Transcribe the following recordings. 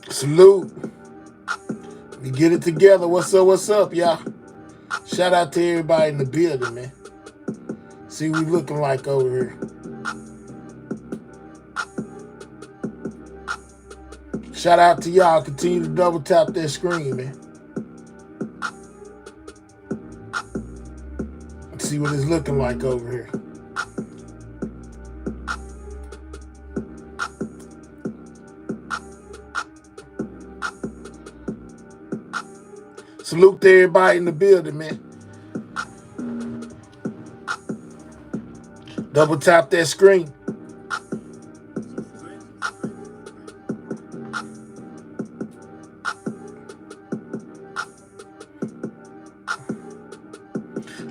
Salute. We get it together. What's up, y'all? Shout out to everybody in the building, man. See what we looking like over here. Shout out to y'all. Continue to double tap that screen, man. See what it's looking like over here. Salute to everybody in the building, man. Double tap that screen.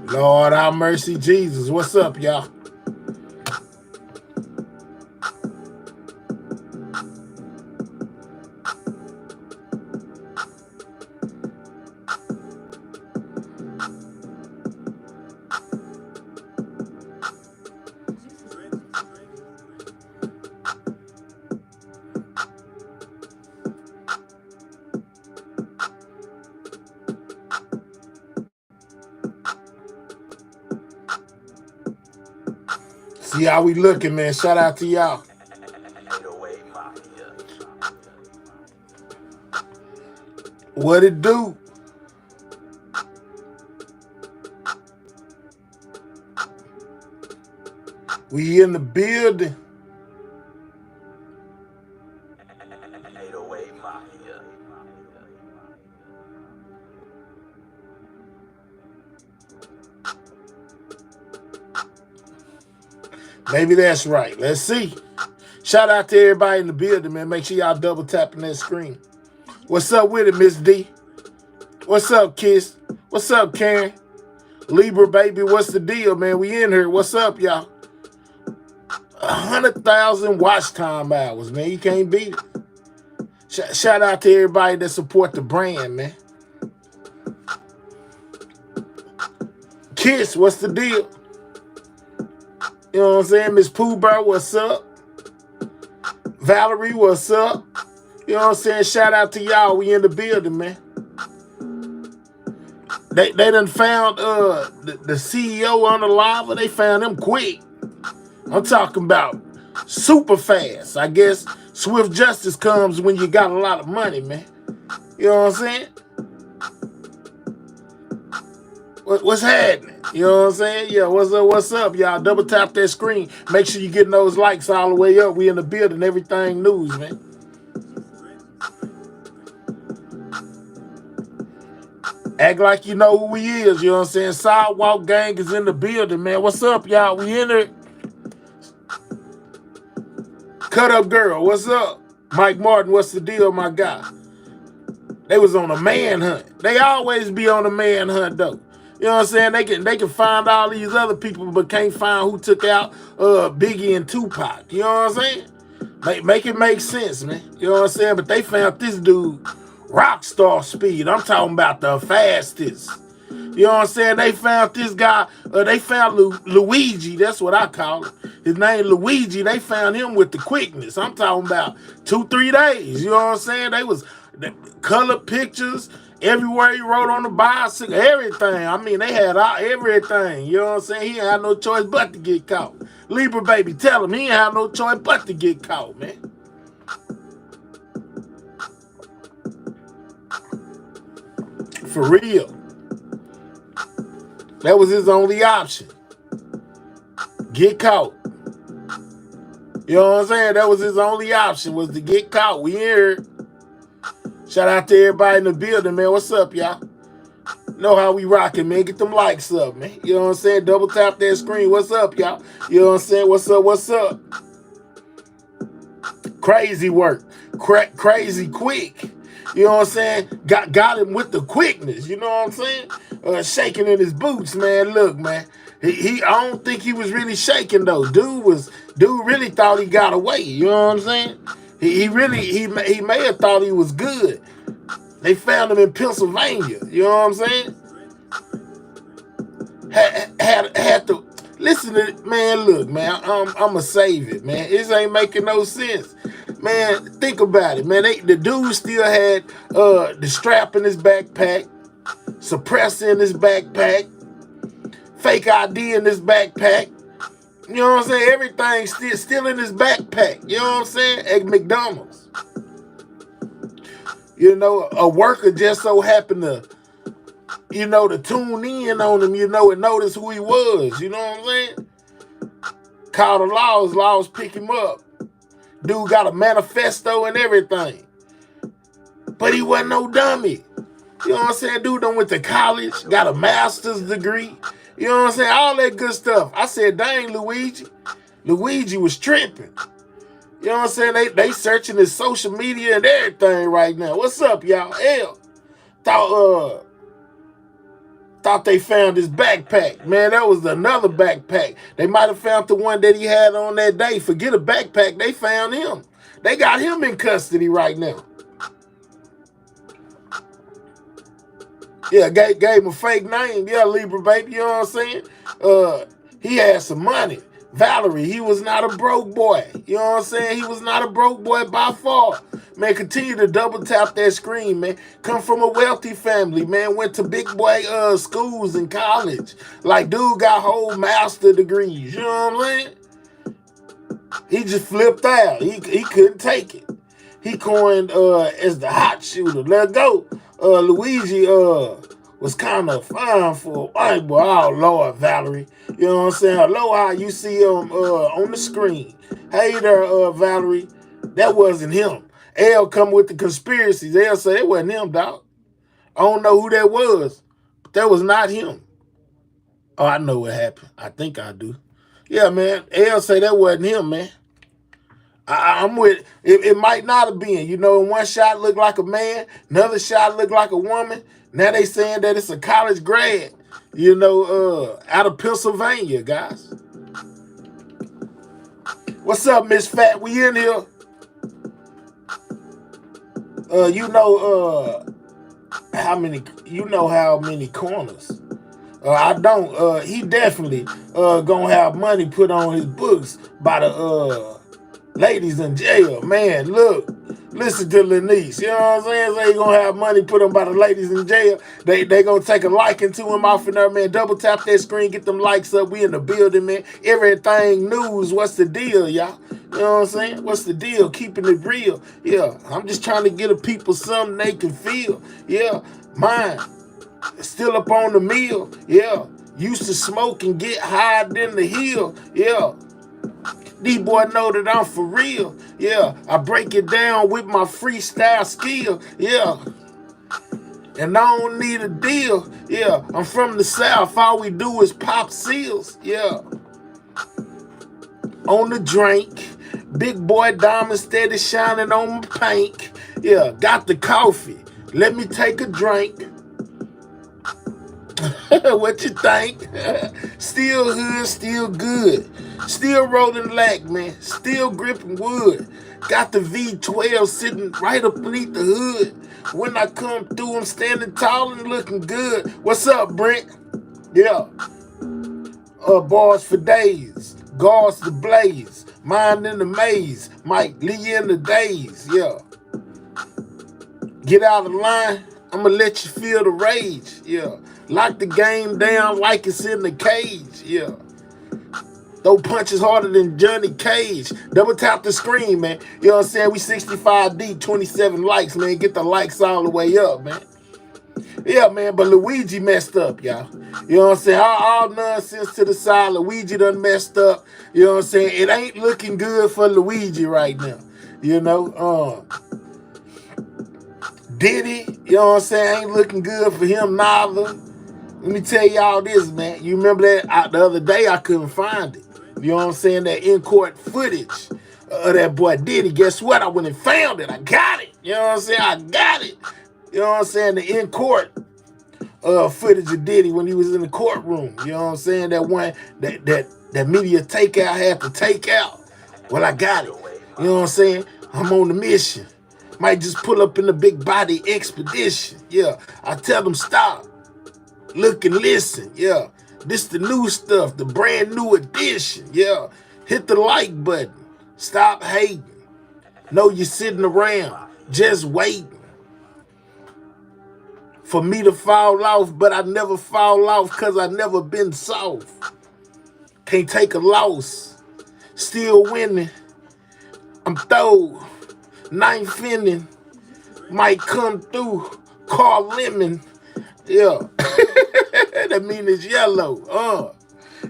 Lord have mercy, Jesus. What's up, y'all? See how we looking, man. Shout out to y'all. What it do? We in the building. Maybe that's right. Let's see. Shout out to everybody in the building, man. Make sure y'all double tapping that screen. What's up with it, Miss D? What's up, Kiss? What's up, Karen? Libra, baby, what's the deal, man? We in here. What's up, y'all? 100,000 watch time hours, man. You can't beat it. Shout out to everybody that support the brand, man. Kiss, what's the deal? You know what I'm saying? Miss Pooh Bear, what's up? Valerie, what's up? You know what I'm saying? Shout out to y'all. We in the building, man. They done found the CEO on the lava. They found him quick. I'm talking about super fast. I guess swift justice comes when you got a lot of money, man. You know what I'm saying? What's happening? You know what I'm saying? Yeah, what's up, y'all? Double tap that screen. Make sure you getting those likes all the way up. We in the building. Everything news, man. Act like you know who we is. You know what I'm saying? Sidewalk Gang is in the building, man. What's up, y'all? We in there. Cut Up Girl, what's up? Mike Martin, what's the deal, my guy? They was on a manhunt. They always be on a manhunt, though. You know what I'm saying? They can find all these other people, but can't find who took out Biggie and Tupac. You know what I'm saying? Make it make sense, man. You know what I'm saying? But they found this dude rock star speed. I'm talking about the fastest. You know what I'm saying? They found this guy. They found Luigi. That's what I call it. His name Luigi. They found him with the quickness. I'm talking about 2-3 days. You know what I'm saying? They was color pictures everywhere. He rode on the bicycle, everything. I mean, they had everything. You know what I'm saying? He ain't had no choice but to get caught. Libra, baby, tell him he ain't had no choice but to get caught, man. For real. That was his only option. Get caught. You know what I'm saying? That was his only option, was to get caught. We here. Shout out to everybody in the building, man. What's up, y'all? Know how we rocking, man. Get them likes up, man. You know what I'm saying? Double tap that screen. What's up, y'all? You know what I'm saying? What's up? Crazy work. Crazy quick. You know what I'm saying? Got him with the quickness. You know what I'm saying? Shaking in his boots, man. Look, man. I don't think he was really shaking though. Dude really thought he got away. You know what I'm saying? He may have thought he was good. They found him in Pennsylvania. You know what I'm saying? Had to listen to it, man. Look, man. I'ma save it, man. This ain't making no sense. Man, think about it, man. The dude still had the strap in his backpack, suppressor in his backpack, fake ID in his backpack. You know what I'm saying? Everything's still in his backpack. You know what I'm saying? At McDonald's. You know, a worker just so happened to, to tune in on him, and notice who he was. You know what I'm saying? Call the laws pick him up. Dude got a manifesto and everything. But he wasn't no dummy. You know what I'm saying? Dude done went to college, got a master's degree. You know what I'm saying? All that good stuff. I said, dang, Luigi. Luigi was tripping. You know what I'm saying? They searching his social media and everything right now. What's up, y'all? Hell, thought they found his backpack. Man, that was another backpack. They might have found the one that he had on that day. Forget a backpack. They found him. They got him in custody right now. Yeah, gave him a fake name. Yeah, Libra baby, you know what I'm saying? He had some money. Valerie, he was not a broke boy. You know what I'm saying? He was not a broke boy by far. Man, continue to double tap that screen, man. Come from a wealthy family, man. Went to big boy schools in college. Like, dude got whole master degrees. You know what I'm saying? He just flipped out. He couldn't take it. He coined as the hot shooter. Let go. Luigi was kind of fine for a white boy. Oh, Lord, Valerie. You know what I'm saying? Aloha, you see him on the screen. Hey there, Valerie. That wasn't him. L come with the conspiracies. L say it wasn't him, dog. I don't know who that was, but that was not him. Oh, I know what happened. I think I do. Yeah, man. L say that wasn't him, man. I'm with it. It might not have been. One shot looked like a man, another shot looked like a woman. Now they saying that it's a college grad, out of Pennsylvania, guys. What's up, Miss Fat? We in here. How many corners. I don't. He definitely gonna have money put on his books by the ladies in jail. Man, look, listen to Lanice. You know what I'm saying? So he gonna have money put on by the ladies in jail. They gonna take a liking to him off in there, man. Double tap that screen, get them likes up. We in the building, man. Everything news. What's the deal, y'all? You know what I'm saying? What's the deal? Keeping it real. Yeah, I'm just trying to get the people something they can feel. Yeah, mine still up on the meal. Yeah, used to smoke and get high in the hill. Yeah. These boys know that I'm for real. Yeah, I break it down with my freestyle skill. Yeah, and I don't need a deal. Yeah, I'm from the South. All we do is pop seals. Yeah, on the drink. Big boy diamond steady shining on my paint. Yeah, got the coffee. Let me take a drink. What you think? Still hood, still good. Still rolling lack, man. Still gripping wood. Got the V12 sitting right up beneath the hood. When I come through, I'm standing tall and looking good. What's up, Brent? Yeah. Bars for days. Guards to blaze. Mind in the maze. Might leave you in the daze. Yeah. Get out of line. I'ma let you feel the rage. Yeah. Lock the game down like it's in the cage. Yeah. Throw punches harder than Johnny Cage. Double tap the screen, man. You know what I'm saying? We 65 deep, 27 likes, man. Get the likes all the way up, man. Yeah, man, but Luigi messed up, y'all. You know what I'm saying? All nonsense to the side. Luigi done messed up. You know what I'm saying? It ain't looking good for Luigi right now. Diddy, you know what I'm saying? Ain't looking good for him neither. Let me tell y'all this, man. You remember that the other day I couldn't find it. You know what I'm saying? That in-court footage of that boy Diddy. Guess what? I went and found it. I got it. You know what I'm saying? I got it. You know what I'm saying? The in-court footage of Diddy when he was in the courtroom. You know what I'm saying? That one that media takeout had to take out. Well, I got it. You know what I'm saying? I'm on the mission. Might just pull up in the big body expedition. Yeah. I tell them stop. Look and listen. Yeah. This the new stuff. The brand new edition. Yeah. Hit the like button. Stop hating. Know you're sitting around just waiting for me to fall off, but I never fall off because I never been soft. Can't take a loss. Still winning. I'm throw. Ninth inning. Might come through. Carl Lemon. Yeah. That mean it's yellow.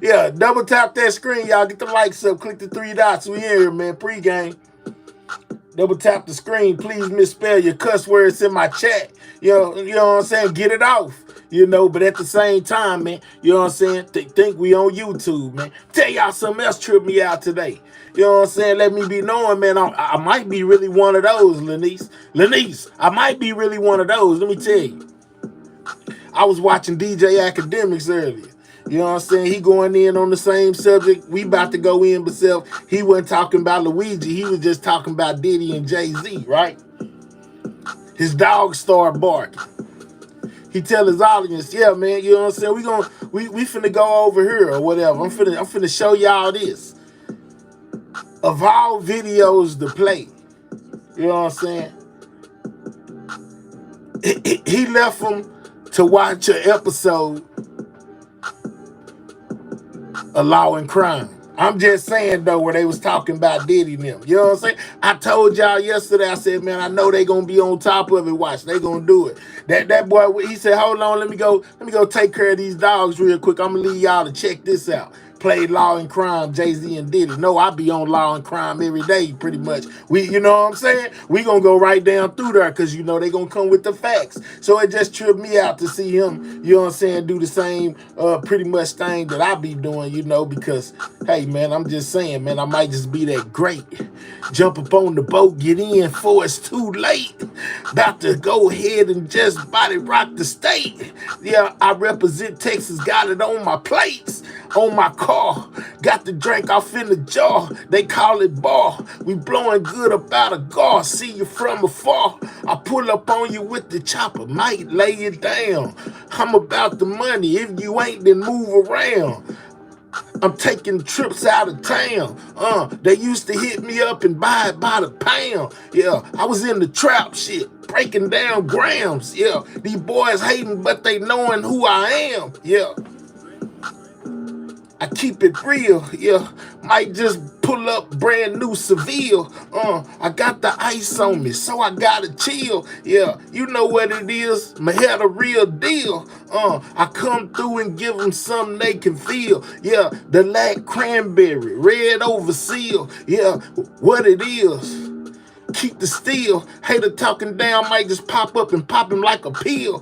Yeah, double tap that screen, y'all. Get the likes up. Click the 3 dots. We in here, man. Pre-game. Double tap the screen. Please misspell your cuss words in my chat. You know what I'm saying? Get it off. But at the same time, man, you know what I'm saying? Think we on YouTube, man. Tell y'all something else tripped me out today. You know what I'm saying? Let me be knowing, man, I might be really one of those, Lanice. Lanice, I might be really one of those. Let me tell you. I was watching DJ Academics earlier. You know what I'm saying? He going in on the same subject. We about to go in, but he wasn't talking about Luigi. He was just talking about Diddy and Jay-Z, right? His dog started barking. He tell his audience, yeah, man, you know what I'm saying? We finna go over here or whatever. I'm finna show y'all this. Of all videos to play, you know what I'm saying? He left them to watch an episode of Law and Crime. I'm just saying, though, where they was talking about Diddy and them. You know what I'm saying? I told y'all yesterday, I said, man, I know they going to be on top of it. Watch, they going to do it. That boy, he said, hold on, let me go take care of these dogs real quick. I'm going to leave y'all to check this out. Played Law and Crime, Jay-Z and Diddy. No, I be on Law and Crime every day, pretty much. You know what I'm saying? We going to go right down through there because, they going to come with the facts. So it just tripped me out to see him, you know what I'm saying, do the same pretty much thing that I be doing, because, hey, man, I'm just saying, man, I might just be that great. Jump up on the boat, get in before it's too late. About to go ahead and just body rock the state. Yeah, I represent Texas, got it on my plates, on my car. Got the drink off in the jar, they call it bar. We blowing good about a gar, see you from afar. I pull up on you with the chopper, might lay you down. I'm about the money, if you ain't, then move around. I'm taking trips out of town. They used to hit me up and buy it by the pound. Yeah, I was in the trap shit, breaking down grams. Yeah, these boys hating, but they knowing who I am. Yeah, I keep it real. Yeah, might just pull up brand new Seville. I got the ice on me, so I gotta chill. Yeah, you know what it is. My head a real deal. I come through and give them something they can feel. Yeah, the black cranberry, red over seal. Yeah, what it is. Keep the steel. Hater talking down might just pop up and pop him like a pill.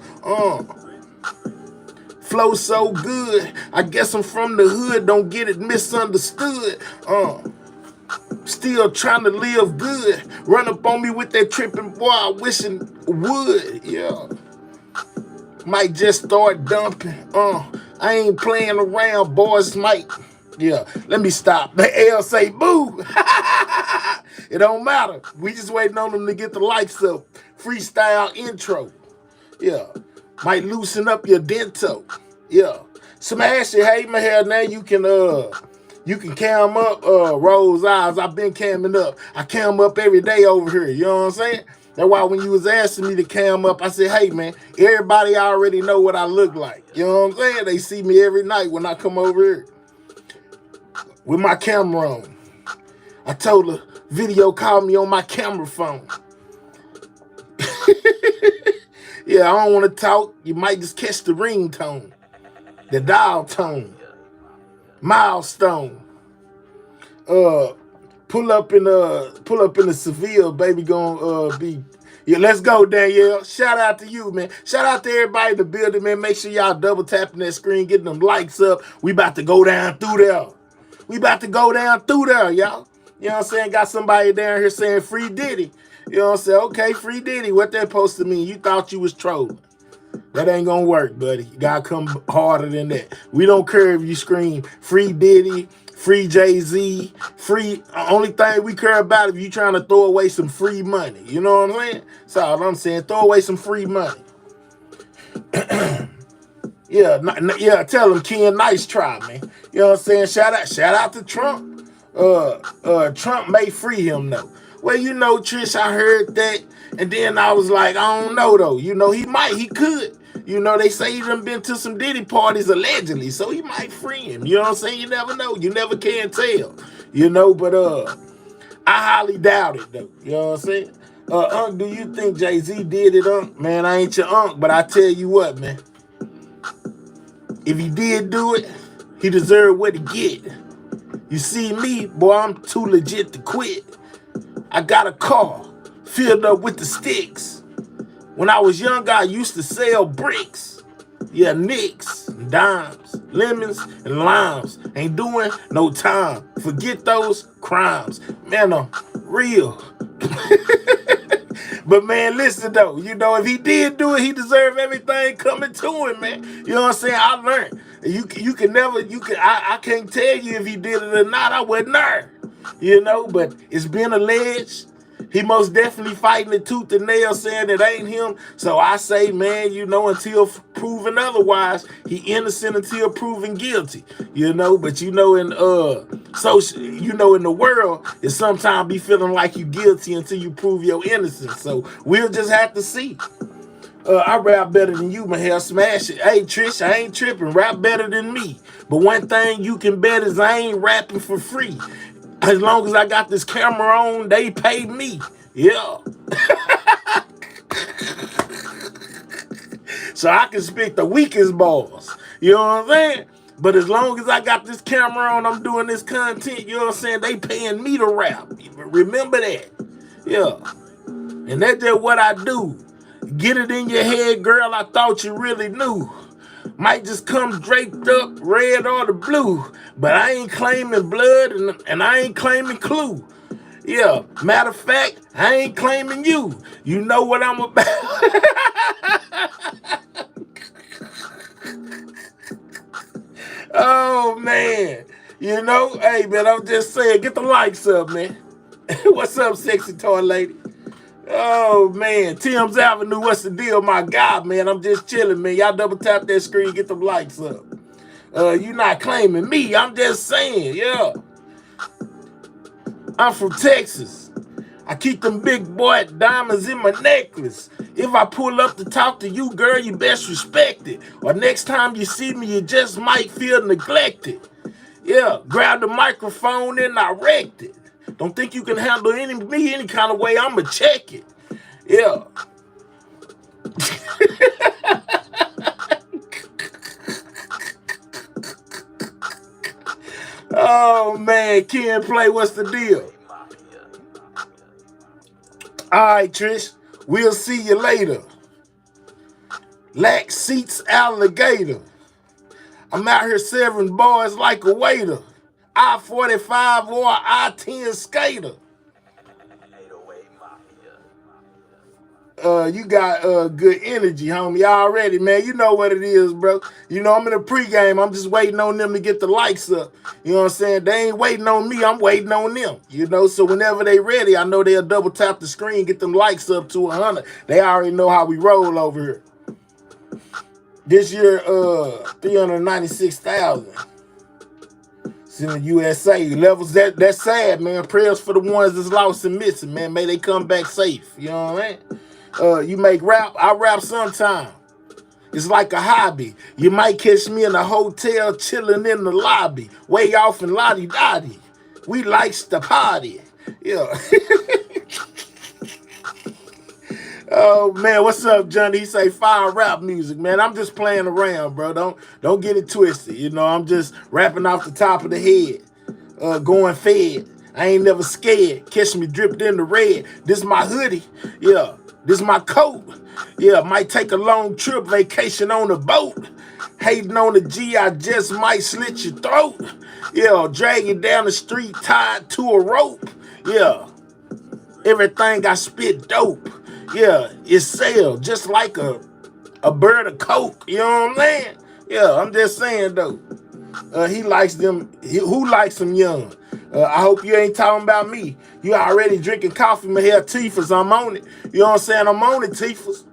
Flow so good. I guess I'm from the hood. Don't get it misunderstood. Still trying to live good. Run up on me with that tripping boy. I wishing would. Yeah. Might just start dumping. I ain't playing around, boys. Might. Yeah. Let me stop. The L say boo. It don't matter. We just waiting on them to get the likes up. Freestyle intro. Yeah. Might loosen up your dento. Yeah. Smash it. Hey, my hair. Now you can cam up Rose eyes. I've been camming up. I cam up every day over here. You know what I'm saying? That's why when you was asking me to cam up, I said, hey, man, everybody already know what I look like. You know what I'm saying? They see me every night when I come over here with my camera on. I told her, video call me on my camera phone. Yeah, I don't want to talk. You might just catch the ringtone, the dial tone, milestone. Pull up in the Seville, baby. Gonna be. Yeah, let's go, Danielle. Shout out to you, man. Shout out to everybody in the building, man. Make sure y'all double tapping that screen, getting them likes up. We about to go down through there. We about to go down through there, y'all. You know what I'm saying? Got somebody down here saying free Diddy. You know what I'm saying? Okay, free Diddy. What that supposed to mean? You thought you was trolling. That ain't gonna work, buddy. You gotta come harder than that. We don't care if you scream free Diddy, free Jay-Z, free. Only thing we care about if you trying to throw away some free money. You know what I'm saying? That's all I'm saying. Throw away some free money. Yeah, tell him Ken, nice try, man. You know what I'm saying? Shout out to Trump. Trump may free him though. Well, you know, Trish, I heard that. And then I was like, I don't know, though. You know, he could. You know, they say he done been to some Diddy parties allegedly, so he might free him. You know what I'm saying? You never know. You never can tell. You know, but I highly doubt it, though. You know what I'm saying? Unc, do you think Jay-Z did it, Unc? Man, I ain't your Unc, but I tell you what, man. If he did do it, he deserved what he get. You see me, boy, I'm too legit to quit. I got a car filled up with the sticks. When I was younger, I used to sell bricks. Yeah, nicks, and dimes, lemons, and limes. Ain't doing no time. Forget those crimes. Man, I'm real. But man, listen though, you know, if he did do it, he deserved everything coming to him, man. You know what I'm saying? I learned. I can't tell you if he did it or not. I wasn't there. You know, but it's been alleged. He most definitely fighting the tooth and nail saying it ain't him. So I say, man, you know, until proven otherwise, he innocent until proven guilty. You know, but you know, in in the world, it sometimes be feeling like you guilty until you prove your innocence. So we'll just have to see. I rap better than you, my hell, smash it. Hey, Trish, I ain't tripping. Rap better than me. But one thing you can bet is I ain't rapping for free. As long as I got this camera on, they pay me. Yeah. So I can spit the weakest balls. You know what I'm saying? But as long as I got this camera on, I'm doing this content, you know what I'm saying? They paying me to rap. Remember that. Yeah. And that's just what I do. Get it in your head, girl, I thought you really knew. Might just come draped up, red or the blue. But I ain't claiming blood and I ain't claiming clue. Yeah, matter of fact, I ain't claiming you. You know what I'm about. Oh, man. You know, hey, man, I'm just saying, get the likes up, man. What's up, sexy toy lady? Oh, man. Tim's Avenue, what's the deal, my God, man? I'm just chilling, man. Y'all double tap that screen, get them likes up. You not claiming me. I'm just saying, yeah. I'm from Texas. I keep them big boy diamonds in my necklace. If I pull up to talk to you, girl, you best respect it. Or next time you see me, you just might feel neglected. Yeah, grab the microphone and direct it. Don't think you can handle me any kind of way, I'ma check it. Yeah. Oh, man, Ken Play, what's the deal? All right, Trish, we'll see you later. Lack seats alligator. I'm out here serving boys like a waiter. I-45 or I-10 skater. You got good energy, homie. Y'all ready, man. You know what it is, bro. You know, I'm in the pregame. I'm just waiting on them to get the likes up. You know what I'm saying? They ain't waiting on me. I'm waiting on them. You know, so whenever they ready, I know they'll double tap the screen, get them likes up to 100. They already know how we roll over here. This year, 396,000. It's in the USA. Levels, that's sad, man. Prayers for the ones that's lost and missing, man. May they come back safe. You know what I mean? You make rap, I rap sometime. It's like a hobby. You might catch me in a hotel chilling in the lobby, way off in Lottie Dottie. We likes to party. Yeah. Oh man, what's up, Johnny? He say fire rap music, man. I'm just playing around, bro. Don't get it twisted. You know, I'm just rapping off the top of the head. Going fed. I ain't never scared. Catch me dripped in the red. This my hoodie. Yeah. This my coat. Yeah, might take a long trip, vacation on a boat. Hating on the G, I just might slit your throat. Yeah, drag you down the street tied to a rope. Yeah, everything I spit dope. Yeah, it sell just like a bird of coke. You know what I'm saying? Yeah, I'm just saying though. He likes them. Who likes them young? I hope you ain't talking about me. You already drinking coffee, my hair, Tifas. I'm on it. You know what I'm saying? I'm on it, Tifas.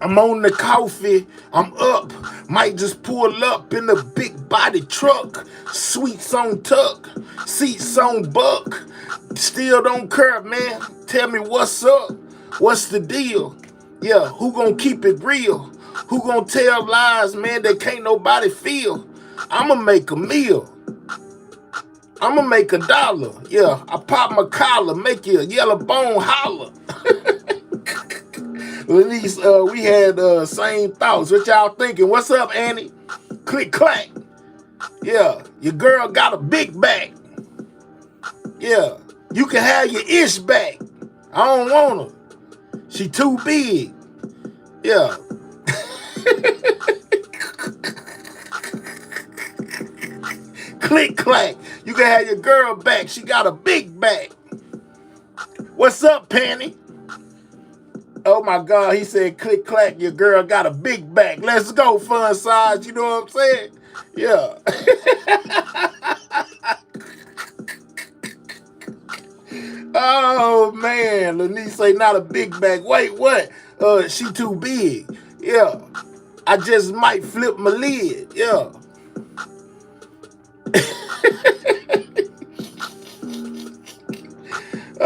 I'm on the coffee. I'm up. Might just pull up in the big body truck. Sweets on tuck. Seats on buck. Still don't care, man. Tell me what's up. What's the deal? Yeah, who gonna keep it real? Who gonna tell lies, man, that can't nobody feel? I'ma make a meal. I'ma make $1. Yeah, I pop my collar, make you a yellow bone holler. At least we had same thoughts. What y'all thinking? What's up, Annie? Click clack. Yeah, your girl got a big back. Yeah, you can have your ish back. I don't want her. She too big. Yeah. Click clack. You can have your girl back. She got a big back. What's up, Penny? Oh my God, he said click clack, your girl got a big back. Let's go, fun size. You know what I'm saying? Yeah. Oh man, Lanice say not a big back. Wait, what? She too big. Yeah. I just might flip my lid. Yeah.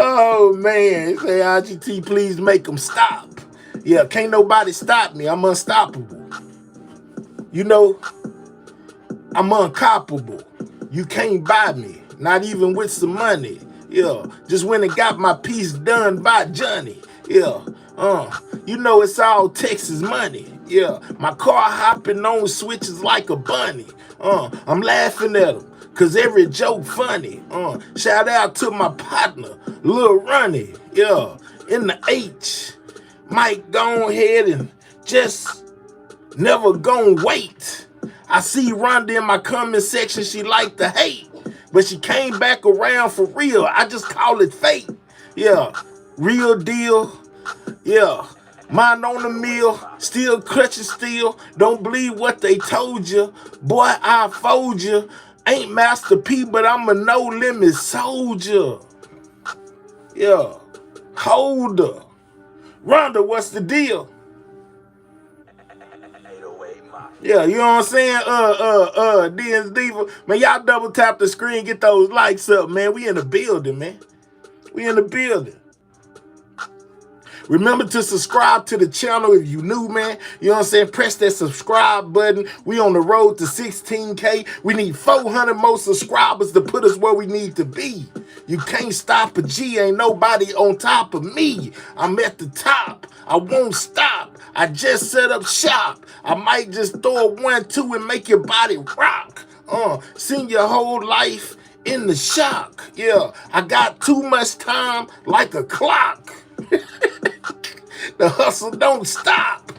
Oh man, say IGT, please make them stop. Yeah, can't nobody stop me. I'm unstoppable. You know, I'm uncoppable. You can't buy me, not even with some money. Yeah, just went and got my piece done by Johnny. Yeah, you know it's all Texas money. Yeah, my car hopping on switches like a bunny. I'm laughing at them, cause every joke funny. Shout out to my partner, Lil Ronnie. Yeah, in the H. Mike, go ahead and just never gonna wait. I see Rhonda in my comment section, she like to hate, but she came back around for real. I just call it fate. Yeah, real deal. Yeah, mind on the mill, still clutching steel. Don't believe what they told you. Boy, I fold you. Ain't Master P, but I'm a no-limit soldier. Yeah, holder. Rhonda, what's the deal? Yeah, you know what I'm saying? DN's Diva. Man, y'all double tap the screen, get those likes up, man. We in the building, man. We in the building. Remember to subscribe to the channel if you new, man. You know what I'm saying? Press that subscribe button. We on the road to 16K. We need 400 more subscribers to put us where we need to be. You can't stop a G. Ain't nobody on top of me. I'm at the top. I won't stop. I just set up shop. I might just throw a 1-2 and make your body rock. Send your whole life in the shock. Yeah, I got too much time like a clock. The hustle don't stop.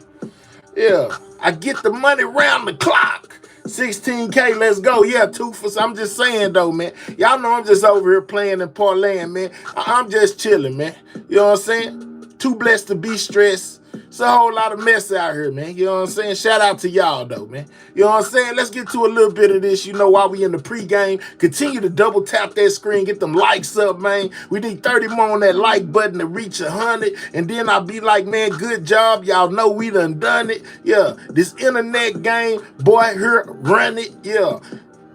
Yeah, I get the money round the clock. 16K, let's go. Yeah, Toofus, I'm just saying though, man. Y'all know I'm just over here playing and parlaying, man. I'm just chilling, man. You know what I'm saying? Too blessed to be stressed. It's a whole lot of mess out here, man. You know what I'm saying? Shout out to y'all, though, man. You know what I'm saying? Let's get to a little bit of this, you know, while we in the pregame. Continue to double tap that screen. Get them likes up, man. We need 30 more on that like button to reach 100. And then I'll be like, man, good job. Y'all know we done it. Yeah, this internet game, boy, here, run it. Yeah.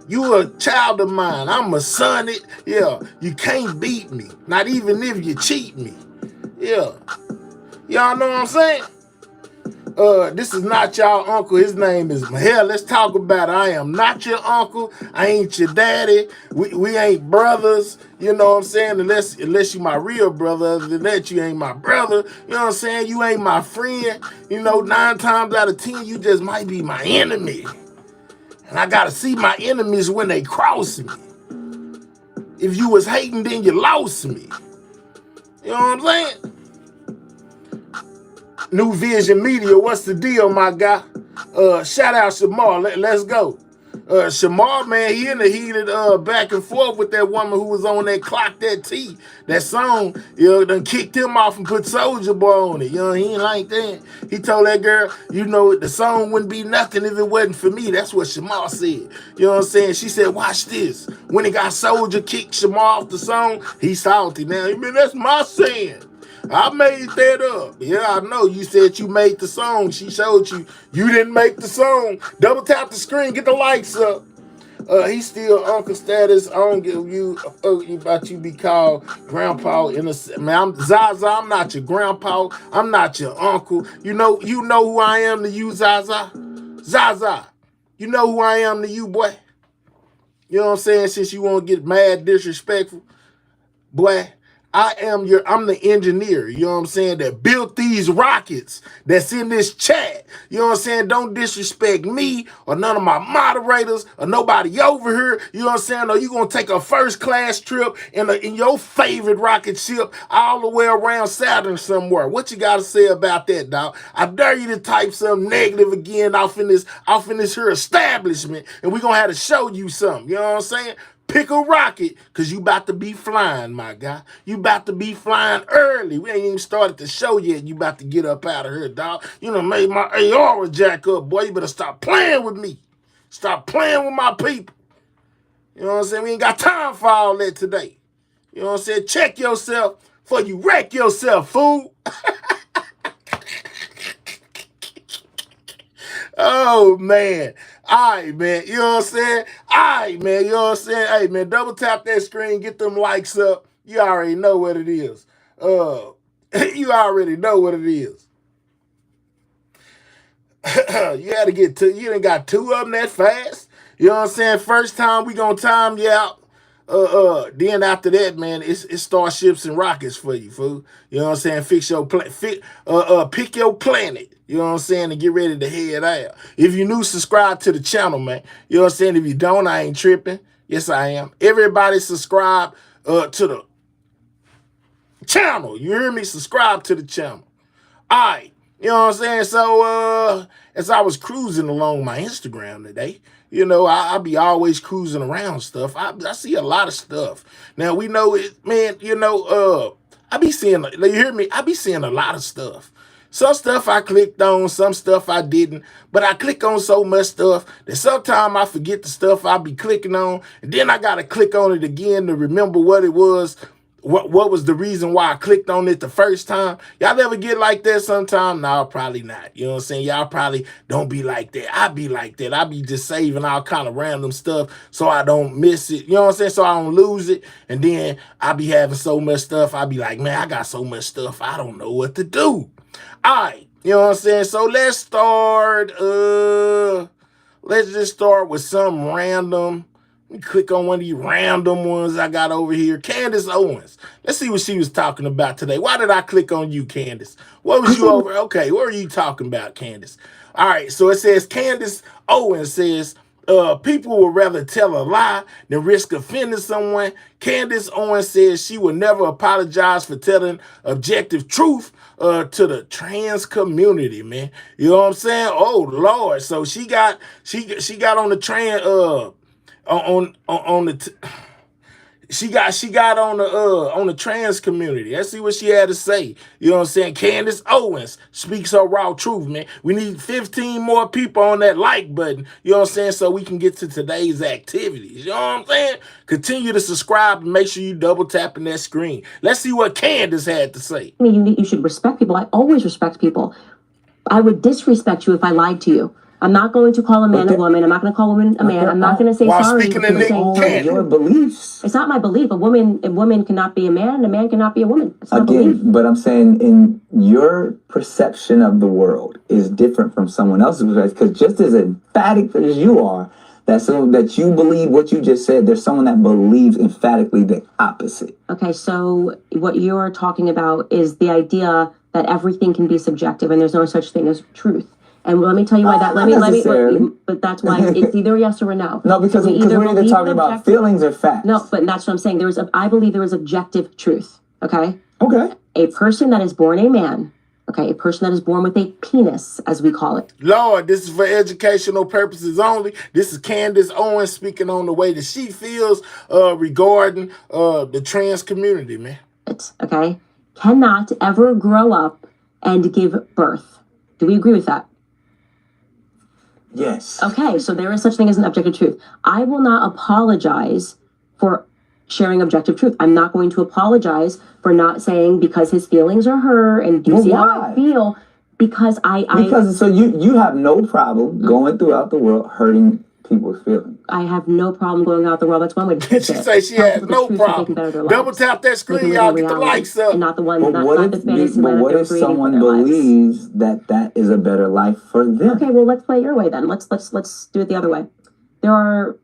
You a child of mine. I'm a son it. Yeah. You can't beat me. Not even if you cheat me. Yeah. Y'all know what I'm saying? This is not y'all uncle. His name is Hell. Let's talk about it. I am not your uncle. I ain't your daddy. We ain't brothers. You know what I'm saying? Unless you my real brother. Other than that, you ain't my brother. You know what I'm saying? You ain't my friend. You know, 9 times out of 10, you just might be my enemy. And I gotta see my enemies when they cross me. If you was hating, then you lost me. You know what I'm saying? New Vision Media, what's the deal, my guy? Shout out Shamar, let's go. Shamar, man, he in the heated back and forth with that woman who was on that Clock That T. That song, you know, done kicked him off and put Soulja Boy on it. You know, he ain't like that. He told that girl, you know, the song wouldn't be nothing if it wasn't for me. That's what Shamar said. You know what I'm saying? She said, watch this. When he got Soulja kicked Shamar off the song, he salty now. I mean, that's my saying. I made that up. Yeah, I know. You said you made the song. She showed you. You didn't make the song. Double tap the screen. Get the likes up. He's still uncle status. I don't give you a fuck about you be called grandpa in a man. I'm Zaza. I'm not your grandpa. I'm not your uncle. You know who I am to you, Zaza. Zaza. You know who I am to you, boy. You know what I'm saying? Since you won't get mad disrespectful, boy. I'm the engineer, you know what I'm saying, that built these rockets that's in this chat. You know what I'm saying? Don't disrespect me or none of my moderators or nobody over here. You know what I'm saying? Or you gonna take a first class trip in your favorite rocket ship all the way around Saturn somewhere. What you gotta say about that, dog? I dare you to type something negative again off in this here establishment, and we gonna have to show you something. You know what I'm saying? Pick a rocket, because you about to be flying, my guy. You about to be flying early. We ain't even started the show yet. You about to get up out of here, dog. You know, made my AR jack up, boy. You better stop playing with me. Stop playing with my people. You know what I'm saying? We ain't got time for all that today. You know what I'm saying? Check yourself before you wreck yourself, fool. Oh, man. All right, man. You know what I'm saying? All right, man. You know what I'm saying? Hey, man, double tap that screen. Get them likes up. You already know what it is. You already know what it is. You had to get two. You done got two of them that fast. You know what I'm saying? First time we gonna time you out. Then after that, man, it's starships and rockets for you, fool. You know what I'm saying? Pick your planet. You know what I'm saying? And get ready to head out. If you're new, subscribe to the channel, man. You know what I'm saying? If you don't, I ain't tripping. Yes, I am. Everybody subscribe to the channel. You hear me? Subscribe to the channel. All right. You know what I'm saying? So, as I was cruising along my Instagram today, you know, I be always cruising around stuff. I see a lot of stuff. Now, we know it, man, you know, I be seeing, you hear me? I be seeing a lot of stuff. Some stuff I clicked on, some stuff I didn't. But I click on so much stuff that sometimes I forget the stuff I be clicking on. And then I got to click on it again to remember what it was. What was the reason why I clicked on it the first time? Y'all ever get like that sometime? No, probably not. You know what I'm saying? Y'all probably don't be like that. I be like that. I be just saving all kind of random stuff so I don't miss it. You know what I'm saying? So I don't lose it. And then I be having so much stuff. I be like, man, I got so much stuff. I don't know what to do. All right. You know what I'm saying? So let's start. Let's just start with some random. Let me click on one of these random ones I got over here. Candace Owens. Let's see what she was talking about today. Why did I click on you, Candace? What was you over? Okay, what are you talking about, Candace? All right, so it says Candace Owens says, people would rather tell a lie than risk offending someone. Candace Owens says she will never apologize for telling objective truth to the trans community, man. You know what I'm saying? Oh, Lord. So she got on the trans she got on the trans community. Let's see what she had to say. You know what I'm saying? Candace Owens speaks her raw truth, man. We need 15 more people on that like button. You know what I'm saying? So we can get to today's activities. You know what I'm saying? Continue to subscribe and make sure you double tapping that screen. Let's see what Candace had to say. I mean, you should respect people. I always respect people. I would disrespect you if I lied to you. I'm not going to call a man a woman. I'm not going to call a woman a man. I'm not going to say sorry. Speaking in your beliefs. It's not my belief. A woman cannot be a man. A man cannot be a woman. It's not a belief. But I'm saying in your perception of the world is different from someone else's, because just as emphatic as you are, that you believe what you just said, there's someone that believes emphatically the opposite. Okay, so what you're talking about is the idea that everything can be subjective and there's no such thing as truth. And let me tell you why that. But that's why it's either yes or a no. No, because we're either talking about feelings or facts. No, but that's what I'm saying. I believe there is objective truth. Okay. Okay. A person that is born a man. Okay, a person that is born with a penis, as we call it. Lord, this is for educational purposes only. This is Candace Owens speaking on the way that she feels regarding the trans community, man. Okay, cannot ever grow up and give birth. Do we agree with that? Yes. Okay, so there is such thing as an objective truth. I will not apologize for sharing objective truth. I'm not going to apologize for not saying because his feelings are hurt and do you see how I feel? Because so you have no problem going throughout the world hurting people's feelings. I have no problem going out the world. That's one way to fix She it. say she Tell has people the no truth so they can problem. better their Double lives. tap that They can screen, live y'all. in Get the reality likes up. and not the one, But not what the if fantasy but land what that if they're creating for someone their lives. believes that is a better life for them? Okay, well, let's play it your way then. Let's do it the other way. There are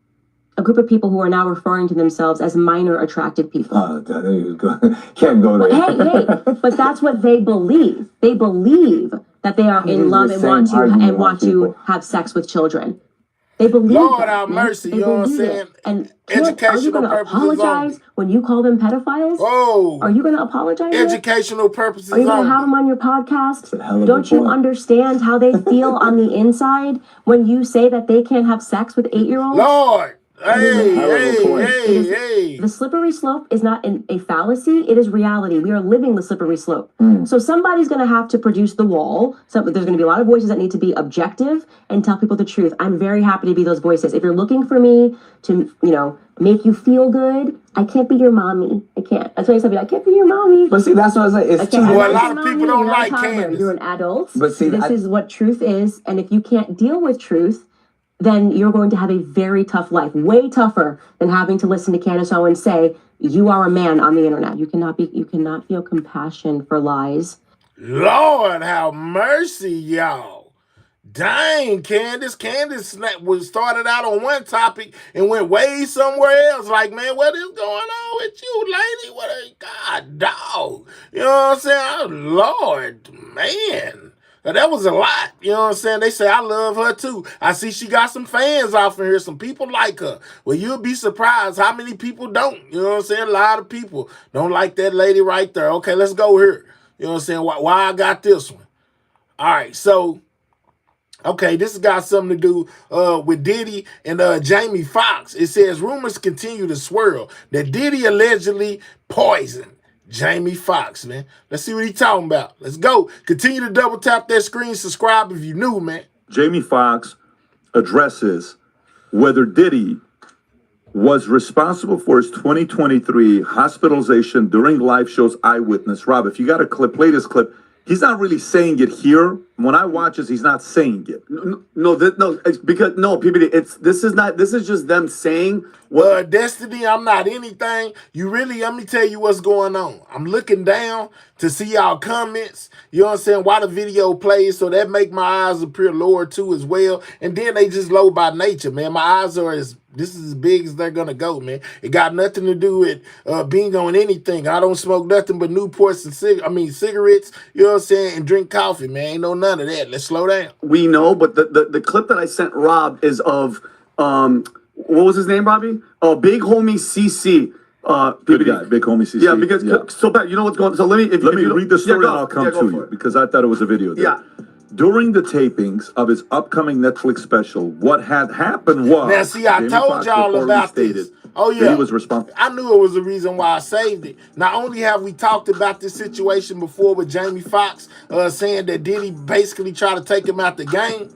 a group of people who are now referring to themselves as minor attracted people. Oh, there you go. Can't go there. Hey, but that's what they believe. They believe that they are in love and want to have sex with children. They believe Lord that, have man. mercy, They you know what I'm believe saying? it. And are you Educational going to purposes apologize only. when you call them pedophiles? Oh, Are you going to apologize? educational purposes Are you going to have only. them on your podcast? That's a hell of a Don't you point. understand how they feel on the inside when you say that they can't have sex with 8-year-olds? Lord, That is a hell of a point. hey. The slippery slope is not a fallacy. It is reality. We are living the slippery slope. So somebody's going to have to produce the wall. So there's going to be a lot of voices that need to be objective and tell people the truth. I'm very happy to be those voices. If you're looking for me to, make you feel good, I can't be your mommy. I can't. That's why I said, I can't be your mommy. But see, that's what I was like. It's too. Well, a lot of people don't like Candace. You're an adult. But see, this is what truth is. And if you can't deal with truth, then you're going to have a very tough life, way tougher than having to listen to Candace Owens say, you are a man on the internet. You cannot feel compassion for lies. Lord have mercy, y'all. Dang, Candace. Candace was started out on one topic and went way somewhere else. Like, man, what is going on with you, lady? God, dog. You know what I'm saying? Oh, Lord, man. Now, that was a lot. You know what I'm saying? They say I love her too. I see she got some fans off in here. Some people like her. Well, you'll be surprised how many people don't. You know what I'm saying? A lot of people don't like that lady right there. Okay, let's go here. You know what I'm saying? Why I got this one? All right, so, okay, this has got something to do with Diddy and Jamie Foxx. It says rumors continue to swirl that Diddy allegedly poisoned Jamie Foxx, man. Let's see what he's talking about. Let's go. Continue to double tap that screen. Subscribe if you're new, man. Jamie Foxx addresses whether Diddy was responsible for his 2023 hospitalization during live shows Eyewitness. Rob, if you got a clip, play this clip. He's not really saying it here. When I watch this, he's not saying it. No, it's because PBD. This is just them saying Destiny, I'm not anything. Let me tell you what's going on. I'm looking down to see y'all comments. You know what I'm saying? While the video plays, so that make my eyes appear lower too as well. And then they just low by nature, man. My eyes are this is as big as they're gonna go, man. It got nothing to do with being on anything. I don't smoke nothing but Newports and cigarettes, you know what I'm saying, and drink coffee, man. Ain't no none of that. Let's slow down. we know, but the clip that I sent Rob is of what was his name, Robbie? Oh, Big Homie CC. Good guy, Big Homie CC. Yeah, because so bad. You know what's going on? So let me read the story and I'll come to you because I thought it was a video there. Yeah. During the tapings of his upcoming Netflix special, what had happened was... Now, see, I Jamie told Foxx y'all reportedly about stated this. Oh, yeah. that he was responsible. I knew it was the reason why I saved it. Not only have we talked about this situation before with Jamie Foxx saying that Diddy basically tried to take him out the game,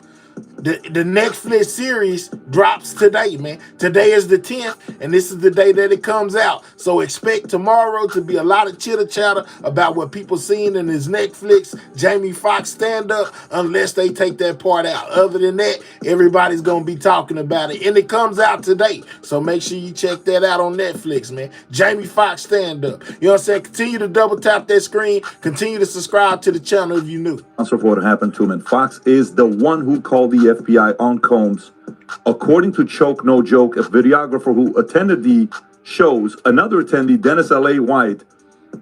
the Netflix series drops today, man. Today is the 10th, and this is the day that it comes out. So expect tomorrow to be a lot of chitter-chatter about what people seen in his Netflix Jamie Foxx stand-up, unless they take that part out. Other than that, everybody's going to be talking about it, and it comes out today. So make sure you check that out on Netflix, man. Jamie Foxx stand-up. You know what I'm saying? Continue to double tap that screen. Continue to subscribe to the channel if you're new. For what happened to him, and Fox is the one who called the FBI on Combs. According to Choke No Joke, a videographer who attended the shows, another attendee, Dennis L.A. White,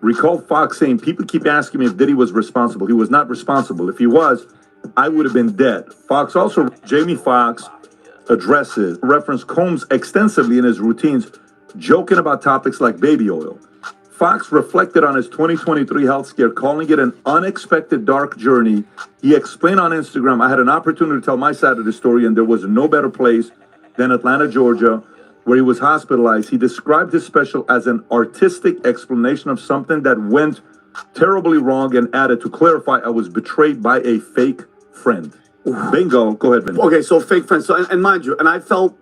recalled Fox saying, people keep asking me if Diddy was responsible. He was not responsible. If he was, I would have been dead. Fox also, Jamie Foxx referenced Combs extensively in his routines, joking about topics like baby oil. Fox reflected on his 2023 health scare, calling it an unexpected dark journey. He explained on Instagram, I had an opportunity to tell my side of the story, and there was no better place than Atlanta, Georgia, where he was hospitalized. He described his special as an artistic explanation of something that went terribly wrong and added, to clarify, I was betrayed by a fake friend. Bingo. Go ahead, Bingo. Okay, so fake friends. So and mind you, and I felt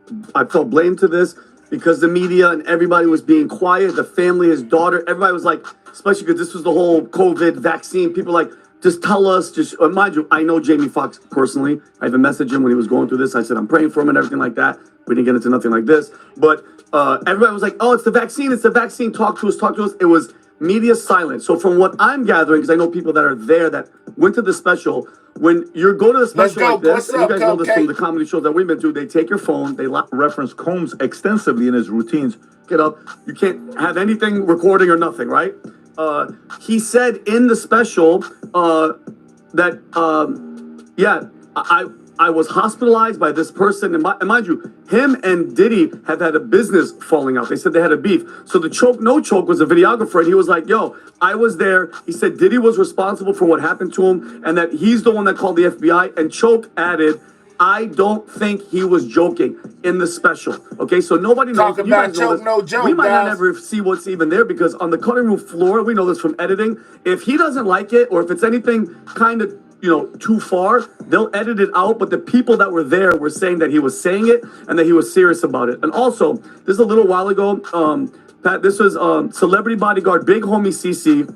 blame to this because the media and everybody was being quiet. The family, his daughter, everybody was like, especially because this was the whole COVID vaccine. People like, just tell us. Mind you, I know Jamie Foxx personally. I even messaged him when he was going through this. I said I'm praying for him and everything like that. We didn't get into nothing like this, but everybody was like, "Oh, it's the vaccine! It's the vaccine! Talk to us! Talk to us!" It was media silent. So from what I'm gathering, because I know people that are there that went to the special. When you go to the special go. like this, What's and you up, guys know this Cupcake? from the comedy shows that we've been to, they take your phone, they lock Reference Combs extensively in his routines. it up. You can't have anything recording or nothing, right? He said in the special that yeah, I was hospitalized by this person, and mind you, him and Diddy have had a business falling out. They said they had a beef. So the choke no choke was a videographer, and he was like, "Yo, I was there." He said Diddy was responsible for what happened to him, and that he's the one that called the FBI. And Choke added, "I don't think he was joking" in the special. Okay, so nobody knows. Talking You guys about know choke this. no joke, We might not guys. ever see what's even there, because on the cutting room floor, we know this from editing. If he doesn't like it, or if it's anything kind of too far, they'll edit it out. But the people that were there were saying that he was saying it and that he was serious about it. And also, this is a little while ago, Pat, this was celebrity bodyguard Big Homie CC,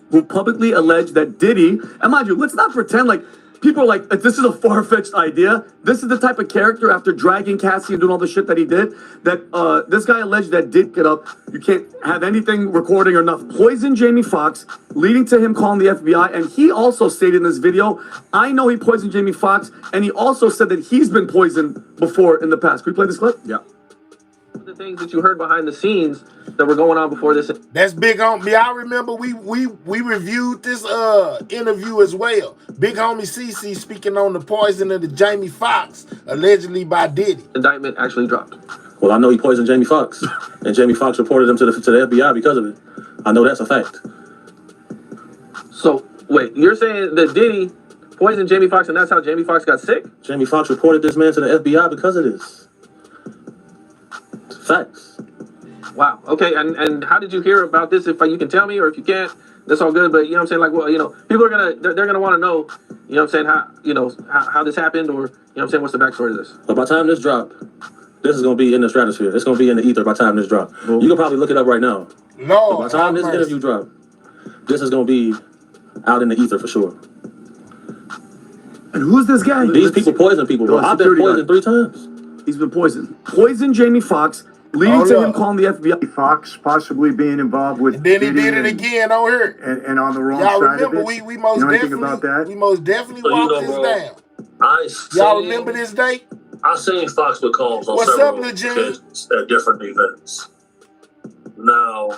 who publicly alleged that Diddy, and mind you, let's not pretend like people are like, this is a far-fetched idea. This is the type of character, after dragging Cassie and doing all the shit that he did, that this guy alleged that did get up. You can't have anything recording or nothing. Poisoned Jamie Foxx, leading to him calling the FBI. And he also stated in this video, I know he poisoned Jamie Foxx, and he also said that he's been poisoned before in the past. Can we play this clip? Yeah. The things that you heard behind the scenes that were going on before this. That's Big Homie. I remember we reviewed this interview as well. Big Homie CC speaking on the poison of the Jamie Foxx, allegedly by Diddy. Indictment actually dropped. Well, I know he poisoned Jamie Foxx, and Jamie Foxx reported him to the FBI because of it. I know that's a fact. So wait, you're saying that Diddy poisoned Jamie Foxx, and that's how Jamie Foxx got sick? Jamie Foxx reported this man to the FBI because of this. Facts. Wow. Okay. And how did you hear about this? If you can tell me, or if you can't, that's all good. But you know what I'm saying? Like, well, people are they're gonna want to know, you know what I'm saying, how this happened, or you know what I'm saying, what's the backstory of this? But by the time this drop, this is gonna be in the stratosphere. It's gonna be in the ether by the time this drop. You can probably look it up right now. No. By the time this interview drop, this is gonna be out in the ether for sure. And who's this guy? These people poison people, bro. I've been poisoned 3 times. He's been poisoned. Poisoned Jamie Foxx, leading to him calling the FBI. Fox possibly being involved with And then he Diddy did it again on here. and on the wrong Y'all side remember of it. we most you know anything definitely about that? we most definitely Well, you walked know, this bro, down. Y'all remember this date? I seen Fox with Combs on What's several up, Lil Jim? occasions at different events. Now,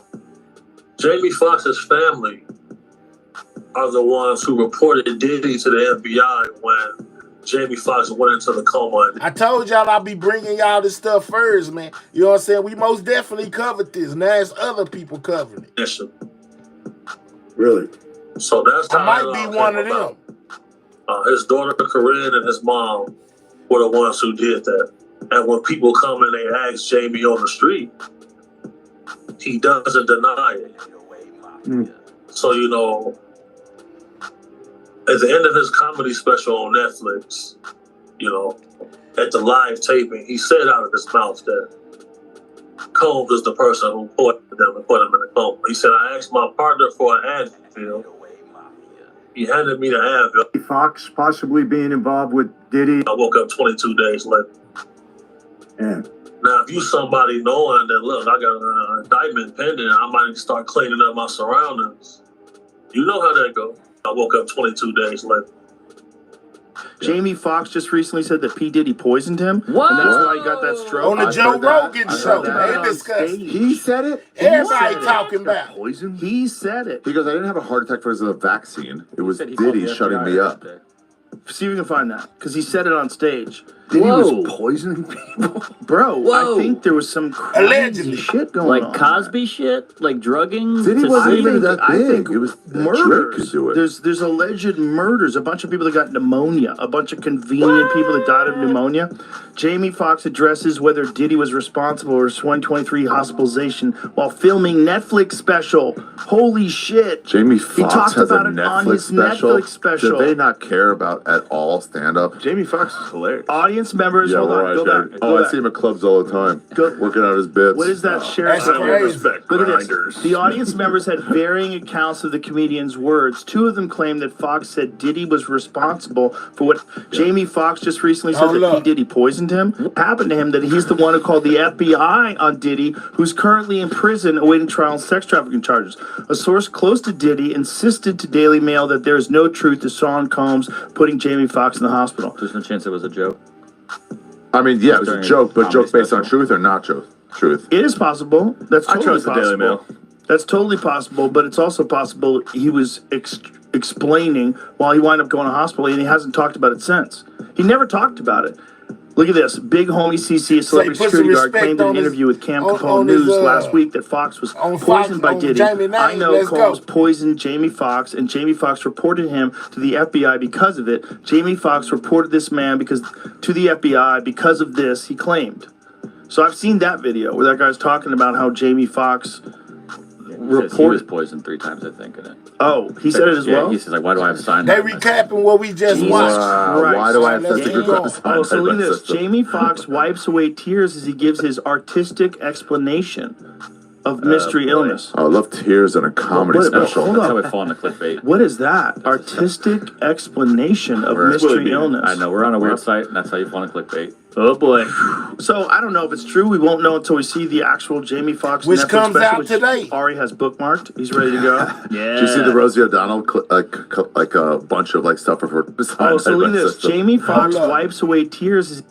Jamie Foxx's family are the ones who reported Diddy to the FBI when Jamie Foxx went into the coma. I told y'all I'll be bringing y'all this stuff first, man. You know what I'm saying? We most definitely covered this. Now it's other people covering it. Really? So that's how I it might all be one came of them. about. His daughter Corinne and his mom were the ones who did that. And when people come and they ask Jamie on the street, he doesn't deny it. So, at the end of his comedy special on Netflix, at the live taping, he said out of his mouth that Combs is the person who poisoned them and put him in the coma. He said, I asked my partner for an Advil. He handed me the Advil. Fox possibly being involved with Diddy. I woke up 22 days later. Yeah. Now, if you somebody knowing that, look, I got an indictment pending, I might start cleaning up my surroundings. You know how that goes. I woke up 22 days later. Jamie Foxx just recently said that P. Diddy poisoned him. Whoa! And that's why he got that stroke. On the Joe Rogan show, that they discussed. He said it? Everybody talking about. Poison? He said it. He goes, I didn't have a heart attack because of the vaccine. It was Said he called Diddy the shutting FBI me up. yesterday. See if we can find that. Because he said it on stage. Diddy Whoa. was poisoning people? Bro, Whoa. I think there was some crazy Allegedly. shit going on. Like Cosby shit? Like drugging? Diddy to wasn't see- even that I big. think It was murders. could do it. There's alleged murders. A bunch of people that got pneumonia. A bunch of convenient people that died of pneumonia. Jamie Foxx addresses whether Diddy was responsible for his 2023 hospitalization while filming Netflix special. Holy shit! Jamie He Foxx talked has about a it on Netflix his special. Netflix special. Do they not care about at all stand up? Jamie Foxx is hilarious. Audience members, Yeah, hold on, right. go back. Oh, Go I back. see him at clubs all the time. Go- Working out his bits. What is that sheriff's? That's crazy. Look at this. The audience members had varying accounts of the comedian's words. Two of them claimed that Fox said Diddy was responsible for what Jamie Foxx just recently said that P. Diddy poisoned him. What happened to him that he's the one who called the FBI on Diddy, who's currently in prison awaiting trial on sex trafficking charges. A source close to Diddy insisted to Daily Mail that there is no truth to Sean Combs putting Jamie Foxx in the hospital. There's no chance it was a joke. I mean, yeah, it was a During joke, but joke comedy based on special. truth or not truth? It is possible. That's I totally trust the possible. Daily Mail. That's totally possible, but it's also possible he was explaining while he wound up going to hospital, and he hasn't talked about it since. He never talked about it. Look at this. Big homie CC, a celebrity put some security guard, respect claimed in on an his- interview with Cam on Capone his, News last week that Fox was on Fox- poisoned by on Diddy. Jamie name. I know Let's Combs go. poisoned Jamie Foxx, and Jamie Foxx reported him to the FBI because of it. Jamie Foxx reported this man to the FBI because of this, he claimed. So I've seen that video where that guy's talking about how Jamie Foxx He was reported. poisoned 3 times, I think, in it. Oh, he said it as Yeah, well? he says, like, why do I have signed? They recapping what we just Jesus watched. Christ. Why do I have Let's such a keep good going. time? Oh, so look at this. Jamie Foxx wipes away tears as he gives his artistic explanation of mystery illness. I love tears in a comedy What- special. hold That's on. how we fall into clickbait. What is that? Artistic explanation of We're- mystery illness. I know, we're on a weird site, and that's how you fall into clickbait. Oh boy. So I don't know if it's true. We won't know until we see the actual Jamie Foxx Which Netflix comes special, out which today. Ari has bookmarked. He's ready to go. Yeah. Did you see the Rosie O'Donnell like a bunch of like stuff of her? Oh, so look at this. Jamie Foxx Hold up. wipes away tears.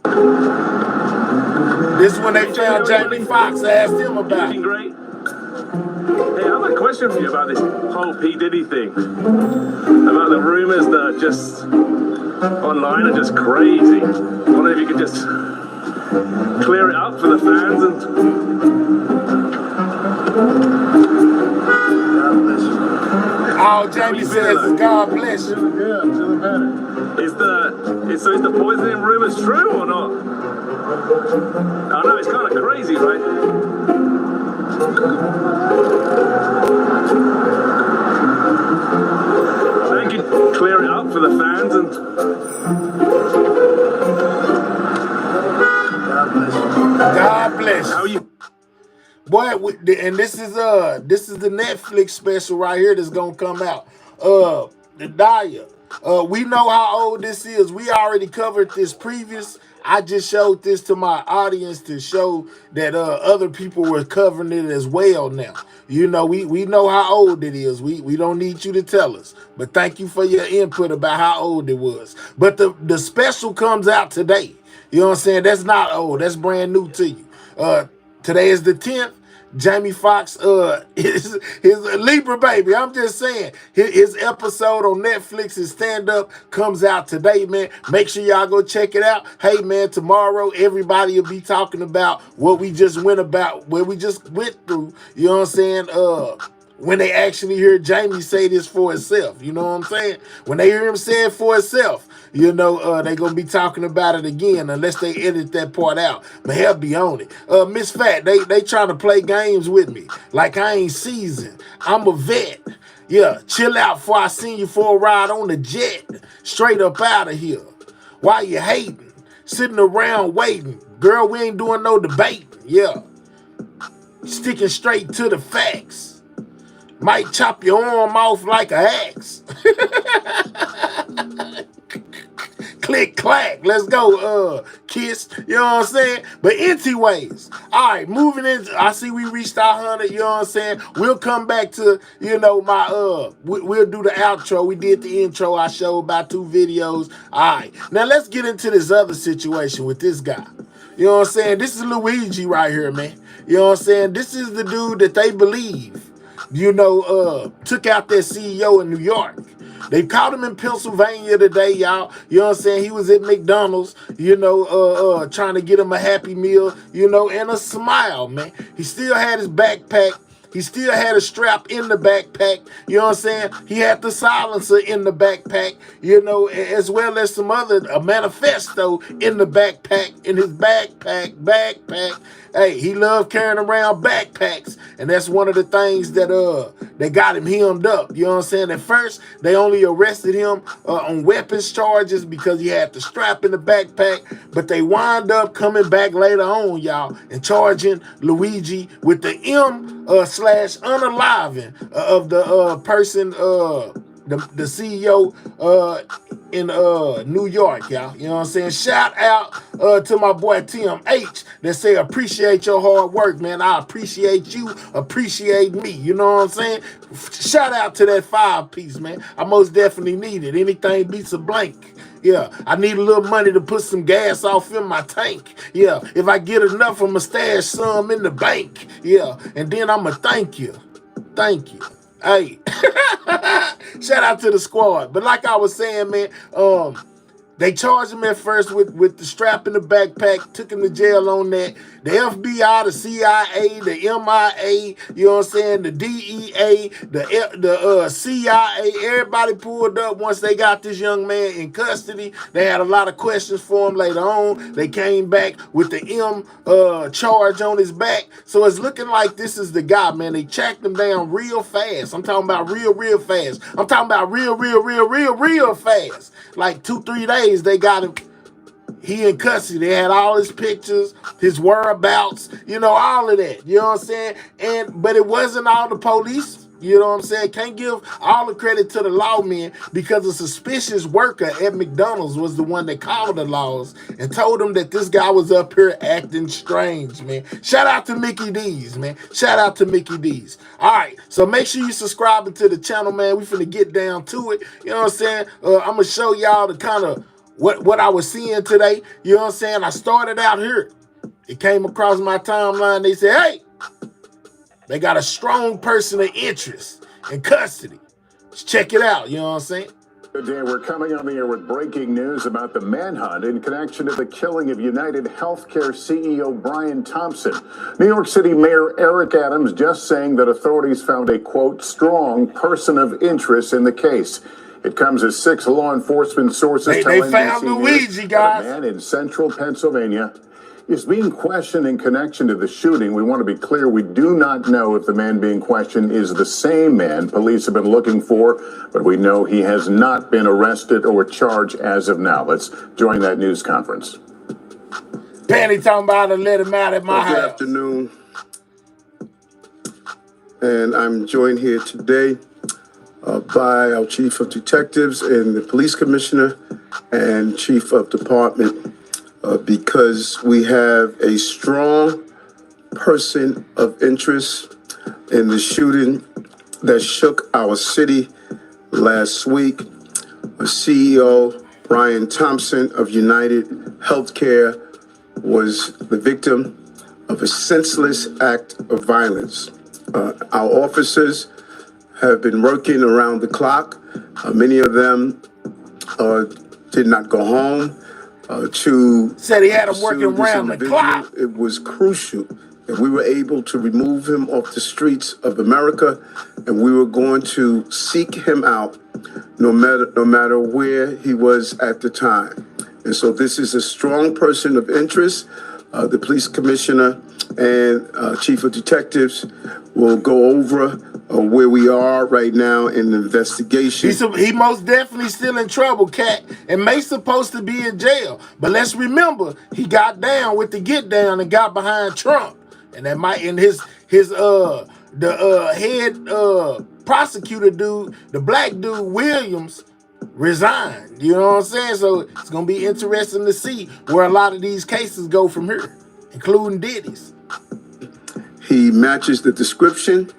This is when they found Jamie Foxx. I asked him about Looking it. great. Hey, I have a question for you about this whole P. Diddy thing. About the rumors that are just online are just crazy. I wonder if you could just clear it up for the fans and. All Jamie says is God bless you. Is the poisoning rumors true or not? I know it's kind of crazy, right? Thank you. Clear it up for the fans and. God bless you. How you? Boy, and this is the Netflix special right here that's gonna come out. The Daya. We know how old this is. We already covered this previous. I just showed this to my audience to show that other people were covering it as well now. You know, we know how old it is. We don't need you to tell us. But thank you for your input about how old it was. But the special comes out today. You know what I'm saying? That's not old. That's brand new to you. Today is the 10th. Jamie Foxx, his Libra baby. I'm just saying, his episode on Netflix, his stand-up, comes out today, man. Make sure y'all go check it out. Hey, man, tomorrow everybody will be talking about what we just went through. You know what I'm saying? When they actually hear Jamie say this for himself, you know what I'm saying? When they hear him say it for himself, you know, they gonna be talking about it again unless they edit that part out. But he'll be on it. Miss Fat, they trying to play games with me like I ain't seasoned. I'm a vet. Yeah, chill out before I send you for a ride on the jet. Straight up out of here. Why you hating? Sitting around waiting. Girl, we ain't doing no debating. Yeah. Sticking straight to the facts. Might chop your arm off like a axe. Click, clack. Let's go, kiss. You know what I'm saying? But anyways, all right, moving in. I see we reached our 100. You know what I'm saying? We'll come back to, you know, my, we'll do the outro. We did the intro. I showed about 2 videos. All right. Now, let's get into this other situation with this guy. You know what I'm saying? This is Luigi right here, man. You know what I'm saying? This is the dude that they believe, you know, took out their CEO in New York. They caught him in Pennsylvania today, y'all. You know what I'm saying? He was at McDonald's, you know, trying to get him a Happy Meal, you know, and a smile, man. He still had his backpack. He still had a strap in the backpack. You know what I'm saying? He had the silencer in the backpack, you know, as well as some other, a manifesto in the backpack, in his backpack. Hey, he loved carrying around backpacks. And that's one of the things that they got him hemmed up. You know what I'm saying? At first, they only arrested him on weapons charges because he had the strap in the backpack. But they wind up coming back later on, y'all, and charging Luigi with the M/slash unaliving of the person, the CEO in New York, y'all. You know what I'm saying? Shout out to my boy Tim H that say appreciate your hard work, man. I appreciate you, appreciate me. You know what I'm saying? Shout out to that 5-piece, man. I most definitely need it. Anything beats a blank. Yeah, I need a little money to put some gas off in my tank. Yeah, if I get enough, I'ma stash some in the bank. Yeah, and then I'ma thank you. Thank you. Hey, shout out to the squad. But like I was saying, man, they charged him at first with the strap in the backpack, took him to jail on that. The FBI, the CIA, the MIA, you know what I'm saying, the DEA, the CIA, everybody pulled up once they got this young man in custody. They had a lot of questions for him later on. They came back with the M charge on his back. So it's looking like this is the guy, man. They tracked him down real fast. I'm talking about real fast. I'm talking about real fast. Like 2-3 days, they got him. He in custody. They had all his pictures, his whereabouts, you know, all of that. You know what I'm saying? But it wasn't all the police. You know what I'm saying? Can't give all the credit to the lawmen because a suspicious worker at McDonald's was the one that called the laws and told them that this guy was up here acting strange, man. Shout out to Mickey D's, man. Shout out to Mickey D's. All right, so make sure you subscribe to the channel, man. We finna get down to it. You know what I'm saying? I'm gonna show y'all the kind of what I was seeing today. You know what I'm saying? I started out here. It came across my timeline. They said, hey, they got a strong person of interest in custody. Let's check it out. You know what I'm saying? Good day. We're coming on the air with breaking news about the manhunt in connection to the killing of United Healthcare CEO Brian Thompson. New York City Mayor Eric Adams just saying that authorities found a, quote, strong person of interest in the case. It comes as 6 law enforcement sources tell they found Luigi, guys. That a man in central Pennsylvania is being questioned in connection to the shooting. We want to be clear, we do not know if the man being questioned is the same man police have been looking for, but we know he has not been arrested or charged as of now. Let's join that news conference. Penny talking about to let him out at my house. Good afternoon. And I'm joined here today by our Chief of Detectives and the Police Commissioner and Chief of Department because we have a strong person of interest in the shooting that shook our city last week. CEO Brian Thompson of United Healthcare was the victim of a senseless act of violence. Our officers have been working around the clock. Many of them did not go home to said he had him working around the clock. It was crucial that we were able to remove him off the streets of America, and we were going to seek him out no matter where he was at the time. And so this is a strong person of interest. The police commissioner and chief of detectives will go over where we are right now in the investigation. He most definitely still in trouble, Cat, and May's supposed to be in jail. But let's remember, he got down with the get down and got behind Trump, and that might in his head prosecutor dude, the black dude Williams, resigned. You know what I'm saying? So it's gonna be interesting to see where a lot of these cases go from here, including Diddy's. He matches the description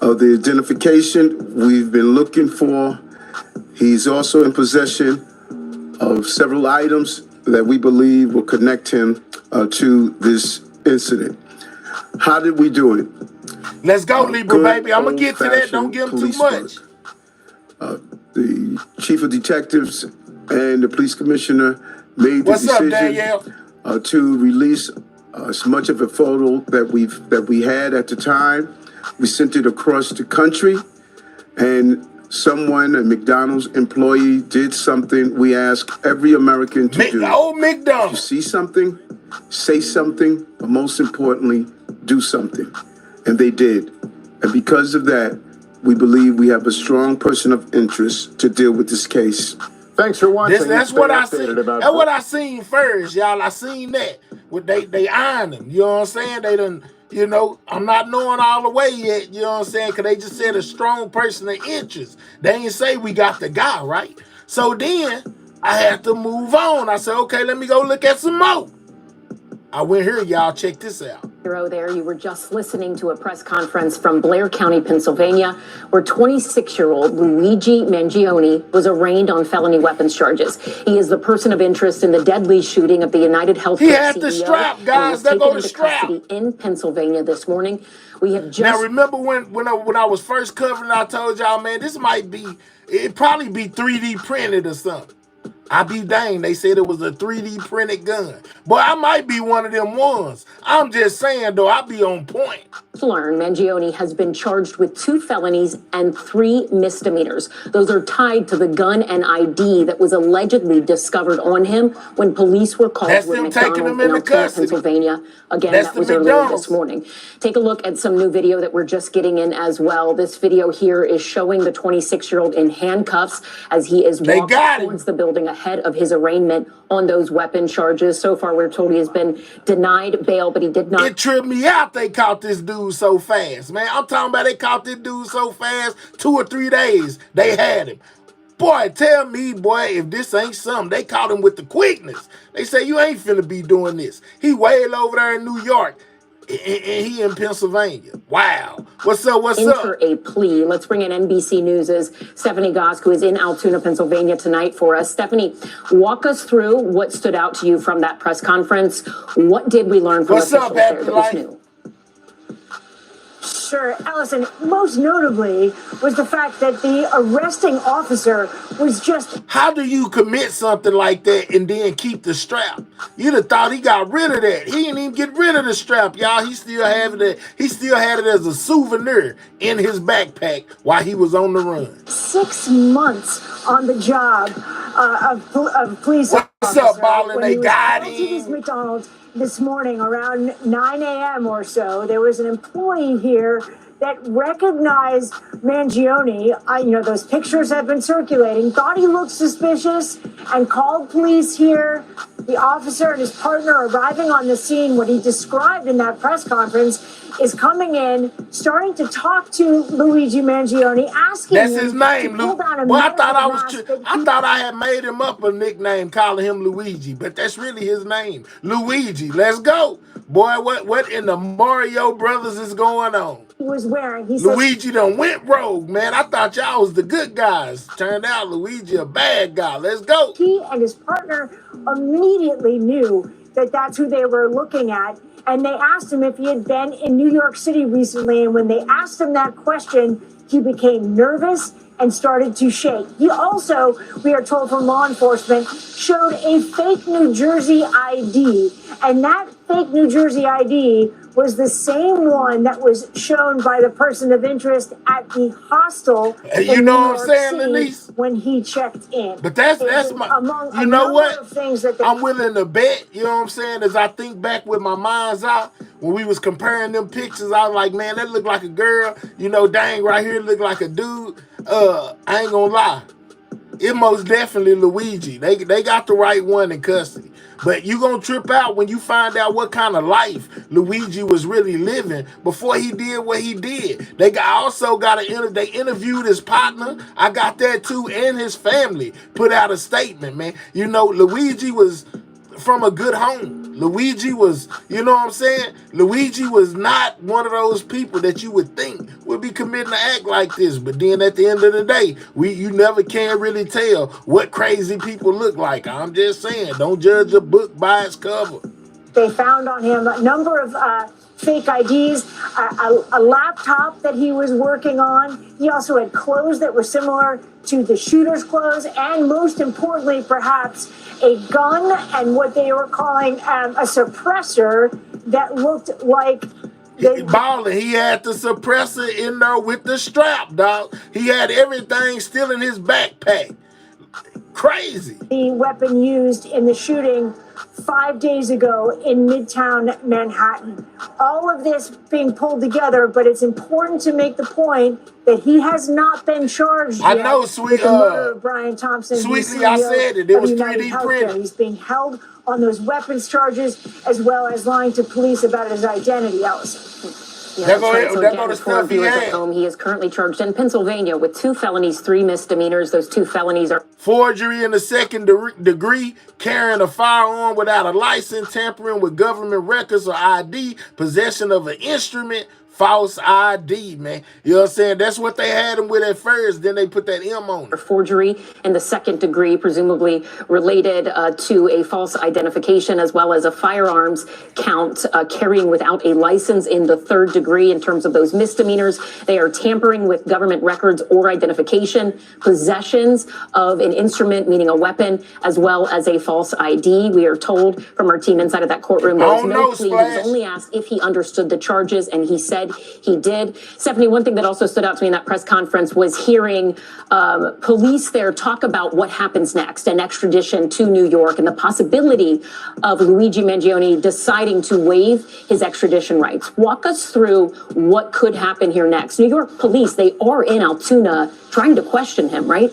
of the identification we've been looking for. He's also in possession of several items that we believe will connect him to this incident. How did we do it? Let's go, Libra, baby. I'm going to get to that. Don't give him too much. The chief of detectives and the police commissioner made the decision to release as much of a photo that we had at the time. We sent it across the country, and someone, a McDonald's employee, did something we ask every American to do. Old McDonald's. If you see something, say something, but most importantly, do something. And they did. And because of that, we believe we have a strong person of interest to deal with this case. Thanks for watching. That's Stay what I updated seen. about That's what I seen first, y'all. I seen that. They ironed him. You know what I'm saying? They done, you know, I'm not knowing all the way yet, you know what I'm saying? Because they just said a strong person of interest. They ain't say we got the guy, right? So then I had to move on. I said, okay, let me go look at some more. I went here, y'all. Check this out. There, you were just listening to a press conference from Blair County, Pennsylvania, where 26-year-old Luigi Mangione was arraigned on felony weapons charges. He is the person of interest in the deadly shooting of the United Healthcare He had CEO, the strap, and he guys. was There taken go the into strap. custody in Pennsylvania this morning. We have just Now remember when I was first covering, I told y'all, man, this might be, it probably be 3D printed or something. I be dang, they said it was a 3D printed gun. Boy, I might be one of them ones. I'm just saying, though, I be on point. learn Mangione has been charged with 2 felonies and 3 misdemeanors. Those are tied to the gun and ID that was allegedly discovered on him when police were called That's to a them taking McDonald's him in into Altoona, custody. Pennsylvania. Again, That's that the was earlier McDonald's. this morning. Take a look at some new video that we're just getting in as well. This video here is showing the 26-year-old in handcuffs as he is walking towards the building ahead of his arraignment on those weapon charges. So far, we're told he has been denied bail, but he did not. It tripped me out they caught this dude so fast, man. I'm talking about they caught this dude so fast, 2 or 3 days, they had him. Boy, tell me, boy, if this ain't something. They caught him with the quickness. They say, you ain't finna be doing this. He way over there in New York, and he in Pennsylvania. Wow. What's up, what's up? For a plea. Let's bring in NBC News' Stephanie Gosk, who is in Altoona, Pennsylvania tonight for us. Stephanie, walk us through what stood out to you from that press conference. What did we learn from officials there that was new? Sure, Allison, most notably was the fact that the arresting officer was just... How do you commit something like that and then keep the strap? You'd have thought he got rid of that. He didn't even get rid of the strap, y'all. He still had it. He still had it as a souvenir in his backpack while he was on the run. 6 months on the job of police officer. What's up, Ballin'? They got him. To this McDonald's this morning around 9 a.m. or so, there was an employee here that recognized Mangione. Those pictures have been circulating, thought he looked suspicious and called police here. The officer and his partner arriving on the scene, what he described in that press conference, is coming in, starting to talk to Luigi Mangione, asking That's him his name, to pull down a Well, I medical thought I had made him up a nickname calling him Luigi, but that's really his name. Luigi, let's go. Boy, what in the Mario Brothers is going on? He was wearing. Luigi done went rogue, man. I thought y'all was the good guys. Turned out Luigi a bad guy. Let's go. He and his partner immediately knew that that's who they were looking at. And they asked him if he had been in New York City recently. And when they asked him that question, he became nervous and started to shake. He also, we are told from law enforcement, showed a fake New Jersey ID. And that fake New Jersey ID was the same one that was shown by the person of interest at the hostel you know what I'm saying, Denise? When he checked in. But that's my, you know what? I'm willing to bet, you know what I'm saying, as I think back with my mind's out, when we was comparing them pictures, I was like, man, that looked like a girl. Dang, right here look like a dude. I ain't gonna lie. It most definitely Luigi. They got the right one in custody. But you gonna trip out when you find out what kind of life Luigi was really living before he did what he did. They interviewed his partner. I got that too, and his family put out a statement, man. Luigi was from a good home. Luigi was, you know what I'm saying? Luigi was not one of those people that you would think would be committing an act like this. But then at the end of the day, you never can really tell what crazy people look like. I'm just saying, don't judge a book by its cover. They found on him a number of fake IDs, a laptop that he was working on. He also had clothes that were similar to the shooter's clothes, and most importantly, perhaps, a gun and what they were calling a suppressor that looked like... Ballin', he had the suppressor in there with the strap, dog. He had everything still in his backpack. crazy. The weapon used in the shooting 5 days ago in Midtown Manhattan. All of this being pulled together, but it's important to make the point that he has not been charged I yet know, with the murder of Brian Thompson. Sweetly, I said it. It was 3D printed. He's being held on those weapons charges as well as lying to police about his identity, Allison. Yeah, that's right. So again, for our viewers at home, he is currently charged in Pennsylvania with 2 felonies, 3 misdemeanors. Those 2 felonies are forgery in the second degree, carrying a firearm without a license, tampering with government records or ID, possession of an instrument, false ID, man. You know what I'm saying? That's what they had him with at first. Then they put that M on it. Forgery in the second degree, presumably related to a false identification, as well as a firearms count, carrying without a license in the third degree. In terms of those misdemeanors, they are tampering with government records or identification, possessions of an instrument, meaning a weapon, as well as a false ID. We are told from our team inside of that courtroom there was no plea. He was only asked if he understood the charges, and he said he did. Stephanie, one thing that also stood out to me in that press conference was hearing police there talk about what happens next, an extradition to New York, and the possibility of Luigi Mangione deciding to waive his extradition rights. Walk us through what could happen here next. New York police, they are in Altoona trying to question him, right?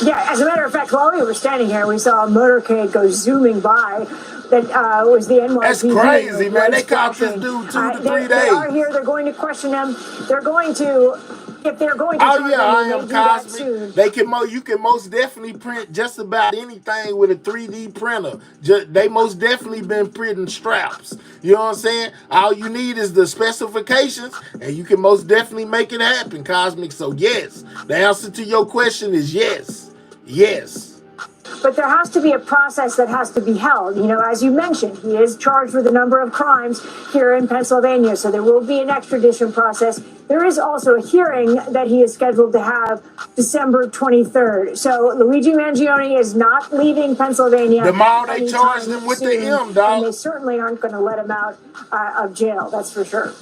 Yeah, as a matter of fact, while we were standing here, we saw a motorcade go zooming by. That was the NYPD. That's crazy, man. They caught this dude 2 to 3 days. They are here. They're going to question him. They're going to, if they're going to. Oh yeah, I am Cosmic. They can you can most definitely print just about anything with a 3D printer. They most definitely been printing straps. You know what I'm saying? All you need is the specifications, and you can most definitely make it happen, Cosmic. So yes, the answer to your question is yes, yes. But there has to be a process that has to be held. You know, as you mentioned, he is charged with a number of crimes here in Pennsylvania, so there will be an extradition process. There is also a hearing that he is scheduled to have December 23rd. So Luigi Mangione is not leaving Pennsylvania. The more they charged him with the M, dog. And they certainly aren't going to let him out of jail, that's for sure.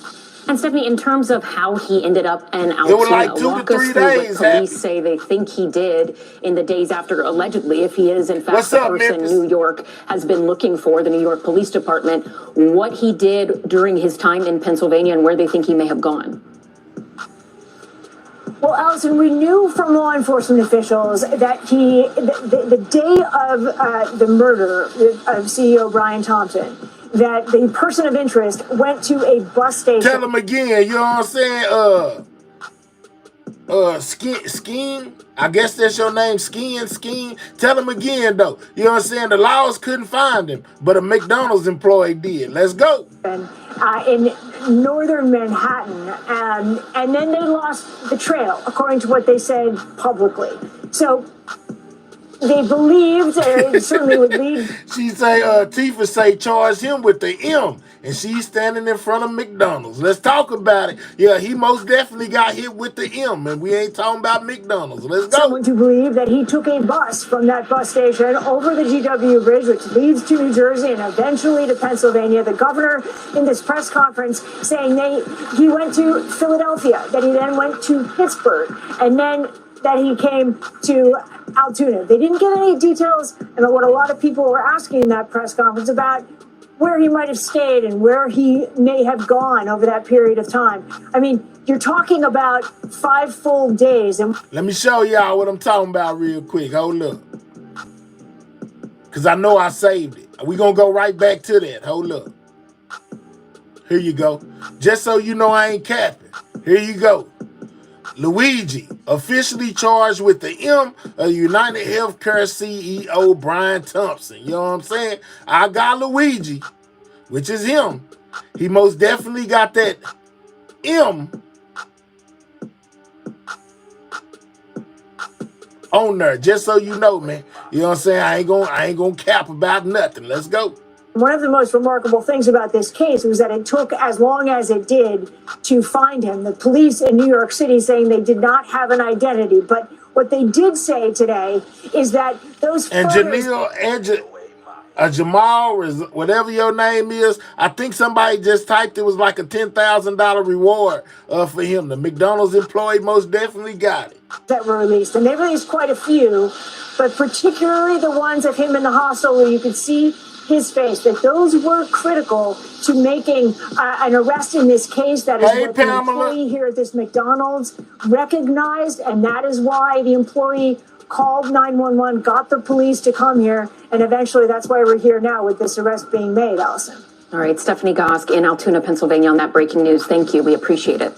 And Stephanie, in terms of how he ended up in Altoona, it was like 2 to 3 days. What police say they think he did in the days after, allegedly, if he is in fact the person New York has been looking for, the New York Police Department, what he did during his time in Pennsylvania and where they think he may have gone. Well, Allison, we knew from law enforcement officials that the day of the murder of CEO Brian Thompson, that the person of interest went to a bus station. Tell him again, you know what I'm saying? Scheme. I guess that's your name, Scheme. Tell him again, though. You know what I'm saying? The laws couldn't find him, but a McDonald's employee did. Let's go. In northern Manhattan, and then they lost the trail, according to what they said publicly. So they believed, it certainly would lead. She say, Tifa say, charge him with the M, and she's standing in front of McDonald's. Let's talk about it. Yeah, he most definitely got hit with the M, and we ain't talking about McDonald's. Let's go. Someone to believe that he took a bus from that bus station over the GW Bridge, which leads to New Jersey and eventually to Pennsylvania. The governor in this press conference saying he went to Philadelphia, that he then went to Pittsburgh, and then that he came to Altoona. They didn't get any details, and what a lot of people were asking in that press conference about where he might have stayed and where he may have gone over that period of time. I mean, you're talking about 5 full days. And let me show y'all what I'm talking about real quick. Hold up. Because I know I saved it. We're going to go right back to that. Hold up. Here you go. Just so you know I ain't capping. Here you go. Luigi, officially charged with the M of United Healthcare CEO Brian Thompson. You know what I'm saying? I got Luigi, which is him. He most definitely got that M on there, just so you know, man. You know what I'm saying? I ain't gonna cap about nothing. Let's go. One of the most remarkable things about this case was that it took as long as it did to find him. The police in New York City saying they did not have an identity. But what they did say today is that those photos... Jamal, whatever your name is. I think somebody just typed it was like a $10,000 reward for him. The McDonald's employee most definitely got it. That were released, and they released quite a few, but particularly the ones of him in the hostel where you could see his face, that those were critical to making an arrest in this case. That is what the employee here at this McDonald's recognized, and that is why the employee called 911, got the police to come here, and eventually that's why we're here now with this arrest being made, Allison. All right, Stephanie Gosk in Altoona, Pennsylvania on that breaking news. Thank you. We appreciate it.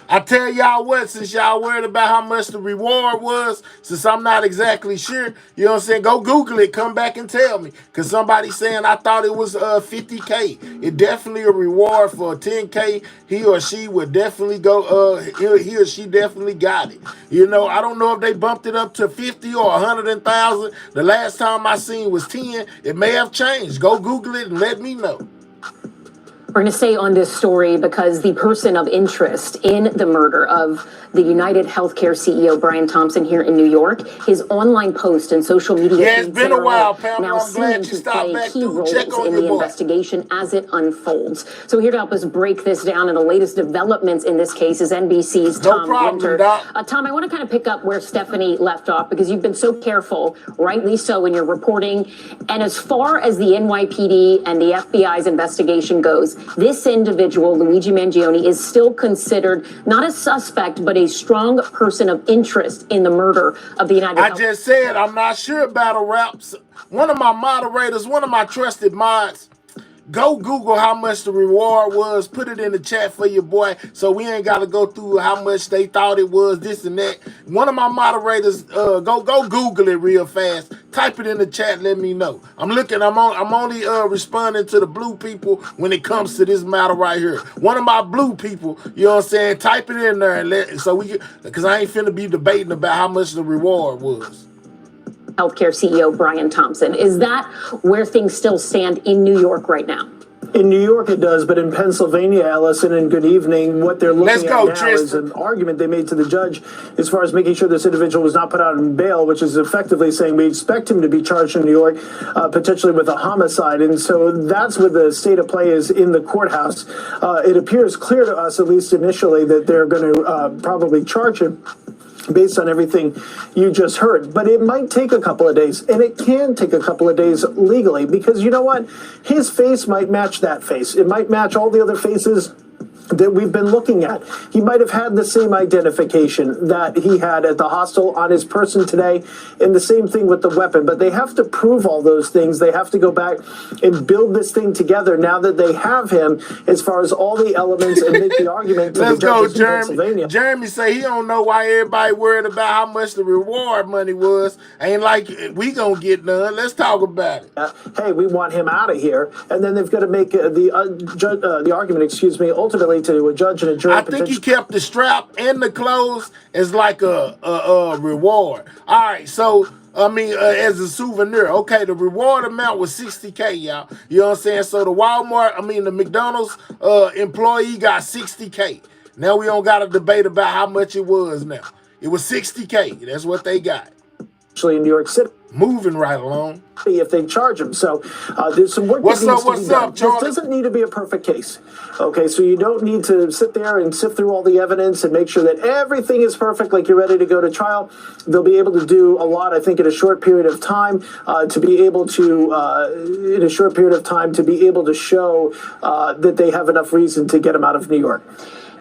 I tell y'all what, since y'all worried about how much the reward was, since I'm not exactly sure, you know what I'm saying, go Google it, come back and tell me. Because somebody's saying I thought it was $50K. It definitely a reward for $10K. He or she would definitely go, he or she definitely got it. You know, I don't know if they bumped it up to 50 or 100,000. The last time I seen was 10. It may have changed. Go Google it and let me know. We're going to stay on this story because the person of interest in the murder of the United Healthcare CEO, Brian Thompson, here in New York, his online post and social media it's been a while, Pamela. now seem to play key roles in the investigation as it unfolds. So here to help us break this down and the latest developments in this case is NBC's Tom Winter. Tom, I want to kind of pick up where Stephanie left off because you've been so careful, rightly so, in your reporting. And as far as the NYPD and the FBI's investigation goes, this individual, Luigi Mangione, is still considered not a suspect, but a strong person of interest in the murder of the United States. I just said I'm not sure about a raps. One of my moderators, one of my trusted mods, go Google how much the reward was. Put it in the chat for your boy so we ain't got to go through how much they thought it was, this and that. One of my moderators, go Google it real fast. Type it in the chat, let me know. I'm only responding to the blue people when it comes to this matter right here. One of my blue people, you know what I'm saying, type it in there and because I ain't finna be debating about how much the reward was. Healthcare CEO Brian Thompson. Is that where things still stand in New York right now? In New York it does, but in Pennsylvania, Allison, and good evening, what they're looking at now is an argument they made to the judge as far as making sure this individual was not put out on bail, which is effectively saying we expect him to be charged in New York, potentially with a homicide. And so that's what the state of play is in the courthouse. It appears clear to us, at least initially, that they're going to probably charge him based on everything you just heard. But it might take a couple of days, and it can take a couple of days legally, because you know what? His face might match that face. It might match all the other faces that we've been looking at. He might have had the same identification that he had at the hostel on his person today, and the same thing with the weapon. But they have to prove all those things. They have to go back and build this thing together now that they have him, as far as all the elements, and make the argument to the judges in Pennsylvania. Jeremy say he don't know why everybody worried about how much the reward money was. Ain't like we gonna get none. Let's talk about it. Hey, we want him out of here, and then they've got to make the argument, ultimately to a judge and a jury. I think he kept the strap and the clothes as like a reward. All right, so I mean, as a souvenir. Okay, the reward amount was $60K, y'all. You know what I'm saying? So the McDonald's employee got $60K. Now we don't got to debate about how much it was now. It was $60K. That's what they got. Actually, in New York City. Moving right along. If they charge him. So there's some work that needs to be done. This doesn't need to be a perfect case. Okay, so you don't need to sit there and sift through all the evidence and make sure that everything is perfect, like you're ready to go to trial. They'll be able to do a lot, I think, in a short period of time to be able to show that they have enough reason to get him out of New York.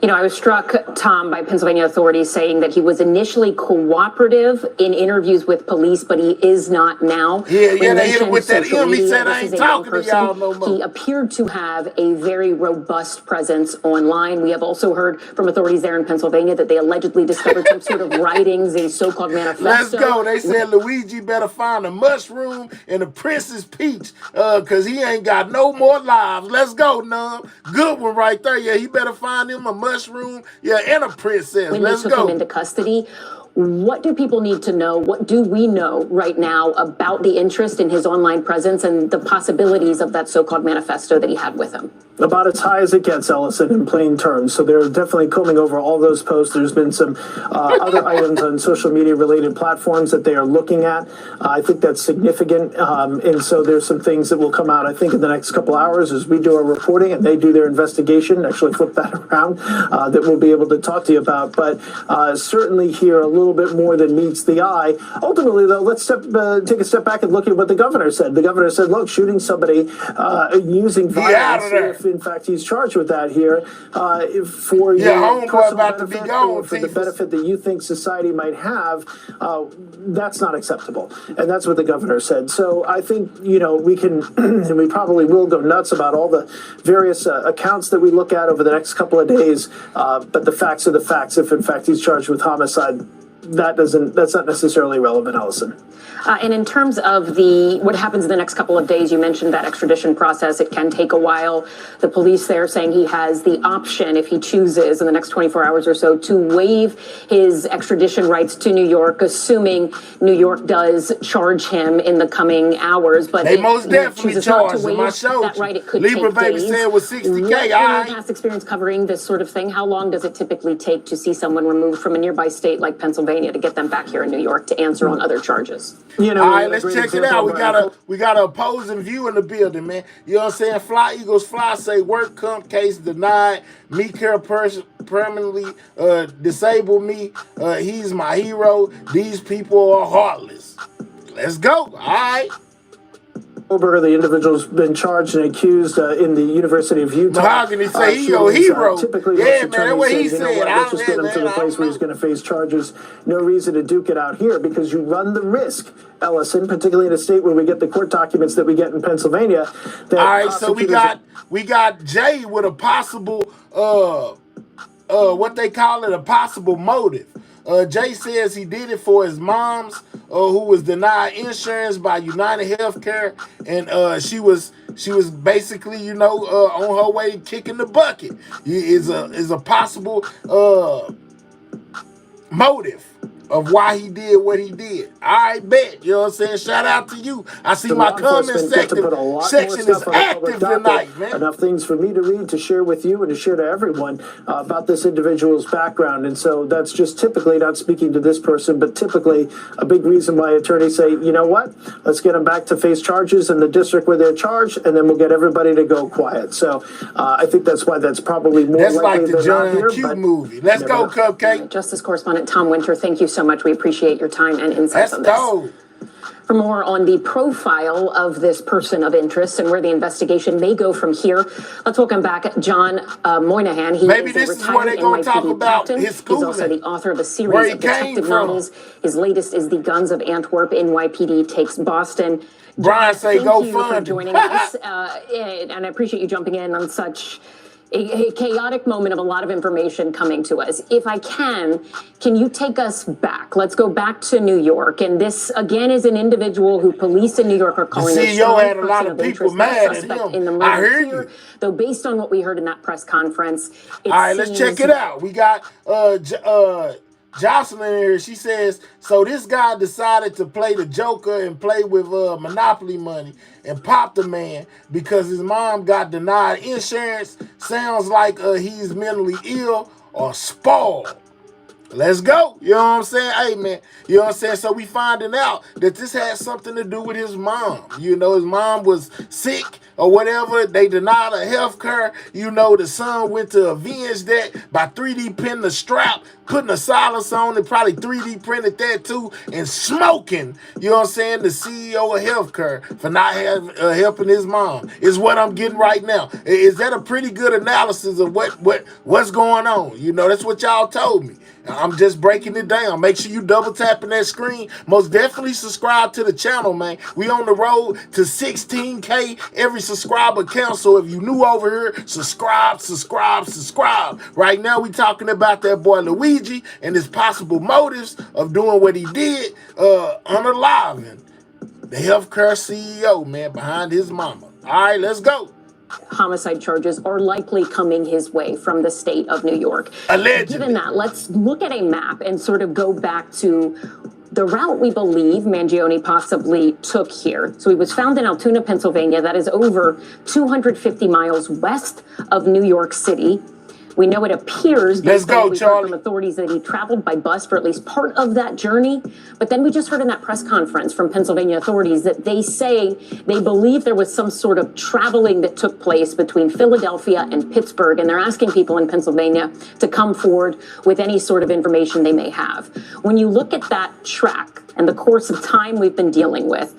You know, I was struck, Tom, by Pennsylvania authorities saying that he was initially cooperative in interviews with police, but he is not now. Yeah, they hit him with that M. He said, I ain't talking to y'all no more. He appeared to have a very robust presence online. We have also heard from authorities there in Pennsylvania that they allegedly discovered some sort of writings, a so-called manifesto. Let's go. They said Luigi better find a mushroom and a Princess Peach because he ain't got no more lives. Let's go, Num. Good one right there. Yeah, he better find him a mushroom, and a princess. When Let's they took go. him into custody, What do people need to know? What do we know right now about the interest in his online presence and the possibilities of that so-called manifesto that he had with him? About as high as it gets, Ellison, in plain terms. So they're definitely combing over all those posts. There's been some other items on social media related platforms that they are looking at. I think that's significant. And so there's some things that will come out, I think, in the next couple hours as we do our reporting and they do their investigation, actually flip that around, that we'll be able to talk to you about. But certainly here a little bit more than meets the eye. Ultimately, though, let's take a step back and look at what the governor said. The governor said, look, shooting somebody using violence, if in fact he's charged with that here, for your personal benefit or for the benefit that you think society might have, that's not acceptable. And that's what the governor said. So I think, we can, and we probably will go nuts about all the various accounts that we look at over the next couple of days. But the facts are the facts. If in fact he's charged with homicide, that's not necessarily relevant, Ellison. And in terms of what happens in the next couple of days, you mentioned that extradition process. It can take a while. The police there saying he has the option, if he chooses in the next 24 hours or so, to waive his extradition rights to New York, assuming New York does charge him in the coming hours. But they most definitely charge him. I showed that right, it could Libra take baby days. said it was 60K. In your past experience covering this sort of thing, how long does it typically take to see someone removed from a nearby state like Pennsylvania to get them back here in New York to answer on other charges? All right, let's check it out. We got a opposing view in the building, man. You know what I'm saying? Fly Eagles Fly say work comp case denied. Me care person permanently disable me. He's my hero. These people are heartless. Let's go. All right. The individual's been charged and accused in the University of Utah. Mahogany say he your hero. Typically, yeah, man, that's what he said. Let's just get him to the place where he's going to face charges. No reason to duke it out here because you run the risk, Ellison, particularly in a state where we get the court documents that we get in Pennsylvania. All right, so we got Jay with a possible what they call it, a possible motive. Jay says he did it for his mom's, who was denied insurance by United Healthcare, and she was basically, on her way kicking the bucket. Is a possible motive of why he did what he did. I bet. You know what I'm saying? Shout out to you. I see my comment section is active tonight, man. Enough things for me to read, to share with you, and to share to everyone about this individual's background. And so that's just typically, not speaking to this person, but typically a big reason why attorneys say, you know what, let's get them back to face charges in the district where they're charged, and then we'll get everybody to go quiet. So I think that's why that's probably more likely like the than John not Q movie. Let's go, Cupcake. Justice Correspondent Tom Winter, thank you so much. We appreciate your time and insights on this. For more on the profile of this person of interest and where the investigation may go from here, let's welcome back John Moynihan. He Maybe is this a is where they're going to talk about his schooling. He's also the author of a series of detective novels. His latest is The Guns of Antwerp, NYPD Takes Boston. Brian say go fund. Thank you for joining us, and I appreciate you jumping in on such a chaotic moment of a lot of information coming to us. If I can you take us back? Let's go back to New York. And this, again, is an individual who police in New York are calling the CEO had a lot of people mad at him. In the I heard you. Though based on what we heard in that press conference, all right, let's check it out. We got Jocelyn here. She says, so this guy decided to play the Joker and play with Monopoly money and pop the man because his mom got denied insurance. Sounds like he's mentally ill or spoiled. Let's go. You know what I'm saying? Hey, man. You know what I'm saying? So we finding out that this has something to do with his mom. His mom was sick or whatever. They denied her health care. The son went to avenge that by 3D printing the strap, putting a silence on it, probably 3D printed that too, and smoking, you know what I'm saying, the CEO of healthcare for not helping his mom is what I'm getting right now. Is that a pretty good analysis of what's going on? That's what y'all told me. I'm just breaking it down. Make sure you double tapping that screen. Most definitely subscribe to the channel, man. We on the road to 16K. Every subscriber counts. So if you new over here, subscribe. Right now we talking about that boy Luigi and his possible motives of doing what he did, unaliving the healthcare CEO, man, behind his mama. All right, let's go. homicide charges are likely coming his way from the state of New York. Allegedly. Given that, let's look at a map and sort of go back to the route we believe Mangione possibly took here. So he was found in Altoona, Pennsylvania. That is over 250 miles west of New York City. We know it appears, based on what we've heard from authorities, that he traveled by bus for at least part of that journey. But then we just heard in that press conference from Pennsylvania authorities that they say they believe there was some sort of traveling that took place between Philadelphia and Pittsburgh. And they're asking people in Pennsylvania to come forward with any sort of information they may have. When you look at that track and the course of time we've been dealing with,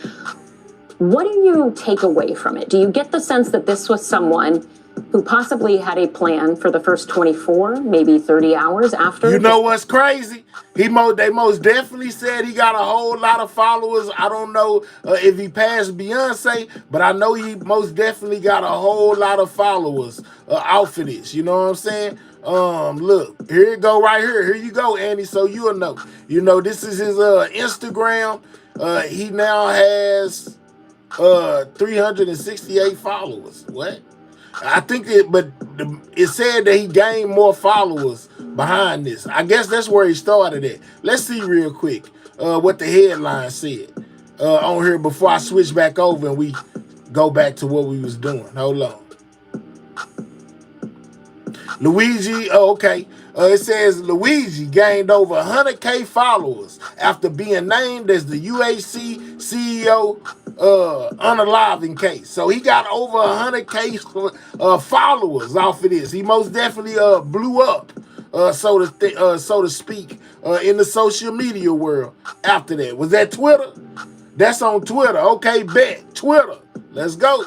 what do you take away from it? Do you get the sense that this was someone who possibly had a plan for the first 24, maybe 30 hours after? You know what's crazy? They most definitely said he got a whole lot of followers. I don't know if he passed Beyonce, but I know he most definitely got a whole lot of followers out for this. You know what I'm saying? Look, here you go right here. Here you go, Andy, so you'll know. You know, this is his Instagram. He now has 368 followers. What? I think it said that he gained more followers behind this. I guess that's where he started at. Let's see real quick what the headline said on here before I switch back over and we go back to what we was doing. Hold on. Luigi, okay. It says Luigi gained over 100K followers after being named as the UHC CEO unalive case. So he got over 100K followers off of this. He most definitely blew up, so to speak, in the social media world after that. Was that Twitter? That's on Twitter. Okay, bet. Twitter. Let's go.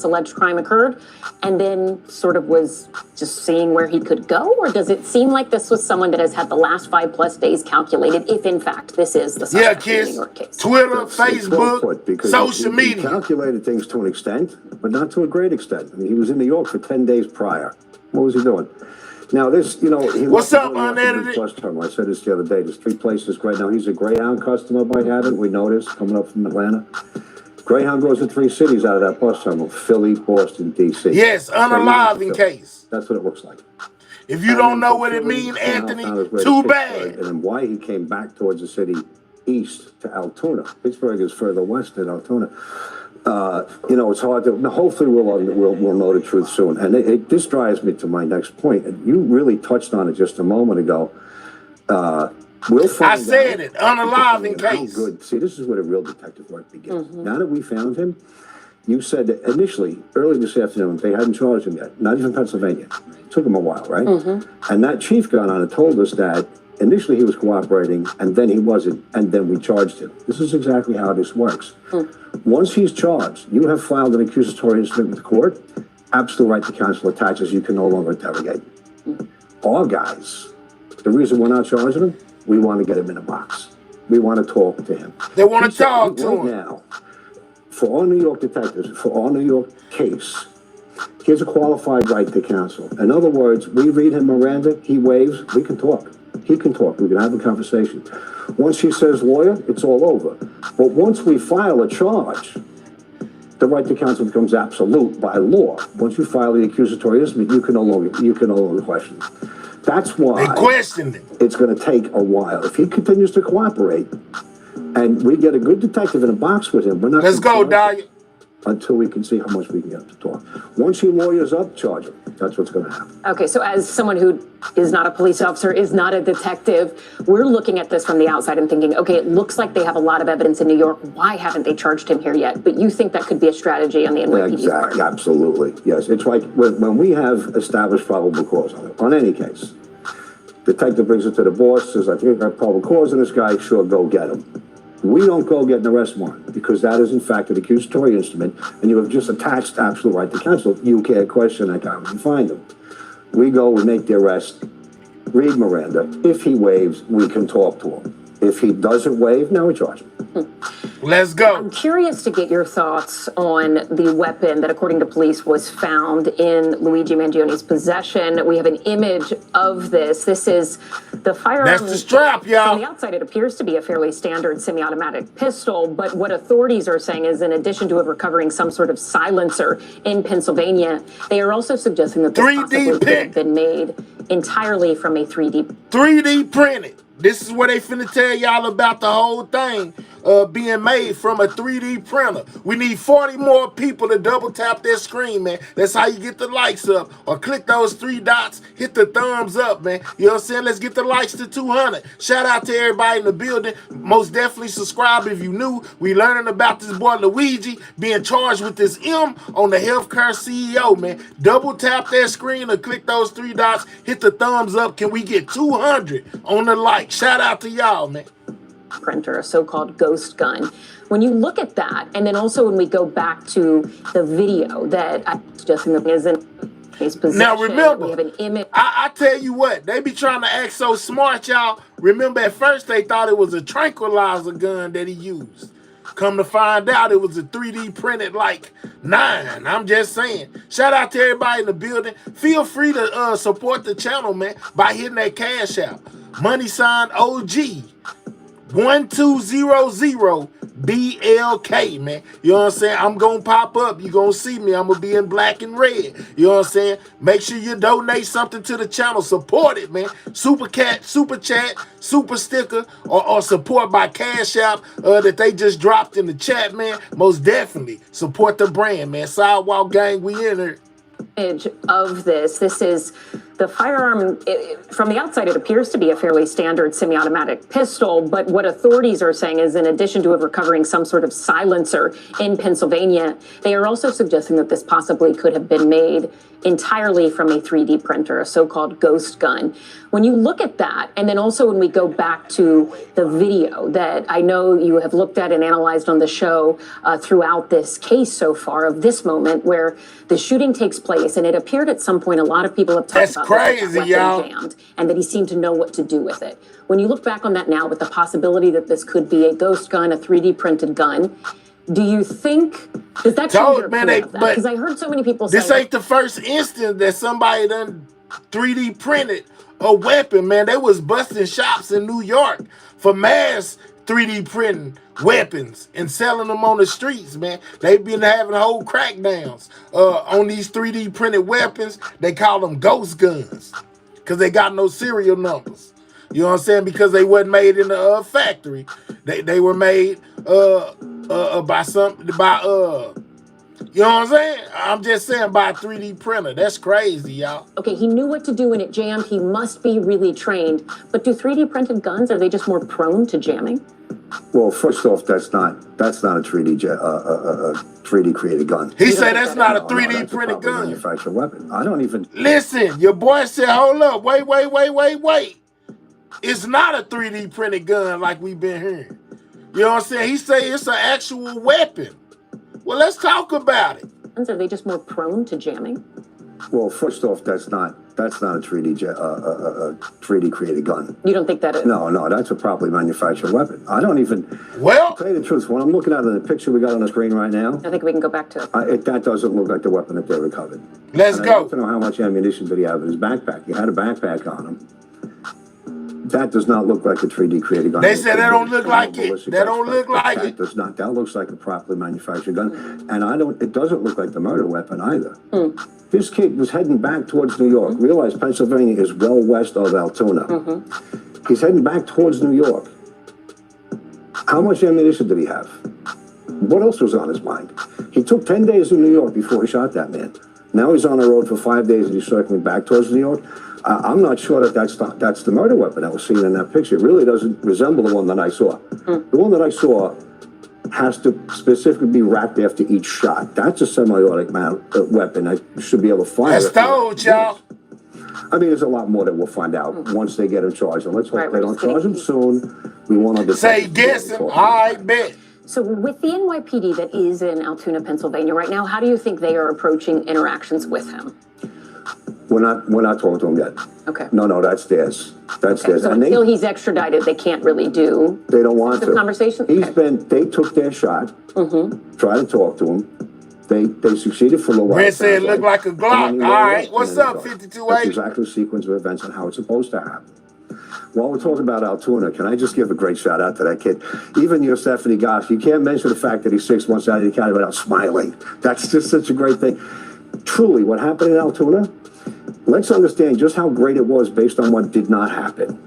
Alleged crime occurred, and then sort of was just seeing where he could go? Or does it seem like this was someone that has had the last 5+ days calculated, if in fact this is the suspect in the New York case? Twitter, Facebook, social media. He calculated things to an extent, but not to a great extent. I mean, he was in New York for 10 days prior. What was he doing? Now, this, you know, what's up, unedited? Plus terminal. I said this the other day. There's 3 places right now. He's a Greyhound customer, might have it. We noticed coming up from Atlanta. Greyhound goes to 3 cities out of that bus terminal: Philly, Boston, D.C. Yes, unalive case. That's what it looks like. If you don't know what it means, Anthony, too bad. And then why he came back towards the city east to Altoona. Pittsburgh is further west than Altoona. You know, it's hard to. Hopefully, we'll know the truth soon. And this drives me to my next point. And you really touched on it just a moment ago. We'll find I said it, unalive case. Good. See, this is where the real detective work begins. Now that we found him, you said that initially, early this afternoon, they hadn't charged him yet. Not even Pennsylvania. It took him a while, right? And that chief got on and told us that initially he was cooperating, and then he wasn't, and then we charged him. This is exactly how this works. Once he's charged, you have filed an accusatory instrument with the court. Absolute right to counsel attaches. You can no longer interrogate. Our guys, the reason we're not charging him, we want to get him in a box. We want to talk to him. They want to talk to him. Now, for all New York detectives, for all New York case, he has a qualified right to counsel. In other words, we read him Miranda, he waives, we can talk. He can talk. We can have a conversation. Once he says lawyer, it's all over. But once we file a charge, the right to counsel becomes absolute by law. Once you file the accusatory instrument, you can no longer question him. That's why they questioned him. It's going to take a while. If he continues to cooperate, and we get a good detective in a box with him, we're not. Let's go, Dahlia. Until we can see how much we can get him to talk. Once he lawyers up, charge him. That's what's going to happen. Okay, so as someone who is not a police officer, is not a detective, we're looking at this from the outside and thinking, okay, it looks like they have a lot of evidence in New York. Why haven't they charged him here yet? But you think that could be a strategy on the NYPD's part? Absolutely, yes. It's like when we have established probable cause on any case, detective brings it to the boss, says, I think I have probable cause in this guy, sure, go get him. We don't go get an arrest warrant because that is, in fact, an accusatory instrument, and you have just attached absolute right to counsel. You can't question that guy when you find him. We go, we make the arrest, read Miranda. If he waives, we can talk to him. If he doesn't waive, now we charge him. Let's go. I'm curious to get your thoughts on the weapon that, according to police, was found in Luigi Mangioni's possession. We have an image of this. This is the firearm. That's the strap, y'all. From the outside, it appears to be a fairly standard semi-automatic pistol, but what authorities are saying is, in addition to it recovering some sort of silencer in Pennsylvania, they are also suggesting that this possibly could have been made entirely from a 3D printed. This is what they finna tell y'all about the whole thing being made from a 3D printer. We need 40 more people to double tap their screen, man. That's how you get the likes up. Or click those 3 dots, hit the thumbs up, man. You know what I'm saying? Let's get the likes to 200. Shout out to everybody in the building. Most definitely subscribe if you new. We learning about this boy Luigi being charged with this M on the healthcare CEO, man. Double tap that screen or click those 3 dots, hit the thumbs up. Can we get 200 on the like? Shout out to y'all, man. Printer, a so-called ghost gun. When you look at that, and then also when we go back to the video that I suggesting that is in his possession. Now remember, we have an image. I tell you what, they be trying to act so smart, y'all. Remember, at first they thought it was a tranquilizer gun that he used. Come to find out, it was a 3D printed like 9. I'm just saying. Shout out to everybody in the building. Feel free to support the channel, man, by hitting that cash out. Money sign OG 1200 BLK, man. You know what I'm saying? I'm gonna pop up. You gonna see me. I'm gonna be in black and red. You know what I'm saying? Make sure you donate something to the channel. Support it, man. Super chat, super sticker, or support by Cash App that they just dropped in the chat, man. Most definitely support the brand, man. Sidewalk Gang, we in here. Image of this. This is the firearm. From the outside, it appears to be a fairly standard semi-automatic pistol, but what authorities are saying is, in addition to it recovering some sort of silencer in Pennsylvania, they are also suggesting that this possibly could have been made entirely from a 3D printer, a so-called ghost gun. When you look at that, and then also when we go back to the video that I know you have looked at and analyzed on the show throughout this case so far, of this moment where the shooting takes place, and it appeared at some point a lot of people have talked about crazy, that y'all. jammed, and that he seemed to know what to do with it. When you look back on that now with the possibility that this could be a ghost gun, a 3D printed gun, do you think, does that change your opinion of that? Because I heard so many people say this ain't the first instance that somebody done 3D printed a weapon, man. They was busting shops in New York for mass 3D printing weapons and selling them on the streets, man. They've been having whole crackdowns on these 3D printed weapons. They call them ghost guns because they got no serial numbers. You know what I'm saying? Because they wasn't made in the factory. They were made by you know what I'm saying? I'm just saying by a 3D printer. That's crazy, y'all. Okay, he knew what to do when it jammed. He must be really trained. But do 3D printed guns, are they just more prone to jamming? Well, first off, that's not a 3D created gun. He said that's not a 3D printed gun. Manufactured weapon. I don't even listen. Your boy said, "Hold up, wait. It's not a 3D printed gun like we've been hearing." You know what I'm saying? He say it's an actual weapon. Well, let's talk about it. Are they just more prone to jamming? Well, first off, that's not a 3D created gun. You don't think that is? No, that's a properly manufactured weapon. I don't even. Well, to tell you the truth, when I'm looking at the picture we got on the screen right now, I think we can go back to it. That doesn't look like the weapon that they recovered. Let's go. I don't know how much ammunition did he have in his backpack. He had a backpack on him. That does not look like a 3D created gun. They said that don't look like it. That don't look like it. Does not. That looks like a properly manufactured gun. And it doesn't look like the murder weapon either. This kid was heading back towards New York. Realize Pennsylvania is well west of Altoona. He's heading back towards New York. How much ammunition did he have? What else was on his mind? He took 10 days in New York before he shot that man. Now he's on the road for 5 days and he's circling back towards New York. I'm not sure that's the murder weapon that was seen in that picture. It really doesn't resemble the one that I saw. The one that I saw has to specifically be racked after each shot. That's a semi-automatic weapon. I should be able to fire. That's told, y'all. I mean, there's a lot more that we'll find out once they get him charged. And let's hope they don't charge him soon. We want to say guessing. I bet. So with the NYPD that is in Altoona, Pennsylvania right now, how do you think they are approaching interactions with him? We're not talking to him yet. Okay. No, that's theirs. That's theirs. So And until he's extradited, they can't really do they don't want the to. conversation? They took their shot, tried to talk to him. They succeeded for a little while. Brent said it looked like a Glock. All right, what's up, That's 5280? exactly the sequence of events and how it's supposed to happen. While we're talking about Altoona, can I just give a great shout out to that kid? Even your Stephanie Goff, you can't mention the fact that he's 6 months out of the academy without smiling. That's just such a great thing. Truly, what happened in Altoona, let's understand just how great it was based on what did not happen.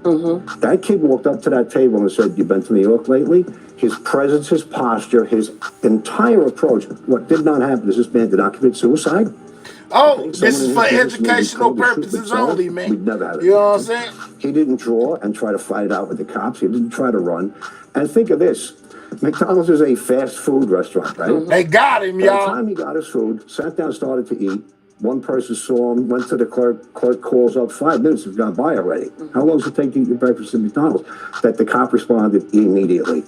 That kid walked up to that table and said, "You've been to New York lately?" His presence, his posture, his entire approach. What did not happen is this man did not commit suicide. Oh, this is for educational purposes only, man. We'd never have it. You know what I'm saying? He didn't draw and try to fight it out with the cops. He didn't try to run. And think of this. McDonald's is a fast food restaurant, right? They got him, By y'all. the time he got his food, sat down, started to eat, one person saw him, went to the clerk calls up, 5 minutes has gone by already. How long does it take to eat your breakfast at McDonald's? That the cop responded immediately.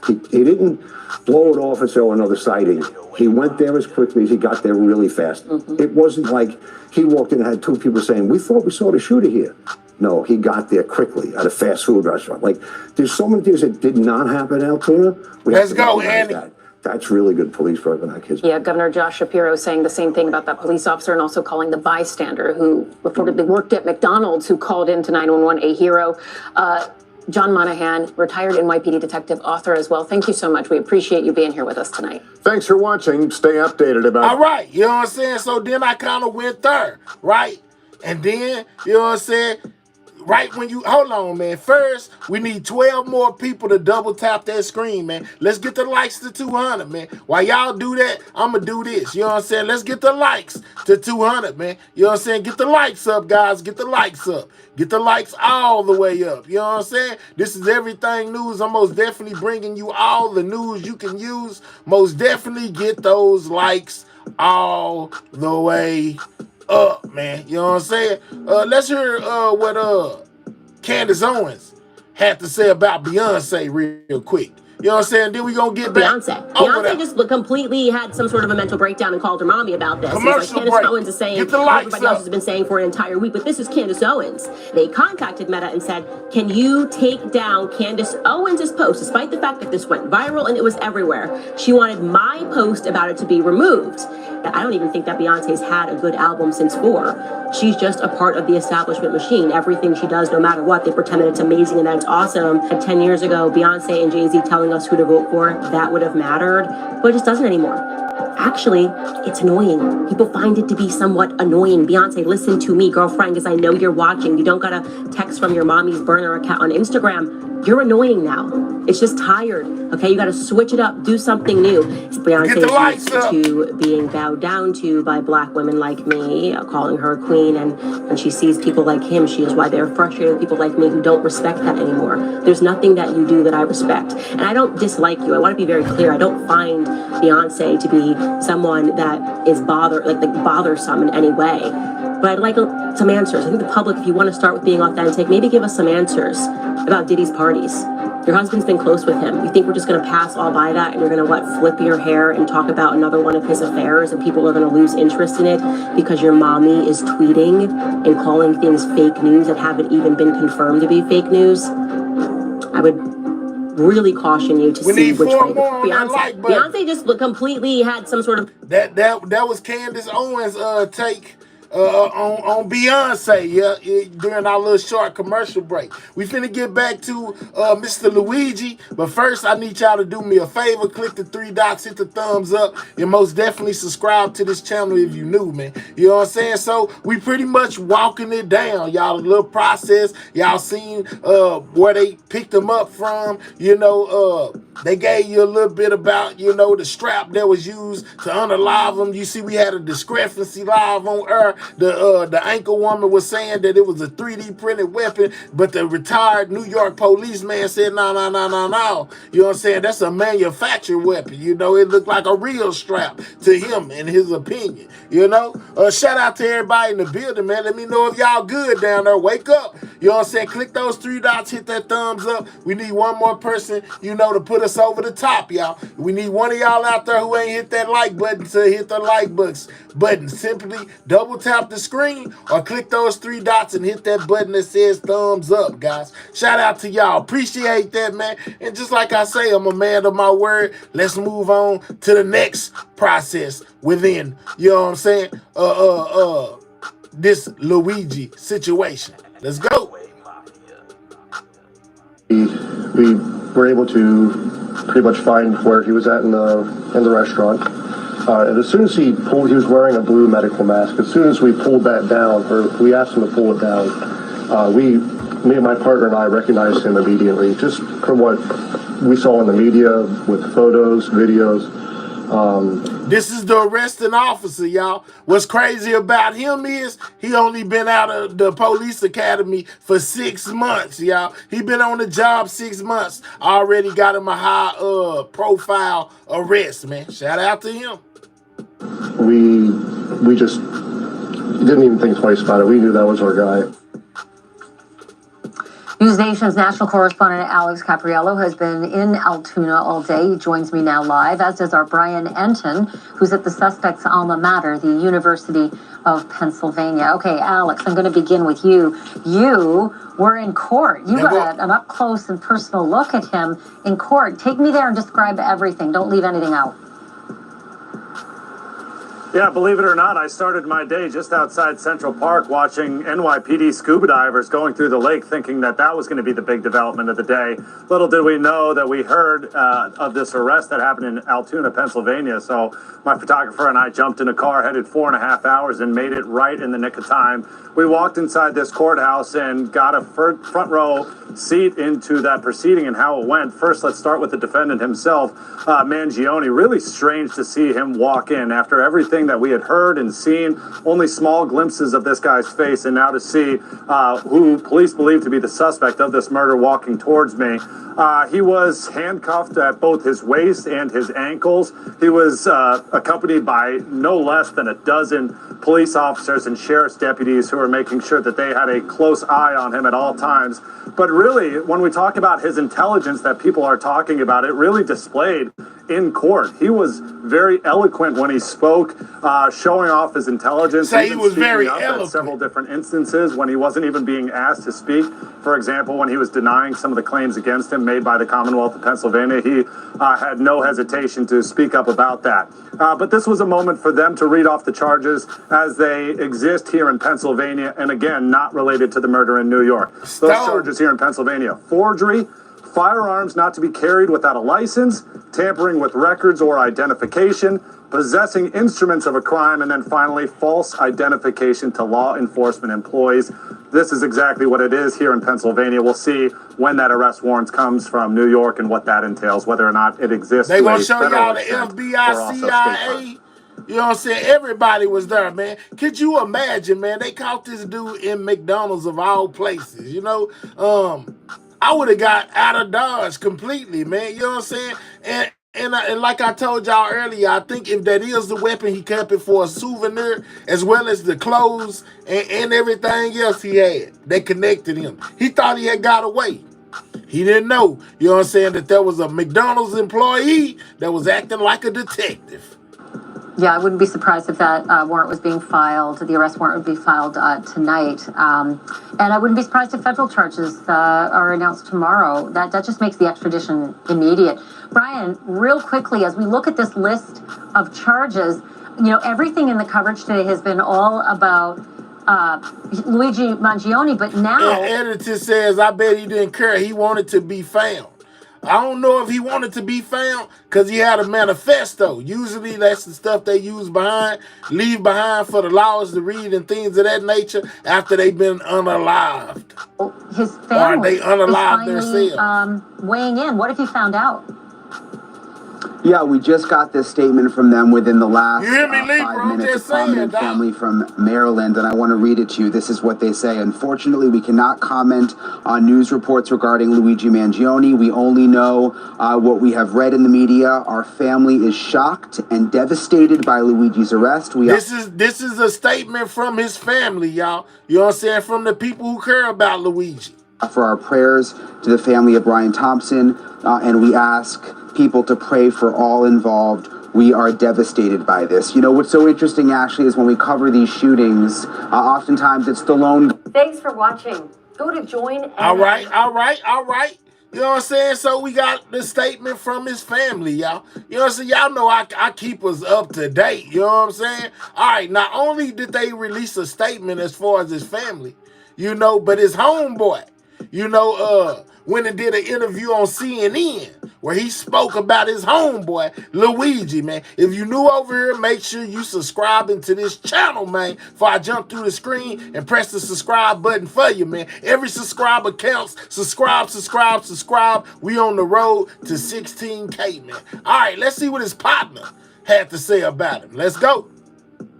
He didn't blow it off and say, oh, another sighting. He went there as quickly as he got there really fast. It wasn't like he walked in and had 2 people saying, we thought we saw the shooter here. No, he got there quickly at a fast food restaurant. Like, there's so many things that did not happen in Altoona. Let's go, Andy. That's really good police work on that kid. Yeah, Governor Josh Shapiro saying the same thing about that police officer and also calling the bystander who reportedly worked at McDonald's who called into 911 a hero. John Monahan, retired NYPD detective, author as well. Thank you so much. We appreciate you being here with us tonight. Thanks for watching. Stay updated about... All right, you know what I'm saying? So then I kind of went there, right? And then, you know what I'm saying? Right when you, hold on, man. First, we need 12 more people to double tap that screen, man. Let's get the likes to 200, man. While y'all do that, I'm going to do this. You know what I'm saying? Let's get the likes to 200, man. You know what I'm saying? Get the likes up, guys. Get the likes up. Get the likes all the way up. You know what I'm saying? This is Everything News. I'm most definitely bringing you all the news you can use. Most definitely get those likes all the way up, man. You know what I'm saying? Let's hear what Candace Owens had to say about Beyonce real quick. You know what I'm saying? Then we gonna get back. Beyonce just completely had some sort of a mental breakdown and called her mommy about this. Commercial Candace break. Owens is saying Get the what likes everybody up. else has been saying for an entire week, but this is Candace Owens. They contacted Meta and said, can you take down Candace Owens' post, despite the fact that this went viral and it was everywhere. She wanted my post about it to be removed. I don't even think that Beyonce's had a good album since 4. She's just a part of the establishment machine. Everything she does, no matter what, they pretend that it's amazing and that it's awesome. And 10 years ago, Beyonce and Jay-Z telling us who to vote for, that would have mattered, but it just doesn't anymore. Actually, it's annoying. People find it to be somewhat annoying. Beyonce, listen to me, girlfriend, because I know you're watching. You don't got a text from your mommy's burner account on Instagram. You're annoying now. It's just tired. Okay, you got to switch it up. Do something new. Beyonce is used to being bowed down to by black women like me, calling her a queen, and when she sees people like him, she is why they're frustrated with people like me who don't respect that anymore. There's nothing that you do that I respect. And I don't dislike you. I want to be very clear. I don't find Beyonce to be someone that is bothersome in any way. But I'd like some answers. I think the public, if you want to start with being authentic, maybe give us some answers about Diddy's parties. Your husband's been close with him. You think we're just going to pass all by that and you're going to, flip your hair and talk about another one of his affairs and people are going to lose interest in it because your mommy is tweeting and calling things fake news that haven't even been confirmed to be fake news? I would really caution you to see which way Beyonce just completely had some sort of that was Candace Owens take on Beyonce, during our little short commercial break. We finna get back to Mr. Luigi, but first I need y'all to do me a favor. Click the 3 dots, hit the thumbs up, and most definitely subscribe to this channel if you new, man. You know what I'm saying? So we pretty much walking it down, y'all. A little process. Y'all seen where they picked them up from. You know, they gave you a little bit about, the strap that was used to unalive them. You see, we had a discrepancy live on air. The anchor woman was saying that it was a 3D printed weapon, but the retired New York policeman said, no. You know what I'm saying? That's a manufactured weapon. It looked like a real strap to him, in his opinion. Shout out to everybody in the building, man. Let me know if y'all good down there. Wake up. You know what I'm saying? Click those 3 dots, hit that thumbs up. We need one more person, to put us over the top, y'all. We need one of y'all out there who ain't hit that like button to hit the like button. Simply double tap the screen or click those 3 dots and hit that button that says thumbs up, guys. Shout out to y'all. Appreciate that, man. And just like I say, I'm a man of my word. Let's move on to the next process within, you know what I'm saying? This Luigi situation. Let's go. We were able to pretty much find where he was at in the restaurant. And as soon as he was wearing a blue medical mask. As soon as we pulled that down, or we asked him to pull it down, me and my partner and I recognized him immediately, just from what we saw in the media with photos, videos. This is the arresting officer, y'all. What's crazy about him is he only been out of the police academy for 6 months, y'all. He been on the job 6 months. Already got him a high profile arrest, man. Shout out to him. We just didn't even think twice about it. We knew that was our guy. NewsNation's national correspondent Alex Capriello has been in Altoona all day. He joins me now live, as does our Brian Enton, who's at the suspect's alma mater, the University of Pennsylvania. Okay, Alex, I'm going to begin with you. You were in court. You got an up-close and personal look at him in court. Take me there and describe everything. Don't leave anything out. Yeah, believe it or not, I started my day just outside Central Park watching NYPD scuba divers going through the lake, thinking that was going to be the big development of the day. Little did we know that we heard of this arrest that happened in Altoona, Pennsylvania. So my photographer and I jumped in a car, headed 4.5 hours, and made it right in the nick of time. We walked inside this courthouse and got a front row seat into that proceeding and how it went. First, let's start with the defendant himself, Mangione. Really strange to see him walk in after everything that we had heard and seen, only small glimpses of this guy's face, and now to see who police believe to be the suspect of this murder walking towards me. He was handcuffed at both his waist and his ankles. He was accompanied by no less than a dozen police officers and sheriff's deputies who were making sure that they had a close eye on him at all times. But really, when we talk about his intelligence that people are talking about, it really displayed in court. He was very eloquent when he spoke, showing off his intelligence. Say he was very eloquent. At several different instances when he wasn't even being asked to speak. For example, when he was denying some of the claims against him made by the Commonwealth of Pennsylvania, he had no hesitation to speak up about that. But this was a moment for them to read off the charges as they exist here in Pennsylvania, and again, not related to the murder in New York. Those charges here in Pennsylvania: forgery, firearms not to be carried without a license, tampering with records or identification, possessing instruments of a crime, and then finally, false identification to law enforcement employees. This is exactly what it is here in Pennsylvania. We'll see when that arrest warrant comes from New York and what that entails, whether or not it exists. They gonna show y'all the FBI, CIA. You know what I'm saying? Everybody was there, man. Could you imagine, man? They caught this dude in McDonald's of all places, I would have got out of Dodge completely, man. You know what I'm saying? And like I told y'all earlier, I think if that is the weapon, he kept it for a souvenir, as well as the clothes and everything else he had. They connected him. He thought he had got away. He didn't know, you know what I'm saying, that there was a McDonald's employee that was acting like a detective. Yeah, I wouldn't be surprised if that warrant was being filed. The arrest warrant would be filed tonight. And I wouldn't be surprised if federal charges are announced tomorrow. That just makes the extradition immediate. Brian, real quickly, as we look at this list of charges, everything in the coverage today has been all about Luigi Mangione, but now... Editor says, I bet he didn't care. He wanted to be found. I don't know if he wanted to be found because he had a manifesto. Usually that's the stuff they leave behind for the laws to read and things of that nature after they've been unalived. His family or they unalived themselves. Weighing in. What if he found out? Yeah, we just got this statement from them within the last You hear me, Lee, 5 bro? I'm minutes. just A prominent saying, family from Maryland, and I want to read it to you. This is what they say. Unfortunately, we cannot comment on news reports regarding Luigi Mangione. We only know what we have read in the media. Our family is shocked and devastated by Luigi's arrest. This is a statement from his family, y'all. You know what I'm saying? From the people who care about Luigi. For our prayers to the family of Brian Thompson, and we ask people to pray for all involved. We are devastated by this. You know, what's so interesting, Ashley, is when we cover these shootings, oftentimes it's the lone... Thanks for watching. Go to join... All right. You know what I'm saying? So we got the statement from his family, y'all. You know what I'm saying? Y'all know I keep us up to date. You know what I'm saying? All right, not only did they release a statement as far as his family, you know, but his homeboy, you know, when he did an interview on CNN where he spoke about his homeboy, Luigi, man. If you new over here, make sure you subscribing to this channel, man, before I jump through the screen and press the subscribe button for you, man. Every subscriber counts. Subscribe. We on the road to 16K, man. All right, let's see what his partner had to say about him. Let's go.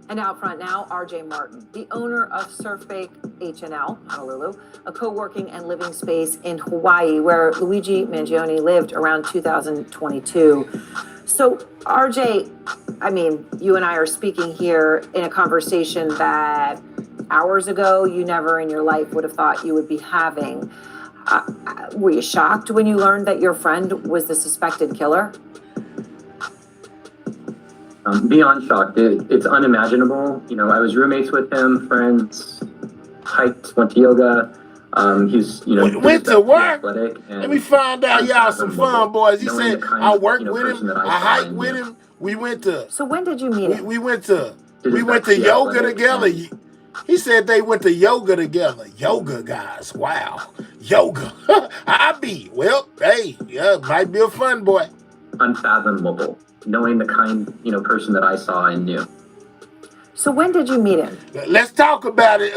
And out front now, RJ Martin, the owner of Surfbake H&L, Honolulu, a co-working and living space in Hawaii where Luigi Mangione lived around 2022. So, RJ, I mean, you and I are speaking here in a conversation that hours ago you never in your life would have thought you would be having. Were you shocked when you learned that your friend was the suspected killer? Beyond shocked. It's unimaginable. You know, I was roommates with him, friends, hiked, went to yoga. He's, you know, went to work. Let me find out y'all some fun, boys. He said I worked with him, I hiked with him. We went to. So when did you meet him? We went to yoga together. He said they went to yoga together. Yoga guys, wow, yoga. I be well. Hey, yeah, might be a fun boy. Unfathomable. Knowing the kind, you know, person that I saw and knew. So when did you meet him? Let's talk about it,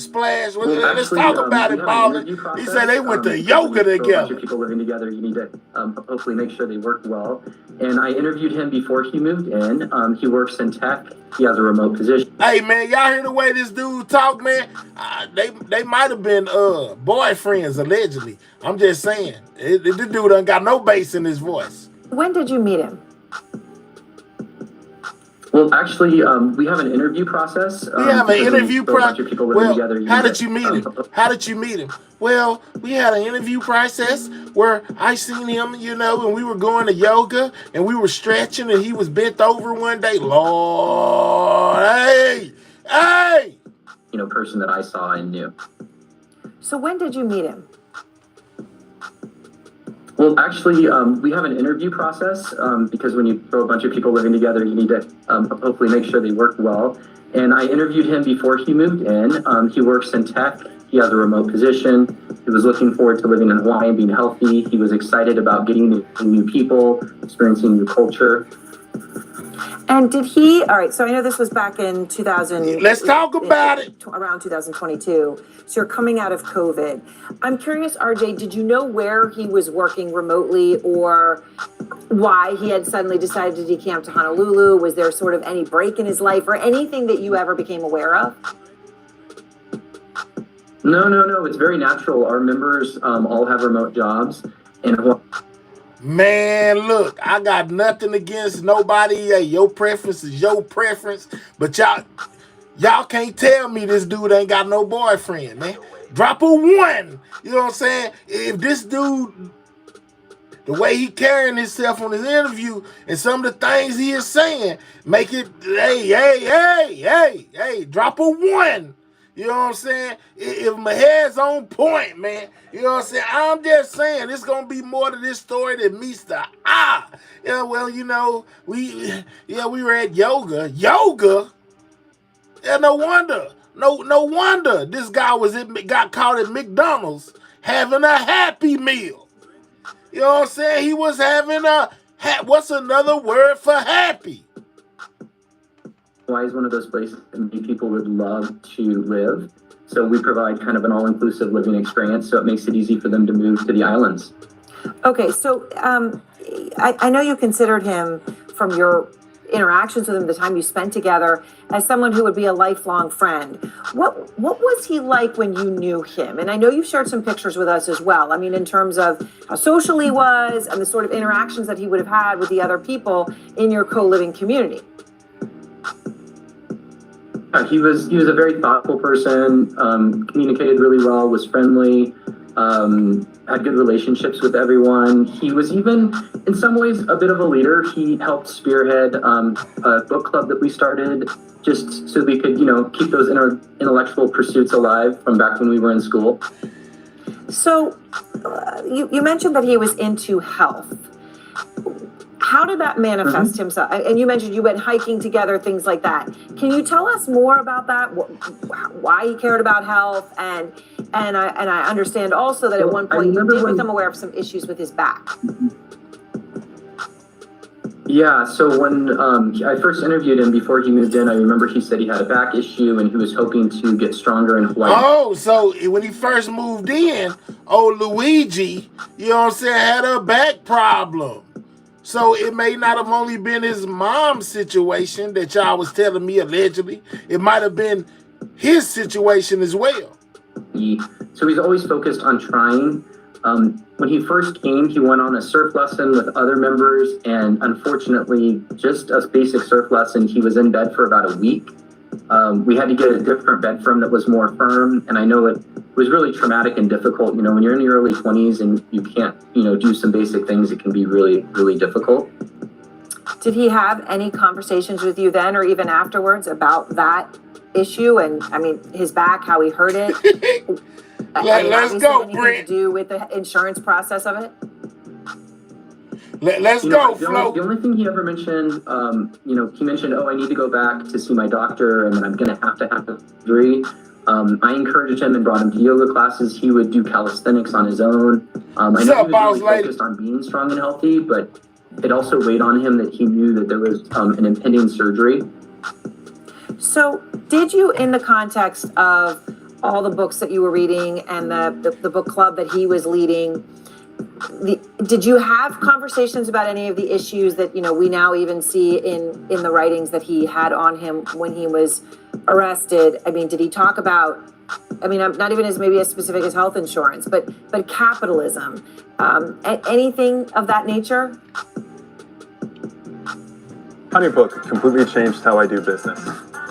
Splash. Let's talk about it, Ballin'. He said they went to yoga together. A bunch of people living together, you need to hopefully make sure they work well. And I interviewed him before he moved in. He works in tech. He has a remote position. Hey, man, y'all hear the way this dude talk, man? They might have been boyfriends, allegedly. I'm just saying. This dude done got no bass in his voice. When did you meet him? Well, actually, we have an interview process. We have an interview process. Well, how did you meet him? How did you meet him? Well, we had an interview process where I seen him, you know, and we were going to yoga and we were stretching and he was bent over one day. Lord, hey! You know, person that I saw and knew. So when did you meet him? Well, actually, we have an interview process because when you throw a bunch of people living together, you need to hopefully make sure they work well. And I interviewed him before he moved in. He works in tech. He has a remote position. He was looking forward to living in Hawaii and being healthy. He was excited about getting new people, experiencing new culture. And did he, all right, so I know this was back in 2000. Let's talk about it. Around 2022. So you're coming out of COVID. I'm curious, RJ, did you know where he was working remotely or why he had suddenly decided to decamp to Honolulu? Was there sort of any break in his life or anything that you ever became aware of? No. It's very natural. Our members all have remote jobs. And man, look, I got nothing against nobody. Hey, your preference is your preference. But y'all can't tell me this dude ain't got no boyfriend, man. Drop a 1. You know what I'm saying? If this dude, the way he carrying himself on his interview and some of the things he is saying, make it, hey, drop a 1. You know what I'm saying? If my head's on point, man, you know what I'm saying? I'm just saying, it's going to be more to this story than meets the eye. Yeah, well, you know, we were at yoga. Yoga? Yeah, no wonder. No wonder this guy got caught at McDonald's having a Happy Meal. You know what I'm saying? He was having what's another word for happy? Hawaii is one of those places that many people would love to live. So we provide kind of an all-inclusive living experience, so it makes it easy for them to move to the islands. Okay, so I know you considered him, from your interactions with him, the time you spent together, as someone who would be a lifelong friend. What was he like when you knew him? And I know you've shared some pictures with us as well. I mean, in terms of how social he was and the sort of interactions that he would have had with the other people in your co-living community. He was a very thoughtful person, communicated really well, was friendly, had good relationships with everyone. He was even, in some ways, a bit of a leader. He helped spearhead a book club that we started just so we could, keep those intellectual pursuits alive from back when we were in school. So you mentioned that he was into health. How did that manifest himself? And you mentioned you went hiking together, things like that. Can you tell us more about that? Why he cared about health? And I understand also that at one point you did become aware of some issues with his back. Yeah, so when I first interviewed him before he moved in, I remember he said he had a back issue and he was hoping to get stronger in Hawaii. Oh, so when he first moved in, old Luigi, you know what I'm saying, had a back problem. So it may not have only been his mom's situation that y'all was telling me allegedly. It might have been his situation as well. So he's always focused on trying. When he first came, he went on a surf lesson with other members, and unfortunately, just a basic surf lesson, he was in bed for about a week. We had to get a different bed for him that was more firm, and I know it was really traumatic and difficult. When you're in your early 20s and you can't, do some basic things, it can be really, really difficult. Did he have any conversations with you then or even afterwards about that issue? And I mean, his back, how he hurt it? Let's go, Brent. To do with the insurance process of it? Let's go, Flo. The only thing he ever mentioned, he mentioned, I need to go back to see my doctor and then I'm going to have a surgery. I encouraged him and brought him to yoga classes. He would do calisthenics on his own. I know he was really focused on being strong and healthy, but it also weighed on him that he knew that there was an impending surgery. So did you, in the context of all the books that you were reading and the book club that he was leading, did you have conversations about any of the issues that, we now even see in the writings that he had on him when he was arrested? I mean, did he talk about, not even as maybe as specific as health insurance, but capitalism, anything of that nature? HoneyBook completely changed how I do business.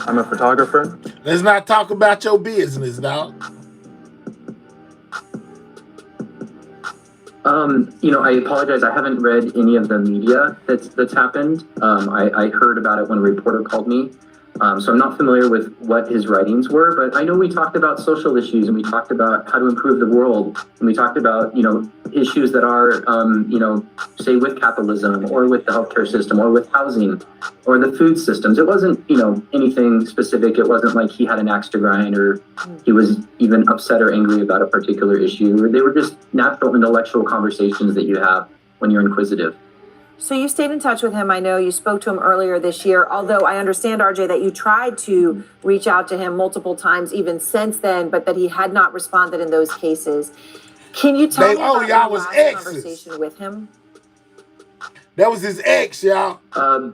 I'm a photographer. Let's not talk about your business, dog. I apologize. I haven't read any of the media that's happened. I heard about it when a reporter called me. So I'm not familiar with what his writings were, but I know we talked about social issues and we talked about how to improve the world. And we talked about, issues that are, say with capitalism or with the healthcare system or with housing or the food systems. It wasn't, anything specific. It wasn't like he had an axe to grind or he was even upset or angry about a particular issue. They were just natural intellectual conversations that you have when you're inquisitive. So you stayed in touch with him. I know you spoke to him earlier this year, although I understand, RJ, that you tried to reach out to him multiple times even since then, but that he had not responded in those cases. Can you tell me about your last conversation with him? That was his ex, y'all.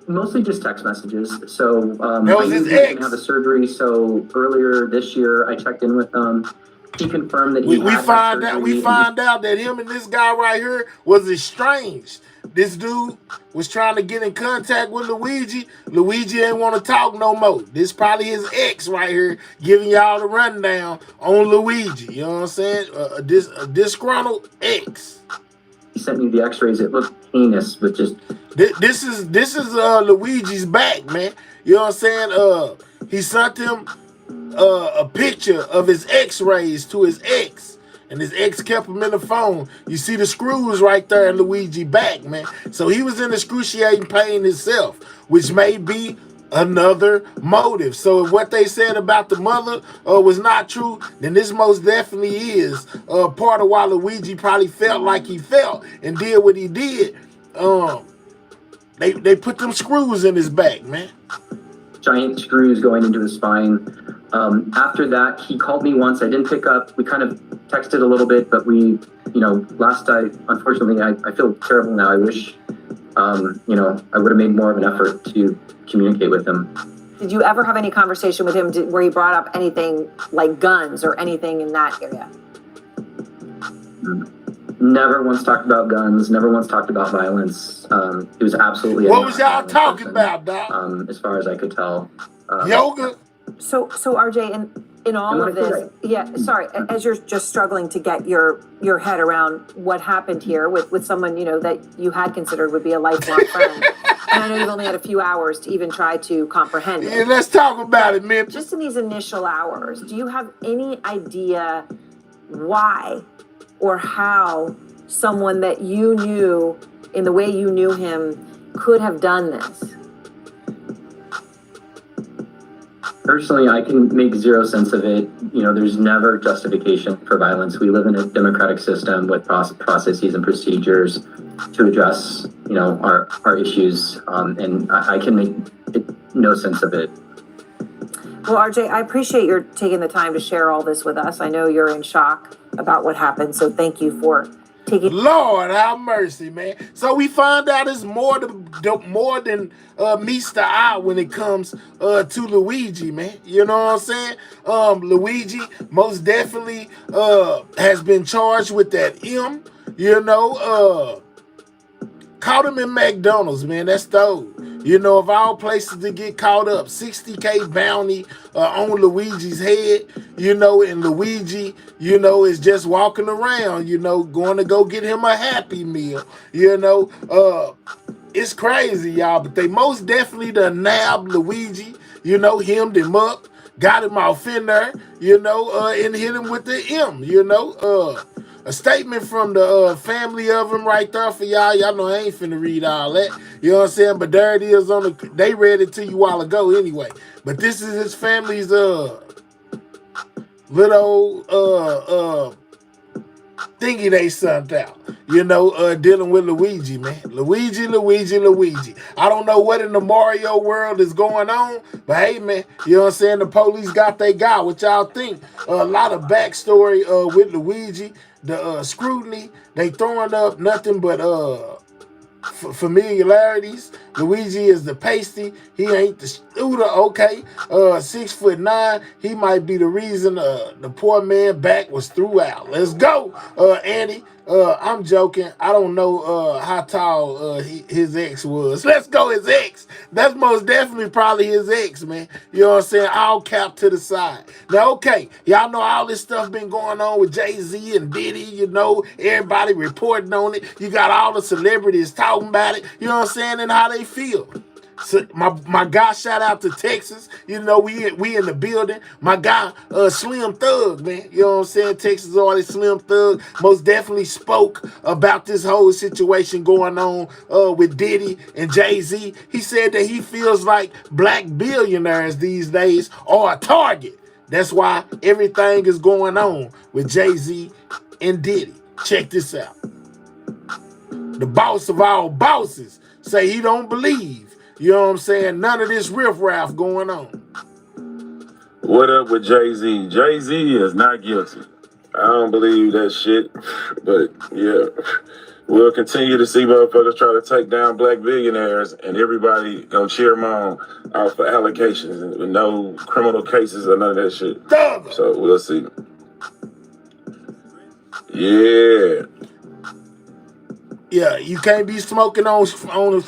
Mostly just text messages. So that was his ex. He was gonna have a surgery. So earlier this year, I checked in with him. He confirmed that we find out that him and this guy right here was estranged. This dude was trying to get in contact with Luigi. Luigi ain't want to talk no more. This probably his ex right here giving y'all the rundown on Luigi. You know what I'm saying? A disgruntled ex. He sent me the x-rays. It looked heinous, but just... This is Luigi's back, man. You know what I'm saying? He sent him a picture of his x-rays to his ex. And his ex kept him in the phone. You see the screws right there in Luigi's back, man. So he was in excruciating pain himself, which may be another motive. So if what they said about the mother was not true, then this most definitely is part of why Luigi probably felt like he felt and did what he did. They put them screws in his back, man. Giant screws going into his spine. After that, he called me once. I didn't pick up. We kind of texted a little bit, but unfortunately, I feel terrible now. I wish you know, I would have made more of an effort to communicate with him. Did you ever have any conversation with him where he brought up anything like guns or anything in that area? Never once talked about guns, never once talked about violence. He was absolutely What was y'all talking about, Doc? as far as I could tell. Yoga? So RJ, in all of this, as you're just struggling to get your head around what happened here with someone, you know, that you had considered would be a lifelong friend. And I know you've only had a few hours to even try to comprehend it. Yeah, let's talk about it, man. Just in these initial hours, do you have any idea why or how someone that you knew in the way you knew him could have done this? Personally, I can make zero sense of it. You know, there's never justification for violence. We live in a democratic system with processes and procedures to address, you know, our issues, and I can make no sense of it. Well, RJ, I appreciate your taking the time to share all this with us. I know you're in shock about what happened, so thank you for taking. Lord have mercy, man. So we find out it's more than meets the eye when it comes to Luigi, man. You know what I'm saying? Luigi most definitely has been charged with that M. You know, caught him in McDonald's, man. That's dope. You know, of all places to get caught up, $60K bounty on Luigi's head, you know, and Luigi, you know, is just walking around, you know, going to go get him a Happy Meal, you know. It's crazy, y'all, but they most definitely done nabbed Luigi, you know, hemmed him up, got him off in there, you know, and hit him with the M, you know. A statement from the family of him right there for y'all. Y'all know I ain't finna read all that. You know what I'm saying? But there it is on the. They read it to you a while ago anyway. But this is his family's little thingy they sent out. You know, dealing with Luigi, man. Luigi. I don't know what in the Mario world is going on, but hey, man, you know what I'm saying? The police got they guy. What y'all think? A lot of backstory with Luigi. The scrutiny, they throwing up nothing but familiarities. Luigi is the pasty. He ain't the shooter. Okay, 6'9". He might be the reason the poor man back was threw out. Let's go, Andy. I'm joking. I don't know how tall his ex was. Let's go, his ex. That's most definitely probably his ex, man. You know what I'm saying? All cap to the side. Now, okay, y'all know all this stuff been going on with Jay-Z and Diddy, you know, everybody reporting on it. You got all the celebrities talking about it, you know what I'm saying, and how they feel. So my guy, shout out to Texas. You know, we in the building. My guy, Slim Thug, man. You know what I'm saying? Texas artist Slim Thug most definitely spoke about this whole situation going on with Diddy and Jay-Z. He said that he feels like black billionaires these days are a target. That's why everything is going on with Jay-Z and Diddy. Check this out. The boss of all bosses say he don't believe, you know what I'm saying, none of this riffraff going on. What up with Jay-Z? Jay-Z is not guilty. I don't believe that shit. But yeah, we'll continue to see motherfuckers try to take down black billionaires, and everybody gonna cheer them on out for allegations and no criminal cases or none of that shit. So we'll see. Yeah. Yeah, you can't be smoking on film.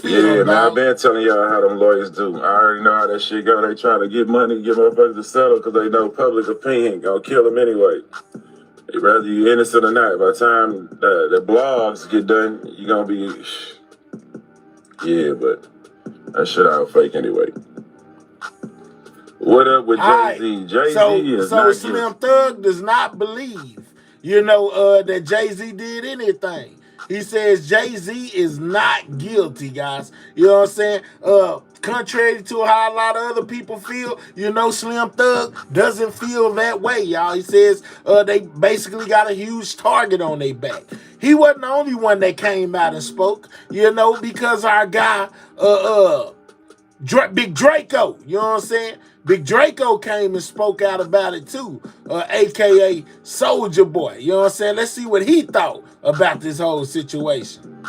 Yeah, man, I've been telling y'all how them lawyers do. I already know how that shit go. They try to get money, get motherfuckers to settle because they know public opinion gonna kill them anyway. Whether you innocent or not, by the time the blogs get done, you gonna be... Yeah, but that shit all fake anyway. What up with Jay-Z? Jay-Z is not Slim guilty. Thug does not believe, you know, that Jay-Z did anything. He says Jay-Z is not guilty, guys. You know what I'm saying? Contrary to how a lot of other people feel, you know, Slim Thug doesn't feel that way, y'all. He says they basically got a huge target on their back. He wasn't the only one that came out and spoke, you know, because our guy, Big Draco, you know what I'm saying? Big Draco came and spoke out about it too, a.k.a. Soulja Boy. You know what I'm saying? Let's see what he thought about this whole situation.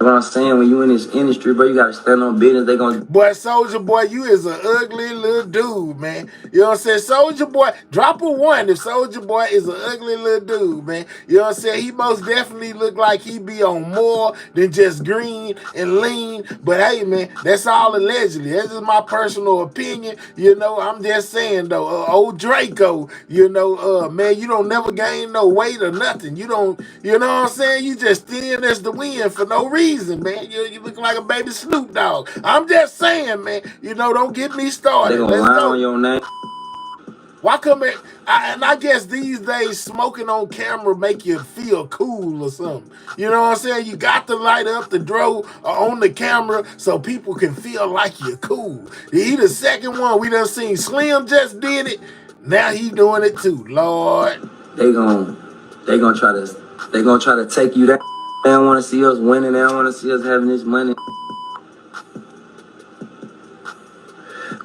What I'm saying, when you in this industry, bro, you gotta stand on business. They gonna Boy, Soldier Boy, you is an ugly little dude, man. You know what I'm saying? Soldier Boy, drop a 1 if Soldier Boy is an ugly little dude, man. You know what I'm saying? He most definitely look like he be on more than just green and lean. But hey, man, that's all allegedly. That's just my personal opinion. You know, I'm just saying, though, old Draco, you know, man, you don't never gain no weight or nothing. You don't, you know what I'm saying? You just thin as the wind for no reason, man. You look like a baby Snoop Dogg. I'm just saying, man. You know, don't get me started. they gonna Let's lie go. on your name. Why come it? And I guess these days smoking on camera make you feel cool or something. You know what I'm saying? You got to light up the dro on the camera so people can feel like you're cool. He the second one. We done seen Slim just did it. Now he doing it too. Lord. They gonna try to take you down. They don't want to see us winning. They don't want to see us having this money.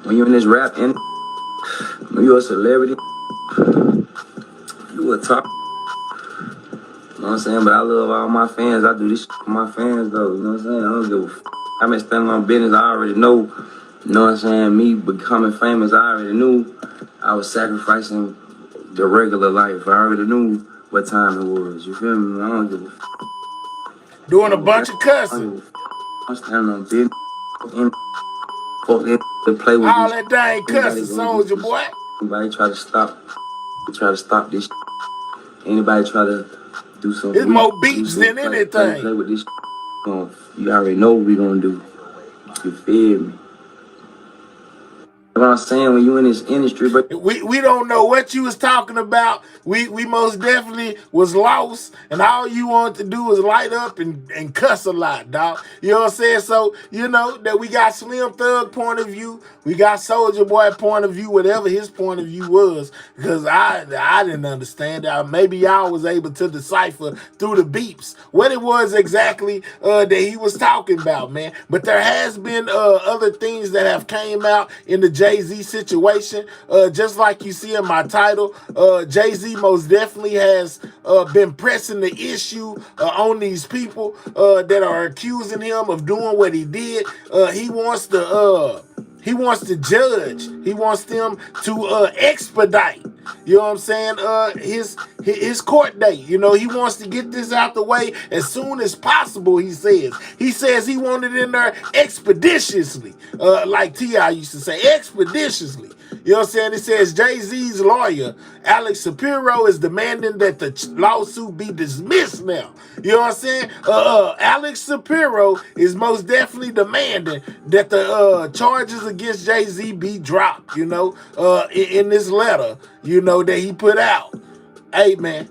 When you in this rap and when you a celebrity, you a top. You know what I'm saying? But I love all my fans. I do this shit for my fans, though. You know what I'm saying? I don't give a f. I've been standing on business. I already know. You know what I'm saying? Me becoming famous, I already knew I was sacrificing the regular life. I already knew what time it was. You feel me? I don't give a f. Doing a bunch of cussing. I'm standing on business. And fuck it to play with all this. that dang cussing, Soldier Boy. Anybody try to stop this. Anybody try to do something. It's more beats than anything. Play with this. You already know what we gonna do. You feel me? What I'm saying, when you in this industry, but we don't know what you was talking about. We most definitely was lost, and all you wanted to do was light up and cuss a lot, dog. You know what I'm saying? So, you know, that we got Slim Thug point of view, we got Soldier Boy point of view, whatever his point of view was, because I didn't understand that. Maybe y'all was able to decipher through the beeps what it was exactly that he was talking about, man. But there has been other things that have came out in the Jay-Z situation, just like you see in my title. Jay-Z most definitely has been pressing the issue on these people that are accusing him of doing what he did. He wants to judge. He wants them to expedite. You know what I'm saying? His court date. You know, he wants to get this out the way as soon as possible, he says. He says he wanted it in there expeditiously. Like T.I. used to say, expeditiously. You know what I'm saying? It says Jay-Z's lawyer, Alex Shapiro, is demanding that the lawsuit be dismissed now. You know what I'm saying? Alex Shapiro is most definitely demanding that the charges against Jay-Z be dropped, you know, in this letter, you know, that he put out. Hey, man,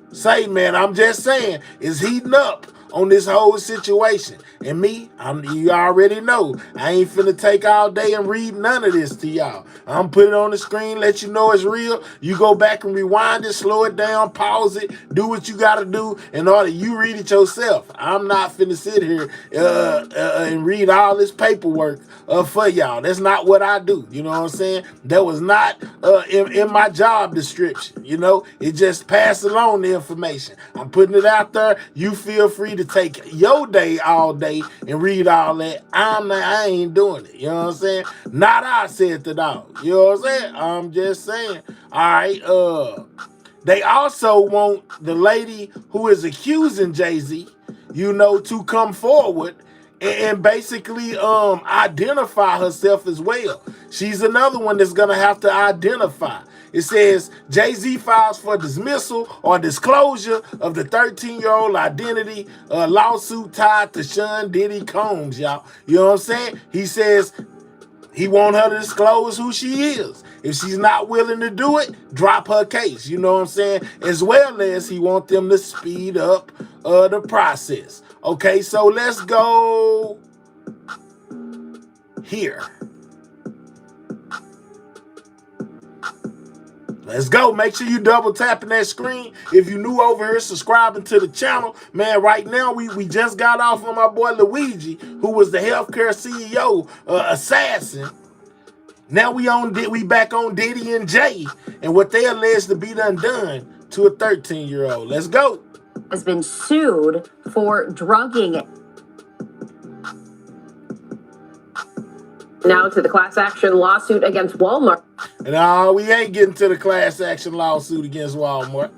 I'm just saying, it's heating up on this whole situation. And me, you already know, I ain't finna take all day and read none of this to y'all. I'm put it on the screen, let you know it's real. You go back and rewind it, slow it down, pause it, do what you gotta do in order you read it yourself. I'm not finna sit here and read all this paperwork for y'all. That's not what I do. You know what I'm saying? That was not in my job description. You know, it just passed along the information. I'm putting it out there. You feel free to take your day all day and read all that. I ain't doing it. You know what I'm saying? Not I said the dog. You know what I'm saying? I'm just saying. All right. They also want the lady who is accusing Jay-Z, you know, to come forward and basically identify herself as well. She's another one that's gonna have to identify. It says Jay-Z files for dismissal or disclosure of the 13-year-old identity lawsuit tied to Sean Diddy Combs, y'all. You know what I'm saying? He says he want her to disclose who she is. If she's not willing to do it, drop her case. You know what I'm saying? As well as he want them to speed up the process. Okay, so let's go here. Let's go. Make sure you double tapping that screen. If you new over here, subscribing to the channel. Man, right now, we just got off on my boy Luigi, who was the healthcare CEO assassin. Now we back on Diddy and Jay and what they alleged to be done to a 13-year-old. Let's go. Has been sued for drugging Now to the class action lawsuit against Walmart. No, we ain't getting to the class action lawsuit against Walmart.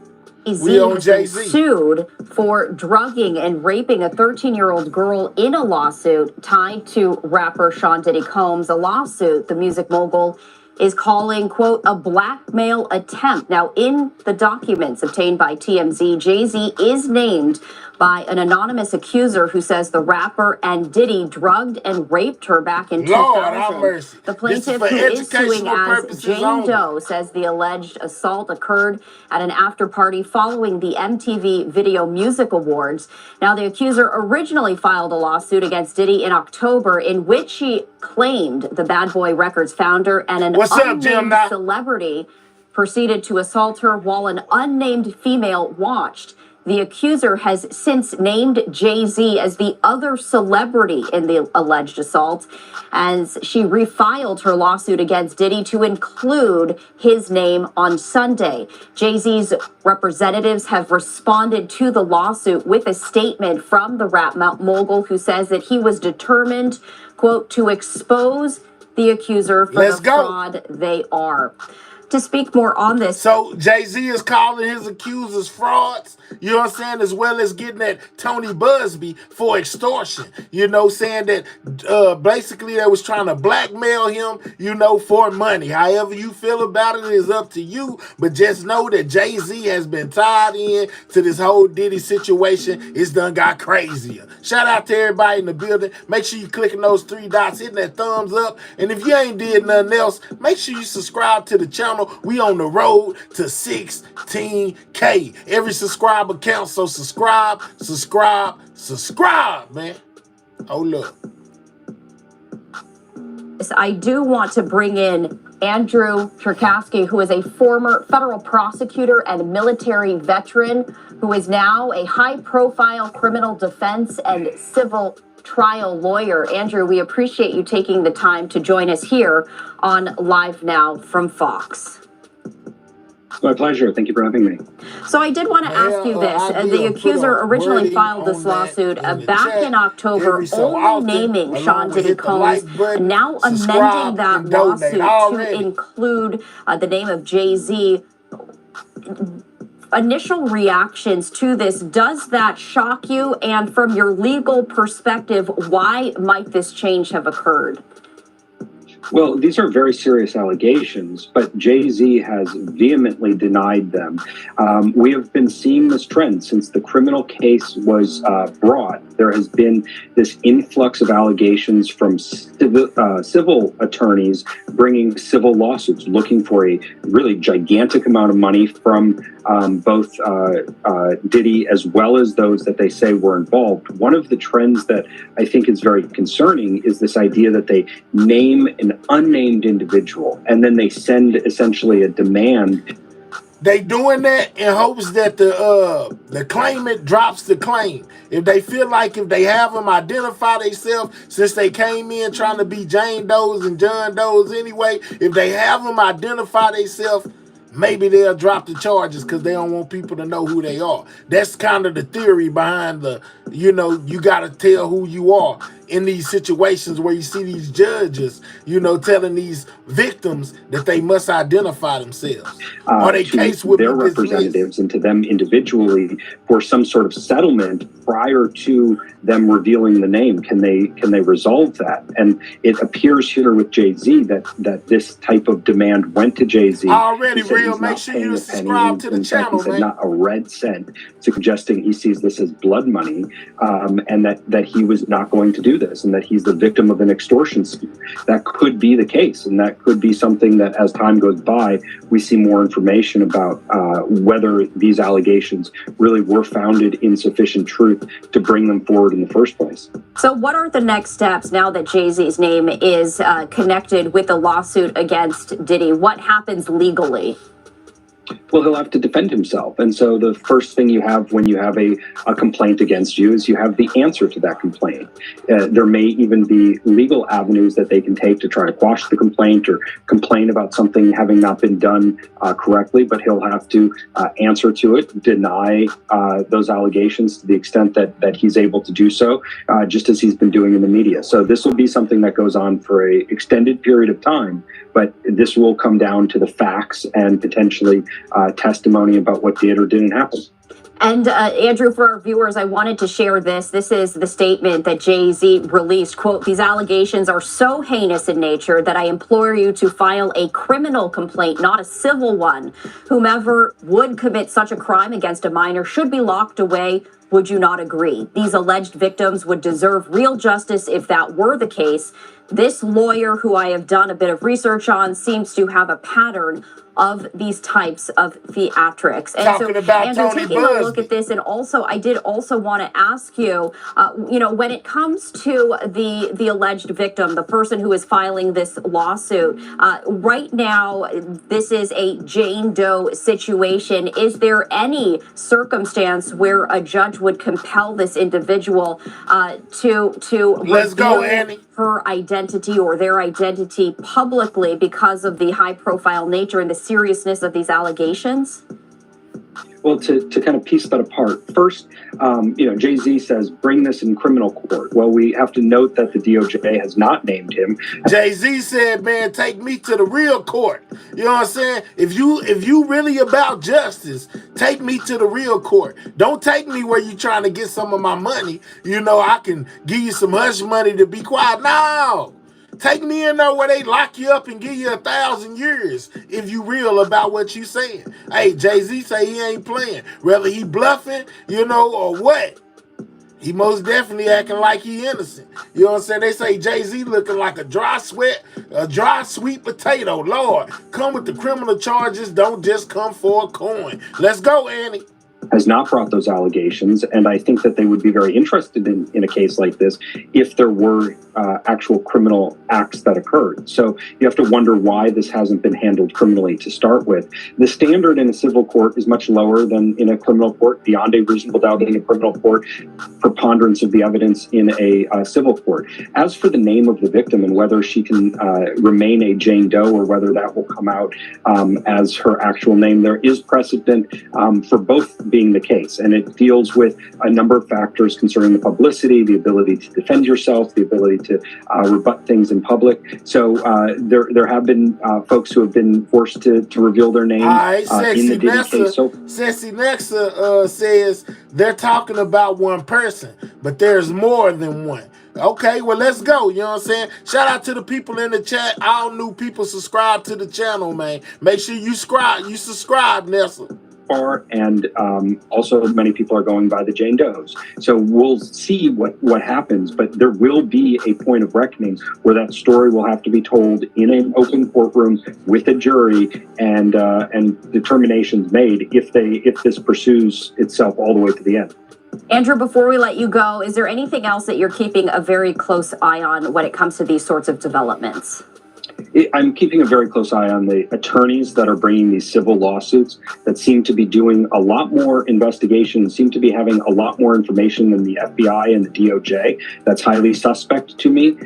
Jay-Z has been sued for drugging and raping a 13-year-old girl in a lawsuit tied to rapper Sean Diddy Combs. A lawsuit the music mogul is calling, quote, a blackmail attempt. Now, in the documents obtained by TMZ, Jay-Z is named by an anonymous accuser who says the rapper and Diddy drugged and raped her back in 2000. Lord have mercy. The plaintiff, who is suing as Jane Doe, says the alleged assault occurred at an after party following the MTV Video Music Awards. Now, the accuser originally filed a lawsuit against Diddy in October in which she claimed the Bad Boy Records founder and an unnamed celebrity proceeded to assault her while an unnamed female watched. The accuser has since named Jay-Z as the other celebrity in the alleged assault, as she refiled her lawsuit against Diddy to include his name on Sunday. Jay-Z's representatives have responded to the lawsuit with a statement from the rap mogul who says that he was determined, quote, to expose the accuser for the fraud they are. To speak more on this. So Jay-Z is calling his accusers frauds, you know what I'm saying, as well as getting at Tony Busby for extortion, you know, saying that basically they was trying to blackmail him, you know, for money. However you feel about it is up to you, but just know that Jay-Z has been tied in to this whole Diddy situation. It's done got crazier. Shout out to everybody in the building. Make sure you clicking those 3 dots, hitting that thumbs up, and if you ain't did nothing else, make sure you subscribe to the channel. We on the road to 16K. Every subscriber counts, so subscribe, man. Hold up. I do want to bring in Andrew Cherkasky, who is a former federal prosecutor and military veteran, who is now a high-profile criminal defense and civil trial lawyer. Andrew, we appreciate you taking the time to join us here on Live Now from Fox. My pleasure. Thank you for having me. So I did want to ask you this. The accuser originally filed this lawsuit back in October, only naming Sean Diddy Combs, and now amending that lawsuit to include the name of Jay-Z. Initial reactions to this, does that shock you? And from your legal perspective, why might this change have occurred? Well, these are very serious allegations, but Jay-Z has vehemently denied them. We have been seeing this trend since the criminal case was brought. There has been this influx of allegations from civil attorneys bringing civil lawsuits, looking for a really gigantic amount of money from both Diddy as well as those that they say were involved. One of the trends that I think is very concerning is this idea that they name an unnamed individual and then they send essentially a demand. They doing that in hopes that the claimant drops the claim. If they feel like if they have them identify themselves, since they came in trying to be Jane Does and John Does anyway, if they have them identify themselves, maybe they'll drop the charges because they don't want people to know who they are. That's kind of the theory behind the, you know, you got to tell who you are in these situations where you see these judges, you know, telling these victims that they must identify themselves. Or their case would their representatives and to them individually for some sort of settlement prior to them revealing the name. Can they resolve that? And it appears here with Jay-Z that this type of demand went to Jay-Z. Already real. Make sure you subscribe to the channel, man. Not a red cent, suggesting he sees this as blood money, and that he was not going to do this, and that he's the victim of an extortion scheme. That could be the case, and that could be something that as time goes by, we see more information about whether these allegations really were founded in sufficient truth to bring them forward in the first place. So what are the next steps now that Jay-Z's name is connected with the lawsuit against Diddy? What happens legally? Well, he'll have to defend himself. And so the first thing you have when you have a complaint against you is you have the answer to that complaint. There may even be legal avenues that they can take to try to quash the complaint or complain about something having not been done correctly, but he'll have to answer to it, deny those allegations to the extent that he's able to do so, just as he's been doing in the media. So this will be something that goes on for an extended period of time, but this will come down to the facts and potentially testimony about what did or didn't happen. And Andrew, for our viewers, I wanted to share this. This is the statement that Jay-Z released. Quote, "These allegations are so heinous in nature that I implore you to file a criminal complaint, not a civil one. Whomever would commit such a crime against a minor should be locked away. Would you not agree? These alleged victims would deserve real justice if that were the case. This lawyer, who I have done a bit of research on, seems to have a pattern of these types of theatrics." And Talking about Andrew, Tony taking a look Busby. at this, and also I did also want to ask you, when it comes to the alleged victim, the person who is filing this lawsuit, right now, this is a Jane Doe situation. Is there any circumstance where a judge would compel this individual to Let's go, reveal Annie. her identity or their identity publicly because of the high-profile nature and the seriousness of these allegations? Well, to kind of piece that apart, first, Jay-Z says, bring this in criminal court. Well, we have to note that the DOJ has not named him. Jay-Z said, man, take me to the real court. You know what I'm saying? If you really about justice, take me to the real court. Don't take me where you trying to get some of my money. I can give you some hush money to be quiet. No. Take me in there where they lock you up and give you 1,000 years if you real about what you saying. Hey, Jay-Z say he ain't playing. Whether he bluffing, or what. He most definitely acting like he innocent. You know what I'm saying? They say Jay-Z looking like a dry sweet potato. Lord, come with the criminal charges. Don't just come for a coin. Let's go, Annie. Has not brought those allegations, and I think that they would be very interested in a case like this if there were actual criminal acts that occurred. So you have to wonder why this hasn't been handled criminally to start with. The standard in a civil court is much lower than in a criminal court, beyond a reasonable doubt in a criminal court, preponderance of the evidence in a civil court. As for the name of the victim and whether she can remain a Jane Doe or whether that will come out as her actual name, there is precedent for both being the case, and it deals with a number of factors concerning the publicity, the ability to defend yourself, the ability to rebut things in public. So there have been folks who have been forced to reveal their names in the Diddy case. So Sexy Nexa says they're talking about one person, but there's more than one. Okay, well, let's go. You know what I'm saying? Shout out to the people in the chat. All new people subscribe to the channel, man. Make sure you subscribe, Nessa. And also many people are going by the Jane Does. So we'll see what happens, but there will be a point of reckoning where that story will have to be told in an open courtroom with a jury and determinations made if this pursues itself all the way to the end. Andrew, before we let you go, is there anything else that you're keeping a very close eye on when it comes to these sorts of developments? I'm keeping a very close eye on the attorneys that are bringing these civil lawsuits that seem to be doing a lot more investigation, seem to be having a lot more information than the FBI and the DOJ. That's highly suspect to me.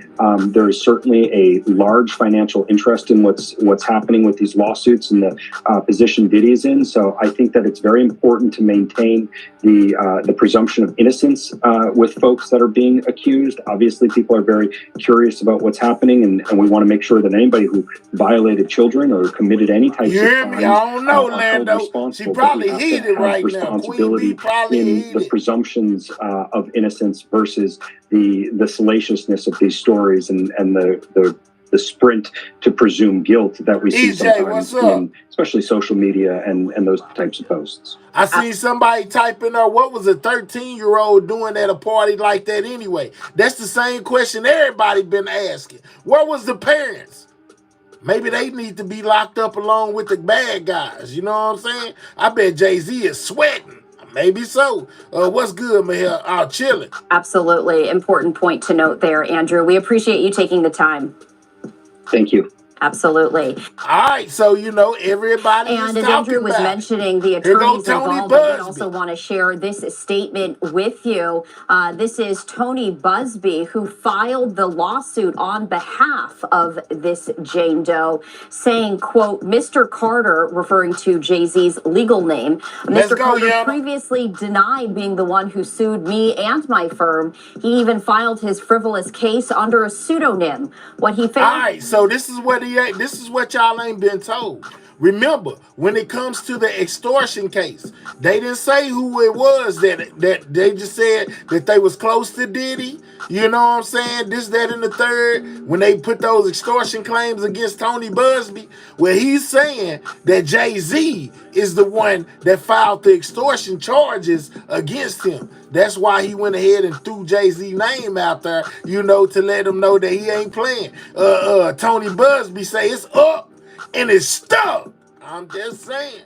There is certainly a large financial interest in what's happening with these lawsuits and the position Diddy is in. So I think that it's very important to maintain the presumption of innocence with folks that are being accused. Obviously, people are very curious about what's happening, and we want to make sure that anybody who violated children or committed any types of crimes, I don't know, Lando. She probably heated right now. Responsibility in the presumptions of innocence versus the salaciousness of these stories and the sprint to presume guilt that we see sometimes in especially social media and those types of posts. I seen somebody type in there, what was a 13-year-old doing at a party like that anyway? That's the same question everybody been asking. Where was the parents? Maybe they need to be locked up along with the bad guys. You know what I'm saying? I bet Jay-Z is sweating. Maybe so. What's good, man? I'll chill it. Absolutely. Important point to note there, Andrew. We appreciate you taking the time. Thank you. Absolutely. All right, so you know everybody And is as Andrew talking was about mentioning, the it. Here go attorneys Tony involved, I did Busby. also want to share this statement with you. This is Tony Busby, who filed the lawsuit on behalf of this Jane Doe, saying, quote, Mr. Carter, referring to Jay-Z's legal name, Let's Mr. go, Carter Yana. previously denied being the one who sued me and my firm. He even filed his frivolous case under a pseudonym. What he found. All right, so this is what y'all ain't been told. Remember, when it comes to the extortion case, they didn't say who it was that they just said that they was close to Diddy. You know what I'm saying? This, that, and the third. When they put those extortion claims against Tony Busby, well, he's saying that Jay-Z is the one that filed the extortion charges against him. That's why he went ahead and threw Jay-Z's name out there, you know, to let him know that he ain't playing. Tony Busby say it's up and it's stuck. I'm just saying.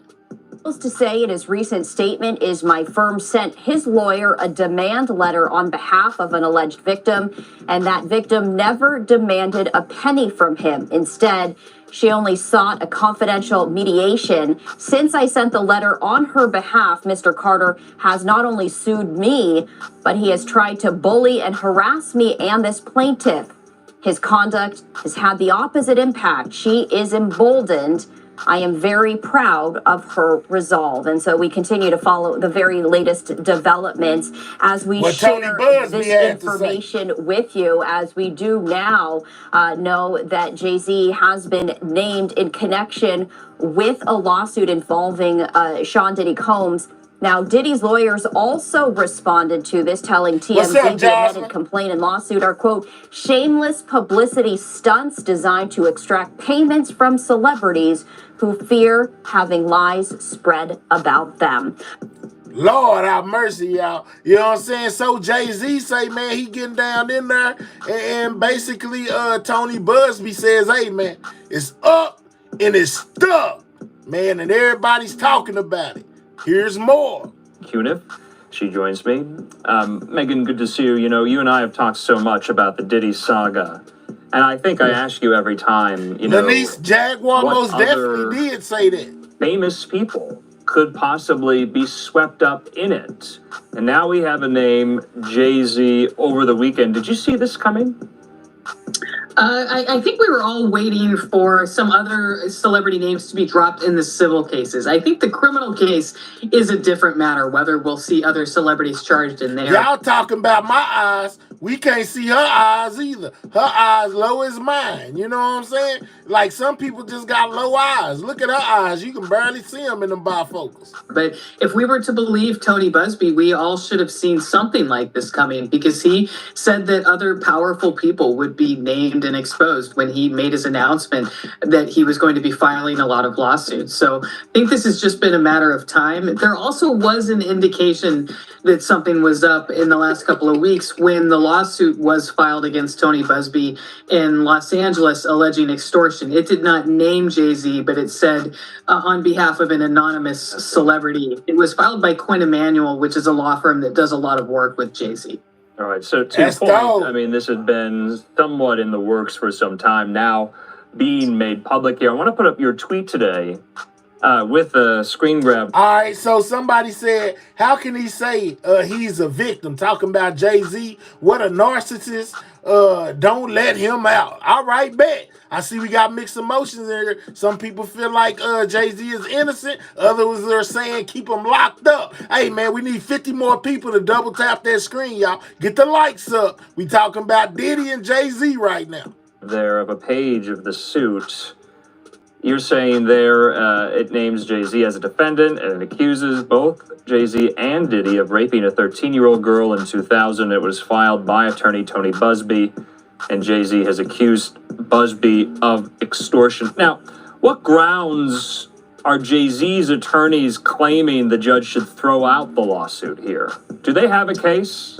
To say in his recent statement is my firm sent his lawyer a demand letter on behalf of an alleged victim, and that victim never demanded a penny from him. Instead, she only sought a confidential mediation. Since I sent the letter on her behalf, Mr. Carter has not only sued me, but he has tried to bully and harass me and this plaintiff. His conduct has had the opposite impact. She is emboldened. I am very proud of her resolve. And so we continue to follow the very latest developments as we share this information with you, as we do now know that Jay-Z has been named in connection with a lawsuit involving Sean Diddy Combs. Now, Diddy's lawyers also responded to this, telling TMZ the amended complaint and lawsuit are, quote, shameless publicity stunts designed to extract payments from celebrities who fear having lies spread about them. Lord have mercy, y'all. You know what I'm saying? So Jay-Z say, man, he getting down in there, and basically Tony Busby says, hey, man, it's up and it's stuck, man, and everybody's talking about it. Here's more. Cuniff, she joins me. Megan, good to see you. You know, you and I have talked so much about the Diddy saga, and I think I ask you every time, you know, Lenise Jaguar most definitely did say that. Famous people could possibly be swept up in it. And now we have a name, Jay-Z, over the weekend. Did you see this coming? I think we were all waiting for some other celebrity names to be dropped in the civil cases. I think the criminal case is a different matter, whether we'll see other celebrities charged in there. Y'all talking about my eyes. We can't see her eyes either. Her eyes low as mine. You know what I'm saying? Like some people just got low eyes. Look at her eyes. You can barely see them in them bifocals. But if we were to believe Tony Busby, we all should have seen something like this coming, because he said that other powerful people would be named and exposed when he made his announcement that he was going to be filing a lot of lawsuits. So I think this has just been a matter of time. There also was an indication that something was up in the last couple of weeks when the lawsuit was filed against Tony Busby in Los Angeles alleging extortion. It did not name Jay-Z, but it said on behalf of an anonymous celebrity. It was filed by Quinn Emanuel, which is a law firm that does a lot of work with Jay-Z. All right, so to your point, I mean, this has been somewhat in the works for some time now, being made public here. I want to put up your tweet today with a screen grab. All right, so somebody said, how can he say he's a victim? Talking about Jay-Z, what a narcissist. Don't let him out. All right, bet. I see we got mixed emotions there. Some people feel like Jay-Z is innocent. Others are saying keep him locked up. Hey, man, we need 50 more people to double tap that screen, y'all. Get the likes up. We talking about Diddy and Jay-Z right now. There of a page of the suit. You're saying there it names Jay-Z as a defendant, and it accuses both Jay-Z and Diddy of raping a 13-year-old girl in 2000. It was filed by attorney Tony Busby, and Jay-Z has accused Busby of extortion. Now, what grounds are Jay-Z's attorneys claiming the judge should throw out the lawsuit here? Do they have a case?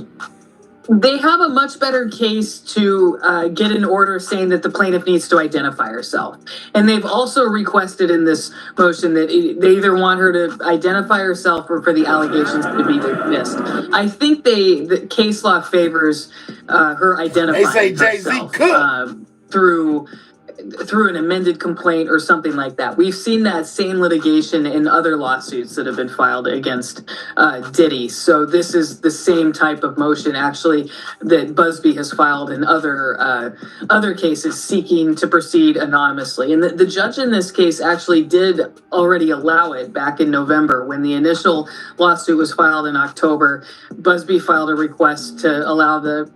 They have a much better case to get an order saying that the plaintiff needs to identify herself. And they've also requested in this motion that they either want her to identify herself or for the allegations to be dismissed. I think the case law favors her identifying herself through through an amended complaint or something like that. We've seen that same litigation in other lawsuits that have been filed against Diddy. So this is the same type of motion, actually, that Busby has filed in other cases seeking to proceed anonymously. And the judge in this case actually did already allow it back in November. When the initial lawsuit was filed in October, Busby filed a request to allow the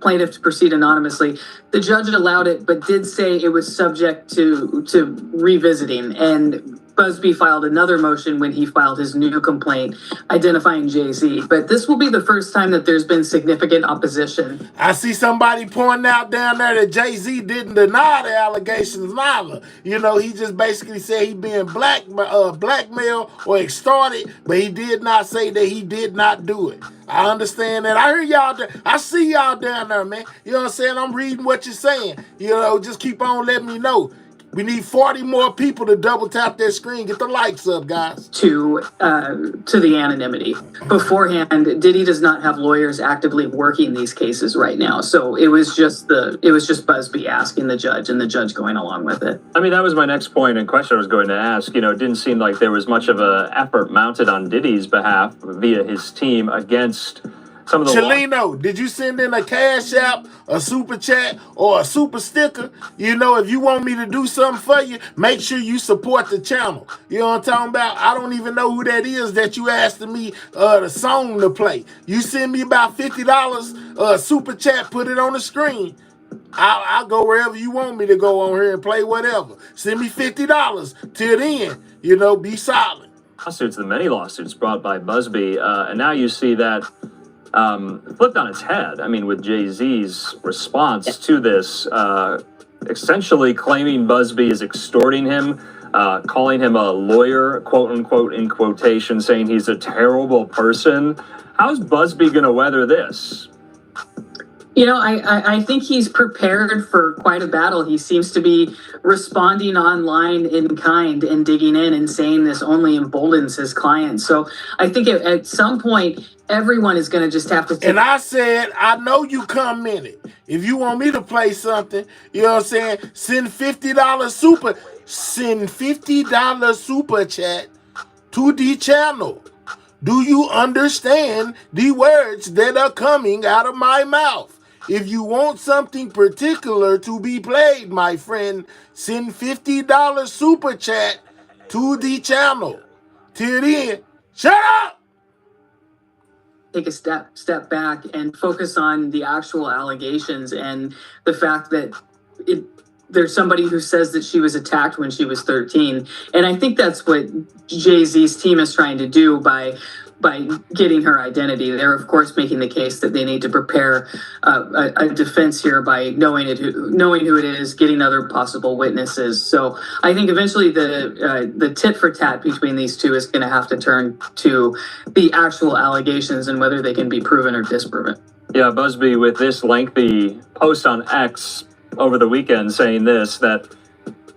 plaintiff to proceed anonymously. The judge allowed it, but did say it was subject to revisiting. And Busby filed another motion when he filed his new complaint identifying Jay-Z. But this will be the first time that there's been significant opposition. I see somebody pointing out down there that Jay-Z didn't deny the allegations neither. You know, he just basically said he being blackmailed or extorted, but he did not say that he did not do it. I understand that. I hear y'all there. I see y'all down there, man. You know what I'm saying? I'm reading what you're saying. You know, just keep on letting me know. We need 40 more people to double tap their screen. Get the likes up, guys. To the anonymity. Beforehand, Diddy does not have lawyers actively working these cases right now. So it was just Busby asking the judge and the judge going along with it. I mean, that was my next point and question I was going to ask. You know, it didn't seem like there was much of an effort mounted on Diddy's behalf via his team against some of the Chelino, did you send in a cash app, a super chat, or a super sticker? You know, if you want me to do something for you, make sure you support the channel. You know what I'm talking about? I don't even know who that is that you asked me the song to play. You send me about $50 super chat, put it on the screen. I'll go wherever you want me to go on here and play whatever. Send me $50. Till then, you know, be solid. Lawsuits, the many lawsuits brought by Busby, and now you see that flipped on its head. I mean, with Jay-Z's response to this, essentially claiming Busby is extorting him, calling him a lawyer, quote unquote, in quotation, saying he's a terrible person. How's Busby going to weather this? You know, I think he's prepared for quite a battle. He seems to be responding online in kind and digging in and saying this only emboldens his clients. So I think at some point, everyone is going to just have to take... And I said, I know you commented. If you want me to play something, you know what I'm saying, send $50 super chat to the channel. Do you understand the words that are coming out of my mouth? If you want something particular to be played, my friend, send $50 super chat to the channel. Till then, shut up! Take a step back and focus on the actual allegations and the fact that there's somebody who says that she was attacked when she was 13. And I think that's what Jay-Z's team is trying to do by getting her identity. They're, of course, making the case that they need to prepare a defense here by knowing who it is, getting other possible witnesses. So I think eventually the tit for tat between these two is going to have to turn to the actual allegations and whether they can be proven or disproven. Yeah, Busby, with this lengthy post on X over the weekend saying this, that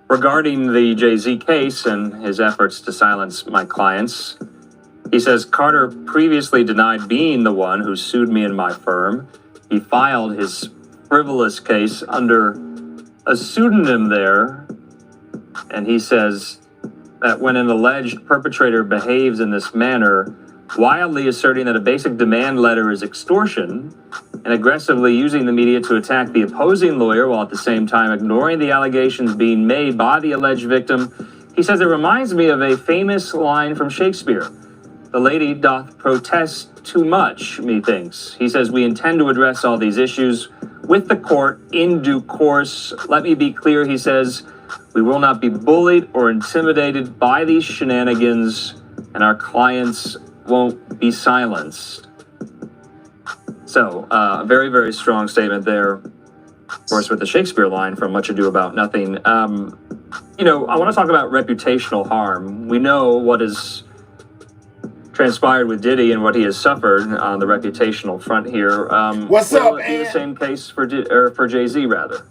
regarding the Jay-Z case and his efforts to silence my clients, he says, Carter previously denied being the one who sued me and my firm. He filed his frivolous case under a pseudonym there. And he says that when an alleged perpetrator behaves in this manner, wildly asserting that a basic demand letter is extortion, and aggressively using the media to attack the opposing lawyer while at the same time ignoring the allegations being made by the alleged victim, he says it reminds me of a famous line from Shakespeare. The lady doth protest too much, methinks. He says, we intend to address all these issues with the court in due course. Let me be clear, he says, we will not be bullied or intimidated by these shenanigans, and our clients won't be silenced. So, very, very strong statement there, of course, with the Shakespeare line from Much Ado About Nothing. You know, I want to talk about reputational harm. We know what is transpired with Diddy and what he has suffered on the reputational front here. What's up, man? The same case for Jay-Z, rather.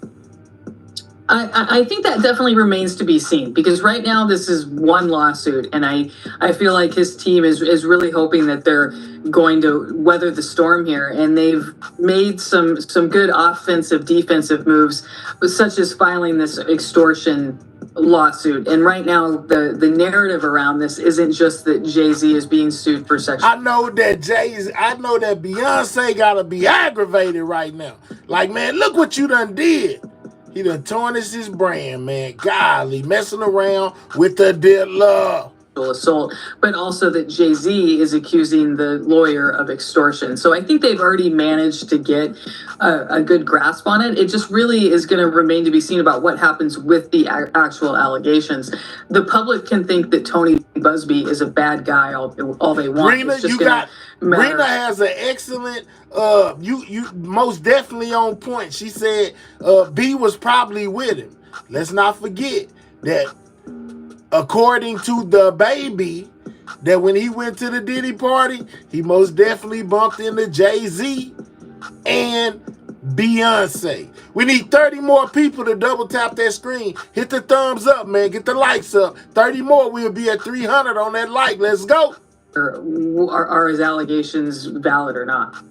I think that definitely remains to be seen, because right now this is one lawsuit, and I feel like his team is really hoping that they're going to weather the storm here, and they've made some good offensive defensive moves, such as filing this extortion lawsuit. And right now the narrative around this isn't just that Jay-Z is being sued for sexual. I know that Beyonce gotta be aggravated right now. Like, man, look what you done did. He done tarnished his brand, man. Golly, messing around with the dead love. Assault, but also that Jay-Z is accusing the lawyer of extortion. So I think they've already managed to get a good grasp on it. It just really is going to remain to be seen about what happens with the actual allegations. The public can think that Tony Busby is a bad guy all they want. Rena has an excellent you most definitely on point. She said B was probably with him. Let's not forget that according to the baby, that when he went to the Diddy party, he most definitely bumped into Jay-Z and Beyonce. We need 30 more people to double tap that screen. Hit the thumbs up, man. Get the likes up. 30 more, we'll be at 300 on that like. Let's go. Are his allegations valid or not?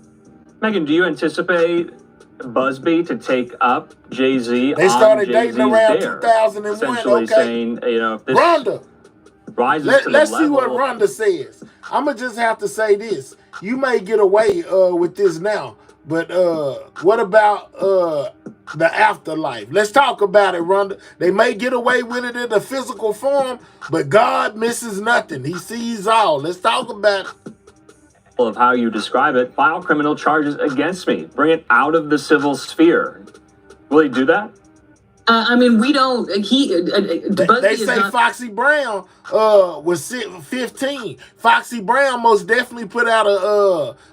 Megan, do you anticipate Busby to take up Jay-Z? They started Jay-Z's dating around dare, 2001. essentially saying, if this Rhonda rises to the let's level. see what Rhonda says. I'm gonna just have to say this. You may get away with this now, but what about the afterlife? Let's talk about it, Rhonda. They may get away with it in the physical form, but God misses nothing. He sees all. Let's talk about it. Of how you describe it, file criminal charges against me, bring it out of the civil sphere. Will he do that? I mean, we don't. They say Foxy Brown was 15. Foxy Brown most definitely put out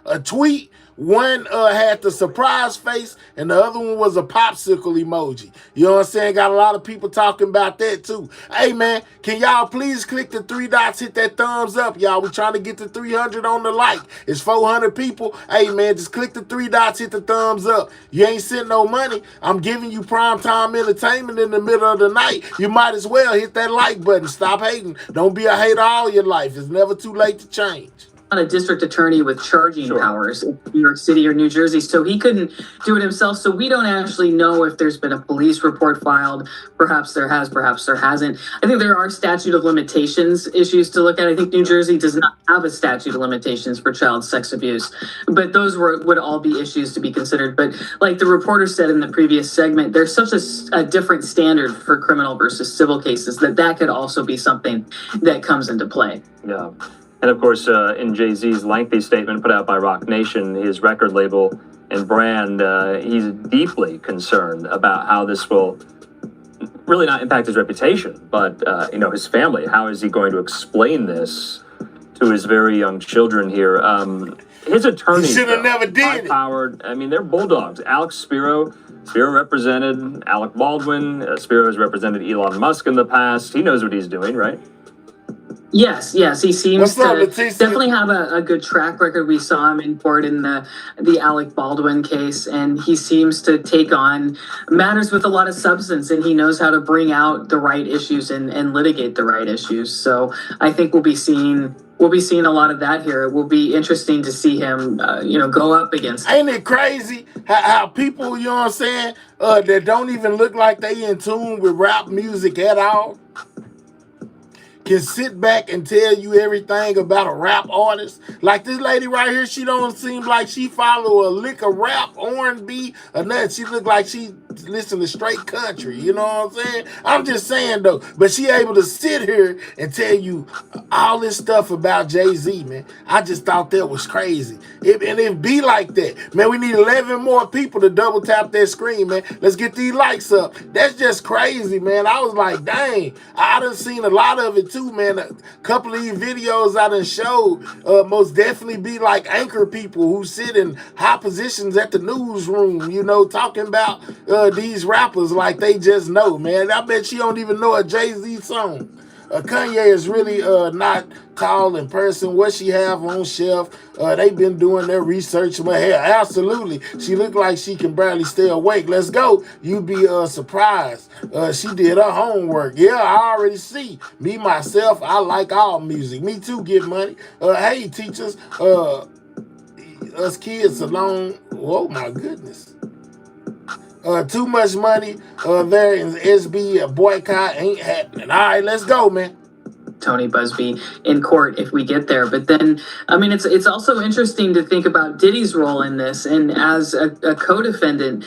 a tweet. One had the surprise face, and the other one was a popsicle emoji. You know what I'm saying? Got a lot of people talking about that too. Hey man, can y'all please click the 3 dots, hit that thumbs up, y'all. We trying to get to 300 on the like. It's 400 people. Hey man, just click the 3 dots, hit the thumbs up. You ain't sent no money. I'm giving you primetime entertainment in the middle of the night. You might as well hit that like button. Stop hating. Don't be a hater all your life. It's never too late to change. A district attorney with charging powers in New York City or New Jersey, so he couldn't do it himself. So we don't actually know if there's been a police report filed. Perhaps there has, perhaps there hasn't. I think there are statute of limitations issues to look at. I think New Jersey does not have a statute of limitations for child sex abuse, but those would all be issues to be considered. But like the reporter said in the previous segment, there's such a different standard for criminal versus civil cases that could also be something that comes into play. Yeah. And of course, in Jay-Z's lengthy statement put out by Rock Nation, his record label and brand, he's deeply concerned about how this will really not impact his reputation, but his family. How is he going to explain to his very young children here? His attorneys should have never did high-powered. I mean, they're bulldogs. Alex Spiro represented Alec Baldwin. Spiro has represented Elon Musk in the past. He knows what he's doing, right? Yes, he seems to definitely have a good track record. We saw him in court in the Alec Baldwin case, and he seems to take on matters with a lot of substance, and he knows how to bring out the right issues and litigate the right issues. So I think we'll be seeing a lot of that here. It will be interesting to see him, go up against. Ain't it crazy how people, you know what I'm saying, that don't even look like they in tune with rap music at all, can sit back and tell you everything about a rap artist. Like this lady right here, she don't seem like she follow a lick of rap, R&B, or nothing. She look like she listen to straight country, you know what I'm saying? I'm just saying though, but she able to sit here and tell you all this stuff about Jay-Z, man. I just thought that was crazy. And it be like that. Man, we need 11 more people to double tap that screen, man. Let's get these likes up. That's just crazy, man. I was like, dang, I done seen a lot of it too, man. A couple of these videos I done showed most definitely be like anchor people who sit in high positions at the newsroom, talking about these rappers like they just know, man. I bet she don't even know a Jay-Z song. Kanye is really not tall in person. What she have on shelf, they've been doing their research. But hell, absolutely, she look like she can barely stay awake. Let's go. You be surprised. She did her homework. Yeah, I already see. Me, myself, I like all music. Me too, get money. Hey, teachers, us kids alone. Oh my goodness. Too much money there in SB. A boycott ain't happening. All right, let's go, man. Tony Busby in court if we get there. But then, I mean, it's also interesting to think about Diddy's role in this. And as a co-defendant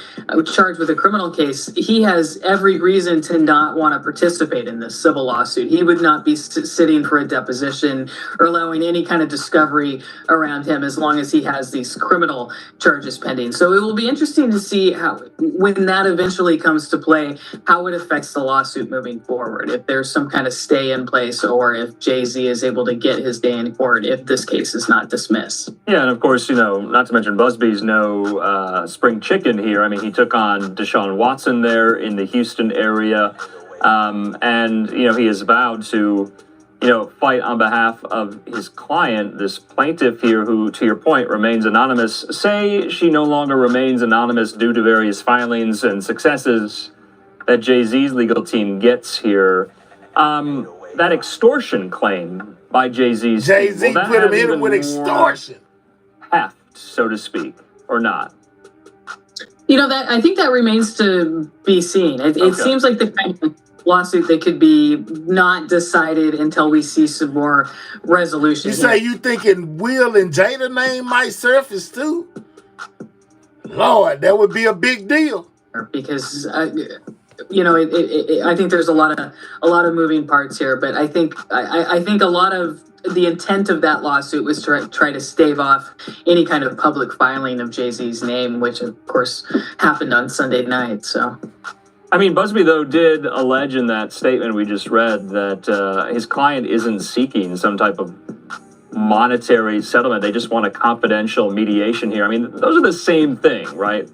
charged with a criminal case, he has every reason to not want to participate in this civil lawsuit. He would not be sitting for a deposition or allowing any kind of discovery around him as long as he has these criminal charges pending. So it will be interesting to see how, when that eventually comes to play, how it affects the lawsuit moving forward. If there's some kind of stay in place, or if Jay-Z is able to get his day in court if this case is not dismissed. Yeah, and of course, you know, not to mention Busby's no spring chicken here. I mean, he took on Deshaun Watson there in the Houston area, and, you know, he has vowed to, you know, fight on behalf of his client, this plaintiff here who, to your point, remains anonymous. Say she no longer remains anonymous due to various filings and successes that Jay-Z's legal team gets here. That extortion claim by Jay-Z's Jay-Z team, put him in with extortion. Heft, so to speak, or not? You know, that I think that remains to be seen. It seems like the kind of lawsuit that could be not decided until we see some more resolution. You say you thinking Will and Jada name might surface too? Lord, that would be a big deal. Because you know, I think there's a lot of moving parts here, but I think a lot of the intent of that lawsuit was to try to stave off any kind of public filing of Jay-Z's name, which of course happened on Sunday night. So, I mean, Busby though did allege in that statement we just read that his client isn't seeking some type of monetary settlement. They just want a confidential mediation here. I mean, those are the same thing, right?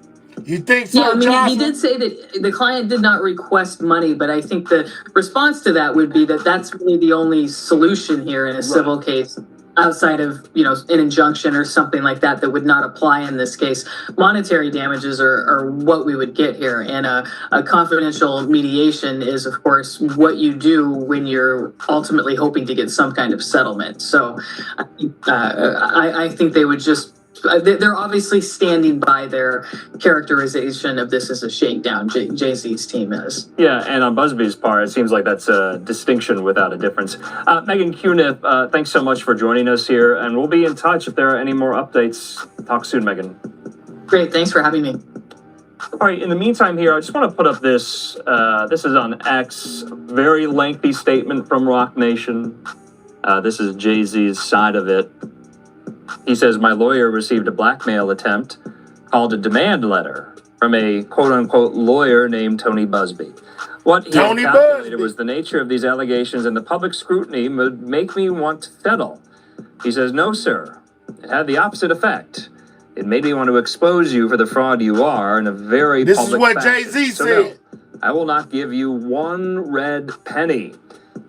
You think so? Yeah, I mean, he did say that the client did not request money, but I think the response to that would be that that's really the only solution here in a civil case outside of, you know, an injunction or something like that that would not apply in this case. Monetary damages are what we would get here. And a confidential mediation is, of course, what you do when you're ultimately hoping to get some kind of settlement. So I think they would just, they're obviously standing by their characterization of this as a shakedown. Jay-Z's team is. Yeah, and on Busby's part, it seems like that's a distinction without a difference. Megan Cuniff, thanks so much for joining us here, and we'll be in touch if there are any more updates. Talk soon, Megan. Great, thanks for having me. All right, in the meantime here, I just want to put up this, this is on X, very lengthy statement from Rock Nation. This is Jay-Z's side of it. He says, my lawyer received a blackmail attempt called a demand letter from a quote-unquote lawyer named Tony Busby. What he calculated was the nature of these allegations and the public scrutiny would make me want to settle. He says, no, sir. It had the opposite effect. It made me want to expose you for the fraud you are in a very public fashion. This is what Jay-Z said. No, I will not give you one red penny.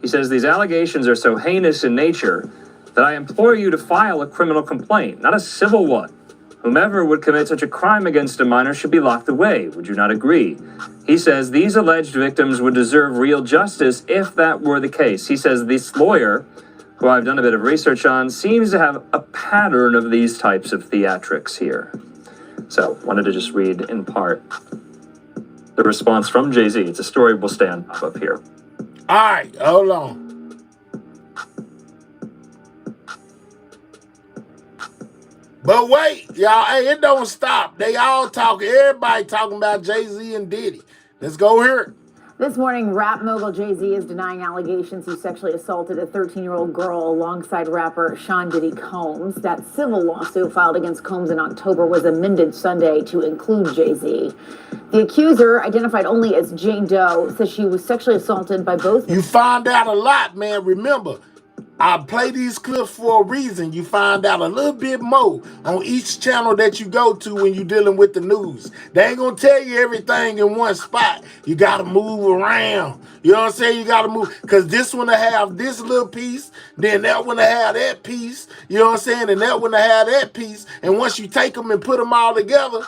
He says, these allegations are so heinous in nature that I implore you to file a criminal complaint, not a civil one. Whomever would commit such a crime against a minor should be locked away. Would you not agree? He says these alleged victims would deserve real justice if that were the case. He says this lawyer, who I've done a bit of research on, seems to have a pattern of these types of theatrics here. So, wanted to just read in part the response from Jay-Z. It's a story we'll stand up here. All right, hold on. But wait, y'all, hey, it don't stop. They all talking, everybody talking about Jay-Z and Diddy. Let's go hear it. This morning, rap mogul Jay-Z is denying allegations he sexually assaulted a 13-year-old girl alongside rapper Sean Diddy Combs. That civil lawsuit filed against Combs in October was amended Sunday to include Jay-Z. The accuser, identified only as Jane Doe, says she was sexually assaulted by both. You find out a lot, man. Remember, I play these clips for a reason. You find out a little bit more on each channel that you go to when you're dealing with the news. They ain't gonna tell you everything in one spot. You gotta move around. You know what I'm saying? You gotta move, because this one will have this little piece, then that one will have that piece. You know what I'm saying? And that one will have that piece. And once you take them and put them all together,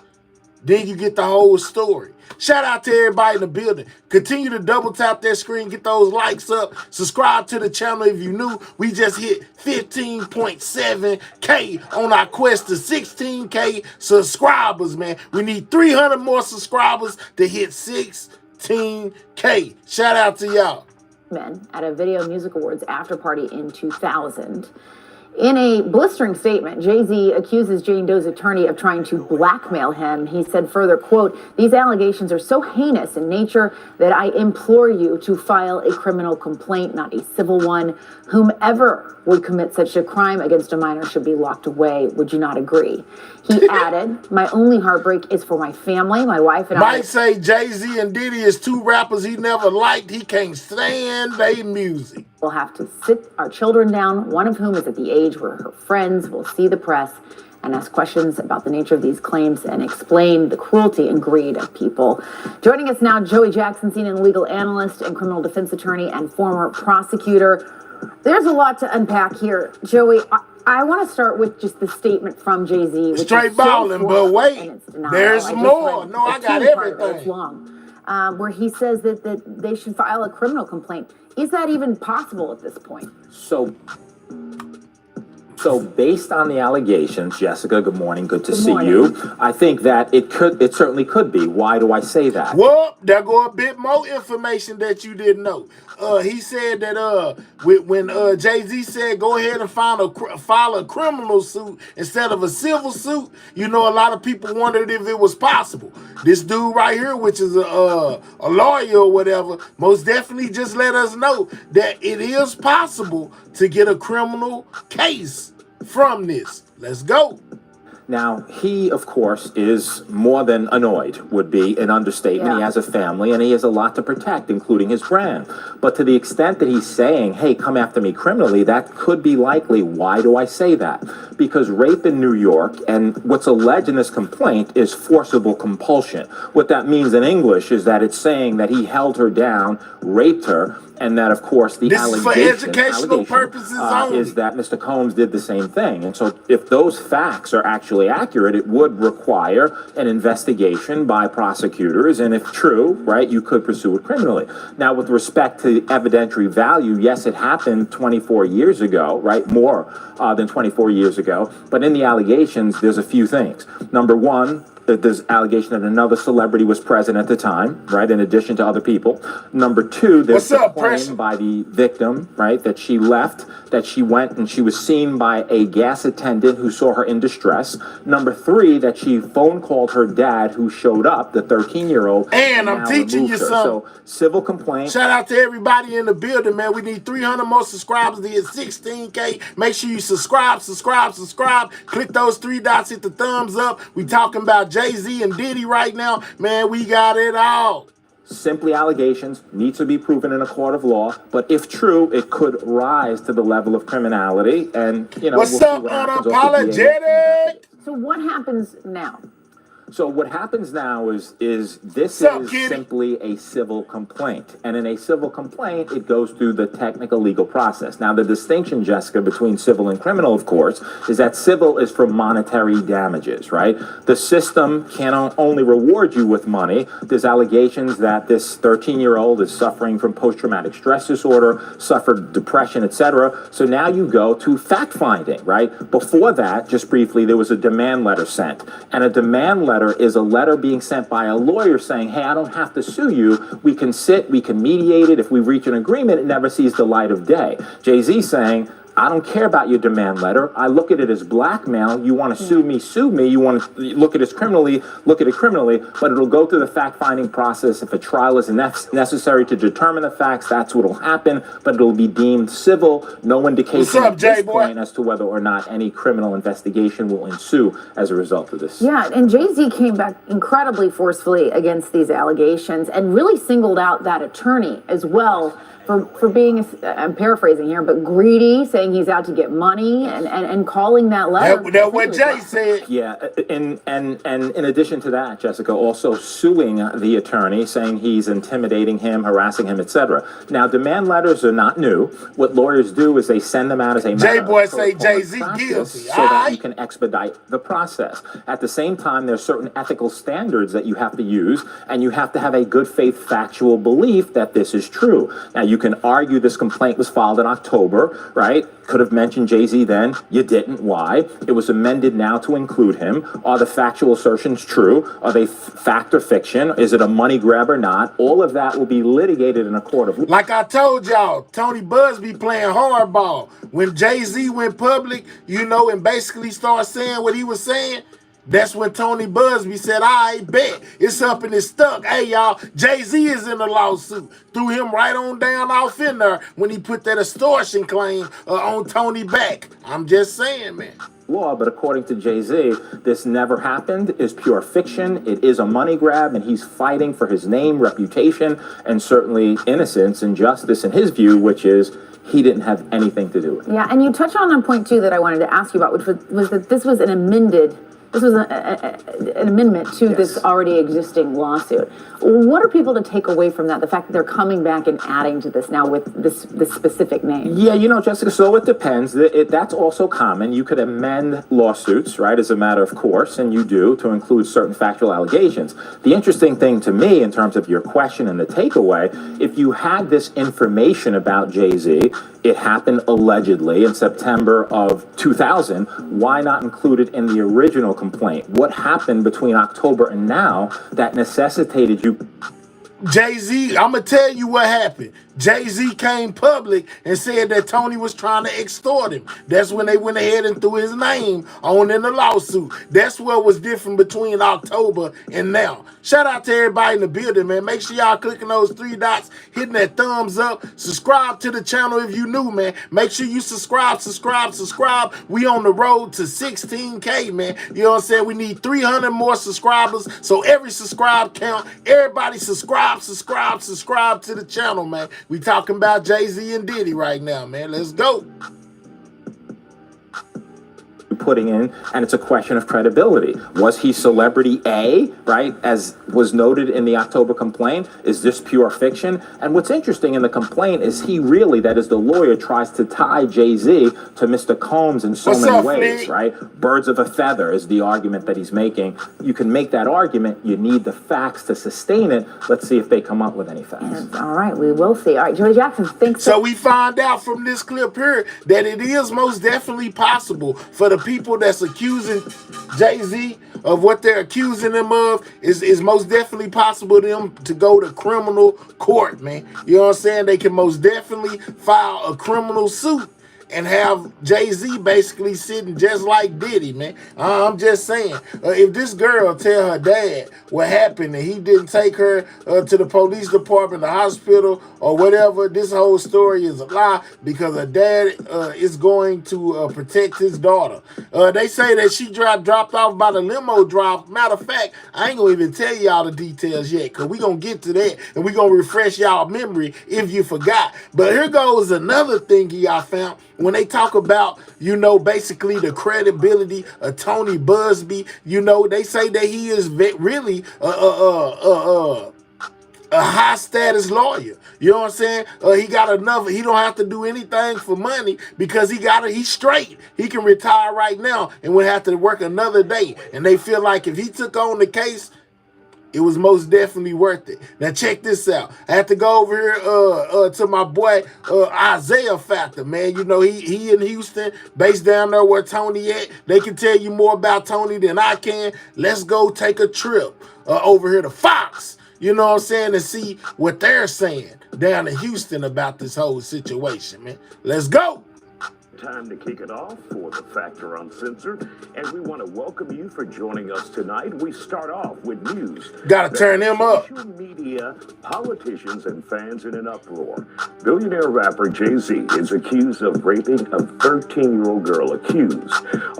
then you get the whole story. Shout out to everybody in the building. Continue to double tap that screen, get those likes up. Subscribe to the channel if you new. We just hit 15.7K on our quest to 16K subscribers, man. We need 300 more subscribers to hit 16K. Shout out to y'all. Men at a Video Music Awards after party in 2000. In a blistering statement, Jay-Z accuses Jane Doe's attorney of trying to blackmail him. He said further, quote, "These allegations are so heinous in nature that I implore you to file a criminal complaint, not a civil one. Whomever would commit such a crime against a minor should be locked away. Would you not agree?" He added, "My only heartbreak is for my family, my wife and I." Might say Jay-Z and Diddy is two rappers he never liked. He can't stand their music. We'll have to sit our children down, one of whom is at the age where her friends will see the press and ask questions about the nature of these claims and explain the cruelty and greed of people. Joining us now, Joey Jackson, senior legal analyst and criminal defense attorney and former prosecutor. There's a lot to unpack here. Joey, I want to start with just the statement from Jay-Z. Straight balling, but wait, there's more. No, I got everything. It's long. Where he says that they should file a criminal complaint. Is that even possible at this point? So based on the allegations, Jessica, good morning, good to see you. I think that it certainly could be. Why do I say that? Well, there go a bit more information that you didn't know. He said that when Jay-Z said go ahead and file a criminal suit instead of a civil suit, you know, a lot of people wondered if it was possible. This dude right here, which is a lawyer or whatever, most definitely just let us know that it is possible to get a criminal case from this. Let's go. Now, he, of course, is more than annoyed, would be an understatement. Yeah. He has a family, and he has a lot to protect, including his brand. But to the extent that he's saying, hey, come after me criminally, that could be likely. Why do I say that? Because rape in New York, and what's alleged in this complaint, is forcible compulsion. What that means in English is that it's saying that he held her down, raped her, and that, of course, the allegation is that Mr. Combs did the same thing. And so if those facts are actually accurate, it would require an investigation by prosecutors. And if true, right, you could pursue it criminally. Now, with respect to evidentiary value, yes, it happened 24 years ago, right, more than 24 years ago. But in the allegations, there's a few things. Number one, there's allegation that another celebrity was present at the time, right, in addition to other people. Number two, there's a claim by the victim, right, that she left, that she went and she was seen by a gas attendant who saw her in distress. Number three, that she phone called her dad who showed up, the 13-year-old. And I'm teaching you something. So, civil complaint. Shout out to everybody in the building, man. We need 300 more subscribers to hit 16K. Make sure you subscribe. Click those three dots, hit the thumbs up. We talking about Jay-Z and Diddy right now. Man, we got it all. Simply allegations, needs to be proven in a court of law, but if true, it could rise to the level of criminality. And, you know, what's up, unapologetic? So what happens now? So what happens now is simply a civil complaint. And in a civil complaint, it goes through the technical legal process. Now, the distinction, Jessica, between civil and criminal, of course, is that civil is for monetary damages, right? The system can only reward you with money. There's allegations that this 13-year-old is suffering from post-traumatic stress disorder, suffered depression, etc. So now you go to fact-finding, right? Before that, just briefly, there was a demand letter sent. And a demand letter is a letter being sent by a lawyer saying, hey, I don't have to sue you. We can sit, we can mediate it. If we reach an agreement, it never sees the light of day. Jay-Z saying, I don't care about your demand letter. I look at it as blackmail. You want to sue me, sue me. You want to look at it criminally, look at it criminally, but it'll go through the fact-finding process. If a trial is necessary to determine the facts, that's what will happen, but it'll be deemed civil. No indication at this point as to whether or not any criminal investigation will ensue as a result of this. Yeah, and Jay-Z came back incredibly forcefully against these allegations and really singled out that attorney as well for being, I'm paraphrasing here, but greedy, saying he's out to get money, and calling that letter. That's what Jay said. Yeah, and in addition to that, Jessica, also suing the attorney, saying he's intimidating him, harassing him, etc. Now, demand letters are not new. What lawyers do is they send them out as a matter J-Boy of say protocol Jay-Z and practice guilty. so that you can expedite the process. At the same time, there's certain ethical standards that you have to use, and you have to have a good faith factual belief that this is true. Now, you can argue this complaint was filed in October, right? Could have mentioned Jay-Z then. You didn't. Why? It was amended now to include him. Are the factual assertions true? Are they fact or fiction? Is it a money grab or not? All of that will be litigated in a court of law. Like I told y'all, Tony Busby playing hardball. When Jay-Z went public, you know, and basically started saying what he was saying, that's when Tony Busby said, I bet. It's up and it's stuck. Hey, y'all, Jay-Z is in the lawsuit. Threw him right on down off in there when he put that extortion claim on Tony back. I'm just saying, man. Law, but according to Jay-Z, this never happened, is pure fiction. It is a money grab, and he's fighting for his name, reputation, and certainly innocence and justice in his view, which is he didn't have anything to do with it. Yeah, and you touched on a point, too, that I wanted to ask you about, which was that this was an amendment to this already existing lawsuit. What are people to take away from that? The fact that they're coming back and adding to this now with this specific name. Yeah, you know, Jessica, so it depends. That's also common. You could amend lawsuits, right, as a matter of course, and you do, to include certain factual allegations. The interesting thing to me, in terms of your question and the takeaway, if you had this information about Jay-Z, it happened allegedly in September of 2000, why not include it in the original complaint? What happened between October and now that necessitated you? Jay-Z, I'm going to tell you what happened. Jay-Z came public and said that Tony was trying to extort him. That's when they went ahead and threw his name on in the lawsuit. That's what was different between October and now. Shout out to everybody in the building, man. Make sure y'all clicking those 3 dots, hitting that thumbs up. Subscribe to the channel if you new, man. Make sure you subscribe. We on the road to 16K, man. You know what I'm saying? We need 300 more subscribers. So every subscribe count. Everybody subscribe to the channel, man. We talking about Jay-Z and Diddy right now, man. Let's go. Putting in, and it's a question of credibility. Was he celebrity A, right, as was noted in the October complaint? Is this pure fiction? And what's interesting in the complaint is he really, that is the lawyer, tries to tie Jay-Z to Mr. Combs in so many ways, right? Birds of a feather is the argument that he's making. You can make that argument. You need the facts to sustain it. Let's see if they come up with any facts. All right, we will see. All right, Joey Jackson, thanks. So we find out from this clip here that it is most definitely possible for the people that's accusing Jay-Z of what they're accusing him of is most definitely possible for them to go to criminal court, man. You know what I'm saying? They can most definitely file a criminal suit and have Jay-Z basically sitting just like Diddy, man. I'm just saying, if this girl tell her dad what happened and he didn't take her to the police department, the hospital, or whatever, this whole story is a lie because her dad is going to protect his daughter. They say that she dropped off by the limo drive. Matter of fact, I ain't gonna even tell y'all the details yet because we gonna get to that and we gonna refresh y'all memory if you forgot. But here goes another thing I found. When they talk about, you know, basically the credibility of Tony Busby, you know, they say that he is really a high status lawyer. You know what I'm saying? He got enough. He don't have to do anything for money because he's straight. He can retire right now and would have to work another day. And they feel like if he took on the case, it was most definitely worth it. Now check this out. I have to go over here to my boy Isaiah Factor, man. You know, he in Houston, based down there where Tony at. They can tell you more about Tony than I can. Let's go take a trip over here to Fox. You know what I'm saying? And see what they're saying down in Houston about this whole situation, man. Let's go. Time to kick it off for the Factor Uncensored, and we want to welcome you for joining us tonight. We start off with news. Gotta turn them up. Social media, politicians, and fans in an uproar. Billionaire rapper Jay-Z is accused of raping a 13-year-old girl,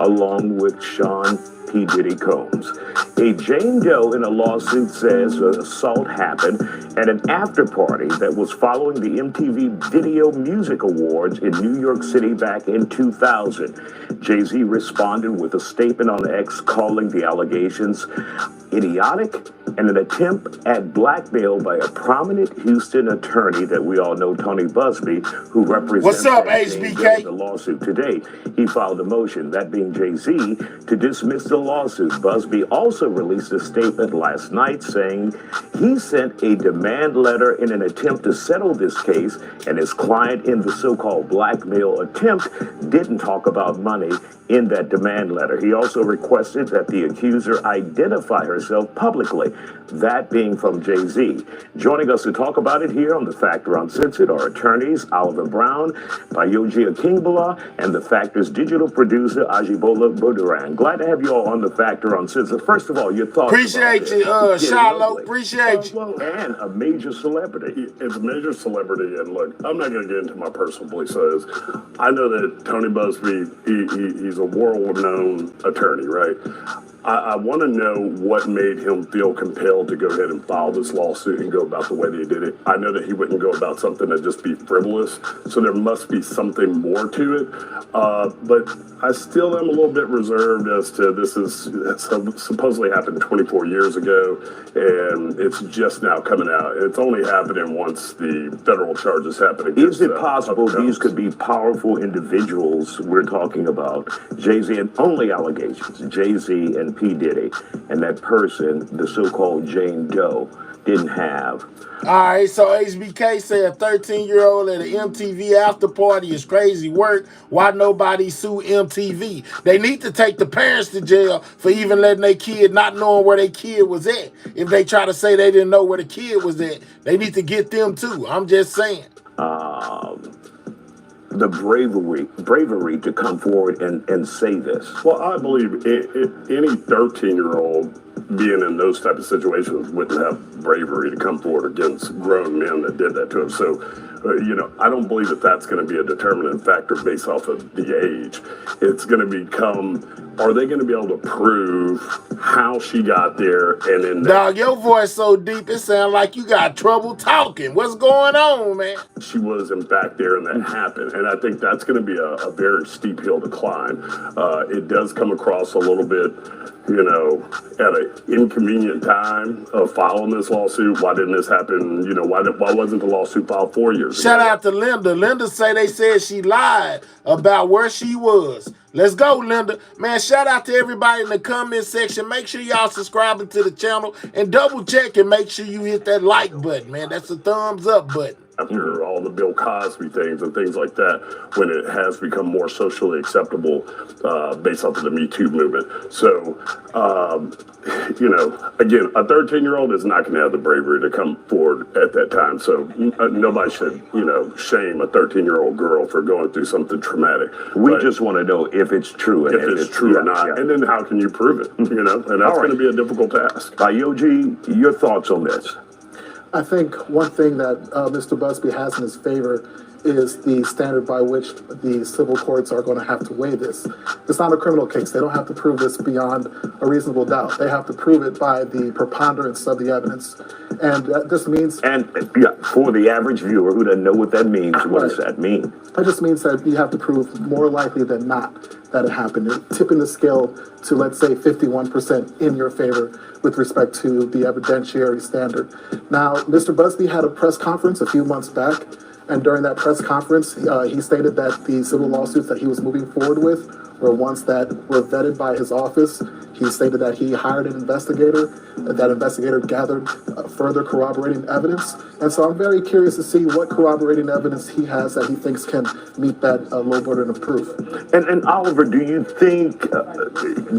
along with Sean P. Diddy Combs. A Jane Doe in a lawsuit says an assault happened at an after party that was following the MTV Video Music Awards in New York City back in 2000. Jay-Z responded with a statement on X calling the allegations idiotic and an attempt at blackmail by a prominent Houston attorney that we all know, Tony Busby, who represents What's up, Jane Doe in the lawsuit. Today, he filed a motion, that being Jay-Z, to dismiss the lawsuit. Busby also released a statement last night saying he sent a demand letter in an attempt to settle this case, and his client in the so-called blackmail attempt didn't talk about money in that demand letter. He also requested that the accuser identify herself publicly, that being from Jay-Z. Joining us to talk about it here on The Factor Uncensored are attorneys Oliver Brown, Bayoji Akingbala, and The Factor's digital producer Ajibola Buduran. Glad to have you all on The Factor Uncensored. First of all, your thoughts. Appreciate you, Shiloh. Appreciate you. Well, and a major celebrity. It's a major celebrity, and look, I'm not going to get into my personal beliefs. I know that Tony Busby, he's a world-known attorney, right? I want to know what made him feel compelled to go ahead and file this lawsuit and go about the way they did it. I know that he wouldn't go about something that just be frivolous, so there must be something more to it. But I still am a little bit reserved as to this is supposedly happened 24 years ago, and it's just now coming out. It's only happening once the federal charges happen against. Is it possible these could be powerful individuals we're talking about? Jay-Z, and only allegations, Jay-Z and P. Diddy, and that person, the so-called Jane Doe, didn't have. All right, so HBK said a 13-year-old at an MTV after party is crazy work. Why nobody sue MTV? They need to take the parents to jail for even letting their kid not knowing where their kid was at. If they try to say they didn't know where the kid was at, they need to get them too. I'm just saying. The bravery to come forward and say this. Well, I believe any 13-year-old being in those type of situations wouldn't have bravery to come forward against grown men that did that to him. So, I don't believe that that's going to be a determinant factor based off of the age. It's going to become, are they going to be able to prove how she got there? And then dog, your voice so deep, it sounds like you got trouble talking. What's going on, man? She was in fact there and that happened. And I think that's going to be a very steep hill to climb. It does come across a little bit, at an inconvenient time of filing this lawsuit. Why didn't this happen? Why wasn't the lawsuit filed 4 years ago? Shout out to Linda. Linda say they said she lied about where she was. Let's go, Linda. Man, shout out to everybody in the comment section. Make sure y'all subscribing to the channel and double check and make sure you hit that like button, man. That's a thumbs up button. After all the Bill Cosby things and things like that, when it has become more socially acceptable based off of the Me Too movement. So, again, a 13-year-old is not going to have the bravery to come forward at that time. So nobody should, shame a 13-year-old girl for going through something traumatic. We just want to know if it's true. If it's true or not. Yeah. And then how can you prove it? And that's going to be a difficult task. Bayoji, your thoughts on this? I think one thing that Mr. Busby has in his favor is the standard by which the civil courts are going to have to weigh this. It's not a criminal case. They don't have to prove this beyond a reasonable doubt. They have to prove it by the preponderance of the evidence. And this means... And for the average viewer who doesn't know what that means, what does that mean? It just means that you have to prove more likely than not that it happened. You're tipping the scale to, let's say, 51% in your favor with respect to the evidentiary standard. Now, Mr. Busby had a press conference a few months back, and during that press conference, he stated that the civil lawsuits that he was moving forward with were ones that were vetted by his office. He stated that he hired an investigator, and that investigator gathered further corroborating evidence. And so I'm very curious to see what corroborating evidence he has that he thinks can meet that low burden of proof. And Oliver, do you think,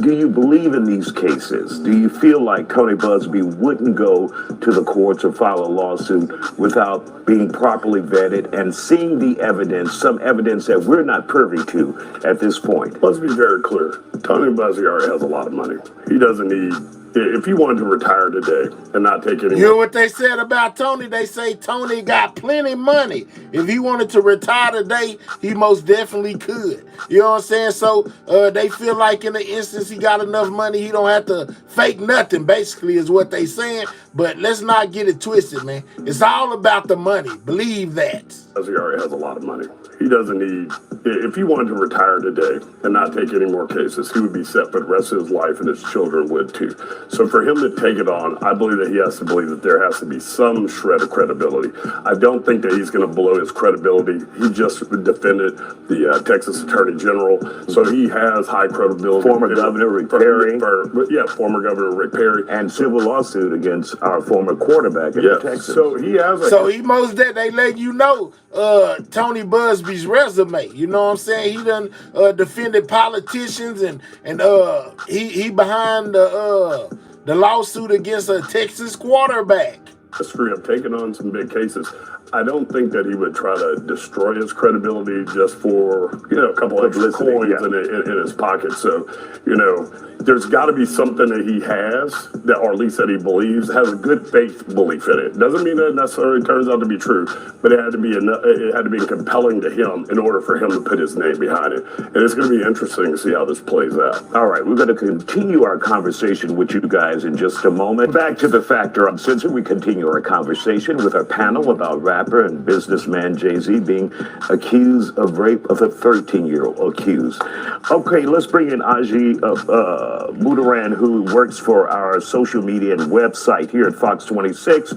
do you believe in these cases? Do you feel like Tony Busby wouldn't go to the courts or file a lawsuit without being properly vetted and seeing the evidence, some evidence that we're not privy to at this point? Let's be very clear. Tony Busby already has a lot of money. He doesn't need if he wanted to retire today and not take any You hear what they said about Tony? They say Tony got plenty money. If he wanted to retire today, he most definitely could. You know what I'm saying? So they feel like in the instance he got enough money, he don't have to fake nothing, basically, is what they saying. But let's not get it twisted, man. It's all about the money. Believe that. He already has a lot of money. He doesn't need, if he wanted to retire today and not take any more cases, he would be set for the rest of his life, and his children would too. So for him to take it on, I believe that he has to believe that there has to be some shred of credibility. I don't think that he's going to blow his credibility. He just defended the Texas Attorney General, so he has high credibility. Former Governor Rick Perry. Former Governor Rick Perry. And civil lawsuit against our former quarterback in Texas. So he has he most that they let you know Tony Busby's resume. You know what I'm saying? He done defended politicians and he behind the lawsuit against a Texas quarterback. History of taking on some big cases. I don't think that he would try to destroy his credibility just for, a couple extra coins in his pocket. So, there's got to be something that he has, that, or at least that he believes, has a good faith belief in it. Doesn't mean that it necessarily turns out to be true, but it had to be compelling to him in order for him to put his name behind it. And it's going to be interesting to see how this plays out. All right, we're going to continue our conversation with you guys in just a moment. Back to the Factor Uncensored, we continue our conversation with our panel about rapper and businessman Jay-Z being accused of rape of a 13-year-old accused. Okay, let's bring in Aji Mudaran, who works for our social media and website here at Fox 26.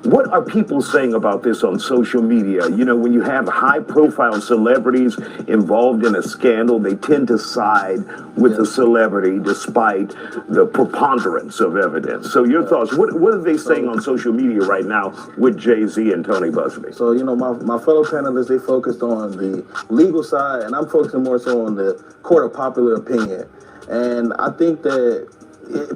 What are people saying about this on social media? When you have high-profile celebrities involved in a scandal, they tend to side with the celebrity despite the preponderance of evidence. So your thoughts, what are they saying on social media right now with Jay-Z and Tony Busby? So, my fellow panelists, they focused on the legal side, and I'm focusing more so on the court of popular opinion. And I think that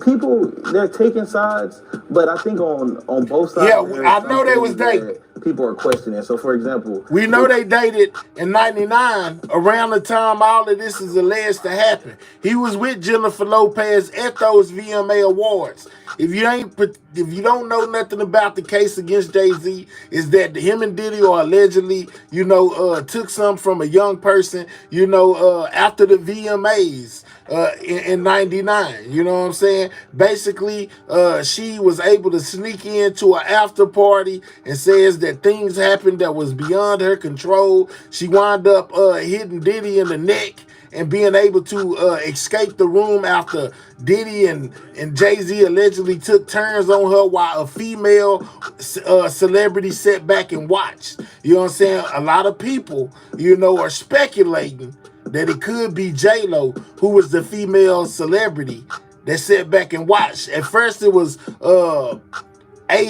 people, they're taking sides, but I think on both sides. Yeah, I know they was dating. People are questioning. So, for example, we know they dated in '99, around the time all of this is alleged to happen. He was with Jennifer Lopez at those VMA Awards. If you don't know nothing about the case against Jay-Z, is that him and Diddy are allegedly, took some from a young person, after the VMAs. In '99, you know what I'm saying? Basically, she was able to sneak into an after party and says that things happened that was beyond her control. She wound up hitting Diddy in the neck and being able to escape the room after Diddy and Jay-Z allegedly took turns on her while a female celebrity sat back and watched. You know what I'm saying? A lot of people, are speculating that it could be J-Lo, who was the female celebrity that sat back and watched. At first it was A,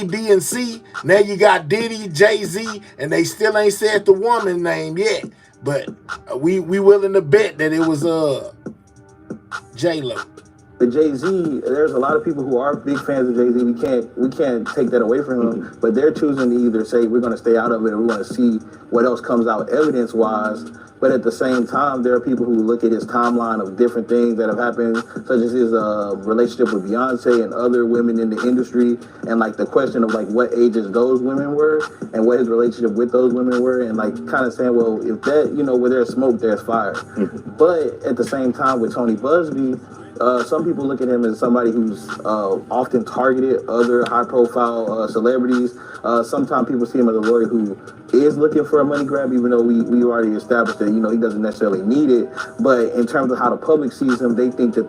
B, and C. Now you got Diddy, Jay-Z, and they still ain't said the woman name yet. But we willing to bet that it was J-Lo. The Jay-Z, there's a lot of people who are big fans of Jay-Z. We can't take that away from him, but they're choosing to either say we're going to stay out of it or we want to see what else comes out evidence-wise. But at the same time, there are people who look at his timeline of different things that have happened, such as his relationship with Beyonce and other women in the industry, and the question of what ages those women were and what his relationship with those women were, and kind of saying, well, if that, where there's smoke, there's fire. But at the same time, with Tony Busby, some people look at him as somebody who's often targeted other high-profile celebrities. Sometimes people see him as a lawyer who is looking for a money grab, even though we already established that he doesn't necessarily need it. But in terms of how the public sees him, they think that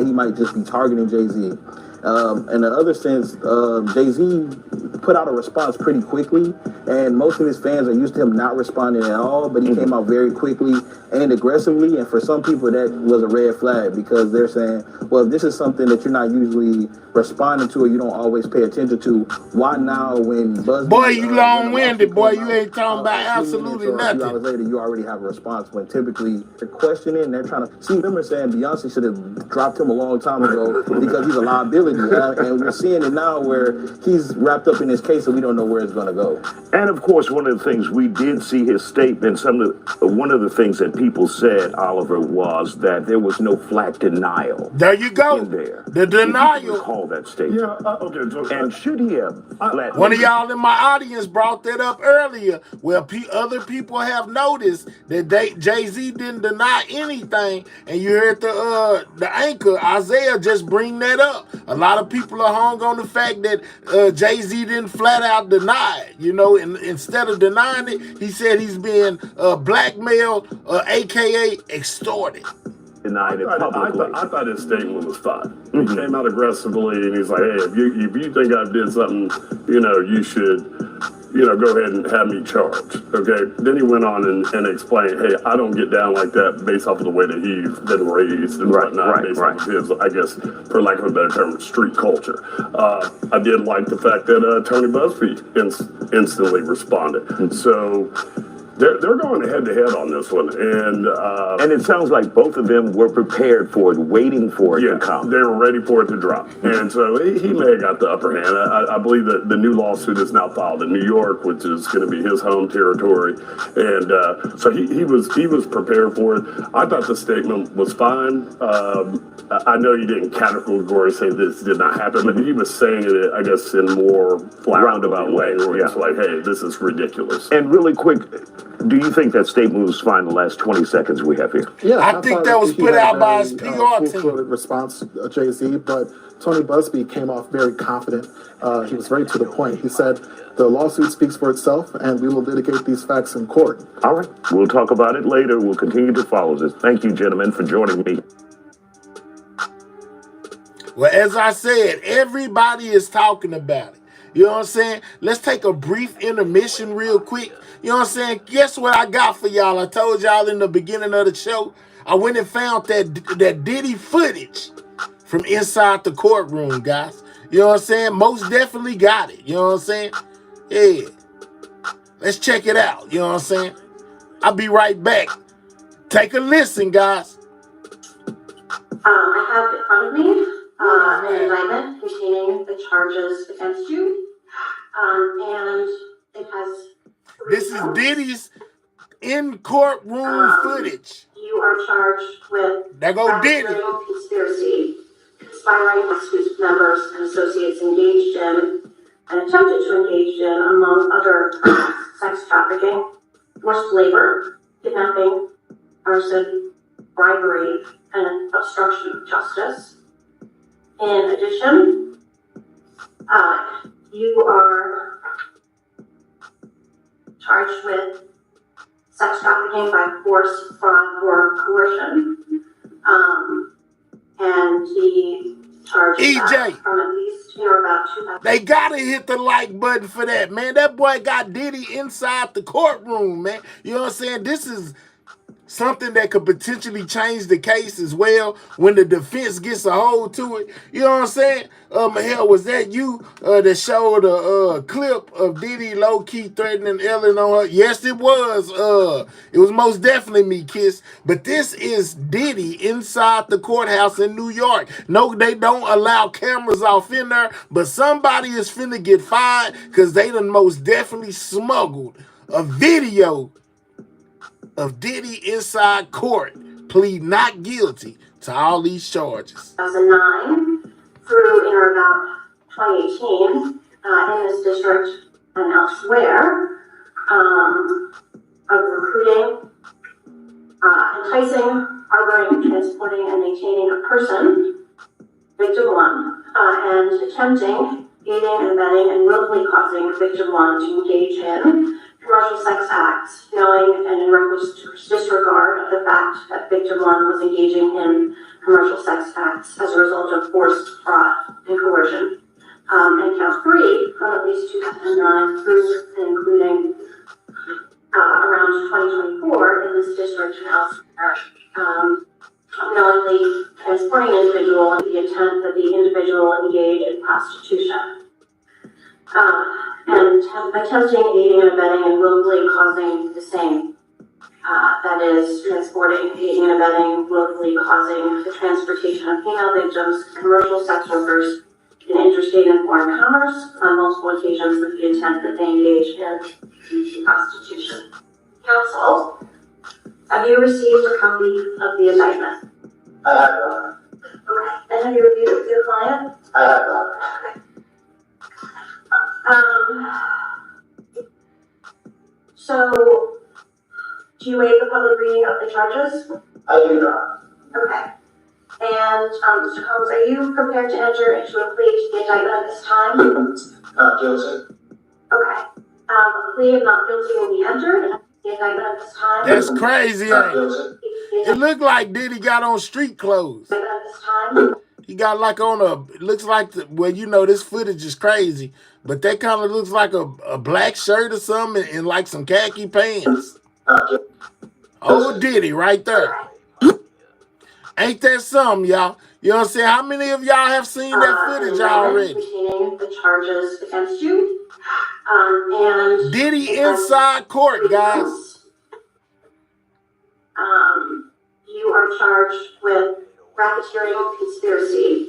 he might just be targeting Jay-Z. In the other sense, Jay-Z put out a response pretty quickly, and most of his fans are used to him not responding at all, but he came out very quickly and aggressively, and for some people that was a red flag because they're saying, well, if this is something that you're not usually responding to or you don't always pay attention to, why now when Busby... Boy, you long-winded, boy. You ain't talking about absolutely nothing. 2 hours later, you already have a response when typically they're questioning, they're trying to... See, remember saying Beyonce should have dropped him a long time ago because he's a liability, and we're seeing it now where he's wrapped up keeping his case, so we don't know where it's going to go. And of course, one of the things we did see his statement. One of the things that people said, Oliver, was that there was no flat denial. There you go. In there. The denial. Recall that statement. Yeah. Okay. So, and should he have flat? One of y'all in my audience brought that up earlier. Well, other people have noticed that Jay-Z didn't deny anything, and you heard the anchor Isaiah just bring that up. A lot of people are hung on the fact that Jay-Z didn't flat out deny it. You know, and instead of denying it, he said he's being blackmailed, aka extorted. Denied it publicly. I thought his statement was fine. He came out aggressively and he's like, hey, if you think I did something, you should, go ahead and have me charged. Okay. Then he went on and explained, hey, I don't get down like that based off of the way that he's been raised and whatnot, based off of his, I guess, for lack of a better term, street culture. I did like the fact that Tony Busby instantly responded. So they're going head to head on this one, and it sounds like both of them were prepared for it, waiting for it to come. They were ready for it to drop, and so he may have got the upper hand. I believe that the new lawsuit is now filed in New York, which is going to be his home territory, and so he was prepared for it. I thought the statement was fine. I know he didn't categorically say this did not happen, but he was saying it, I guess, in more roundabout way, where it's like, hey, this is ridiculous. And really quick, do you think that statement was fine the last 20 seconds we have here? Yeah, I think that was put out by his PR team. Response, Jay-Z, but Tony Busby came off very confident. He was very to the point. He said, the lawsuit speaks for itself, and we will litigate these facts in court. All right. We'll talk about it later. We'll continue to follow this. Thank you, gentlemen, for joining me. Well, as I said, everybody is talking about it. You know what I'm saying? Let's take a brief intermission real quick. You know what I'm saying? Guess what I got for y'all? I told y'all in the beginning of the show, I went and found that Diddy footage from inside the courtroom, guys. You know what I'm saying? Most definitely got it. You know what I'm saying? Yeah. Let's check it out. You know what I'm saying? I'll be right back. Take a listen, guys. I have in front of me an indictment containing the charges against you, and it has. This is Diddy's in courtroom footage. You are charged with there go Diddy. Conspiracy, conspiring with members and associates engaged in and attempted to engage in, among other sex trafficking, forced labor, kidnapping, arson, bribery, and obstruction of justice. In addition, you are charged with sex trafficking by force, fraud, or coercion. And the charge from at least about 2000. They gotta hit the like button for that, man. That boy got Diddy inside the courtroom, man. You know what I'm saying? This is something that could potentially change the case as well when the defense gets a hold to it. You know what I'm saying? Hell, was that you that showed a clip of Diddy low-key threatening Ellen on her? Yes, it was. It was most definitely me, Kiss. But this is Diddy inside the courthouse in New York. No, they don't allow cameras off in there, but somebody is finna get fired because they done most definitely smuggled a video of Diddy inside court, plead not guilty to all these charges. 2009 through in or about 2018 in this district and elsewhere of recruiting, enticing, harboring, transporting, and maintaining a person, victim one, and attempting, aiding, and abetting, and willfully causing victim one to engage in commercial sex acts, knowing and in reckless disregard of the fact that victim one was engaging in commercial sex acts as a result of forced fraud and coercion. And count 3 from at least 2009 through and including around 2024 in this district and elsewhere, knowingly transporting an individual with the intent that the individual engage in prostitution. And attempting, aiding, and abetting, and willfully causing the same. That is, transporting, aiding, and abetting, willfully causing the transportation of female victims, commercial sex workers, in interstate and foreign commerce on multiple occasions with the intent that they engage in prostitution. Counsel, have you received a copy of the indictment? I have not. Okay. And have you reviewed it with your client? I have not. Okay. So, do you waive the public reading of the charges? I do not. Okay. And, Mr. Combs, are you prepared to enter into a plea to the indictment at this time? Not guilty. Okay. A plea of not guilty will be entered at the indictment at this time. That's crazy, ain't it? It looked like Diddy got on street clothes. At this time. He got like on a, it looks like, well, you know, this footage is crazy, but that kind of looks like a black shirt or something and like some khaki pants. Oh, Diddy right there. Ain't that something, y'all? You know what I'm saying? How many of y'all have seen that footage already? Retaining the charges against you. And Diddy inside court, guys. You are charged with racketeering, conspiracy,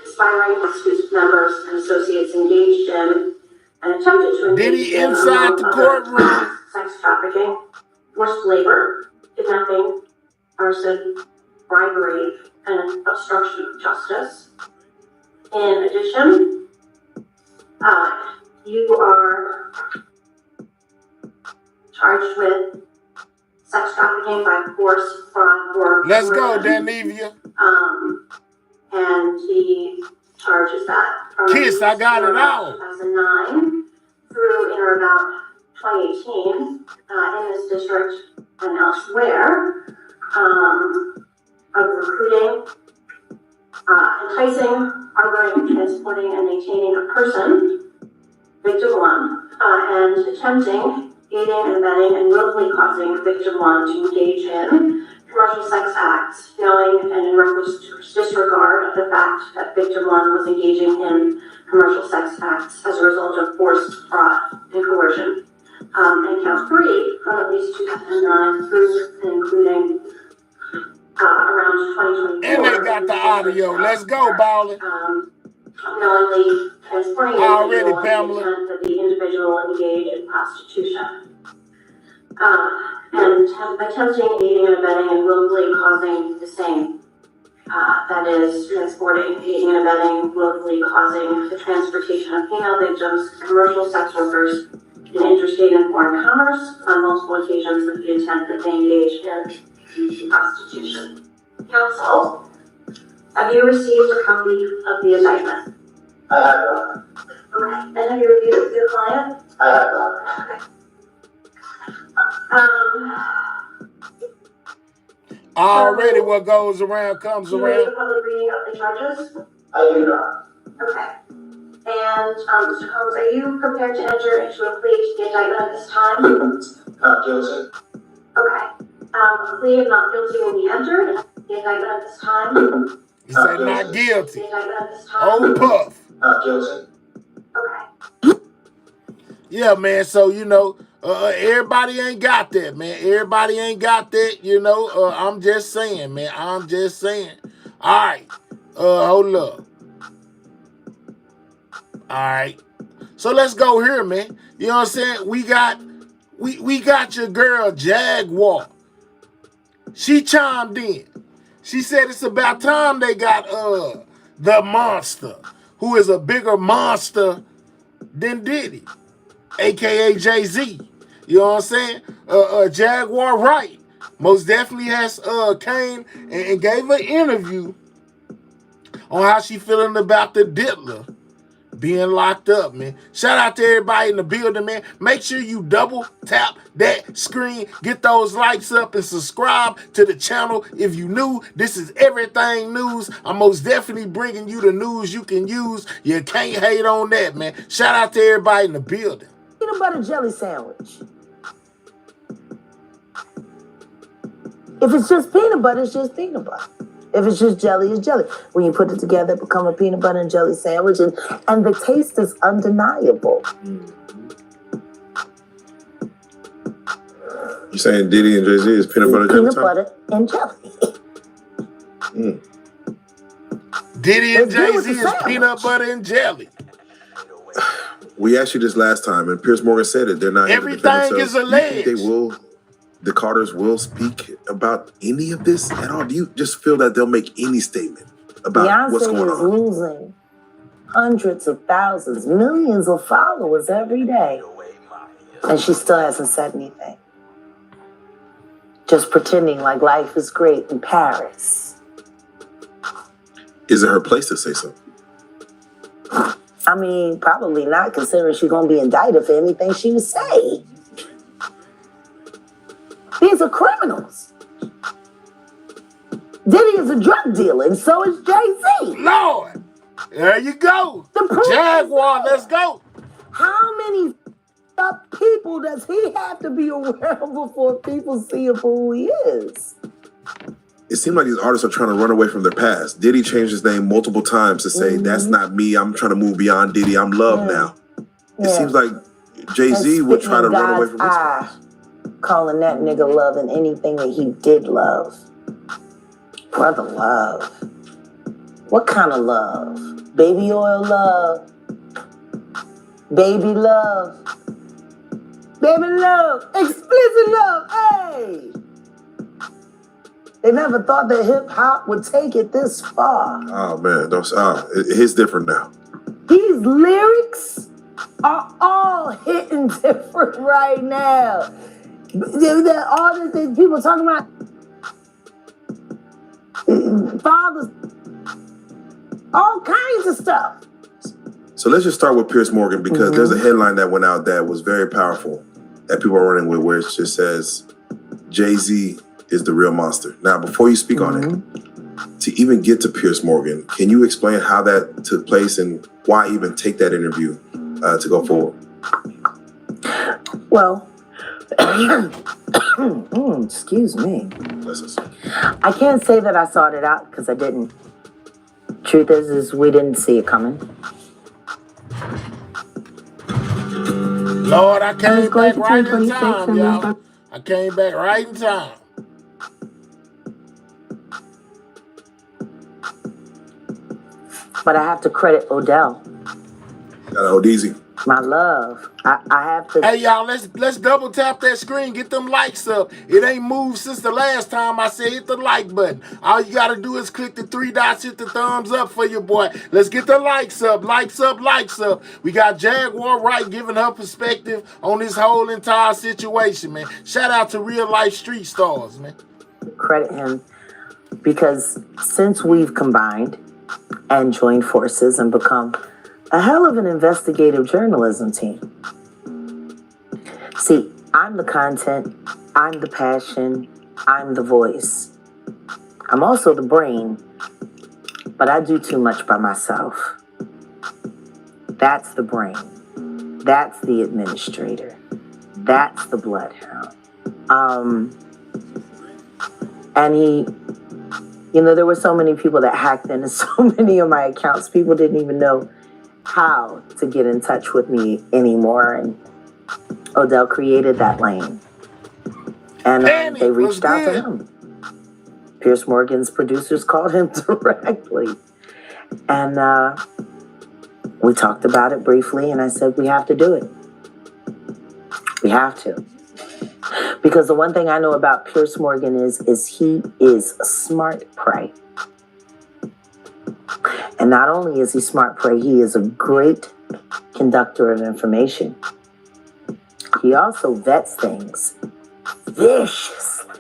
conspiring with members and associates engaged in and attempted to engage Diddy in inside the courtroom. Sex trafficking, forced labor, kidnapping, arson, bribery, and obstruction of justice. In addition, you are charged with sex trafficking by force, fraud, or let's go, Danivia. And the charge is that from Kiss, I got it all. 2009 through in or about 2018 in this district and elsewhere of recruiting, enticing, harboring, transporting, and maintaining a person, victim one, and attempting, aiding and abetting, and willfully causing victim one to engage in commercial sex acts, knowing and in reckless disregard of the fact that victim one was engaging in commercial sex acts as a result of forced fraud and coercion. And count 3 from at least 2009 through and including around 2024. And they got the audio. Let's go, Ballin. Knowingly transporting the already, individual Pamela. with the intent that the individual engage in prostitution. And attempting, aiding and abetting, and willfully causing the same. That is, transporting, aiding and abetting, willfully causing the transportation of female victims, commercial sex workers, in interstate and foreign commerce on multiple occasions with the intent that they engage in prostitution. Counsel, have you received a copy of the indictment? I have not. Okay. And have you reviewed it with your client? I have not. Okay. Already what goes around comes Do you waive the around. public reading of the charges? I do not. Okay. And, Mr. Holmes, are you prepared to enter into a plea to the indictment at this time? Not guilty. Okay. A plea of not guilty will be entered at the indictment at this time. He said not guilty. The indictment at this time. Oh, Puff. Not guilty. Okay. Yeah, man. So, you know, everybody ain't got that, man. Everybody ain't got that, you know. I'm just saying, man. I'm just saying. All right. Hold up. All right. So let's go here, man. You know what I'm saying? We got your girl Jaguar. She chimed in. She said it's about time they got the monster, who is a bigger monster than Diddy, aka Jay-Z. You know what I'm saying? Jaguar Wright most definitely has came and gave an interview on how she feeling about the Diddler being locked up, man. Shout out to everybody in the building, man. Make sure you double tap that screen, get those likes up, and subscribe to the channel. If you new, this is Everything News. I'm most definitely bringing you the news you can use. You can't hate on that, man. Shout out to everybody in the building. Peanut butter jelly sandwich. If it's just peanut butter, it's just peanut butter. If it's just jelly, it's jelly. When you put it together, it becomes a peanut butter and jelly sandwich, and the taste is undeniable. You saying Diddy and Jay-Z is peanut butter jelly? Peanut butter and jelly. Diddy and It's good with Jay-Z the is peanut butter and jelly. We asked you this last time, and Piers Morgan said it. They're not here to defend Everything themselves. is Do you think they alleged. will? The Carters will speak about any of this at all? Do you just feel that they'll make any statement about what's going Beyonce is on? losing hundreds of thousands, millions of followers every day. And she still hasn't said anything. Just pretending like life is great in Paris. Is it her place to say something? I mean, probably not, considering she's going to be indicted for anything she would say. These are criminals. Diddy is a drug dealer, and so is Jay-Z. Lord, there you go. Jaguar, let's go. How many people does he have to be around before people see him for who he is? It seems like these artists are trying to run away from their past. Diddy changed his name multiple times to say, that's not me. I'm trying to move beyond Diddy. I'm Love now. It seems like Jay-Z would try to run away from his past. Calling that nigga Love and anything that he did love. Brother Love. What kind of love? Baby oil love. Baby love. Baby love. Explicit love. Hey! They never thought that hip-hop would take it this far. Oh, man. It's different now. These lyrics are all hitting different right now. All this people talking about fathers, all kinds of stuff. So let's just start with Piers Morgan, because there's a headline that went out that was very powerful that people are running with, where it just says, Jay-Z is the real monster. Now, before you speak on it, to even get to Piers Morgan, can you explain how that took place and why even take that interview to go forward? Well, excuse me. I can't say that I sought it out, because I didn't. Truth is we didn't see it coming. Lord, I came back right in time, y'all. I came back right in time. But I have to credit Odell. Gotta hold easy. My love. I have to. Hey, y'all, let's double tap that screen. Get them likes up. It ain't moved since the last time I said hit the like button. All you got to do is click the 3 dots, hit the thumbs up for your boy. Let's get the likes up, likes up, likes up. We got Jaguar Wright giving her perspective on this whole entire situation, man. Shout out to real life street stars, man. Credit him, because since we've combined and joined forces and become a hell of an investigative journalism team. See, I'm the content, I'm the passion, I'm the voice. I'm also the brain, but I do too much by myself. That's the brain. That's the administrator. That's the bloodhound. And he, there were so many people that hacked into so many of my accounts. People didn't even know how to get in touch with me anymore, and Odell created that lane, and they reached out to him. Piers Morgan's producers called him directly, and we talked about it briefly, and I said, we have to do it. We have to, because the one thing I know about Piers Morgan is he is a smart prey. And not only is he smart prey, he is a great conductor of information. He also vets things viciously.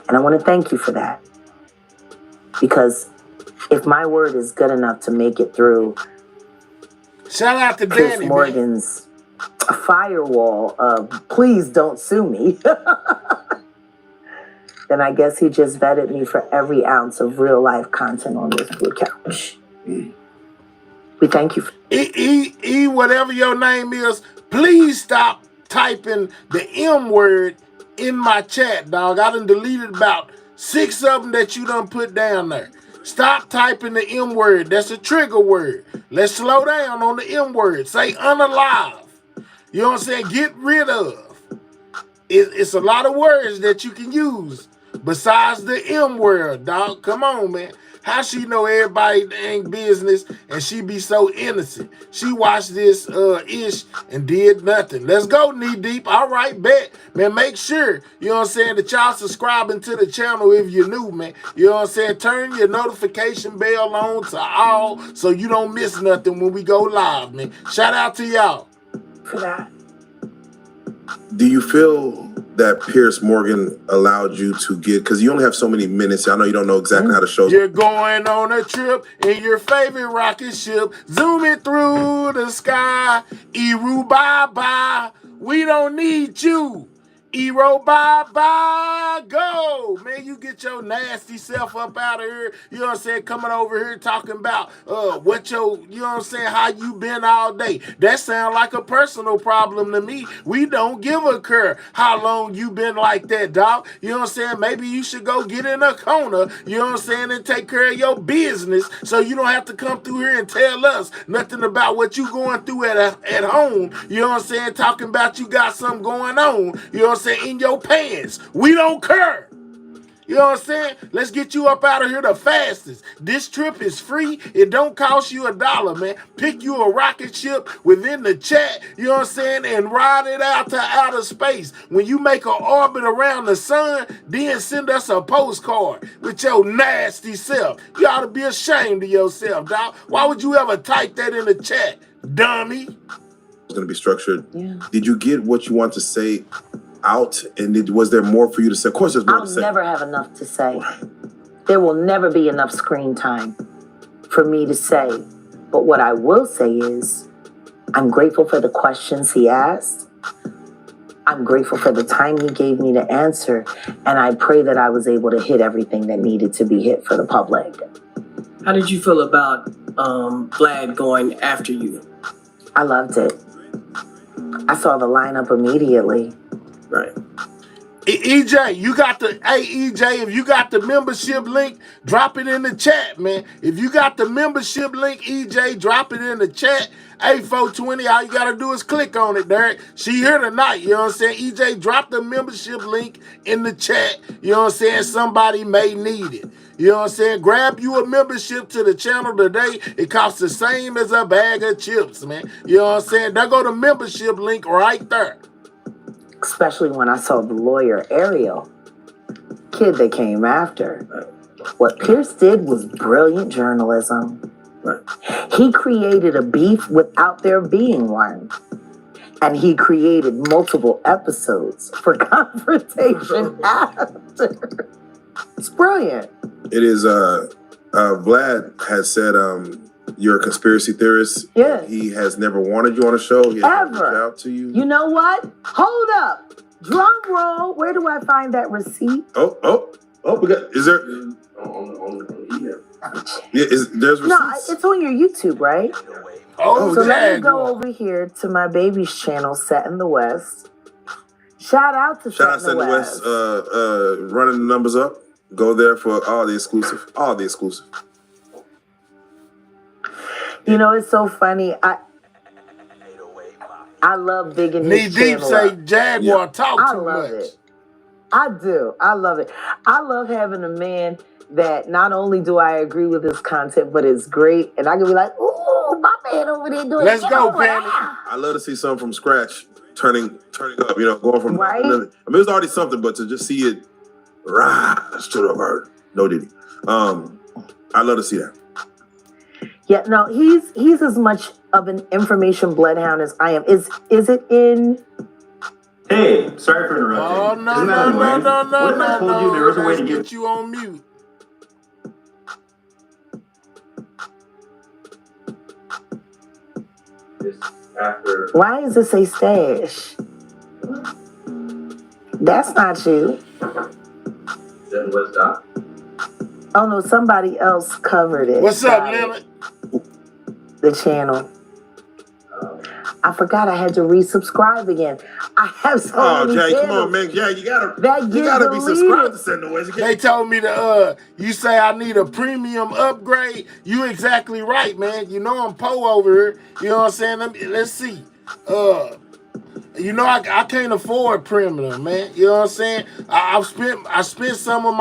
And I want to thank you for that. Because if my word is good enough to make it through shout out to Piers Danny Morgan's firewall of please don't sue me, then I guess he just vetted me for every ounce of real life content on this blue couch. We thank you. E, whatever your name is, please stop typing the M word in my chat, dog. I done deleted about 6 of them that you done put down there. Stop typing the M word. That's a trigger word. Let's slow down on the M word. Say unalive. You know what I'm saying? Get rid of. It's a lot of words that you can use besides the M word, dog. Come on, man. How she know everybody ain't business and she be so innocent? She watched this ish and did nothing. Let's go, knee deep. All right, bet. Man, make sure, you know what I'm saying, that y'all subscribing to the channel if you're new, man. You know what I'm saying? Turn your notification bell on to all so you don't miss nothing when we go live, man. Shout out to y'all. For that. Do you feel that Piers Morgan allowed you to get, because you only have so many minutes. I know you don't know exactly how the show's. You're going on a trip in your favorite rocket ship, zooming through the sky. Eru, bye-bye. We don't need you. Ero, bye-bye, go. Man, you get your nasty self up out of here. You know what I'm saying? Coming over here talking about what your, you know what I'm saying, how you been all day. That sound like a personal problem to me. We don't give a care how long you been like that, dog. You know what I'm saying? Maybe you should go get in a corner, you know what I'm saying, and take care of your business so you don't have to come through here and tell us nothing about what you going through at home. You know what I'm saying? Talking about you got something going on. You know what I'm saying? In your pants. We don't care. You know what I'm saying? Let's get you up out of here the fastest. This trip is free. It don't cost you $1, man. Pick you a rocket ship within the chat, you know what I'm saying, and ride it out to outer space. When you make an orbit around the sun, then send us a postcard with your nasty self. You ought to be ashamed of yourself, dog. Why would you ever type that in the chat, dummy? It's going to be structured. Yeah. Did you get what you want to say out, and was there more for you to say? Of course there's more to say. I'll never have enough to say. There will never be enough screen time for me to say. But what I will say is, I'm grateful for the questions he asked. I'm grateful for the time he gave me to answer. And I pray that I was able to hit everything that needed to be hit for the public. How did you feel about Vlad going after you? I loved it. I saw the lineup immediately. Right. EJ, you got the, hey EJ, if you got the membership link, drop it in the chat, man. If you got the membership link, EJ, drop it in the chat. Hey, 420, all you got to do is click on it, Derek. She here tonight, you know what I'm saying? EJ, drop the membership link in the chat. You know what I'm saying? Somebody may need it. You know what I'm saying? Grab you a membership to the channel today. It costs the same as a bag of chips, man. You know what I'm saying? There go the membership link right there. Especially when I saw the lawyer, Ariel, kid that came after. What Pierce did was brilliant journalism. He created a beef without there being one. And he created multiple episodes for confrontation after. It's brilliant. It is, Vlad has said, you're a conspiracy theorist. Yeah. He has never wanted you on a show. He has never reached out to you. You know what? Hold up. Drum roll. Where do I find that receipt? Oh, we got, is there? Yeah, there's receipts? No, it's on your YouTube, right? Oh, so let me go over here to my baby's channel, Set in the West. Shout out to Set in the West. Running the numbers up. Go there for all the exclusive. All the exclusive. You know, it's so funny. I love digging his Knee deep say up. Jaguar talk I too love much. it. I do. I love it. I love having a man that not only do I agree with his content, but it's great. And I can be like, ooh, my man over there doing Let's go, Penny. I love to see something from scratch, turning up, you know, going from, right? I mean, it's already something, but to just see it rise to the bird. No diddy. I love to see that. Yeah, no, he's as much of an information bloodhound as I am. Is it in? Hey, sorry for interrupting. Oh, no, Isn't that annoying? What if I told you there was a way to get you on mute? After. Why does it say stash? That's not you. Then what's that? Oh no, somebody else covered it. What's up, Limit? The channel. I forgot I had to resubscribe again. I have so many Jay, channels. come on, man. Yeah, you gotta be deleted. subscribed to Send the West. They told me to, you say I need a premium upgrade. You exactly right, man. You know I'm Poe over here. You know what I'm saying? Let's see. You know I can't afford premium, man. You know what I'm saying? I spent some of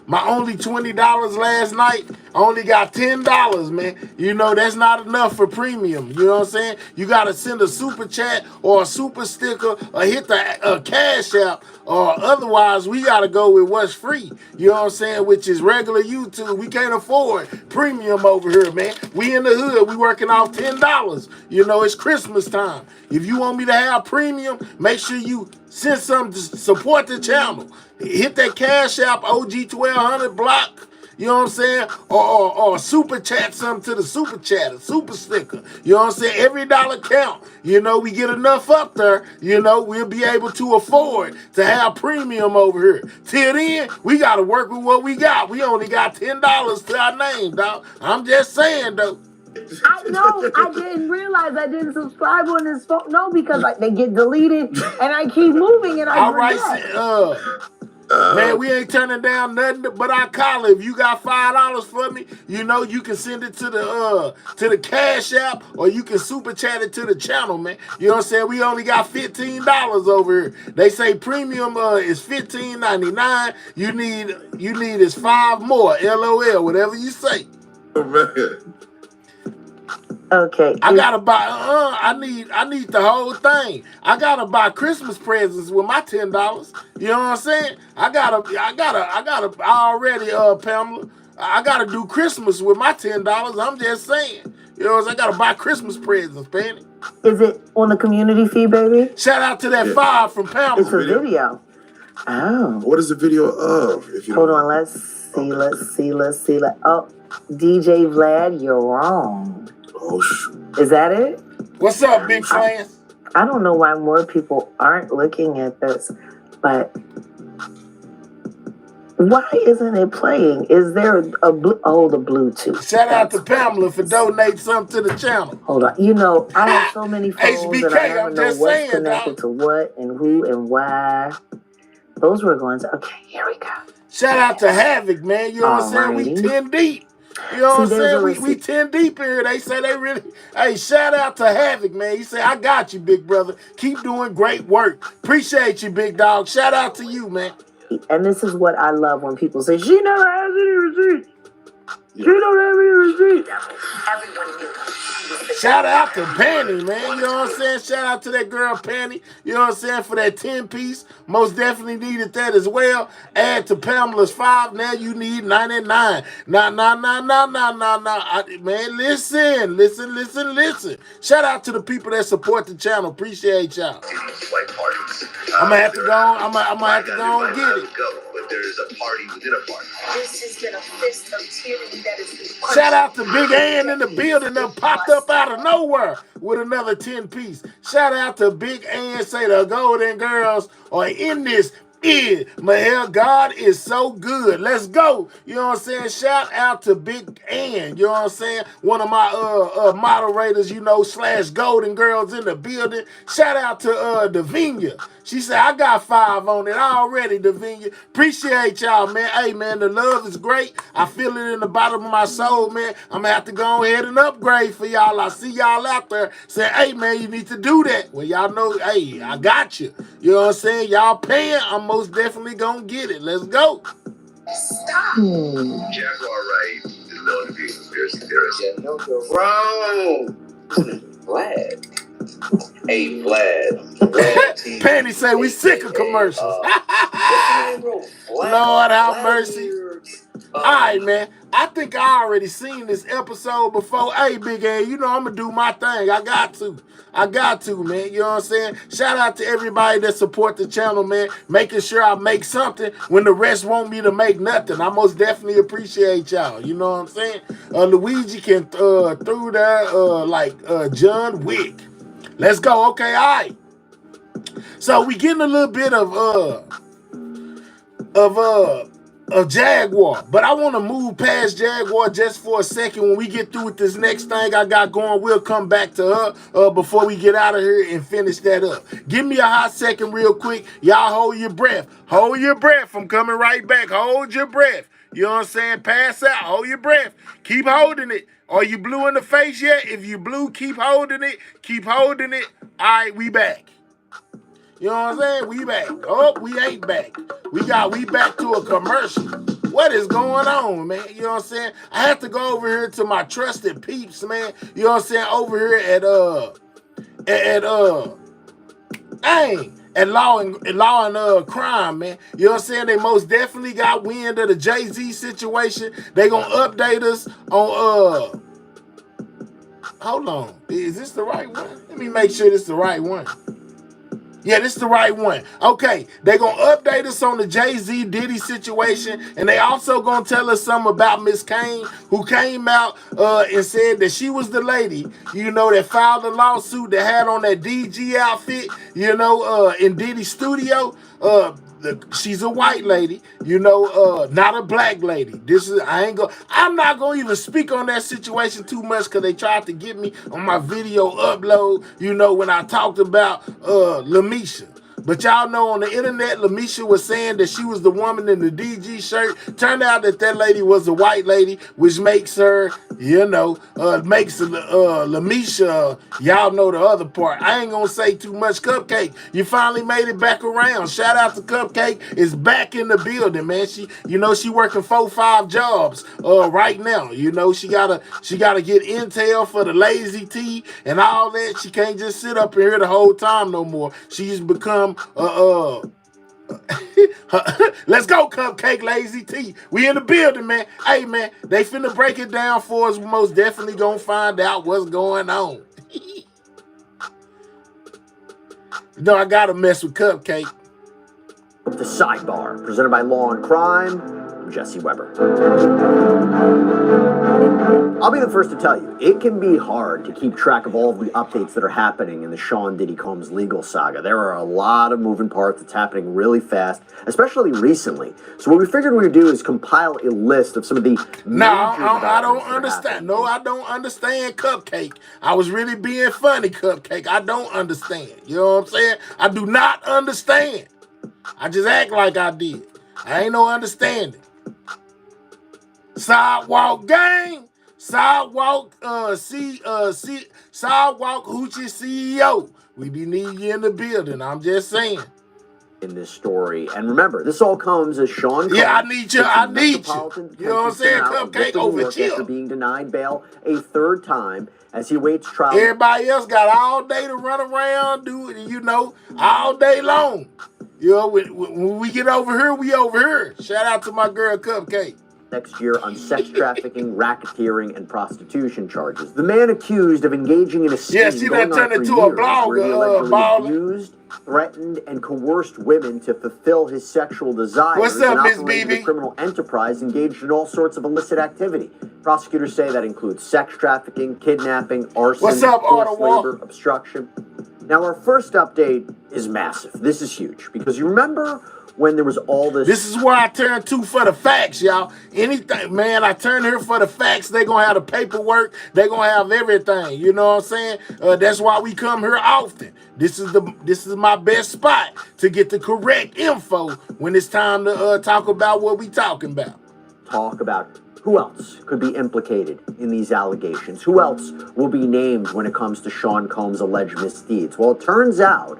My only $20 last night, I only got $10, man. You know, that's not enough for premium. You know what I'm saying? You got to send a super chat or a super sticker or hit the Cash App, or otherwise we got to go with what's free. You know what I'm saying? Which is regular YouTube. We can't afford premium over here, man. We in the hood. We working off $10. You know, it's Christmas time. If you want me to have premium, make sure you send something to support the channel. Hit that Cash App, OG1200 block. You know what I'm saying? Or super chat something to the super chat, a super sticker. You know what I'm saying? Every dollar count. You know, we get enough up there, you know, we'll be able to afford to have premium over here. Till then, we got to work with what we got. We only got $10 to our name, dog. I'm just saying, though. I know. I didn't realize I didn't subscribe on this phone. No, because like they get deleted and I keep moving and I forget. Man, we ain't turning down nothing but our collar. If you got $5 for me, you know you can send it to the Cash App, or you can super chat it to the channel, man. You know what I'm saying? We only got $15 over here. They say premium is $15.99. You need is 5 more. LOL, whatever you say. Oh man. Okay. I gotta buy. I need the whole thing. I gotta buy Christmas presents with my $10. You know what I'm saying? I gotta already, Pamela. I gotta do Christmas with my $10. I'm just saying. You know what I'm saying? I gotta buy Christmas presents, Penny. Is it on the community feed, baby? Shout out to that 5 from Pamela. It's a video. Oh. What is the video of? If you Hold on. Let's see. Oh, DJ Vlad, you're wrong. Oh, shoot. Is that it? What's up, big fans? I don't know why more people aren't looking at this, but why isn't it playing? Is there the Bluetooth? Shout out to Pamela for donating something to the channel. Hold on. You know, I have so many phones HBK, and I never I'm know just what's saying, connected to what and who and why. Those were going to... Okay, here we go. Shout out to Havoc, man. You know what I'm saying? We 10 deep. You know what I'm saying? We 10 deep here. They say they really... Hey, shout out to Havoc, man. He said, I got you, big brother. Keep doing great work. Appreciate you, big dog. Shout out to you, man. And this is what I love when people say, she never has any receipts. She don't have any receipts. Everyone knew. Shout out to Penny, man. You know what I'm saying? Shout out to that girl, Penny. You know what I'm saying? For that 10-piece. Most definitely needed that as well. Add to Pamela's 5. Now you need 99. Nah. Man, listen. Shout out to the people that support the channel. Appreciate y'all. I'm gonna have to go and get it. But there's a party within a party. This has been a fist of tyranny that is being Shout out to Big Ann in the building that popped up out of nowhere with another 10-piece. Shout out to Big Ann, say the Golden Girls are in this. My God is so good. Let's go. You know what I'm saying? Shout out to Big Ann. You know what I'm saying? One of my moderators, you know, / Golden Girls in the building. Shout out to Davinia. She said, I got 5 on it already, Davinia. Appreciate y'all, man. Hey, man, the love is great. I feel it in the bottom of my soul, man. I'm going to have to go ahead and upgrade for y'all. I see y'all out there saying, hey, man, you need to do that. Well, y'all know, hey, I got you. You know what I'm saying? Y'all paying, I'm most definitely going to get it. Let's go. Stop. Jaguar Wright is known to be a conspiracy theorist. Yeah, no, bro. Vlad. Hey, Vlad. Penny say we sick of commercials. Lord have mercy. All right, man. I think I already seen this episode before. Hey, Big A, you know I'm going to do my thing. I got to, man. You know what I'm saying? Shout out to everybody that support the channel, man. Making sure I make something when the rest want me to make nothing. I most definitely appreciate y'all. You know what I'm saying? Luigi can through there like John Wick. Let's go. Okay, all right. So we getting a little bit of Jaguar, but I want to move past Jaguar just for a second. When we get through with this next thing I got going, we'll come back to her before we get out of here and finish that up. Give me a hot second real quick. Y'all hold your breath. Hold your breath. I'm coming right back. Hold your breath. You know what I'm saying? Pass out. Hold your breath. Keep holding it. Are you blue in the face yet? If you blue, keep holding it. Keep holding it. All right, we back. You know what I'm saying? We back. Oh, we ain't back. We back to a commercial. What is going on, man? You know what I'm saying? I have to go over here to my trusted peeps, man. You know what I'm saying? Over here at Law and Crime, man. You know what I'm saying? They most definitely got wind of the Jay-Z situation. They gonna update us on hold on. Is this the right one? Let me make sure this is the right one. Yeah, this is the right one. Okay, they gonna update us on the Jay-Z Diddy situation, and they also gonna tell us something about Miss Kane, who came out and said that she was the lady, you know, that filed a lawsuit that had on that DG outfit, you know, in Diddy's studio. She's a white lady, you know, not a black lady. I'm not gonna even speak on that situation too much because they tried to get me on my video upload, you know, when I talked about Lamisha. But y'all know on the internet, Lamisha was saying that she was the woman in the DG shirt. Turned out that that lady was a white lady, which makes her, you know, makes Lamisha, y'all know the other part. I ain't gonna say too much. Cupcake, you finally made it back around. Shout out to Cupcake, is back in the building, man. She, you know, she working 4-5 jobs right now. You know, she gotta get intel for the lazy tea and all that. She can't just sit up here the whole time no more. She's become let's go, Cupcake Lazy T. We in the building, man. Hey, man, they finna break it down for us. We most definitely gonna find out what's going on. You know, I gotta mess with Cupcake. The Sidebar, presented by Law and Crime. I'm Jesse Weber. I'll be the first to tell you, it can be hard to keep track of all of the updates that are happening in the Sean Diddy Combs legal saga. There are a lot of moving parts that's happening really fast, especially recently. So what we figured we would do is compile a list of some of the I don't understand. No, I don't understand, Cupcake. I was really being funny, Cupcake. I don't understand. You know what I'm saying? I do not understand. I just act like I did. I ain't no understanding. Sidewalk gang, sidewalk sidewalk hoochie CEO. We be needing you in the building. I'm just saying. In this story, and remember, this all comes as Sean Combs. Yeah, I need you. You know what I'm saying? Cupcake over chill. After being denied bail a third time as he awaits trial. Everybody else got all day to run around, do it, you know, all day long. You know, when we get over here, we over here. Shout out to my girl Cupcake. Next year on sex trafficking, racketeering, and prostitution charges. The man accused of engaging in a scheme she done turned into a blogger, abused, threatened, and coerced women to fulfill his sexual desires. What's up, Miss BB? A criminal enterprise engaged in all sorts of illicit activity. Prosecutors say that includes sex trafficking, kidnapping, arson, forced labor, obstruction. Now, our first update is massive. This is huge because you remember when there was all this. This is where I turn to for the facts, y'all. Anything, man, I turn here for the facts. They gonna have the paperwork. They gonna have everything. You know what I'm saying? That's why we come here often. This is my best spot to get the correct info when it's time to talk about what we talking about. Talk about who else could be implicated in these allegations? Who else will be named when it comes to Sean Combs' alleged misdeeds? Well, it turns out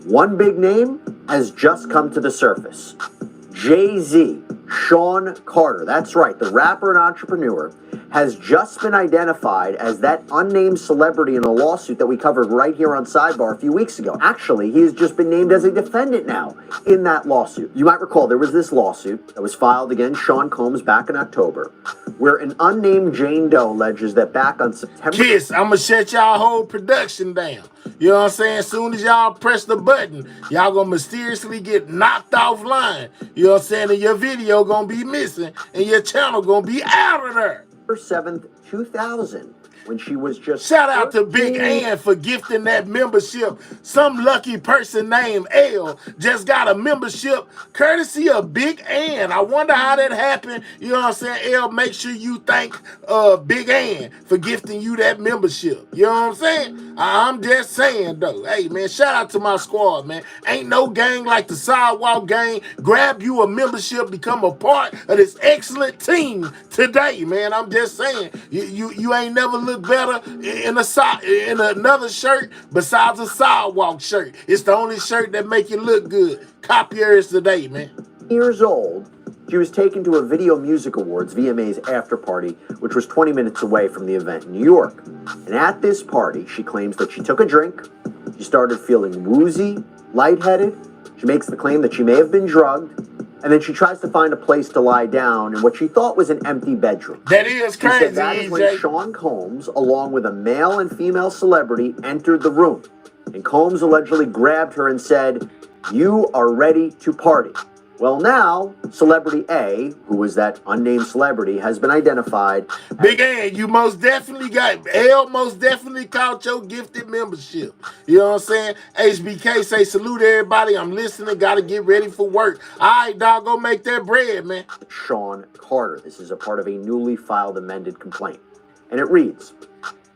one big name has just come to the surface. Jay-Z, Sean Carter, that's right, the rapper and entrepreneur, has just been identified as that unnamed celebrity in a lawsuit that we covered right here on Sidebar a few weeks ago. Actually, he has just been named as a defendant now in that lawsuit. You might recall there was this lawsuit that was filed against Sean Combs back in October, where an unnamed Jane Doe alleges that back on September... Kiss, I'm gonna shut y'all whole production down. You know what I'm saying? As soon as y'all press the button, y'all gonna mysteriously get knocked offline. You know what I'm saying? And your video gonna be missing, and your channel gonna be out of there. 7th, 2000, when she was just... Shout out to Big Ann for gifting that membership. Some lucky person named L just got a membership courtesy of Big Ann. I wonder how that happened. You know what I'm saying? L, make sure you thank Big Ann for gifting you that membership. You know what I'm saying? I'm just saying, though. Hey, man, shout out to my squad, man. Ain't no gang like the Sidewalk Gang. Grab you a membership, become a part of this excellent team today, man. I'm just saying. You ain't never looked better in another shirt besides a Sidewalk shirt. It's the only shirt that make you look good. Copy yours today, man. Years old, She was taken to a Video Music Awards, VMA's after party, which was 20 minutes away from the event in New York. And at this party, she claims that she took a drink, she started feeling woozy, lightheaded. She makes the claim that she may have been drugged, and then she tries to find a place to lie down in what she thought was an empty bedroom. That is crazy, She said that is when Sean Combs, along with a male and female celebrity, entered the room. And Combs allegedly grabbed her and said, "You are ready to party." Well, now, Celebrity A, who was that unnamed celebrity, has been identified. Big A, you most definitely most definitely caught your gifted membership. You know what I'm saying? HBK say, salute everybody. I'm listening. Got to get ready for work. All right, dog, go make that bread, man. Sean Carter. This is a part of a newly filed amended complaint. And it reads,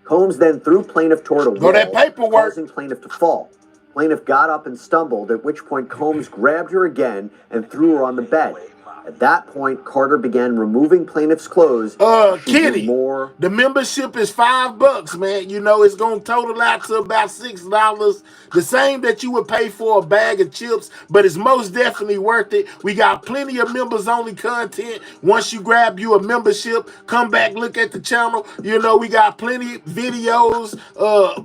Combs then threw plaintiff toward a wall, causing plaintiff to fall. Plaintiff got up and stumbled, at which point Combs grabbed her again and threw her on the bed. At that point, Carter began removing plaintiff's clothes. Kitty, the membership is $5, man. You know, it's going to total out to about $6. The same that you would pay for a bag of chips, but it's most definitely worth it. We got plenty of members-only content. Once you grab you a membership, come back, look at the channel. You know, we got plenty videos,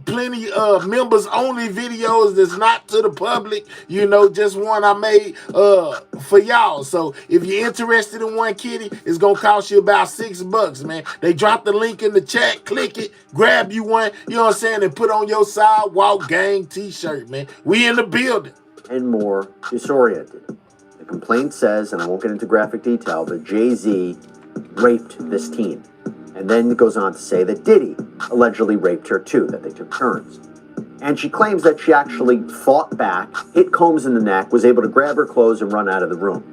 plenty members-only videos that's not to the public. You know, just one I made for y'all. So if you're interested in one, Kitty, it's going to cost you about $6, man. They drop the link in the chat, click it, grab you one, you know what I'm saying, and put on your sidewalk gang t-shirt, man. We in the building. And more disoriented. The complaint says, and I won't get into graphic detail, but Jay-Z raped this teen. And then it goes on to say that Diddy allegedly raped her too, that they took turns. And she claims that she actually fought back, hit Combs in the neck, was able to grab her clothes and run out of the room.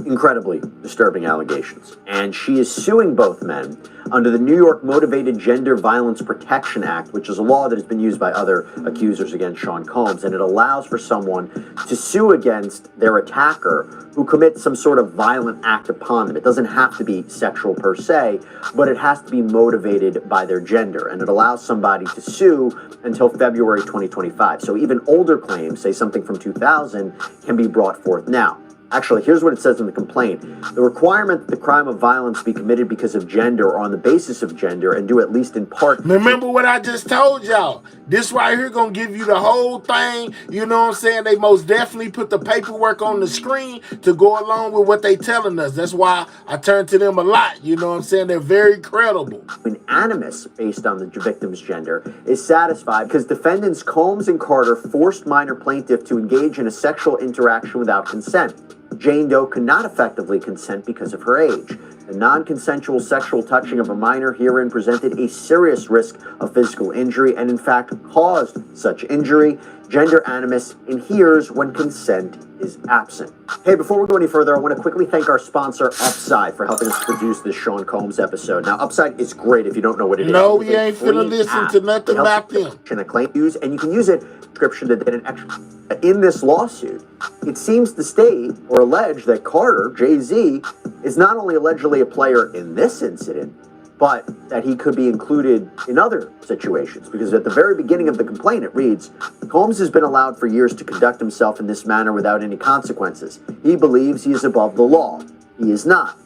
Incredibly disturbing allegations. And she is suing both men under the New York Motivated Gender Violence Protection Act, which is a law that has been used by other accusers against Sean Combs, and it allows for someone to sue against their attacker who commits some sort of violent act upon them. It doesn't have to be sexual per se, but it has to be motivated by their gender, and it allows somebody to sue until February 2025. So even older claims, say something from 2000, can be brought forth now. Actually, here's what it says in the complaint. The requirement that the crime of violence be committed because of gender or on the basis of gender and due at least in part... Remember what I just told y'all. This right here gonna give you the whole thing. You know what I'm saying? They most definitely put the paperwork on the screen to go along with what they telling us. That's why I turn to them a lot. You know what I'm saying? They're very credible. When animus based on the victim's gender is satisfied because defendants Combs and Carter forced minor plaintiff to engage in a sexual interaction without consent. Jane Doe could not effectively consent because of her age. The non-consensual sexual touching of a minor herein presented a serious risk of physical injury and in fact caused such injury. Gender animus inheres when consent is absent. Hey, before we go any further, I want to quickly thank our sponsor, Upside, for helping us produce this Sean Combs episode. Now, Upside is great if you don't know what it is. No, we ain't finna listen to nothing about them. And you can use it description to get an extra. In this lawsuit, it seems to state or allege that Carter, Jay-Z, is not only allegedly a player in this incident, but that he could be included in other situations. Because at the very beginning of the complaint, it reads, Combs has been allowed for years to conduct himself in this manner without any consequences. He believes he is above the law. He is not.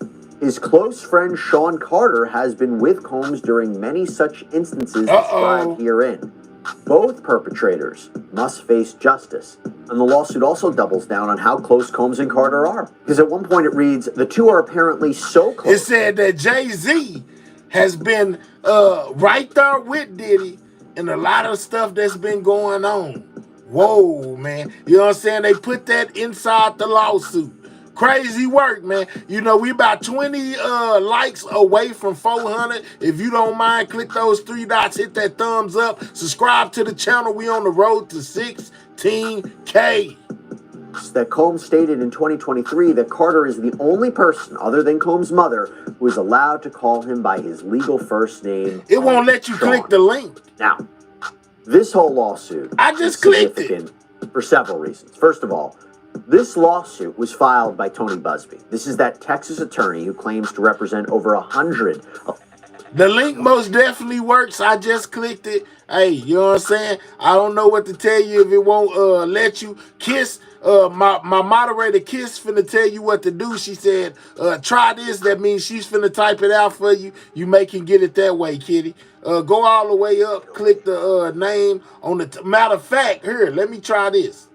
His close friend Sean Carter has been with Combs during many such instances described herein. Both perpetrators must face justice. And the lawsuit also doubles down on how close Combs and Carter are. Because at one point it reads, the two are apparently so close. It said that Jay-Z has been right there with Diddy and a lot of stuff that's been going on. Whoa, man. You know what I'm saying? They put that inside the lawsuit. Crazy work, man. You know, we about 20 likes away from 400. If you don't mind, click those 3 dots, hit that thumbs up, subscribe to the channel. We on the road to 16K. That Combs stated in 2023 that Carter is the only person other than Combs' mother who is allowed to call him by his legal first name. It won't let you click the link. Now, this whole lawsuit is significant for several reasons. First of all, this lawsuit was filed by Tony Busby. This is that Texas attorney who claims to represent over 100. The link most definitely works. I just clicked it. Hey, you know what I'm saying? I don't know what to tell you if it won't let you kiss my moderator Kiss finna tell you what to do. She said, try this. That means she's finna type it out for you. You may can get it that way, kitty. Go all the way up, click the name on the matter of fact, here, let me try this.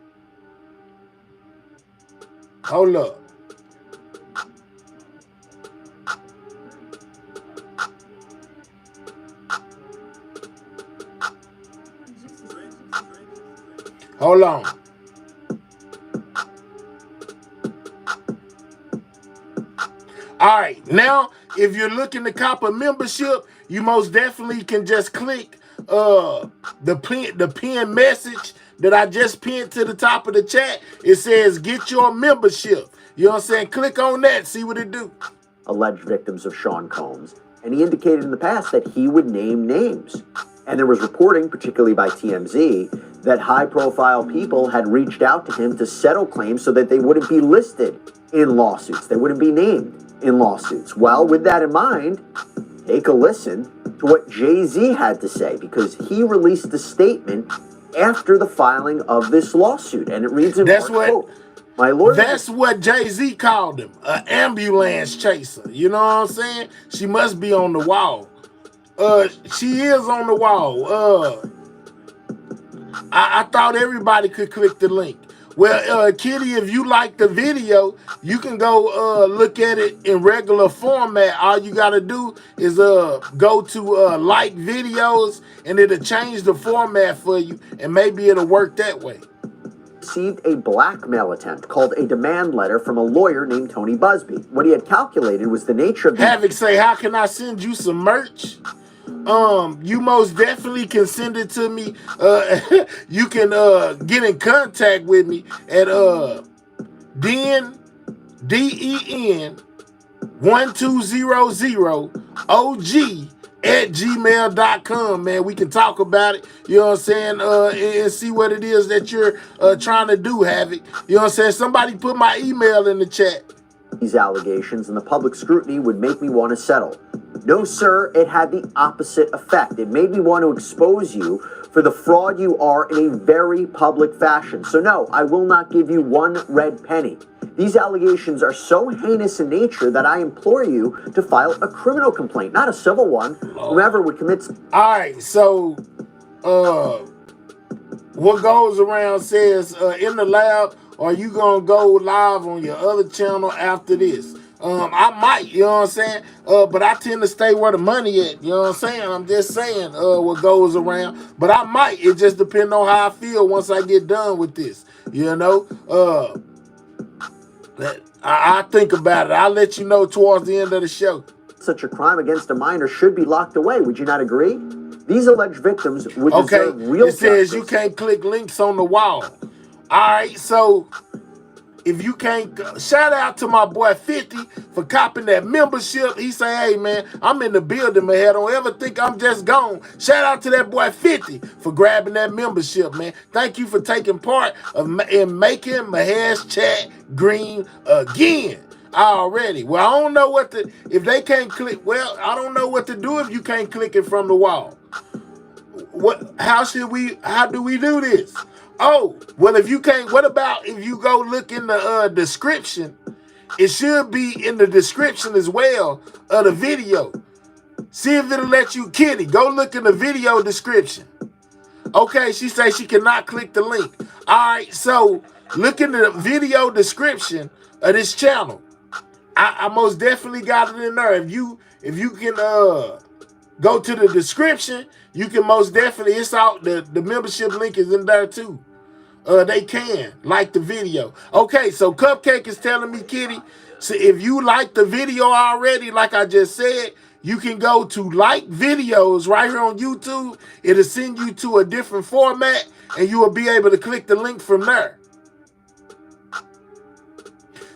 Hold up. Hold on. All right, now if you're looking to cop a membership, you most definitely can just click the pin message that I just pinned to the top of the chat. It says get your membership. You know what I'm saying? Click on that, see what it do. Alleged victims of Sean Combs, and he indicated in the past that he would name names. And there was reporting, particularly by TMZ, that high-profile people had reached out to him to settle claims so that they wouldn't be listed in lawsuits. They wouldn't be named in lawsuits. Well, with that in mind, take a listen to what Jay-Z had to say, because he released a statement after the filing of this lawsuit, and it reads in part, quote, my lawyer... That's what Jay-Z called him, an ambulance chaser. You know what I'm saying? She must be on the wall. She is on the wall. I thought everybody could click the link. Well, Kitty, if you like the video, you can go look at it in regular format. All you got to do is go to like videos, and it'll change the format for you, and maybe it'll work that way. Received a blackmail attempt called a demand letter from a lawyer named Tony Busby. What he had calculated was the nature of the... Havoc say, how can I send you some merch? You most definitely can send it to me. You can get in contact with me at den1200og@gmail.com, man. We can talk about it, you know what I'm saying, and see what it is that you're trying to do, Havoc. You know what I'm saying? Somebody put my email in the chat. These allegations and the public scrutiny would make me want to settle. No, sir, it had the opposite effect. It made me want to expose you for the fraud you are in a very public fashion. So no, I will not give you one red penny. These allegations are so heinous in nature that I implore you to file a criminal complaint, not a civil one. Whoever would commit... All right, so what goes around says, in the lab, are you going to go live on your other channel after this? I might, you know what I'm saying? But I tend to stay where the money at, you know what I'm saying? I'm just saying what goes around. But I might. It just depends on how I feel once I get done with this, you know? I think about it. I'll let you know towards the end of the show. Such a crime against a minor should be locked away. Would you not agree? These alleged victims would deserve real justice. It says you can't click links on the wall. All right, so... if you can't, shout out to my boy 50 for copping that membership. He say, hey, man, I'm in the building, man. Don't ever think I'm just gone. Shout out to that boy 50 for grabbing that membership, man. Thank you for taking part in making Mahesh chat green again. Already. Well, I don't know what to, if they can't click, well, I don't know what to do if you can't click it from the wall. How do we do this? Oh, well, if you can't, what about if you go look in the description? It should be in the description as well of the video. See if it'll let you, Kitty, go look in the video description. Okay, she says she cannot click the link. All right, so look in the video description of this channel. I most definitely got it in there. If you can go to the description, you can most definitely, it's out, the membership link is in there too. They can like the video. Okay, so Cupcake is telling me, Kitty, so if you like the video already, like I just said, you can go to like videos right here on YouTube. It'll send you to a different format, and you will be able to click the link from there.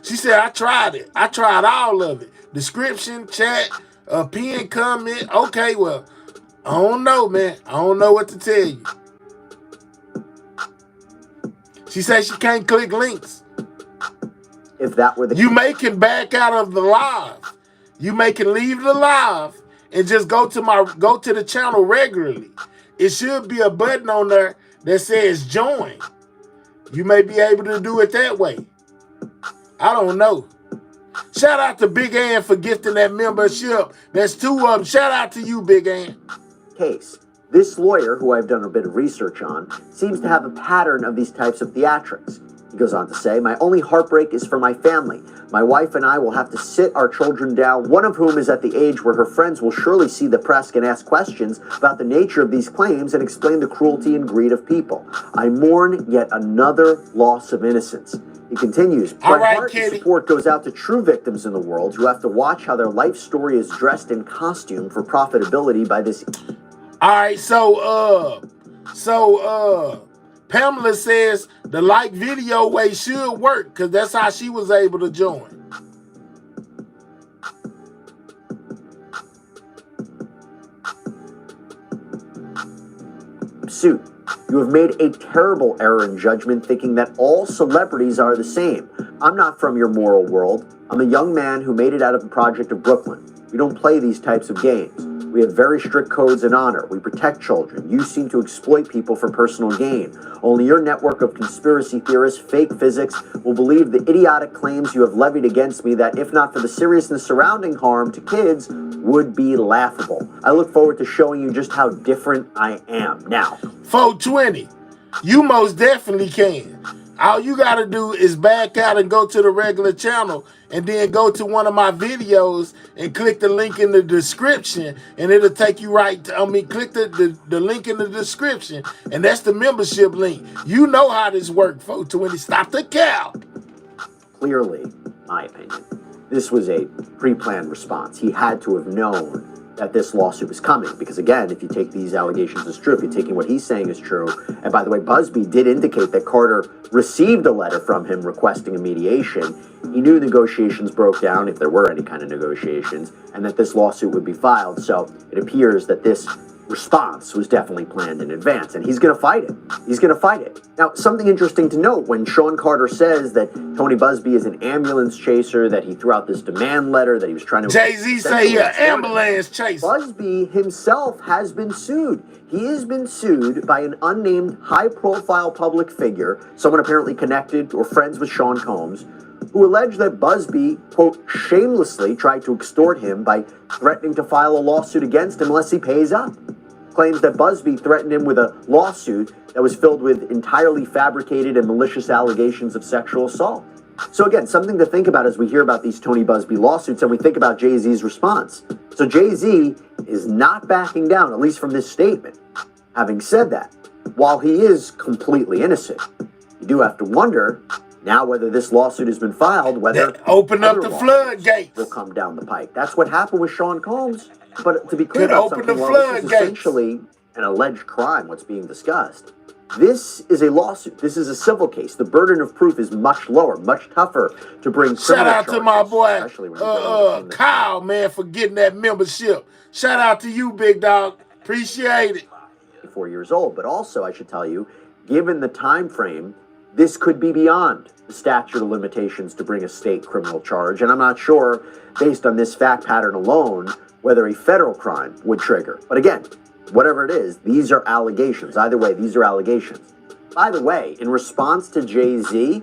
She said, I tried it. I tried all of it. Description, chat, pin, comment. Okay, well, I don't know, man. I don't know what to tell you. She says she can't click links. If that were the you may can back out of the live. You may can leave the live and just go to the channel regularly. It should be a button on there that says join. You may be able to do it that way. I don't know. Shout out to Big Ann for gifting that membership. There's 2 of them. Shout out to you, Big Ann. Case. This lawyer, who I've done a bit of research on, seems to have a pattern of these types of theatrics. He goes on to say, my only heartbreak is for my family. My wife and I will have to sit our children down, one of whom is at the age where her friends will surely see the press and ask questions about the nature of these claims and explain the cruelty and greed of people. I mourn yet another loss of innocence. He continues, my heart and support goes out to true victims in the world who have to watch how their life story is dressed in costume for profitability by this. All right, so Pamela says the like video way should work because that's how she was able to join. Suit. You have made a terrible error in judgment thinking that all celebrities are the same. I'm not from your moral world. I'm a young man who made it out of the project of Brooklyn. We don't play these types of games. We have very strict codes and honor. We protect children. You seem to exploit people for personal gain. Only your network of conspiracy theorists, fake physics, will believe the idiotic claims you have levied against me that, if not for the seriousness surrounding harm to kids, would be laughable. I look forward to showing you just how different I am. Now, 420, you most definitely can. All you got to do is back out and go to the regular channel and then go to one of my videos and click the link in the description and it'll take you right to, click the link in the description and that's the membership link. You know how this works, 420. Stop the cap. Clearly, my opinion, this was a pre-planned response. He had to have known that this lawsuit was coming because, again, if you take these allegations as true, if you're taking what he's saying as true, and by the way, Busby did indicate that Carter received a letter from him requesting a mediation. He knew negotiations broke down, if there were any kind of negotiations, and that this lawsuit would be filed. So it appears that this response was definitely planned in advance, and he's going to fight it. He's going to fight it. Now, something interesting to note, when Sean Carter says that Tony Busby is an ambulance chaser, that he threw out this demand letter, that he was trying to... Jay-Z say he an ambulance chaser. Busby himself has been sued. He has been sued by an unnamed high-profile public figure, someone apparently connected or friends with Sean Combs, who alleged that Busby, quote, shamelessly tried to extort him by threatening to file a lawsuit against him unless he pays up. Claims that Busby threatened him with a lawsuit that was filled with entirely fabricated and malicious allegations of sexual assault. So again, something to think about as we hear about these Tony Busby lawsuits and we think about Jay-Z's response. So Jay-Z is not backing down, at least from this statement. Having said that, while he is completely innocent, you do have to wonder now whether this lawsuit has been filed, whether open up the floodgates will come down the pike. That's what happened with Sean Combs. But to be clear Could about open something, the while this is floodgates. essentially an alleged crime, what's being discussed, this is a lawsuit. This is a civil case. The burden of proof is much lower, much tougher to bring Shout criminal out to charges, my boy especially when you go in the Kyle, man, for getting that membership. Shout out to you, big dog. Appreciate it. 4 years old. But also, I should tell you, given the time frame, this could be beyond the statute of limitations to bring a state criminal charge. And I'm not sure, based on this fact pattern alone, whether a federal crime would trigger. But again, whatever it is, these are allegations. Either way, these are allegations. By the way, in response to Jay-Z,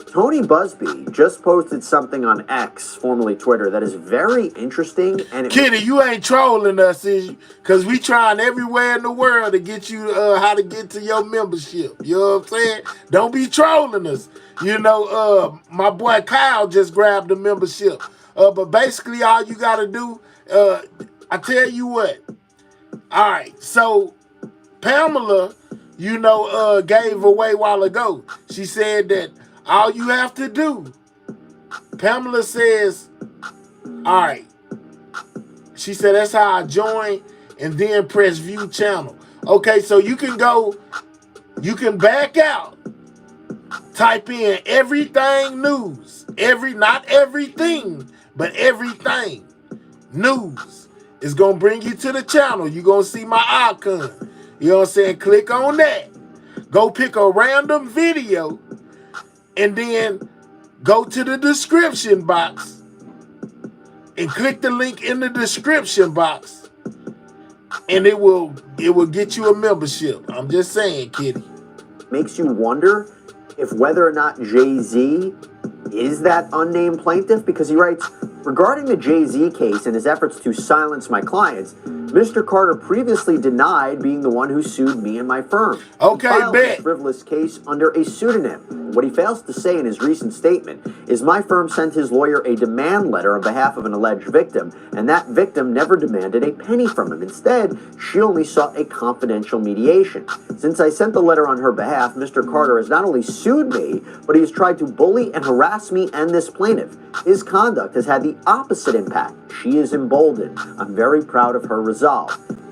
Tony Busby just posted something on X, formerly Twitter, that is very interesting. And Kitty, you ain't trolling us, is you? Because we trying everywhere in the world to get you how to get to your membership. You know what I'm saying? Don't be trolling us. You know, my boy Kyle just grabbed the membership. But basically all you got to do, I tell you what. All right, so Pamela, you know, gave away a while ago. She said that all you have to do, Pamela says, all right. She said, that's how I join and then press view channel. Okay, so you can go, you can back out, type in everything news, not everything, but everything news. It's going to bring you to the channel. You're going to see my icon. You know what I'm saying? Click on that. Go pick a random video and then go to the description box and click the link in the description box and it will get you a membership. I'm just saying, kitty. Makes you wonder if whether or not Jay-Z is that unnamed plaintiff, because he writes, regarding the Jay-Z case and his efforts to silence my clients, Mr. Carter previously denied being the one who sued me and my firm. Okay, he filed a frivolous case under a pseudonym. What he fails to say in his recent statement is my firm sent his lawyer a demand letter on behalf of an alleged victim, and that victim never demanded a penny from him. Instead, she only sought a confidential mediation. Since I sent the letter on her behalf, Mr. Carter has not only sued me, but he has tried to bully and harass me and this plaintiff. His conduct has had the opposite impact. She is emboldened. I'm very proud of her resolve.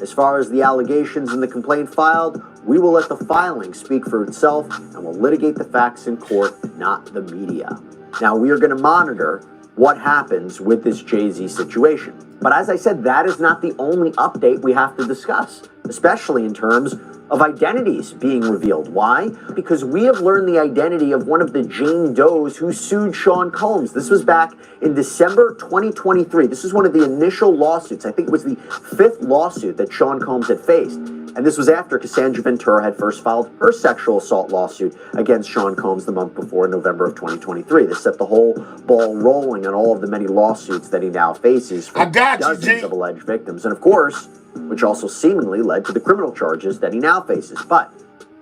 As far as the allegations in the complaint filed, we will let the filing speak for itself and will litigate the facts in court, not the media. Now, we are going to monitor what happens with this Jay-Z situation. But as I said, that is not the only update we have to discuss, especially in terms of identities being revealed. Why? Because we have learned the identity of one of the Jane Does who sued Sean Combs. This was back in December 2023. This is one of the initial lawsuits. I think it was the 5th lawsuit that Sean Combs had faced. And this was after Cassandra Ventura had first filed her sexual assault lawsuit against Sean Combs the month before, in November of 2023. This set the whole ball rolling on all of the many lawsuits that he now faces from dozens of alleged victims. And of course, which also seemingly led to the criminal charges that he now faces. But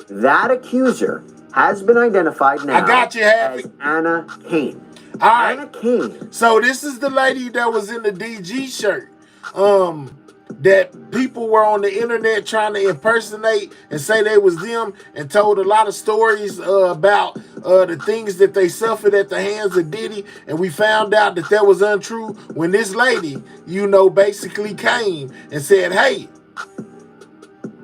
that accuser has been identified now as Anna Kane. Anna Kane. So this is the lady that was in the DG shirt. That people were on the internet trying to impersonate and say they was them, and told a lot of stories about the things that they suffered at the hands of Diddy, and we found out that was untrue when this lady, basically came and said, hey,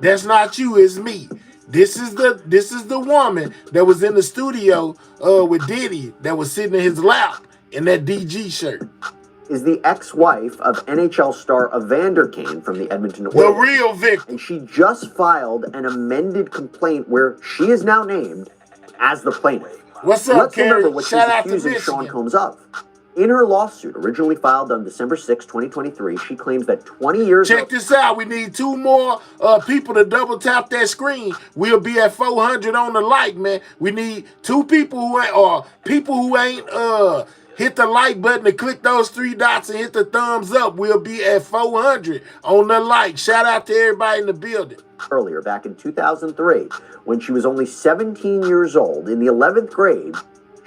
that's not you, it's me. This is the woman that was in the studio with Diddy that was sitting in his lap in that DG shirt. Is the ex-wife of NHL star Evander Kane from the Edmonton Oilers. The real victim. And she just filed an amended complaint where she is now named as the plaintiff. What's up, Let's Carrie? remember what Shout she's out to accusing Michigan. Sean Combs of. In her lawsuit, originally filed on December 6, 2023, she claims that 20 years ago... Check this out. We need 2 more people to double tap that screen. We'll be at 400 on the like, man. We need 2 people who ain't hit the like button and click those 3 dots and hit the thumbs up. We'll be at 400 on the like. Shout out to everybody in the building. Earlier, back in 2003, when she was only 17 years old, in the 11th grade,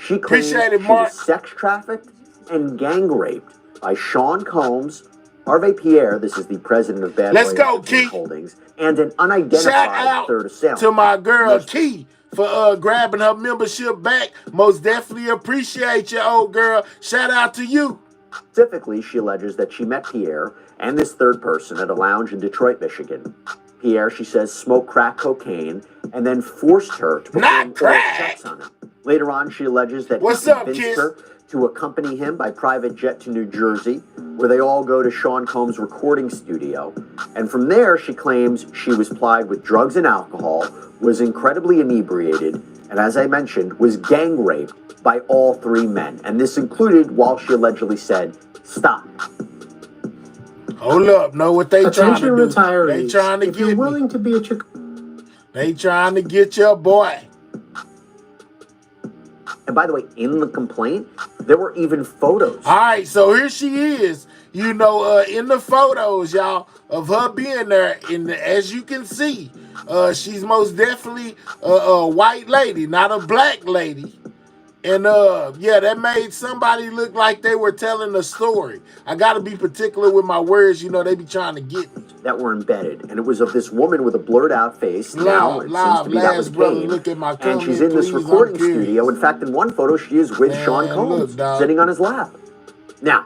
she claimed she was sex trafficked and gang raped by Sean Combs, Harvey Pierre, this is the president of Bad Boy Holdings, and an unidentified third assailant. To my girl Key for grabbing her membership back. Most definitely appreciate you, old girl. Shout out to you. Specifically, she alleges that she met Pierre and this third person at a lounge in Detroit, Michigan. Pierre, she says, smoked crack cocaine and then forced her to perform oral sex on him. Later on, she alleges that he convinced her to accompany him by private jet to New Jersey, where they all go to Sean Combs' recording studio. And from there, she claims she was plied with drugs and alcohol, was incredibly inebriated, and as I mentioned, was gang raped by all 3 men. And this included while she allegedly said, stop. Hold up. Know what they trying to do. Retirees, they trying to if you're willing to be at your... They trying to get your boy. And by the way, in the complaint, there were even photos. All right, so here she is, in the photos, y'all, of her being there. As you can see, she's most definitely a white lady, not a black lady. And that made somebody look like they were telling a story. I got to be particular with my words. They be trying to get me. That were embedded, and it was of this woman with a blurred out face. Now it seems to be that was Kane, look at my and she's in this recording studio. In fact, in one photo, she is with Sean Combs, sitting on his lap. Now,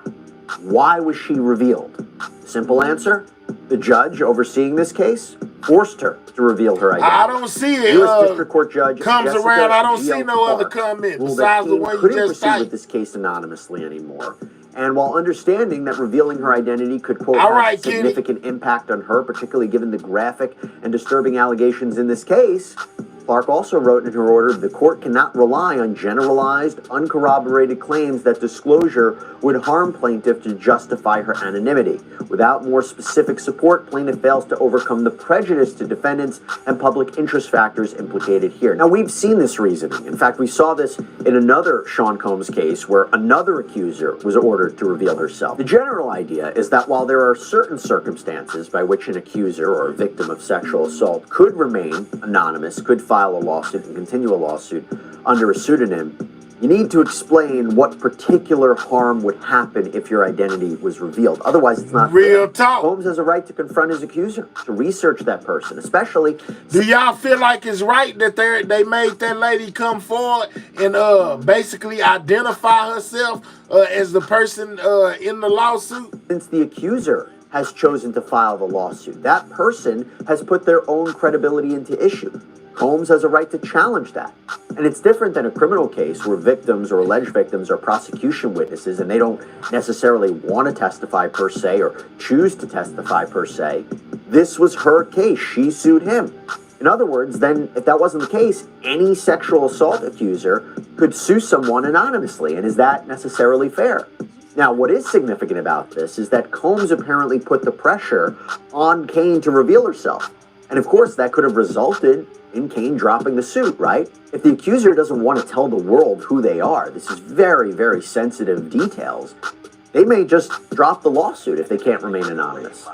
why was she revealed? Simple answer: the judge overseeing this case forced her to reveal her identity. I don't see it. U.S. District Court Judge comes Jessica around. I don't see G.L. no other Clark comment ruled besides that the Kane one you couldn't just proceed with this case anonymously anymore. And while understanding that revealing her identity could, quote, All have right, a significant impact on her, particularly given the graphic and disturbing allegations in this case, Clark also wrote in her order, the court cannot rely on generalized, uncorroborated claims that disclosure would harm plaintiff to justify her anonymity. Without more specific support, plaintiff fails to overcome the prejudice to defendants and public interest factors implicated here. Now, we've seen this reasoning. In fact, we saw this in another Sean Combs case where another accuser was ordered to reveal herself. The general idea is that while there are certain circumstances by which an accuser or a victim of sexual assault could remain anonymous, could file a lawsuit and continue a lawsuit under a pseudonym, you need to explain what particular harm would happen if your identity was revealed. Otherwise, it's not real fair. talk. Holmes has a right to confront his accuser, to research that person, especially. Do y'all feel like it's right that they made that lady come forward and basically identify herself as the person in the lawsuit? Since the accuser has chosen to file the lawsuit, that person has put their own credibility into issue. Holmes has a right to challenge that. And it's different than a criminal case where victims or alleged victims are prosecution witnesses and they don't necessarily want to testify per se or choose to testify per se. This was her case. She sued him. In other words, then, if that wasn't the case, any sexual assault accuser could sue someone anonymously. And is that necessarily fair? Now, what is significant about this is that Combs apparently put the pressure on Kane to reveal herself. And of course, that could have resulted in Kane dropping the suit, right? If the accuser doesn't want to tell the world who they are, this is very, very sensitive details, they may just drop the lawsuit if they can't remain anonymous.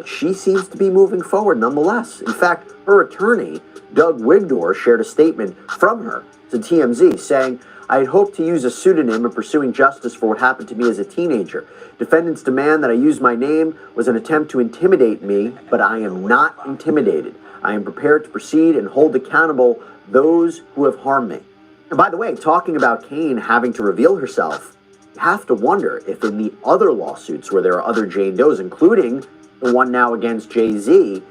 She seems to be moving forward nonetheless. In fact, her attorney, Doug Wigdor, shared a statement from her to TMZ saying, I had hoped to use a pseudonym in pursuing justice for what happened to me as a teenager. Defendants' demand that I use my name was an attempt to intimidate me, but I am not intimidated. I am prepared to proceed and hold accountable those who have harmed me. And by the way, talking about Kane having to reveal herself, you have to wonder if in the other lawsuits where there are other Jane Does, including the one now against Jay-Z,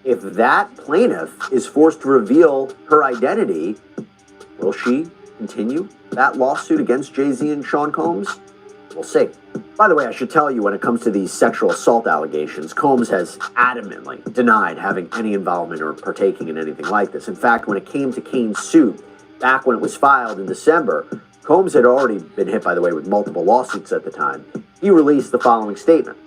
if that plaintiff is forced to reveal her identity, will she continue that lawsuit against Jay-Z and Sean Combs? We'll see. By the way, I should tell you, when it comes to these sexual assault allegations, Combs has adamantly denied having any involvement or partaking in anything like this. In fact, when it came to Kane's suit, back when it was filed in December, Combs had already been hit, by the way, with multiple lawsuits at the time. He released the following statement.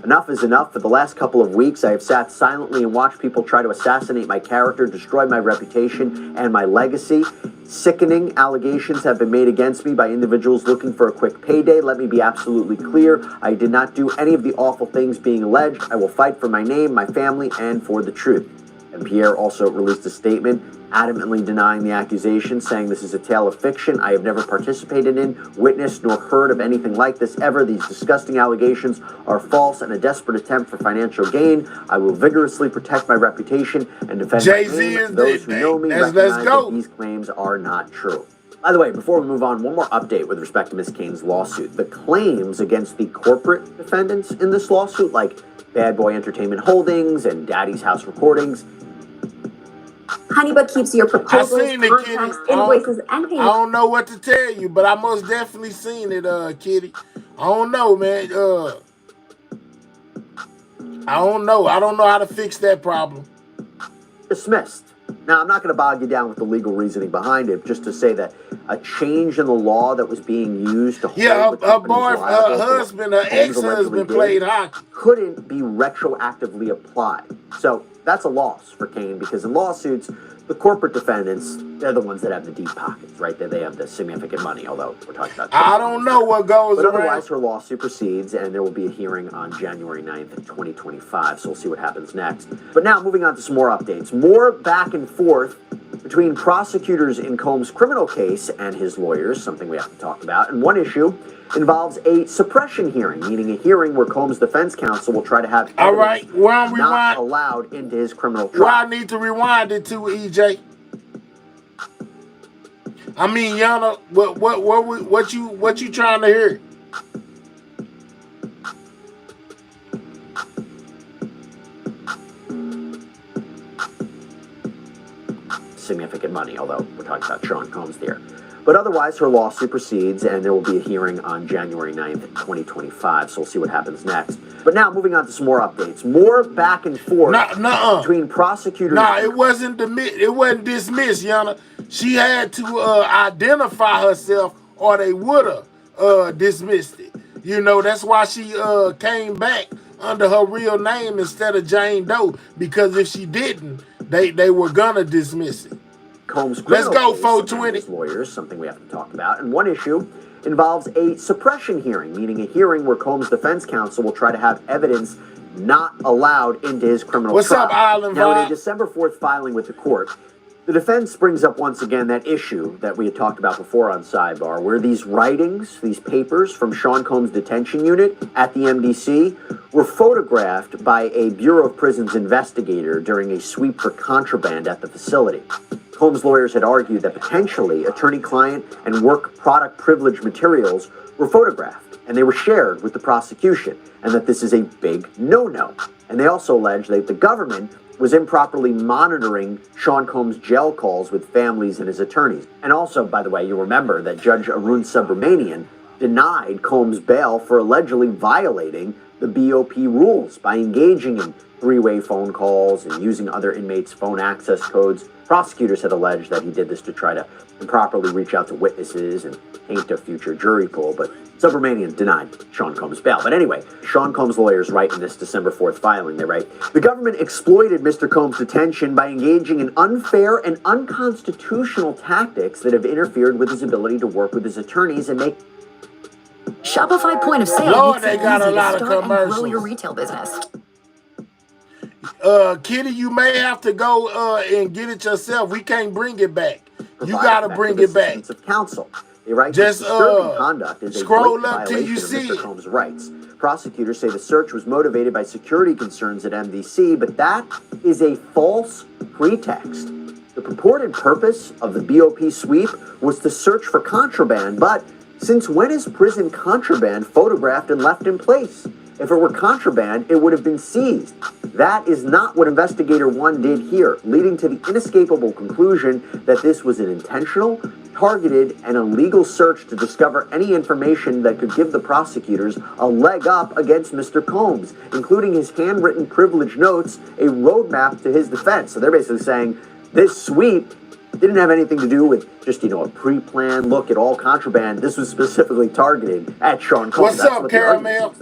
Enough is enough. For the last couple of weeks, I have sat silently and watched people try to assassinate my character, destroy my reputation and my legacy. Sickening allegations have been made against me by individuals looking for a quick payday. Let me be absolutely clear. I did not do any of the awful things being alleged. I will fight for my name, my family, and for the truth. And Pierre also released a statement adamantly denying the accusation, saying this is a tale of fiction I have never participated in, witnessed, nor heard of anything like this ever. These disgusting allegations are false and a desperate attempt for financial gain. I will vigorously protect my reputation and defend my name. Those who know me recognize that these claims are not true. By the way, before we move on, one more update with respect to Ms. Kane's lawsuit. The claims against the corporate defendants in this lawsuit, like Bad Boy Entertainment Holdings and Daddy's House Recordings, Honeybug keeps your proposals, contracts, invoices, and payments. I don't know what to tell you, but I most definitely seen it, Kitty. I don't know, man. I don't know. I don't know how to fix that problem. Dismissed. Now, I'm not going to bog you down with the legal reasoning behind it, just to say that a change in the law that was being used to hold her ex-husband played hockey, couldn't be retroactively applied. So that's a loss for Kane, because in lawsuits, the corporate defendants, they're the ones that have the deep pockets, right? They have the significant money, although we're talking about... I don't know what goes But otherwise, around. her lawsuit proceeds, and there will be a hearing on January 9th, 2025, so we'll see what happens next. But now, moving on to some more updates. More back and forth between prosecutors in Combs' criminal case and his lawyers, something we have to talk about. And one issue involves a suppression hearing, meaning a hearing where Combs' defense counsel will try to have not allowed into his criminal trial. Where I need to rewind it to, EJ? I mean, Yana, what you trying to hear? Significant money, although we're talking about Sean Combs there. But otherwise, her lawsuit proceeds, and there will be a hearing on January 9th, 2025. So we'll see what happens next. But now, moving on to some more updates. More back and forth between prosecutors. It wasn't dismissed, Yana. She had to identify herself, or they would have dismissed it. You know, that's why she came back under her real name instead of Jane Doe, because if she didn't, they were gonna dismiss it. Combs' Let's go, case 420. lawyers, something we have to talk about. And one issue involves a suppression hearing, meaning a hearing where Combs' defense counsel will try to have evidence not allowed into his criminal trial. What's up, Island Now, in Vibe? a December 4th filing with the court, the defense brings up once again that issue that we had talked about before on Sidebar, where these writings, these papers from Sean Combs' detention unit at the MDC were photographed by a Bureau of Prisons investigator during a sweep for contraband at the facility. Combs' lawyers had argued that potentially attorney-client and work product privilege materials were photographed, and they were shared with the prosecution, and that this is a big no-no. And they also alleged that the government was improperly monitoring Sean Combs' jail calls with families and his attorneys. And also, by the way, you remember that Judge Arun Subramanian denied Combs bail for allegedly violating the BOP rules by engaging in three-way phone calls and using other inmates' phone access codes. Prosecutors had alleged that he did this to try to improperly reach out to witnesses and taint a future jury pool, but Subramanian denied Sean Combs bail. But anyway, Sean Combs' lawyers write in this December 4th filing, they write, the government exploited Mr. Combs' detention by engaging in unfair and unconstitutional tactics that have interfered with his ability to work with his attorneys and make Shopify Point of Sale Lord, makes they it got easy a lot to of start and grow commercials. your retail business. Kitty, you may have to go and get it yourself. We can't bring it back. You gotta bring it back. Of counsel. They write Just disturbing conduct is a scroll blatant up till you violation see of Mr. it. Combs' rights. Prosecutors say the search was motivated by security concerns at MDC, but that is a false pretext. The purported purpose of the BOP sweep was to search for contraband, but since when is prison contraband photographed and left in place? If it were contraband, it would have been seized. That is not what Investigator 1 did here, leading to the inescapable conclusion that this was an intentional, targeted, and illegal search to discover any information that could give the prosecutors a leg up against Mr. Combs, including his handwritten privilege notes, a roadmap to his defense. So they're basically saying this sweep didn't have anything to do with just, a pre-planned look at all contraband. This was specifically targeted at Sean Combs. What's up, Caramel?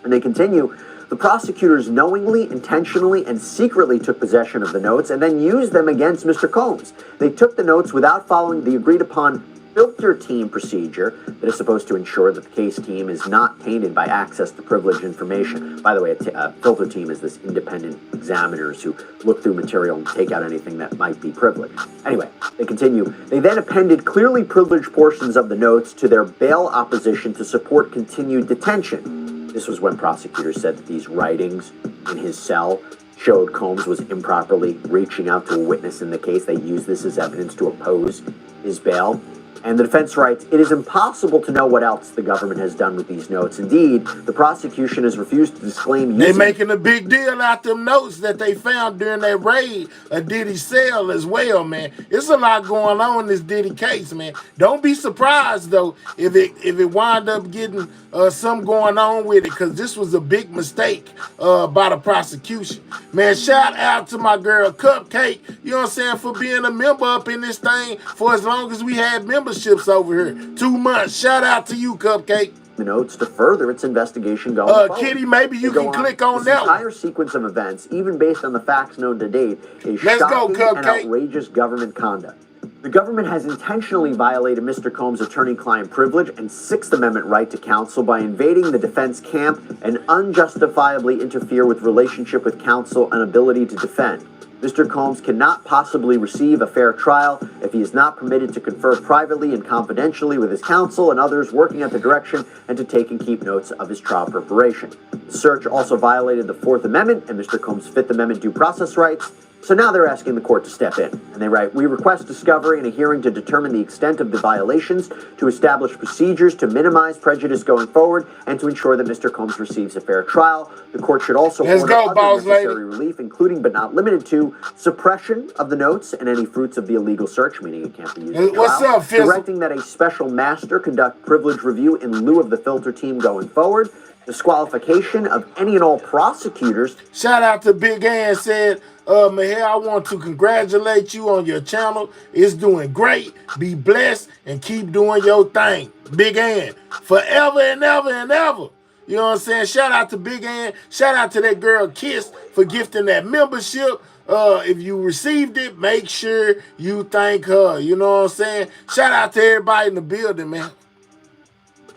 And they continue, the prosecutors knowingly, intentionally, and secretly took possession of the notes and then used them against Mr. Combs. They took the notes without following the agreed-upon filter team procedure that is supposed to ensure that the case team is not tainted by access to privileged information. By the way, a filter team is this independent examiners who look through material and take out anything that might be privileged. Anyway, they continue. They then appended clearly privileged portions of the notes to their bail opposition to support continued detention. This was when prosecutors said that these writings in his cell showed Combs was improperly reaching out to a witness in the case. They used this as evidence to oppose his bail. And the defense writes, it is impossible to know what else the government has done with these notes. Indeed, the prosecution has refused to disclaim They using... making a big deal out them notes that they found during that raid of Diddy's cell as well, man. It's a lot going on in this Diddy case, man. Don't be surprised, though, if it wind up getting some going on with it, because this was a big mistake by the prosecution. Man, shout out to my girl Cupcake, you know what I'm saying, for being a member up in this thing for as long as we had memberships over here. 2 months. Shout out to you, Cupcake. The notes to further its investigation going forward. Kitty, maybe you can click on this that one. entire sequence of events, even based on the facts known to date, is Let's go, shocking and Cupcake. outrageous government conduct. The government has intentionally violated Mr. Combs' attorney-client privilege and Sixth Amendment right to counsel by invading the defense camp and unjustifiably interfere with relationship with counsel and ability to defend. Mr. Combs cannot possibly receive a fair trial if he is not permitted to confer privately and confidentially with his counsel and others working at the direction and to take and keep notes of his trial preparation. The search also violated the Fourth Amendment and Mr. Combs' Fifth Amendment due process rights. So now they're asking the court to step in. And they write, we request discovery and a hearing to determine the extent of the violations, to establish procedures to minimize prejudice going forward, and to ensure that Mr. Combs receives a fair trial. The court should also order other necessary relief, including but not limited to suppression of the notes and any fruits of the illegal search, meaning it can't be used in trial. What's up, Fizzle? Directing that a special master conduct privilege review in lieu of the filter team going forward. Disqualification of any and all prosecutors. Shout out to Big Ann said, Mahir, I want to congratulate you on your channel. It's doing great. Be blessed and keep doing your thing. Big Ann, forever and ever and ever. You know what I'm saying? Shout out to Big Ann. Shout out to that girl Kiss for gifting that membership. If you received it, make sure you thank her. You know what I'm saying? Shout out to everybody in the building, man.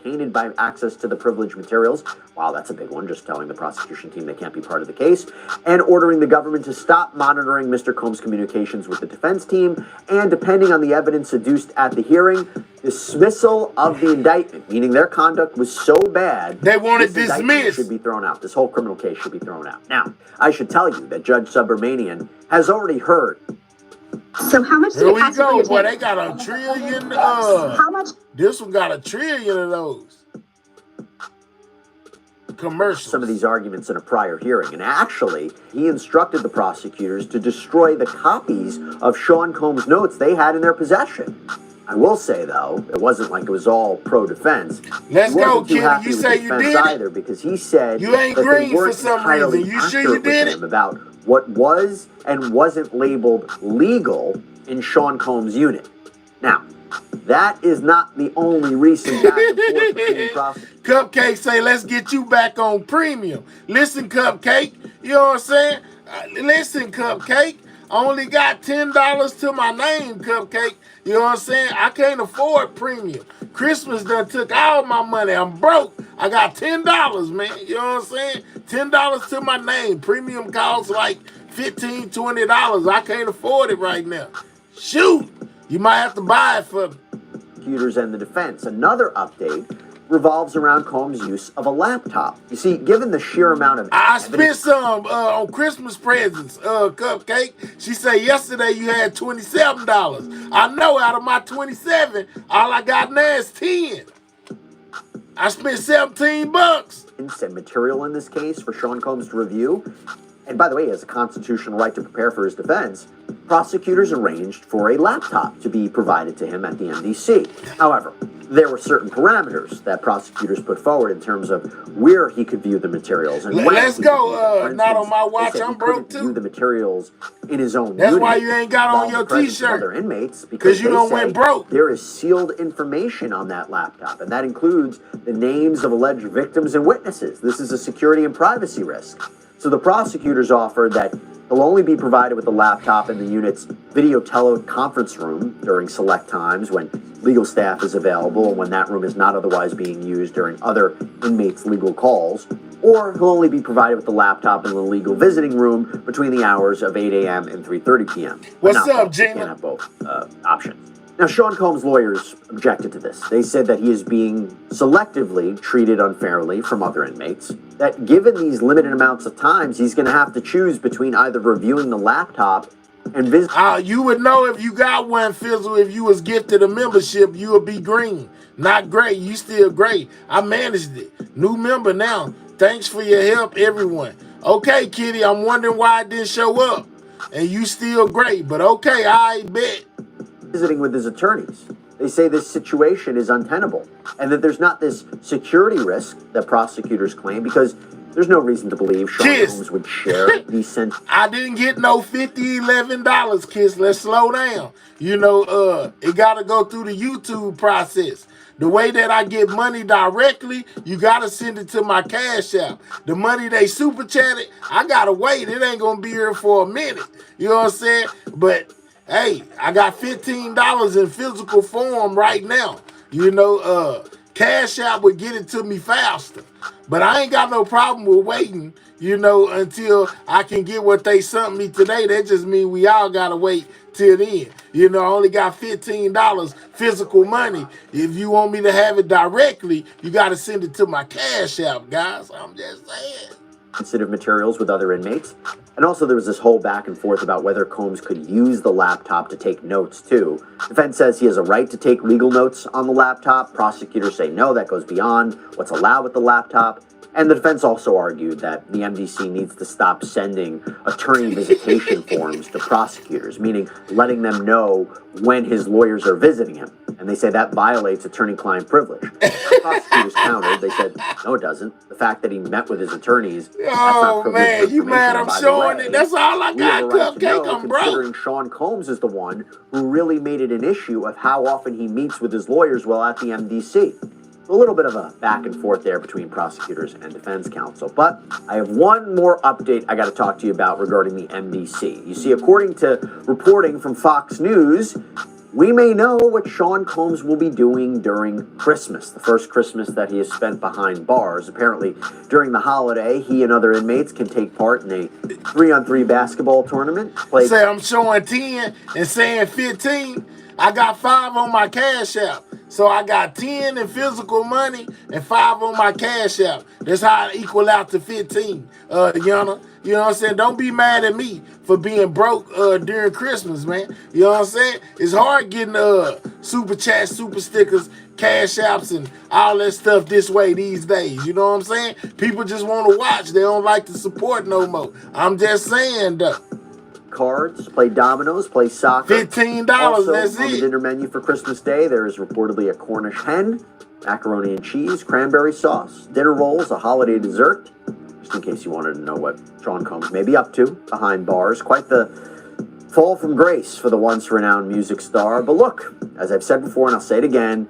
Tainted by access to the privileged materials. Wow, that's a big one, just telling the prosecution team they can't be part of the case, and ordering the government to stop monitoring Mr. Combs' communications with the defense team, and depending on the evidence adduced at the hearing, dismissal of the indictment, meaning their conduct was so bad, they want it dismissed. Should be thrown out. This whole criminal case should be thrown out. Now, I should tell you that Judge Subramanian has already heard. So how much Here we go, boy. They got a trillion. How much? This one got a trillion of those commercials. Some of these arguments in a prior hearing, and actually, he instructed the prosecutors to destroy the copies of Sean Combs' notes they had in their possession. I will say, though, it wasn't like it was all pro-defense. Let's go, kid. You say you did either, because he said you ain't green for some reason. You sure you did it? About what was and wasn't labeled legal in Sean Combs' unit. Now, that is not the only recent back and forth between prosecutors. Cupcake say, let's get you back on premium. Listen, Cupcake, you know what I'm saying? Listen, Cupcake, I only got $10 to my name, Cupcake. You know what I'm saying? I can't afford premium. Christmas done took all my money. I'm broke. I got $10, man. You know what I'm saying? $10 to my name. Premium costs like $15, $20. I can't afford it right now. Shoot. You might have to buy it for me. Prosecutors and the defense. Another update revolves around Combs' use of a laptop. You see, given the sheer amount of I spent some on Christmas presents, Cupcake. She said yesterday you had $27. I know out of my 27, all I got now is 10. I spent 17 bucks. And material in this case for Sean Combs to review. And by the way, he has a constitutional right to prepare for his defense. Prosecutors arranged for a laptop to be provided to him at the MDC. However, there were certain parameters that prosecutors put forward in terms of where he could view the materials. And let's go. Not on my watch. I'm broke too. View the materials in his own. That's why you ain't got on your T-shirt. Other inmates, because you don't went broke. There is sealed information on that laptop, and that includes the names of alleged victims and witnesses. This is a security and privacy risk. So the prosecutors offered that he'll only be provided with a laptop in the unit's video teleconference room during select times when legal staff is available and when that room is not otherwise being used during other inmates' legal calls, or he'll only be provided with the laptop in the legal visiting room between the hours of 8 a.m. and 3:30 p.m. What's up, Gina? You can't have both options. Now, Sean Combs' lawyers objected to this. They said that he is being selectively treated unfairly from other inmates, that given these limited amounts of times, he's going to have to choose between either reviewing the laptop and visiting. You would know if you got one, Fizzle. If you was gifted a membership, you would be green. Not gray. You still gray. I managed it. New member now. Thanks for your help, everyone. Okay, Kitty, I'm wondering why I didn't show up. And you still gray, but okay, I bet. Visiting with his attorneys. They say this situation is untenable and that there's not this security risk that prosecutors claim because there's no reason to believe Sean Combs would share these sentences. I didn't get no $50, $11, Kiss. Let's slow down. You know, it got to go through the YouTube process. The way that I get money directly, you got to send it to my Cash App. The money they super chatted, I got to wait. It ain't going to be here for a minute. You know what I'm saying? But hey, I got $15 in physical form right now. You know, Cash App would get it to me faster. But I ain't got no problem with waiting, you know, until I can get what they sent me today. That just means we all got to wait till then. You know, I only got $15 physical money. If you want me to have it directly, you got to send it to my Cash App, guys. I'm just saying. sensitive materials with other inmates. And also there was this whole back and forth about whether Combs could use the laptop to take notes too. Defense says he has a right to take legal notes on the laptop. Prosecutors say no, that goes beyond what's allowed with the laptop. And the defense also argued that the MDC needs to stop sending attorney visitation forms to prosecutors, meaning letting them know when his lawyers are visiting him. And they say that violates attorney-client privilege. Prosecutors countered. They said, no, it doesn't. The fact that he met with his attorneys, that's not privileged man, you mad I'm showing it? That's all I we have got, a right to know, Cupcake. I'm broke. considering Sean Combs is the one who really made it an issue of how often he meets with his lawyers while at the MDC. A little bit of a back and forth there between prosecutors and defense counsel. But I have one more update I got to talk to you about regarding the MDC. You see, according to reporting from Fox News, we may know what Sean Combs will be doing during Christmas, the first Christmas that he has spent behind bars. Apparently, during the holiday, he and other inmates can take part in a 3-on-3 basketball tournament. Say I'm showing 10 and saying 15. I got 5 on my Cash App. So I got 10 in physical money and 5 on my Cash App. That's how I equal out to 15, Yana. You know what I'm saying? Don't be mad at me for being broke during Christmas, man. You know what I'm saying? It's hard getting super chats, super stickers, Cash Apps, and all that stuff this way these days. You know what I'm saying? People just want to watch. They don't like to support no more. I'm just saying, though. Cards, play dominoes, play soccer. $15, also, that's on the it. dinner menu for Christmas Day, there is reportedly a Cornish hen, macaroni and cheese, cranberry sauce, dinner rolls, a holiday dessert. Just in case you wanted to know what Sean Combs may be up to behind bars. Quite the fall from grace for the once renowned music star. But look, as I've said before, and I'll say it again,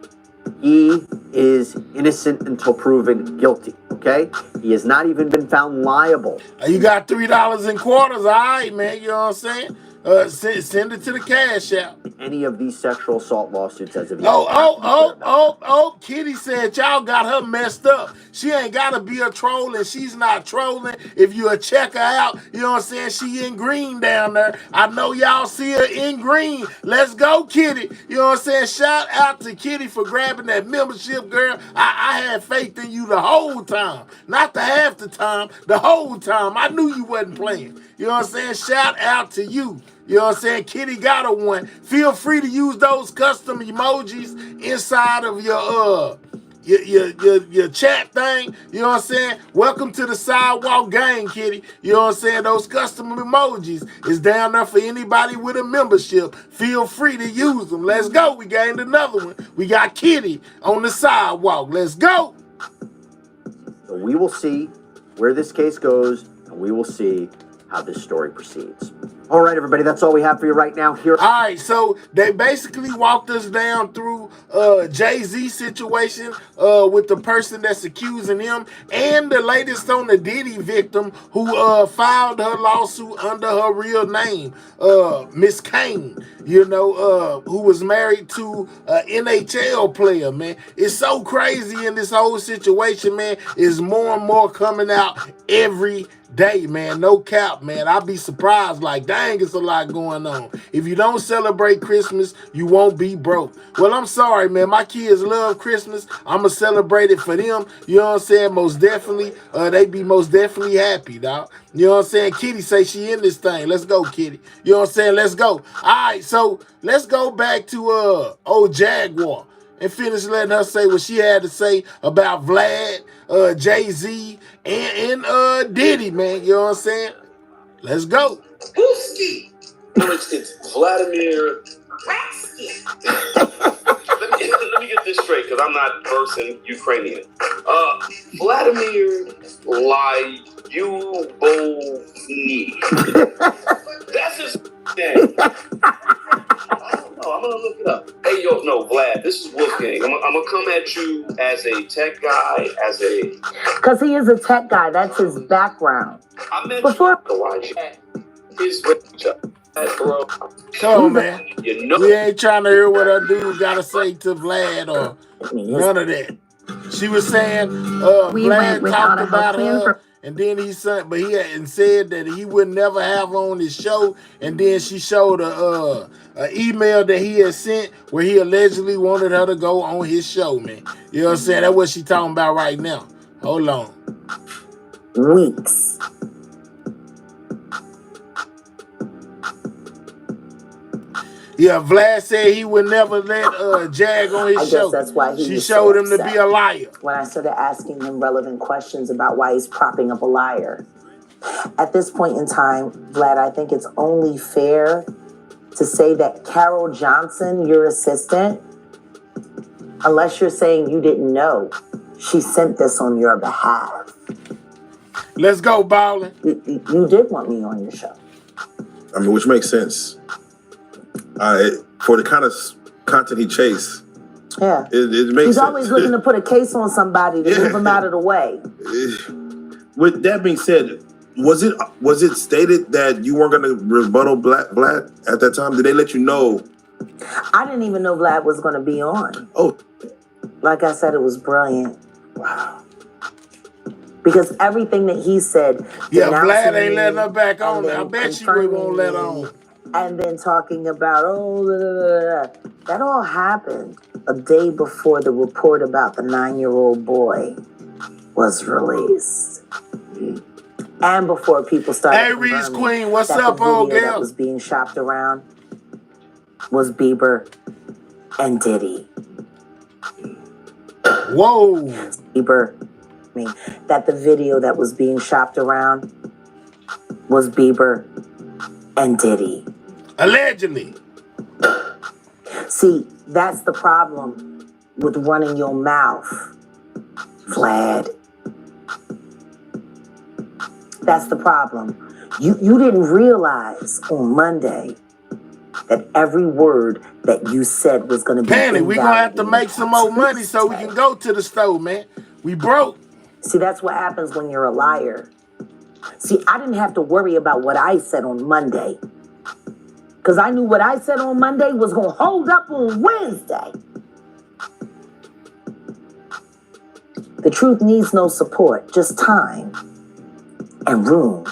he is innocent until proven guilty, okay? He has not even been found liable. You got $3 in quarters, all right, man. You know what I'm saying? Send it to the Cash App. Any of these sexual assault lawsuits as of yet. Kitty said y'all got her messed up. She ain't gotta be a troll, and she's not trolling. If you check her out, you know what I'm saying? She in green down there. I know y'all see her in green. Let's go, Kitty. You know what I'm saying? Shout out to Kitty for grabbing that membership, girl. I had faith in you the whole time. Not the half the time, the whole time. I knew you wasn't playing. You know what I'm saying? Shout out to you. You know what I'm saying? Kitty got a one. Feel free to use those custom emojis inside of your chat thing. You know what I'm saying? Welcome to the Sidewalk Gang, Kitty. You know what I'm saying? Those custom emojis is down there for anybody with a membership. Feel free to use them. Let's go. We gained another one. We got Kitty on the sidewalk. Let's go. So we will see where this case goes, and we will see how this story proceeds. All right, everybody, that's all we have for you right now here. All right, so they basically walked us down through Jay-Z situation with the person that's accusing him, and the latest on the Diddy victim who filed her lawsuit under her real name, Miss Kane, you know, who was married to an NHL player, man. It's so crazy in this whole situation, man. It's more and more coming out every day, man. No cap, man. I'll be surprised. Like, dang, it's a lot going on. If you don't celebrate Christmas, you won't be broke. Well, I'm sorry, man. My kids love Christmas. I'm going to celebrate it for them. You know what I'm saying? Most definitely. They be most definitely happy, dog. You know what I'm saying? Kitty say she in this thing. Let's go, Kitty. You know what I'm saying? Let's go. All right, so let's go back to old Jaguar and finish letting her say what she had to say about Vlad, Jay-Z, and Diddy, man. You know what I'm saying? Let's go. Booski. For instance, Vladimir. Let me get this straight, because I'm not versed in Ukrainian. Vladimir Lyubovny. That's his name. I'm gonna look it up. Hey, yo, no, Vlad, this is Wolfgang. I'm gonna come at you as a tech guy, because he is a tech guy. That's his background. I meant Before his bro. Come on, man. You know, we ain't trying to hear what a dude gotta say to Vlad or none of that. She was saying Vlad talked about her. And then he said, but he had said that he would never have her on his show. And then she showed an email that he had sent where he allegedly wanted her to go on his show, man. You know what I'm saying? That's what she talking about right now. Hold on. weeks. Yeah, Vlad said he would never let Jag on his I show. guess that's why he She was showed so him to be a liar. when I started asking him relevant questions about why he's propping up a liar. At this point in time, Vlad, I think it's only fair to say that Carol Johnson, your assistant, unless you're saying you didn't know, she sent this on your behalf. Let's go, Ballin'. You did want me on your show. I mean, which makes sense. For the kind of content he chased, yeah, it makes He's sense. always looking to put a case on somebody to move him out of the way. With that being said, was it stated that you weren't going to rebuttal Vlad at that time? Did they let you know? I didn't even know Vlad was going to be on. Oh, like I said, it was brilliant. Wow. Because everything that he said, yeah, Vlad ain't letting her back on. I bet you we won't let on. And then talking about, that all happened a day before the report about the 9-year-old boy was released. And before people started. Hey, Reese Queen, what's up, old girl? That was being shopped around was Bieber and Diddy. Whoa. Bieber. That the video that was being shopped around was Bieber and Diddy. Allegedly. See, that's the problem with running your mouth, Vlad. That's the problem. You didn't realize on Monday that every word that you said was going to be Penny, we're going to have to make some more money so we can go to the store, man. We broke. See, that's what happens when you're a liar. See, I didn't have to worry about what I said on Monday. Because I knew what I said on Monday was going to hold up on Wednesday. The truth needs no support, just time and room.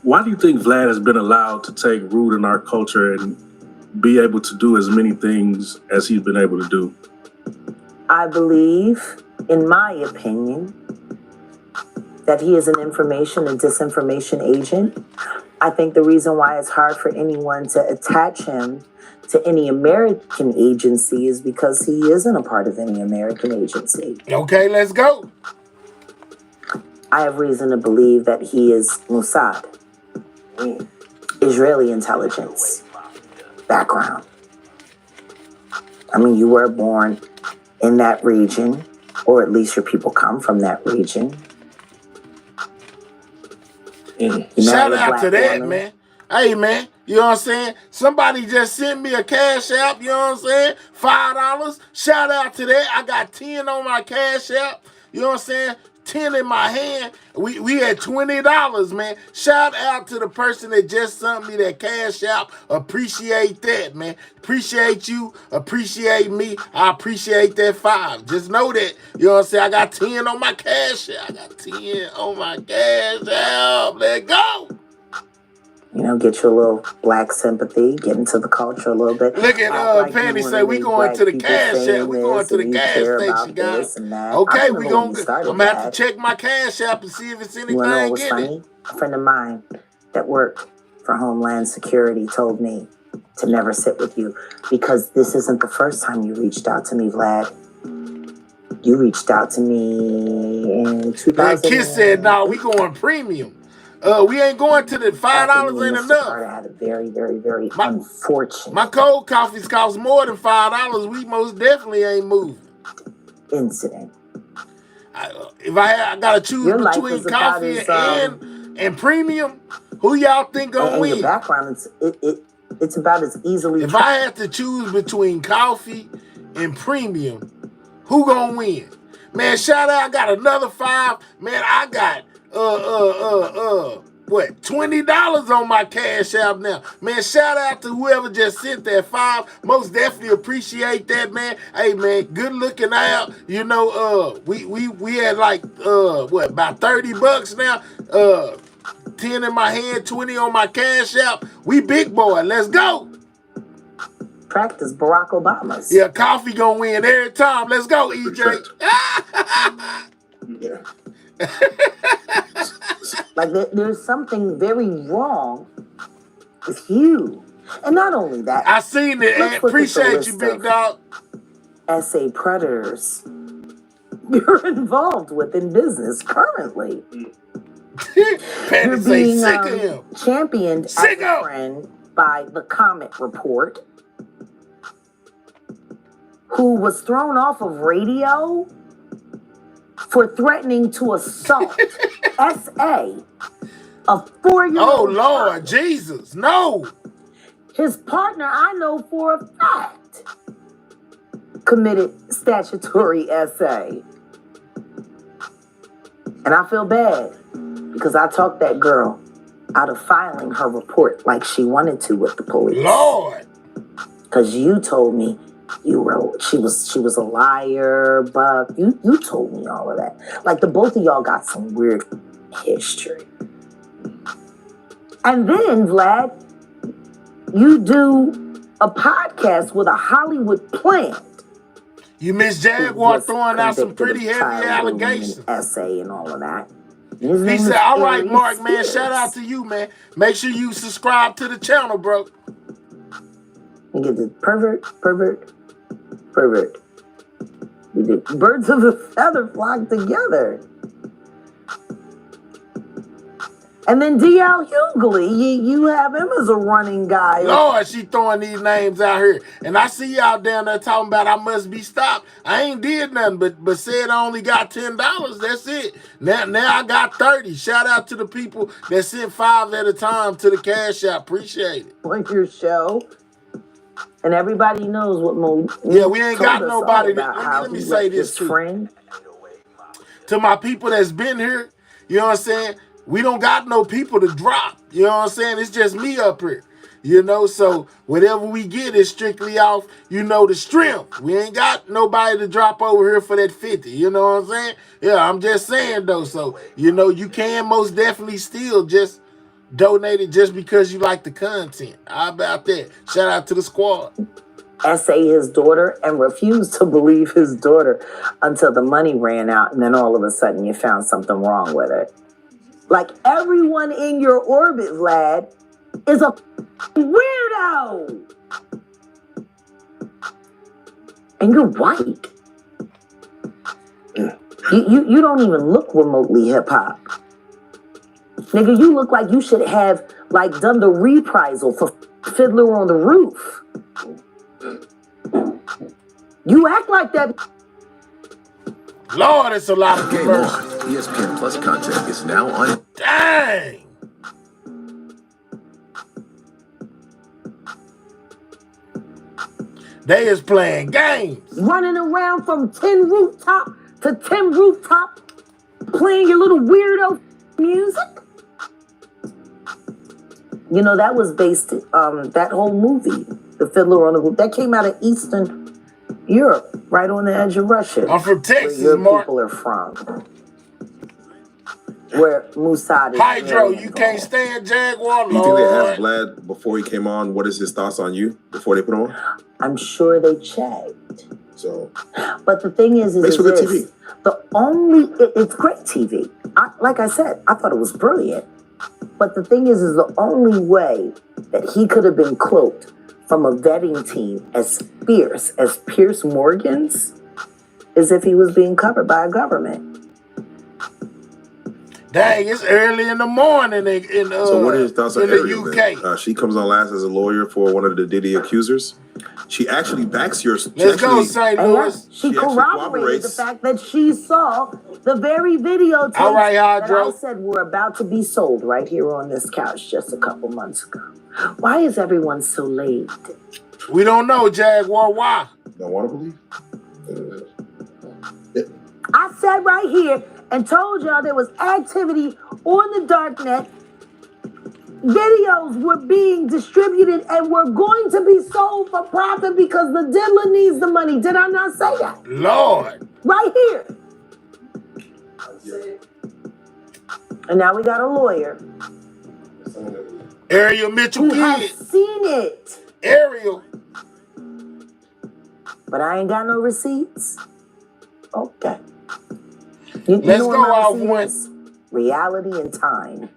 Why do you think Vlad has been allowed to take root in our culture and be able to do as many things as he's been able to do? I believe, in my opinion, that he is an information and disinformation agent. I think the reason why it's hard for anyone to attach him to any American agency is because he isn't a part of any American agency. Okay, let's go. I have reason to believe that he is Mossad, Israeli intelligence background. I mean, you were born in that region, or at least your people come from that region. Shout out to that, man. Hey, man, you know what I'm saying? Somebody just sent me a Cash App, you know what I'm saying? $5. Shout out to that. I got 10 on my Cash App, you know what I'm saying? 10 in my hand. We had $20, man. Shout out to the person that just sent me that Cash App. Appreciate that, man. Appreciate you. Appreciate me. I appreciate that $5. Just know that. You know what I'm saying? I got 10 on my Cash App. I got 10 on my Cash App. Let's go. You know, get your little black sympathy, get into the culture a little bit. Look at Penny say we going to the Cash App. We going to the gas station, guys. Okay, we gonna. I'm gonna have to check my Cash App and see if it's anything. You wanna know what's funny? A friend of mine that worked for Homeland Security told me to never sit with you because this isn't the first time you reached out to me, Vlad. You reached out to me in 2000. Kiss said, "No, we going premium. We ain't going to the $5 ain't enough." Carter had a very, very, very unfortunate. My cold coffees cost more than $5. We most definitely ain't moving. Incident. If I gotta choose between coffee and premium, who y'all think gonna win? Your background, it's about as easily. If I had to choose between coffee and premium, who gonna win? Man, shout out! I got another $5. Man, I got what, $20 on my Cash App now. Man, shout out to whoever just sent that $5. Most definitely appreciate that, man. Hey, man, good looking out. You know, we had like what, about $30 now. 10 in my hand, 20 on my Cash App. We big boy. Let's go. Practice Barack Obama's. Yeah, coffee gonna win every time. Let's go, EJ. Yeah. Like there's something very wrong with you. And not only that, I seen it, and let's look at the appreciate you, list big of dog. SA predators you're involved with in business currently. You're being sick of him. championed Sick as a of. friend by the Comet Report, who was thrown off of radio for threatening to assault SA, a 4-year-old. Oh, Lord, child. Jesus, no. His partner, I know for a fact, committed statutory SA. And I feel bad because I talked that girl out of filing her report like she wanted to with the police. Lord. Because you told me she was a liar, Buck. You told me all of that. Like the both of y'all got some weird history. And then, Vlad, you do a podcast with a Hollywood plant. You miss Jaguar throwing out some pretty heavy allegations. Essay and all of that. He said, all right, Mark, man, shout out to you, man. Make sure you subscribe to the channel, bro. You get the pervert. You did birds of a feather flock together. And then D.L. Hughley, you have him as a running guy. Lord, she throwing these names out here. And I see y'all down there talking about I must be stopped. I ain't did nothing but said I only got $10. That's it. Now I got 30. Shout out to the people that sent 5 at a time to the Cash App. Appreciate it. On your show. And everybody knows what Mo. Yeah, we ain't got nobody. Let me say this too. Friend. To my people that's been here, you know what I'm saying? We don't got no people to drop. You know what I'm saying? It's just me up here. You know, so whatever we get is strictly off, the strength. We ain't got nobody to drop over here for that 50. You know what I'm saying? Yeah, I'm just saying though. So, you can most definitely still just donate it just because you like the content. How about that? Shout out to the squad. Essay his daughter and refused to believe his daughter until the money ran out. And then all of a sudden you found something wrong with it. Like everyone in your orbit, Vlad, is a weirdo. And you're white. You don't even look remotely hip hop. Nigga, you look like you should have done the reprisal for Fiddler on the Roof. You act like that. Lord, it's a lot of commercials. ESPN Plus content is now on. Dang. They is playing games. Running around from 10 rooftop to 10 rooftop, playing your little weirdo music. That was based, that whole movie, The Fiddler on the Roof, that came out of Eastern Europe, right on the edge of Russia. I'm from Texas, where your Mark. People are from. Where Mossad is. Hydro, you can't stand Jaguar, Do you think they Lord. asked Vlad before he came on, what is his thoughts on you before they put on? I'm sure they checked. So, but the thing is makes for good TV. It's great TV. Like I said, I thought it was brilliant. But the thing is the only way that he could have been cloaked from a vetting team as fierce as Pierce Morgan's is if he was being covered by a government. Dang, it's early in the morning so what are his thoughts on the Ariel, UK? Then? She comes on last as a lawyer for one of the Diddy accusers. She actually backs your... Let's go, St. Louis. She corroborated the fact that she saw the very videotapes that I said were about to be sold right here on this couch just a couple months ago. Why is everyone so late? We don't know, Jaguar. Why? Don't want to believe. I sat right here and told y'all there was activity on the darknet. Videos were being distributed and were going to be sold for profit because the diddler needs the money. Did I not say that? Lord. Right here. And now we got a lawyer. Ariel Mitchell who has seen it. Ariel. But I ain't got no receipts. Okay. Let's know go what I off see one. this? Reality and time.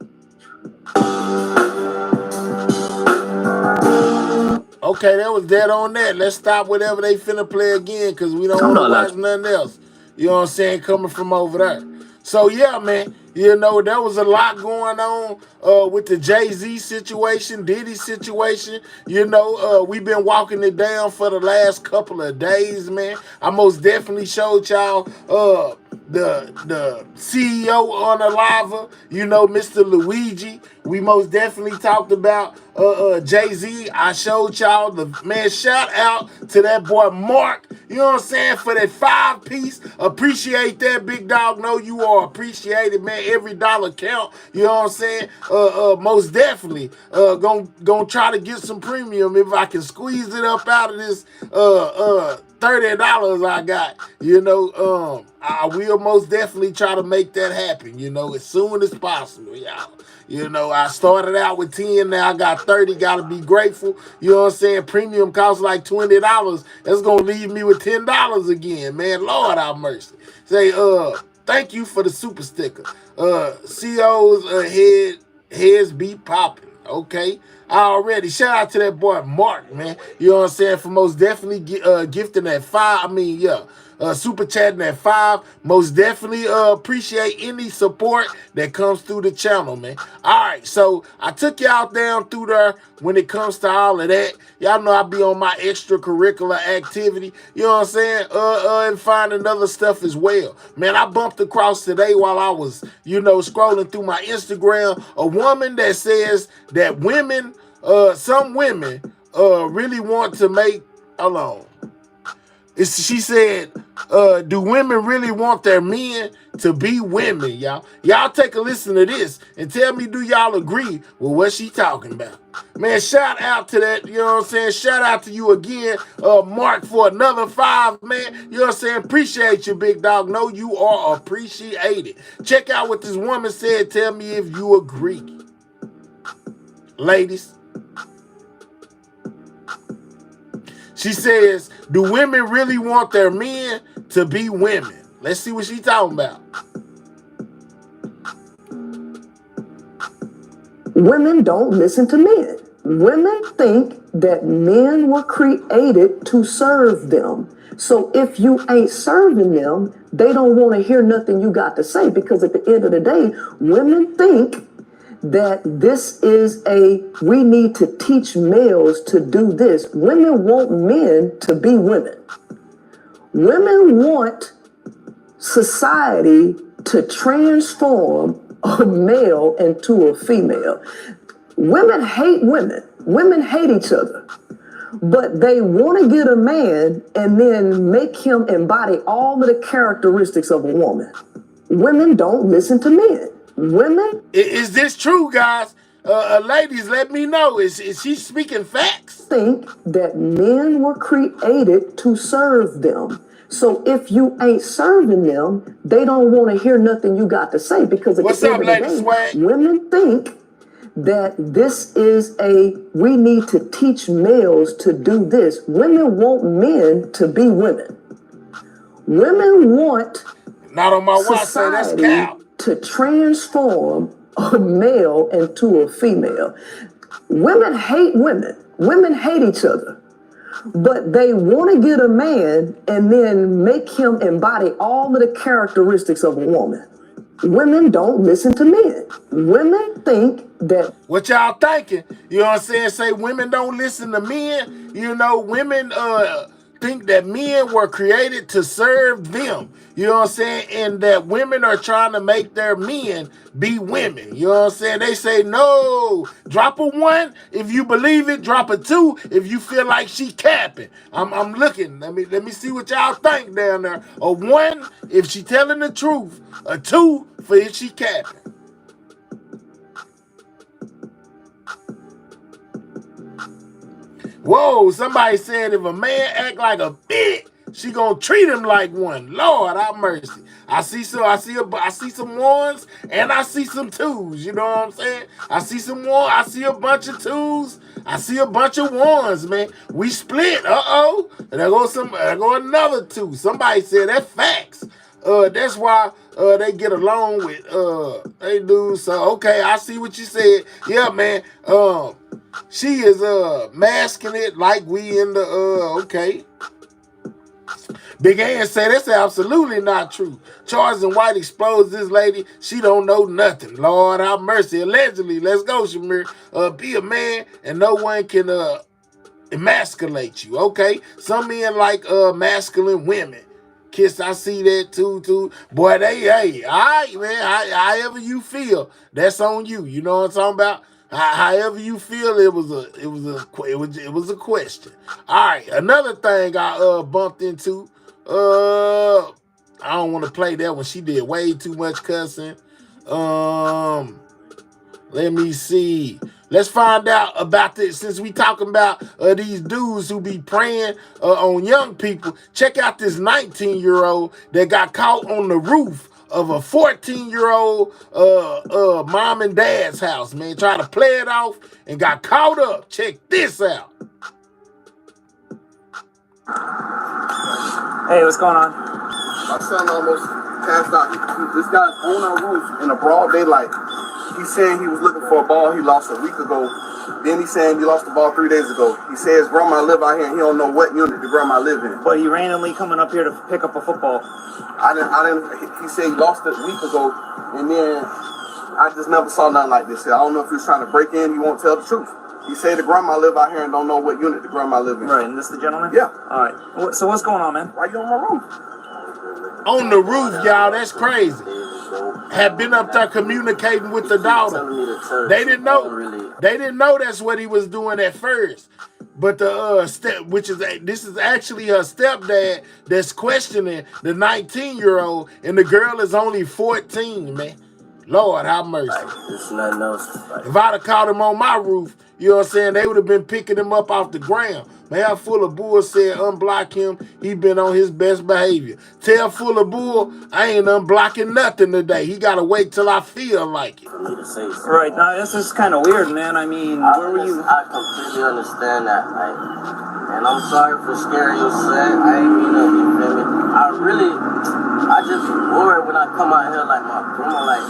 Okay, that was dead on that. Let's stop whatever they finna play again because we don't want to watch nothing else. You know what I'm saying? Coming from over there. So yeah, man, you know, there was a lot going on with the Jay-Z situation, Diddy situation. You know, we've been walking it down for the last couple of days, man. I most definitely showed y'all the CEO on unaliver, you know, Mr. Luigi. We most definitely talked about Jay-Z. I showed y'all the man. Shout out to that boy Mark. You know what I'm saying? For that 5-piece. Appreciate that, big dog. Know you are appreciated, man. Every dollar count. You know what I'm saying? Most definitely. Gonna try to get some premium if I can squeeze it up out of this $30 I got. You know, I will most definitely try to make that happen, you know, as soon as possible, y'all. You know, I started out with 10, now I got 30, gotta be grateful. You know what I'm saying? Premium costs like $20. That's gonna leave me with $10 again, man. Lord have mercy. Say, thank you for the super sticker. CO's heads be popping. Okay. Already. Shout out to that boy Mark, man. You know what I'm saying? For most definitely gifting that 5. I mean, yeah. Super chatting at 5. Most definitely appreciate any support that comes through the channel, man. All right, so I took y'all down through there when it comes to all of that. Y'all know I be on my extracurricular activity, you know what I'm saying? And finding other stuff as well. Man, I bumped across today while I was, you know, scrolling through my Instagram, a woman that says that women, some women really want to make, hold on. She said, do women really want their men to be women, y'all? Y'all take a listen to this and tell me, do y'all agree with what she talking about? Man, shout out to that, you know what I'm saying? Shout out to you again, Mark, for another 5, man. You know what I'm saying? Appreciate you, big dog. Know you are appreciated. Check out what this woman said. Tell me if you agree. Ladies. She says, do women really want their men to be women? Let's see what she's talking about. Women don't listen to men. Women think that men were created to serve them. So if you ain't serving them, they don't want to hear nothing you got to say, because at the end of the day, women think that this is we need to teach males to do this. Women want men to be women. Women want society to transform a male into a female. Women hate women. Women hate each other. But they want to get a man and then make him embody all of the characteristics of a woman. Women don't listen to men. Women. Is this true, guys? Ladies, let me know. Is she speaking facts? Think that men were created to serve them. So if you ain't serving them, they don't want to hear nothing you got to say, because at the end of the day, women think that this is we need to teach males to do this. Women want men to be women. Women want not on my watch, say that's cow. To transform a male into a female. Women hate women. Women hate each other. But they want to get a man and then make him embody all of the characteristics of a woman. Women don't listen to men. Women think that... What y'all thinking? You know what I'm saying? Say women don't listen to men. You know, women think that men were created to serve them. You know what I'm saying? And that women are trying to make their men be women. You know what I'm saying? They say, no, drop a 1 if you believe it, drop a 2 if you feel like she capping. I'm looking. Let me see what y'all think down there. A 1 if she telling the truth. A 2 for if she capping. Whoa, somebody said if a man act like a bitch, she gonna treat him like one. Lord have mercy. I see some 1s and I see some 2s. You know what I'm saying? I see some 1. I see a bunch of 2s. I see a bunch of 1s, man. We split. Uh-oh. And there go another 2. Somebody said that's facts. That's why they get along with they do. So okay, I see what you said. Yeah, man. She is masking it like we in the okay. Big Ann said that's absolutely not true. Charles and White exposed this lady. She don't know nothing. Lord have mercy. Allegedly, let's go, Shamir. Be a man and no one can emasculate you. Okay, some men like masculine women. Kiss, I see that too. Boy, hey, all right, man. However you feel, that's on you. You know what I'm talking about? However you feel, it was a question. All right, another thing I bumped into. I don't want to play that one. She did way too much cussing. Let me see. Let's find out about this. Since we talking about these dudes who be preying on young people, check out this 19-year-old that got caught on the roof of a 14-year-old mom and dad's house, man. Trying to play it off and got caught up. Check this out. Hey, what's going on? My son almost passed out. This guy's on our roof in a broad daylight. He's saying he was looking for a ball he lost a week ago. Then he's saying he lost the ball 3 days ago. He says grandma live out here and he don't know what unit the grandma live in. Well, he randomly coming up here to pick up a football. He said he lost it a week ago, and then I just never saw nothing like this. I don't know if he was trying to break in. He won't tell the truth. He said the grandma live out here and don't know what unit the grandma live in. Right, and this the gentleman? Yeah. All right. So what's going on, man? Why you on my roof? On the roof, y'all. That's crazy. Had been up there communicating with the daughter. They didn't know. They didn't know that's what he was doing at first. But the this is actually her stepdad that's questioning the 19-year-old, and the girl is only 14, man. Lord have mercy. It's nothing else. If I'd have caught him on my roof, you know what I'm saying, they would have been picking him up off the ground. Man, Full of Bull said unblock him. He been on his best behavior. Tell Full of Bull I ain't unblocking nothing today. He got to wait till I feel like it. Right, now this is kind of weird, man. I mean, where were you? I completely understand that, like, and I'm sorry for scaring your son. I ain't mean to, you feel me? I just be worried when I come out here like my grandma, like.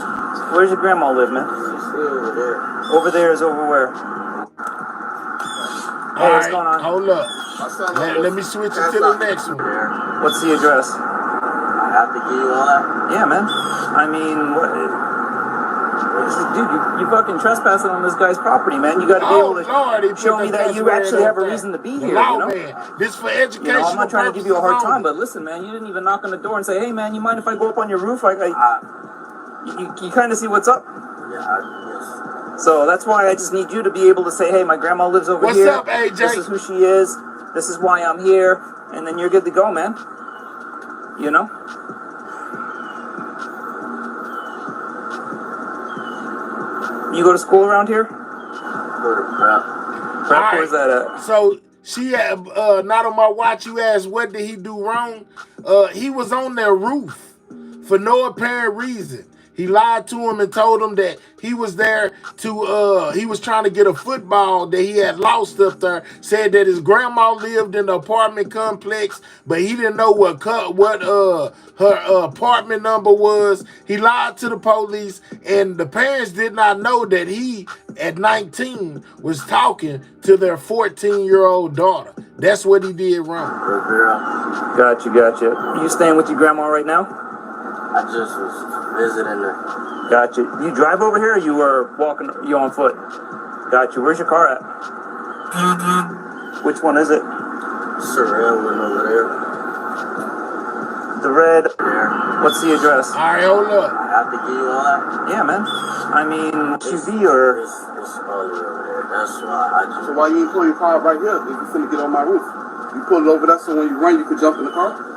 Where's your grandma live, man? She's over there. Over there is over where? Hey, what's going on? Hold up. Let me switch it to the next one. What's the address? I have to give you all that? Yeah, man. I mean, what? Dude, you fucking trespassing on this guy's property, man. You got to be able to show me that you actually have a reason to be here, you know? Man. This for education. You know, I'm not trying to give you a hard time, but listen, man, you didn't even knock on the door and say, hey, man, you mind if I go up on your roof? You kind of see what's up? Yeah, So that's why I just need you to be able to say, hey, my grandma lives over here. What's up, AJ? This is who she is. This is why I'm here. And then you're good to go, man. You know? You go to school around here? Go to prep. Prep, where's that at? So she had, not on my watch, you asked what did he do wrong? He was on their roof for no apparent reason. He lied to him and told him that he was there to, he was trying to get a football that he had lost up there. Said that his grandma lived in the apartment complex, but he didn't know what her apartment number was. He lied to the police, and the parents did not know that he, at 19, was talking to their 14-year-old daughter. That's what he did wrong. Gotcha. You staying with your grandma right now? I just was visiting her. Gotcha. You drive over here or you are walking, you on foot? Gotcha. Where's your car at? Which one is it? It's a red one over there. The red. There. What's the address? All right, hold up. I have to give you all that? Yeah, man. I mean, QB or... It's only over there. That's why I just... So why you ain't pull your car right here if you finna get on my roof? You pull it over there so when you run, you can jump in the car?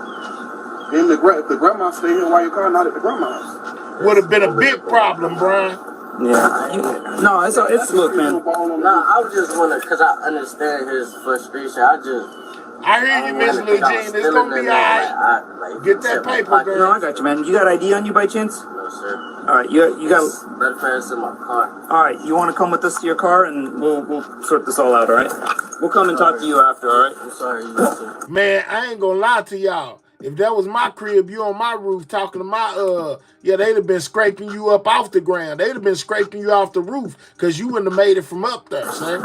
Then if the grandma stay here, why your car not at the grandma's? Would have been a big problem, Brian. Yeah. No, it's look, man. Nah, I was just wondering, because I understand his frustration. I hear you, Miss Lil Jean. It's going to be all right. Get that paper, girl. No, I got you, man. You got ID on you by chance? No, sir. All right, you got... Better fast in my car. All right, you want to come with us to your car, and we'll sort this all out, all right? We'll come and talk to you after, all right? I'm sorry. Man, I ain't going to lie to y'all. If that was my crib, you on my roof talking to my yeah, they'd have been scraping you up off the ground. They'd have been scraping you off the roof because you wouldn't have made it from up there, son.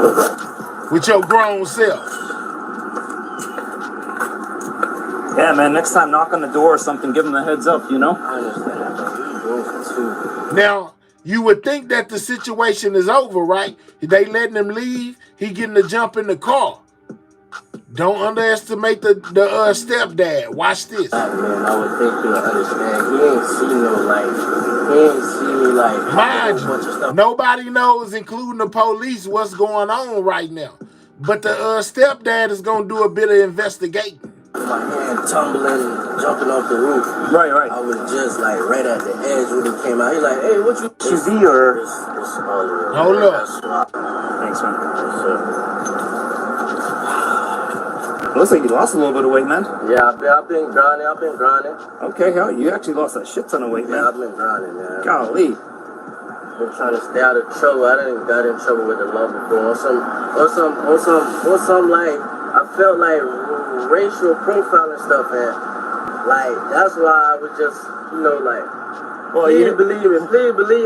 With your grown self. Yeah, man, next time knock on the door or something, give them a heads up, you know? I understand that, bro. Now, you would think that the situation is over, right? They letting him leave. He getting to jump in the car. Don't underestimate the stepdad. Watch this. Man, I would think he'll understand. He ain't seen no life. He ain't seen me like mind you, nobody knows, including the police, what's going on right now. But the stepdad is gonna do a bit of investigating. My hand tumbling, jumping off the roof. Right. I was just like right at the edge when he came out. He like, hey, what you TV or? Hold up. Thanks, man. Looks like you lost a little bit of weight, man. Yeah, I've been grinding. Okay, hell, you actually lost a shit ton of weight, man. Yeah, I've been grinding, man. Golly. Been trying to stay out of trouble. I didn't got in trouble with the law before. On some like, I felt like racial profiling stuff, and like that's why I was just, like, well, please believe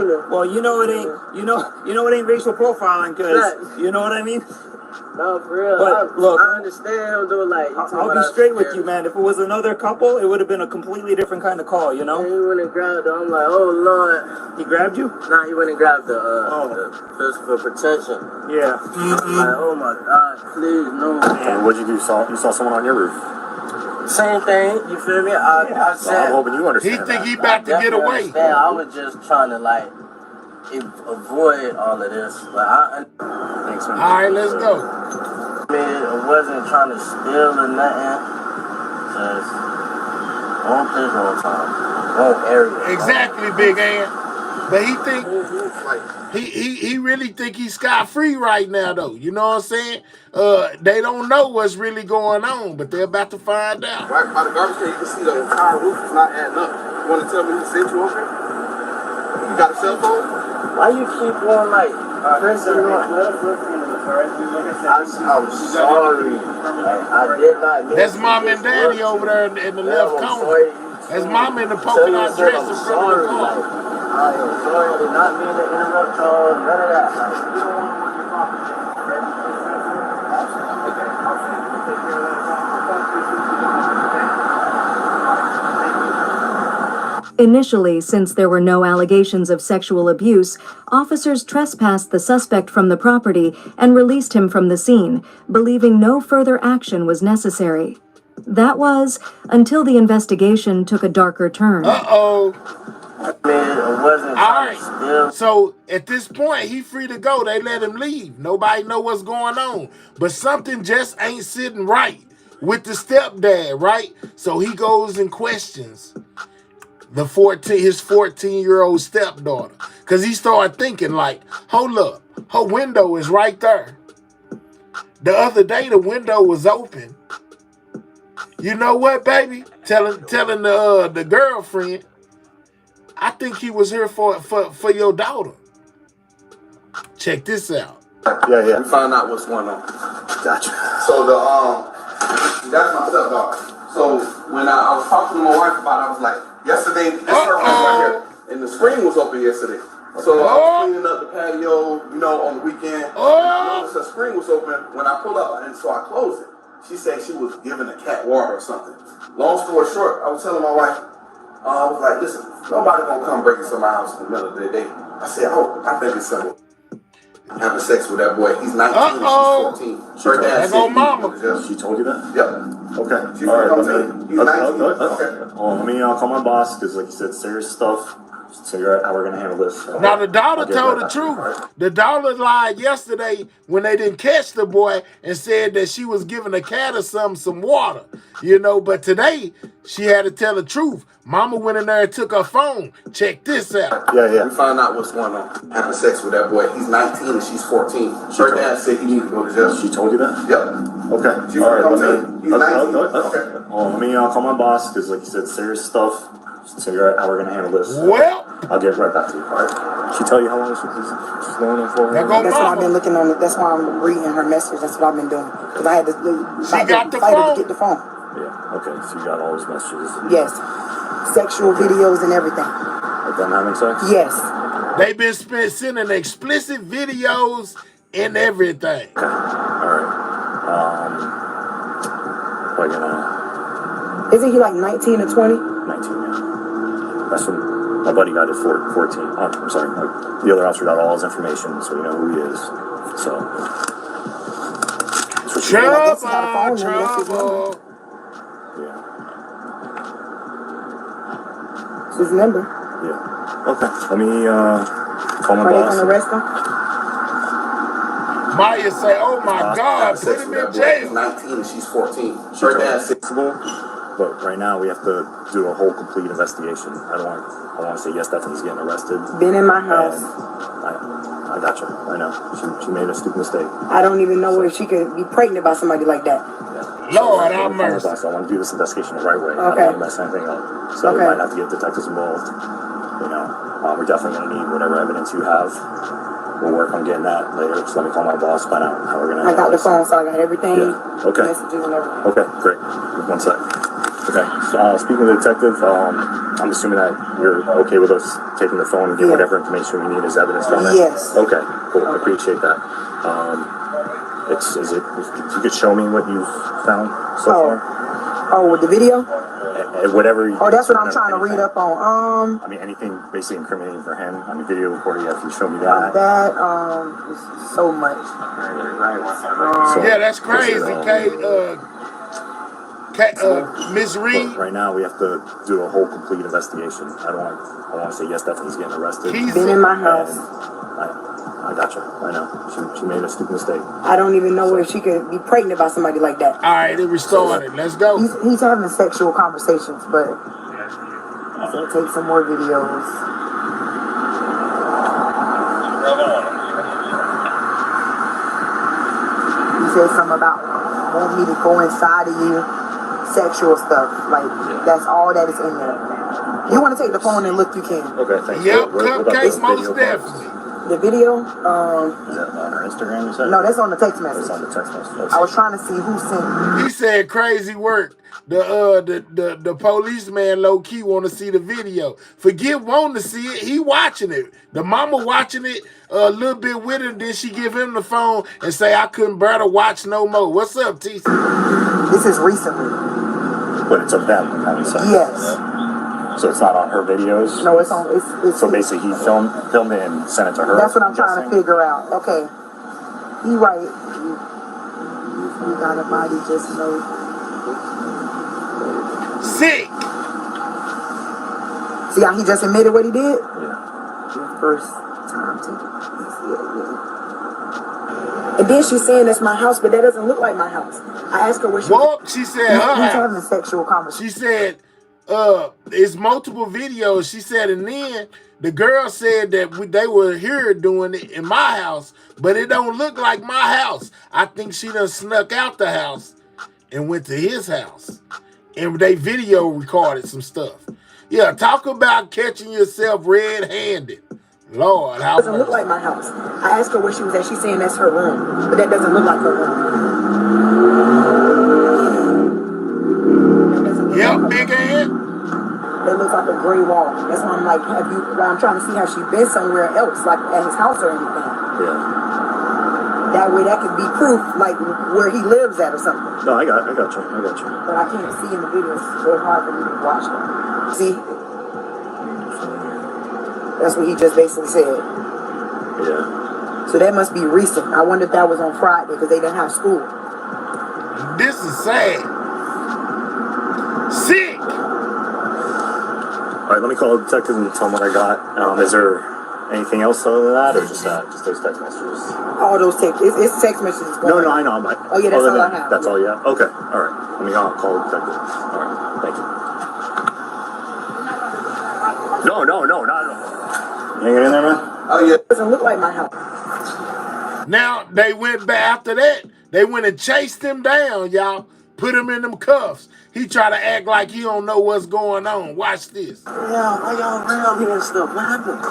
me. Well, it ain't, it ain't racial profiling, cause you know what I mean. No, for real. But look, I understand him though. Like, I'll be straight with you, man. If it was another couple, it would have been a completely different kind of call, you know. And he went and grabbed her. I'm like, oh Lord. He grabbed you? Nah, he went and grabbed the just for protection. Yeah. I'm like, oh my God, please no. And what'd you do? You saw someone on your roof? Same thing. You feel me? I said. I'm hoping you understand. He think he about to get away. I was just trying to like avoid all of this, but thanks, man. All right, let's go. I wasn't trying to steal or nothing. Just wrong place, wrong time, wrong area. Exactly, Big Ant. But he really think he's scot-free right now, though. You know what I'm saying? They don't know what's really going on, but they're about to find out. Right by the garbage can, you can see the entire roof is not adding up. You want to tell me who sent you over here? You got a cell phone? Why you keep on like pressing on? I'm sorry. I did not mean. That's mom and daddy over there in the left corner. That's mom in the poking out dress in front of the car. I am sorry. I did not mean to interrupt y'all. None of that. You don't want to work your property. Initially, since there were no allegations of sexual abuse, officers trespassed the suspect from the property and released him from the scene, believing no further action was necessary. That was until the investigation took a darker turn. Uh-oh. Man, it wasn't. All right. So at this point, he free to go. They let him leave. Nobody know what's going on. But something just ain't sitting right with the stepdad, right? So he goes and questions his 14-year-old stepdaughter. Because he started thinking like, hold up, her window is right there. The other day, the window was open. You know what, baby? Telling the girlfriend, I think he was here for your daughter. Check this out. Yeah. We found out what's going on. Gotcha. So that's my stepdaughter. So when I was talking to my wife about it, I was like, yesterday, this right here, and the screen was open yesterday. So I was cleaning up the patio, on the weekend. I noticed the screen was open. When I pulled up, and so I closed it. She said she was giving a cat water or something. Long story short, I was telling my wife, I was like, listen, nobody gonna come break into my house in the middle of the day. I said, I think it's simple. Having sex with that boy. He's 19 and she's 14. Her dad said mama. She told you that? Yep. Okay. She's All right. He's 19. Okay. Let me call my boss, because like you said, serious stuff. Just figure out how we're going to handle this. Now, the daughter told the truth. The daughter lied yesterday when they didn't catch the boy and said that she was giving a cat or some water. But today, she had to tell the truth. Mama went in there and took her phone. Check this out. Yeah. We found out what's going on. Having sex with that boy. He's 19 and she's 14. Her dad said he needs to go to jail. She told you that? Yep. Okay. She's all right. He's 19. Okay. Let me call my boss, because like you said, serious stuff. Just figure out how we're going to handle this. Well, I'll get right back to you. All right. She tell you how long she's known him for? That's why I've been looking on it. That's why I'm reading her message. That's what I've been doing. Because I had to fight to get the phone. Yeah. Okay. So you got all those messages. Yes. Sexual videos and everything. Of them having sex? Yes. They've been sending explicit videos and everything. Okay. All right. Like Isn't he like 19 or 20? 19, yeah. That's when my buddy got his 14. I'm sorry. Like, the other officer got all his information, so we know who he is. So. Trouble. Yeah. It's his number. Yeah. Okay. Let me call my Are they boss. gonna arrest him? Maya say, "Oh my God, put him in jail." 19 and she's 14. Her dad's fixable, but right now we have to do a whole complete investigation. I want to say yes, definitely he's getting arrested. Been in my house. I got you. I know. She made a stupid mistake. I don't even know if she could be pregnant by somebody like that. Yeah. Lord have mercy. I want to do this investigation the right way. Okay. I don't want to mess anything up. So we might have to get detectives involved. You know, we're definitely going to need whatever evidence you have. We'll work on getting that later. Just let me call my boss, find out how we're going to. I got the phone, so I got everything. Yeah. Okay. Messages and everything. Okay, great. One sec. Okay. So, speaking of the detective, I'm assuming that you're okay with us taking the phone and getting whatever information we need as evidence from it? Yes. Okay, cool. I appreciate that. If you could show me what you've found so far? Oh, with the video? Whatever. That's what I'm trying to read up on. I mean, anything basically incriminating for him. I mean, video recording, if you show me that. Is so much. Yeah, that's crazy, Miss Reed. Right now, we have to do a whole complete investigation. I want to say yes, definitely he's getting arrested. He's been in my house. I got you. I know. She made a stupid mistake. I don't even know if she could be pregnant by somebody like that. All right, it restored it. Let's go. He's having sexual conversations, but he's gonna take some more videos. He said something about wanting me to go inside of you, sexual stuff. Like that's all that is in there. You want to take the phone and look? You can. Okay, thanks. Yep, cupcake, most definitely. The video, is that on her Instagram, you said? No, that's on the text message. It's on the text message. Okay. I was trying to see who sent it. He said crazy work. The policeman low key want to see the video. Forget wanting to see it. He watching it. The mama watching it a little bit with her. Then she give him the phone and say, "I couldn't bear to watch no more." What's up, TC? This is recently. But it's of them having sex. Yes. So it's not on her videos? No, it's on. It's so basically, he filmed it and sent it to her? That's what I'm trying to figure out. Okay. He right. You got a body just made. Sick. See how he just admitted what he did? Yeah. The first time to and then she's saying that's my house, but that doesn't look like my house. I asked her what she said her he's house. having sexual conversation. She said it's multiple videos. She said, and then the girl said that they were here doing it in my house, but it don't look like my house. I think she done snuck out the house and went to his house. And they video recorded some stuff. Yeah, talk about catching yourself red-handed. Lord, how doesn't look like my house. I asked her where she was at. She's saying that's her room, but that doesn't look like her room. Yep, big head. It looks like a gray wall. That's why I'm like, I'm trying to see how she been somewhere else, like at his house or anything. Yeah. That way, that could be proof, like where he lives at or something. No, I got you. But I can't see in the video. It's very hard for me to watch them. See? That's what he just basically said. Yeah. So that must be recent. I wonder if that was on Friday because they didn't have school. This is sad. Sick. All right, let me call the detective and tell him what I got. Is there anything else other than that, or just that? Just those text messages? All those text. It's text messages. No, I know. Oh yeah, that's all I have. That's all you have. Okay. All right. Let me call the detective. All right. Thank you. No, not at all. You get in there, man? Oh yeah. It doesn't look like my house. Now they went back after that. They went and chased him down, y'all. Put him in them cuffs. He try to act like he don't know what's going on. Watch this. Yeah, why y'all around here and stuff? What happened?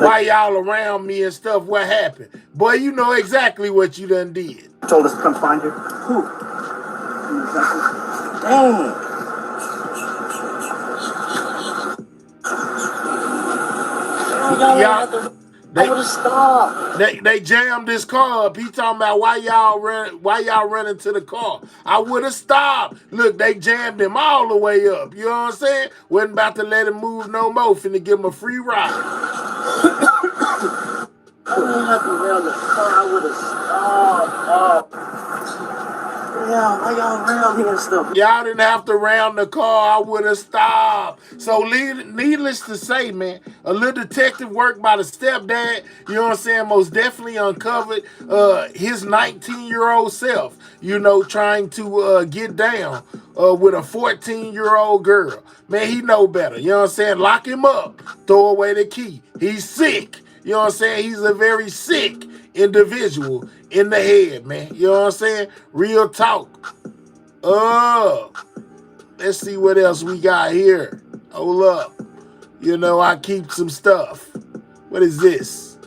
Why y'all around me and stuff? What happened? Boy, you know exactly what you done did. Told us to come find you. Who? Dang. They jammed this car up. He talking about why y'all running to the car. I would have stopped. Look, they jammed him all the way up. You know what I'm saying? Wasn't about to let him move no more. Finna give him a free ride. I wouldn't have to rail the car. I would have stopped. Yeah, why y'all round here and stuff? Y'all didn't have to round the car. I would have stopped. So needless to say, man, a little detective work by the stepdad, you know what I'm saying, most definitely uncovered his 19-year-old self, you know, trying to get down with a 14-year-old girl. Man, he know better. You know what I'm saying? Lock him up. Throw away the key. He's sick. You know what I'm saying? He's a very sick individual in the head, man. You know what I'm saying? Real talk. Let's see what else we got here. Hold up. You know, I keep some stuff. What is this?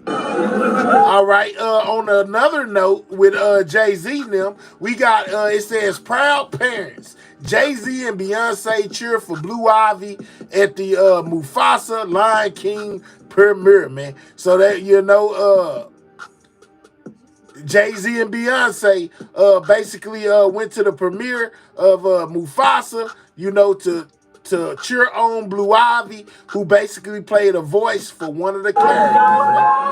All right, on another note with Jay-Z and them, we got, it says, proud parents. Jay-Z and Beyonce cheer for Blue Ivy at the Mufasa Lion King premiere, man. So that, you know, Jay-Z and Beyonce basically went to the premiere of Mufasa, you know, to cheer on Blue Ivy, who basically played a voice for one of the characters, man.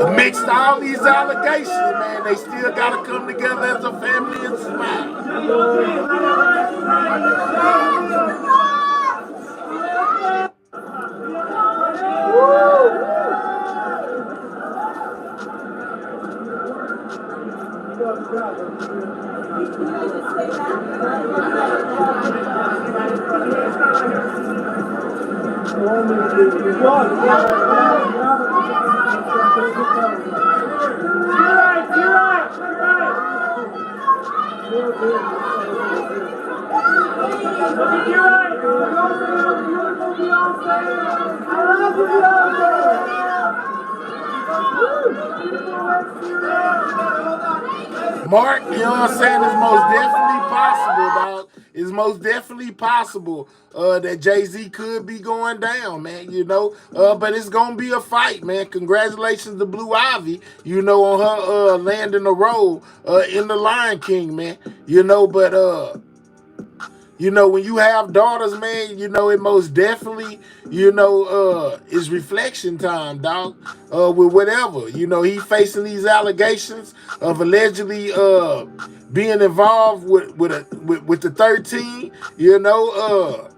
Amidst all these allegations, man, they still got to come together as a family and smile. Mark, you know what I'm saying? It's most definitely possible, dog. It's most definitely possible that Jay-Z could be going down, man, you know. But it's going to be a fight, man. Congratulations to Blue Ivy, you know, on her landing a role in The Lion King, man. You know, but, you know, when you have daughters, man, you know, it most definitely, you know, is reflection time, dog, with whatever. You know, he facing these allegations of allegedly being involved with the 13, you know,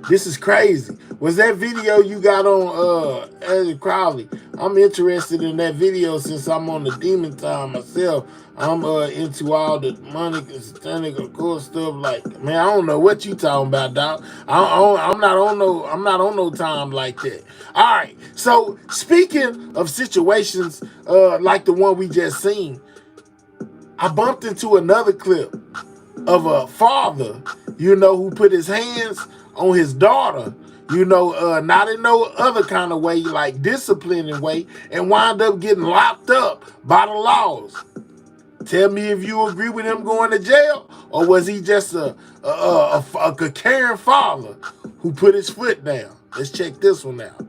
this is crazy. Was that video you got on Eddie Crowley? I'm interested in that video since I'm on the demon time myself. I'm into all the demonic and satanic occult stuff. Like, man, I don't know what you talking about, dog. I'm not on no time like that. All right. So speaking of situations like the one we just seen, I bumped into another clip of a father, you know, who put his hands on his daughter, you know, not in no other kind of way, like disciplining way, and wind up getting locked up by the laws. Tell me if you agree with him going to jail, or was he just a caring father who put his foot down? Let's check this one out.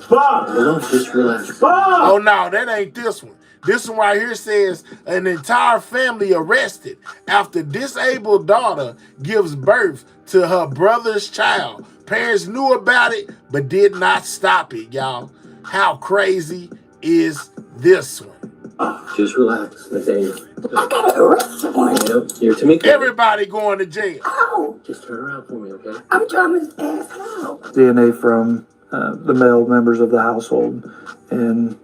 Bob! Just relax. Bob! Oh, no, that ain't this one. This one right here says an entire family arrested after disabled daughter gives birth to her brother's child. Parents knew about it, but did not stop it, y'all. How crazy is this one? Just relax, Nathaniel. I got an arrest warrant. You're Tamika. Everybody going to jail. Ow! Just turn around for me, okay? I'm trying to ask how. DNA from the male members of the household, and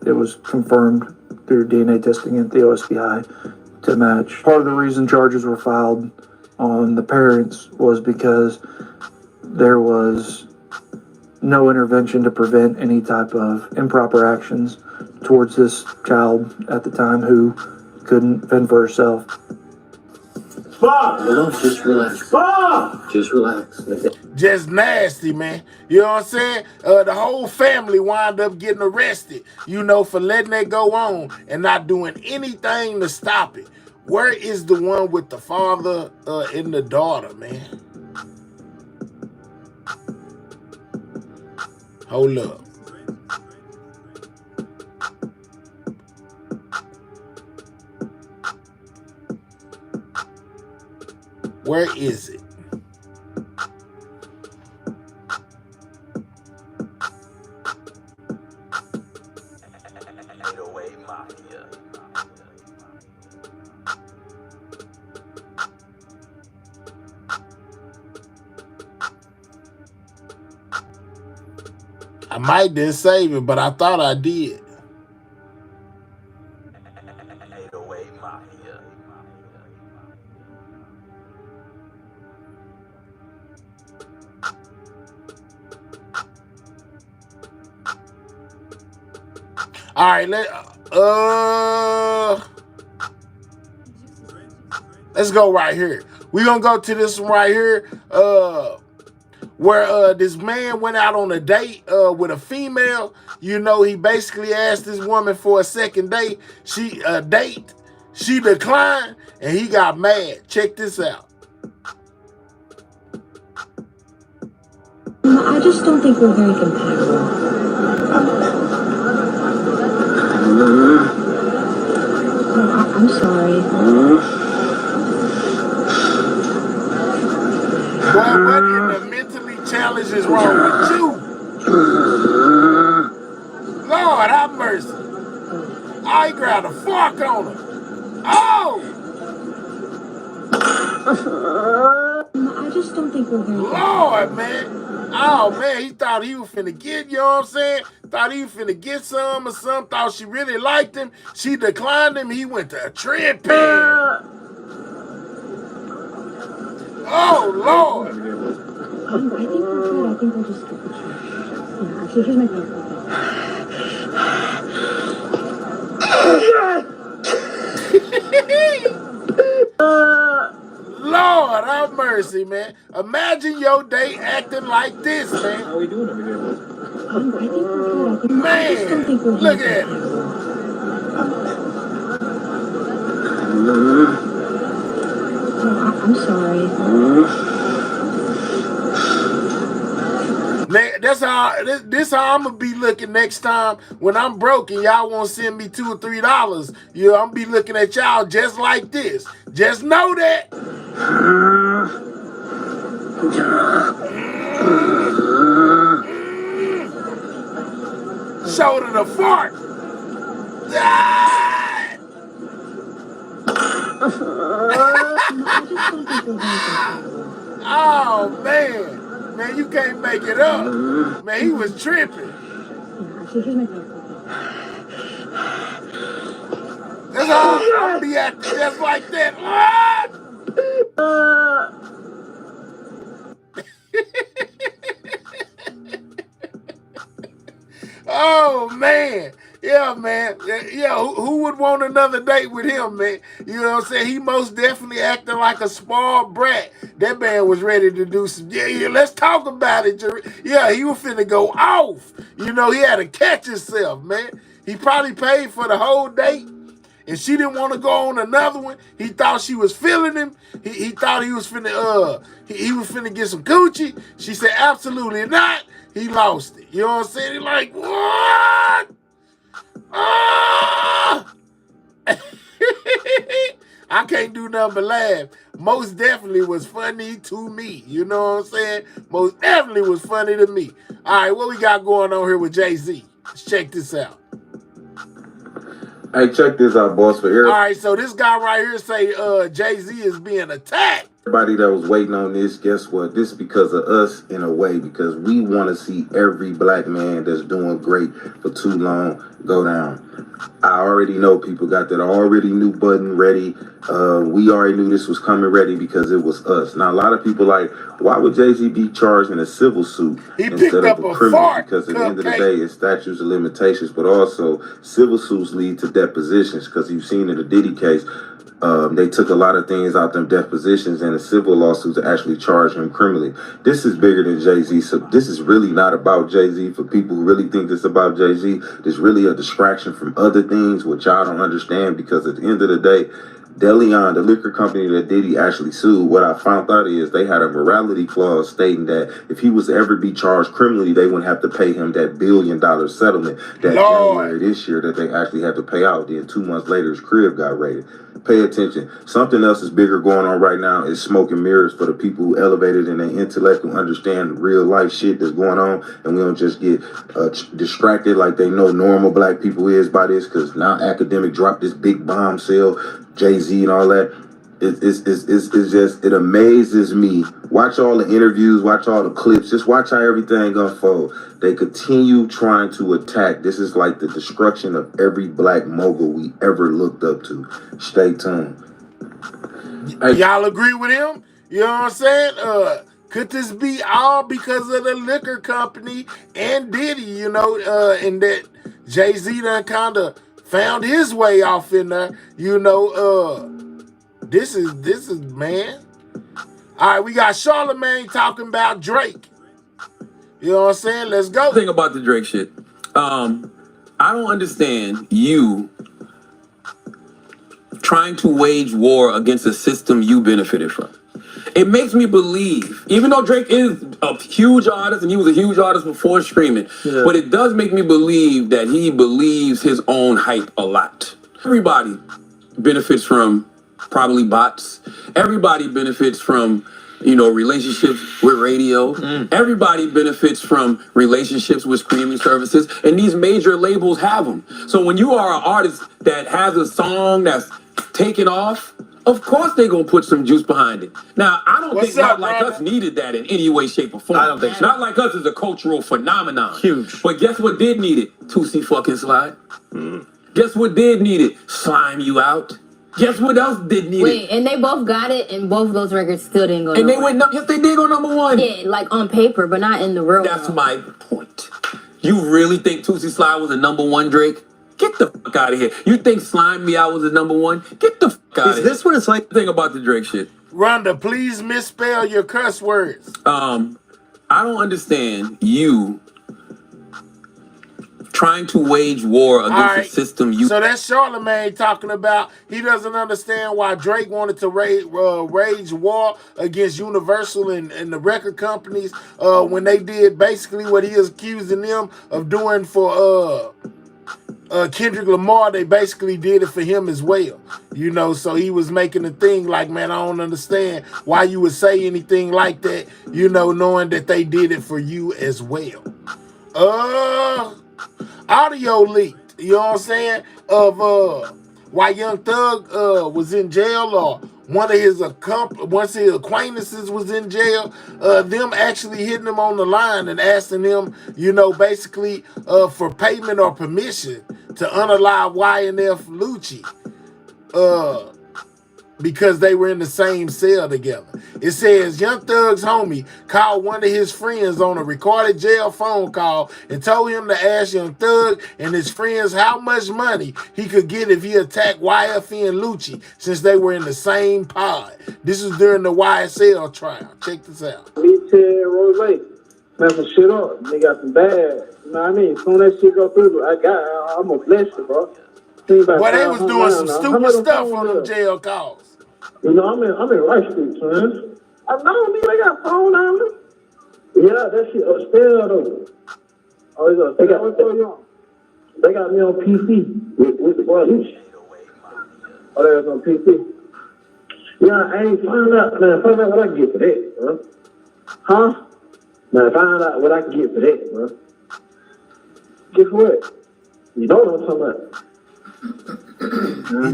it was confirmed through DNA testing at the OSBI to match. Part of the reason charges were filed on the parents was because there was no intervention to prevent any type of improper actions towards this child at the time who couldn't fend for herself. Stop! Just relax. Stop! Just relax. Just nasty, man. You know what I'm saying? The whole family wind up getting arrested, you know, for letting that go on and not doing anything to stop it. Where is the one with the father and the daughter, man? Hold up. Where is it? I might didn't save it, but I thought I did. All right, let's go right here. We're gonna go to this one right here. Where this man went out on a date with a female. You know, he basically asked this woman for a second date. She declined, and he got mad. Check this out. I just don't think we're very compatible. I'm sorry. Boy, what in the mentally challenged is wrong with you? Lord have mercy. I grabbed a fork on him. Oh! I just don't think we're very Lord, man. Oh, man, he thought he was finna get, you know what I'm saying? Thought he was finna get some or something. Thought she really liked him. She declined him. He went to a tripping. Oh, Lord. I think we're good. I think we'll just get the church. Yeah, actually, here's my Lord have mercy, man. Imagine your day acting like this, man. How are we doing over here? I think we're good. Man, look at it. I'm sorry. This how I'm gonna be looking next time when I'm broke and y'all won't send me $2 or $3. You know, I'm be looking at y'all just like this. Just know that. Shoulder the fart. Oh man. Man, you can't make it up. Man, he was tripping. That's all I'll be acting just like that. Oh man. Yeah, man. Yeah, who would want another date with him, man? You know what I'm saying? He most definitely acting like a spoiled brat. That man was ready to do some, yeah, let's talk about it. Yeah, he was finna go off. You know, he had to catch himself, man. He probably paid for the whole date, and she didn't want to go on another one. He thought she was feeling him. He thought he was finna, he was finna get some Gucci. She said, absolutely not. He lost it. You know what I'm saying? He like, what? Ah! I can't do nothing but laugh. Most definitely was funny to me. You know what I'm saying? Most definitely was funny to me. All right, what we got going on here with Jay-Z? Let's check this out. Hey, check this out, boss. For All right, so this guy right here say Jay-Z is being attacked. everybody that was waiting on this, guess what? This is because of us in a way, because we want to see every black man that's doing great for too long go down. I already know people got that already knew button ready. We already knew this was coming ready because it was us. Now, a lot of people like, why would Jay-Z be charged in a civil suit instead of a criminal? Because at the end of the day, it's statutes of limitations, but also civil suits lead to depositions because you've seen in the Diddy case, they took a lot of things out them depositions and the civil lawsuits to actually charge him criminally. This is bigger than Jay-Z, so this is really not about Jay-Z. For people who really think this is about Jay-Z, it's really a distraction from other things, which y'all don't understand, because at the end of the day, DeLeon, the liquor company that Diddy actually sued, what I found out is they had a morality clause stating that if he was to ever be charged criminally, they wouldn't have to pay him that $1 billion settlement that January this year that they actually had to pay out. Then 2 months later, his crib got raided. Pay attention. Something else is bigger going on right now is smoke and mirrors for the people who elevated in their intellect, who understand real life shit that's going on, and we don't just get distracted like they know normal black people is by this, because now academic dropped this big bombshell, Jay-Z and all that. It's just, it amazes me. Watch all the interviews, watch all the clips, just watch how everything unfolds. They continue trying to attack. This is like the destruction of every black mogul we ever looked up to. Stay tuned. Y'all agree with him? You know what I'm saying? Could this be all because of the liquor company and Diddy, you know, and that Jay-Z done kind of found his way off in there, you know, this is man. All right, we got Charlamagne talking about Drake. You know what I'm saying? Let's go. Thing about the Drake shit. I don't understand you trying to wage war against a system you benefited from. It makes me believe, even though Drake is a huge artist and he was a huge artist before streaming, but it does make me believe that he believes his own hype a lot. Everybody benefits from probably bots. Everybody benefits from, you know, relationships with radio. Everybody benefits from relationships with streaming services, and these major labels have them. So when you are an artist that has a song that's taken off, of course they're gonna put some juice behind it. Now, I don't think Not Like Us needed that in any way, shape, or form. I don't think so. Not Like Us is a cultural phenomenon. Huge. But guess what did need it? Tootsie fucking Slide. Guess what did need it? Slime You Out. Guess what else did need it? Wait, and they both got it, and both of those records still didn't go. And they went yes, they did go number one. Yeah, like on paper, but not in the real. That's my point. You really think Tootsie Slide was a number one, Drake? Get the fuck out of here. You think Slime Me Out was the number one? Get the fuck out of here. Is this what it's like? Think about the Drake shit. Rhonda, please misspell your cuss words. I don't understand you trying to wage war against a system you... So that's Charlamagne talking about he doesn't understand why Drake wanted to wage war against Universal and the record companies when they did basically what he is accusing them of doing for Kendrick Lamar. They basically did it for him as well, you know. So he was making a thing like, man, I don't understand why you would say anything like that, you know, knowing that they did it for you as well. Audio leaked, you know what I'm saying, of why Young Thug was in jail, or one of his acquaintances was in jail, them actually hitting him on the line and asking him, you know, basically for payment or permission to unalive YNF Lucci, because they were in the same cell together. It says Young Thug's homie called one of his friends on a recorded jail phone call and told him to ask Young Thug and his friends how much money he could get if he attacked YFN Lucci, since they were in the same pod. This is during the YSL trial. Check this out. Me tell Rose, man, some shit up. They got some bad. You know what I mean? Soon that shit go through, I'm gonna bless you, bro. Well, they was doing some stupid stuff on them jail calls. You know, I'm in Rice Street, man. I know me, they got phone down there. Yeah, that shit upstairs though. Oh, they got me on PC with the boy Lucci. Oh, they was on PC. Yeah, I ain't find out, man. Find out what I can get for that, bro. Huh? Man, find out what I can get for that, bro. Guess what? You know what I'm talking about. He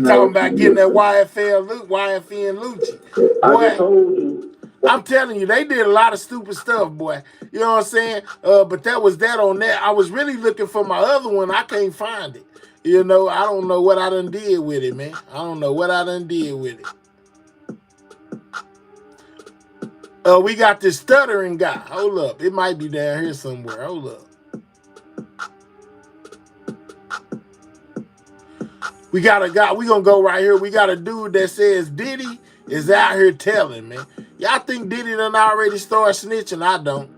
talking about getting that YFN Lucci. Boy, I'm telling you, they did a lot of stupid stuff, boy. You know what I'm saying? But that was that on that. I was really looking for my other one. I can't find it. You know, I don't know what I done did with it, man. I don't know what I done did with it. We got this stuttering guy. Hold up. It might be down here somewhere. Hold up. We got a guy. We gonna go right here. We got a dude that says Diddy is out here telling, man. Y'all think Diddy done already started snitching? I don't.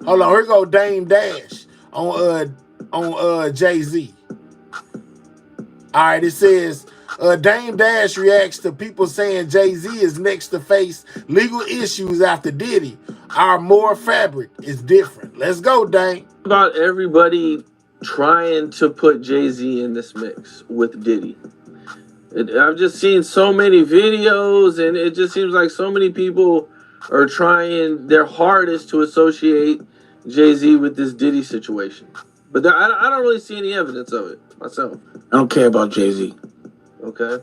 Hold on. Here go Dame Dash on Jay-Z. All right, it says Dame Dash reacts to people saying Jay-Z is next to face legal issues after Diddy. Our more fabric is different. Let's go, Dame. About everybody trying to put Jay-Z in this mix with Diddy. I've just seen so many videos, and it just seems like so many people are trying their hardest to associate Jay-Z with this Diddy situation. But I don't really see any evidence of it myself. I don't care about Jay-Z. Okay.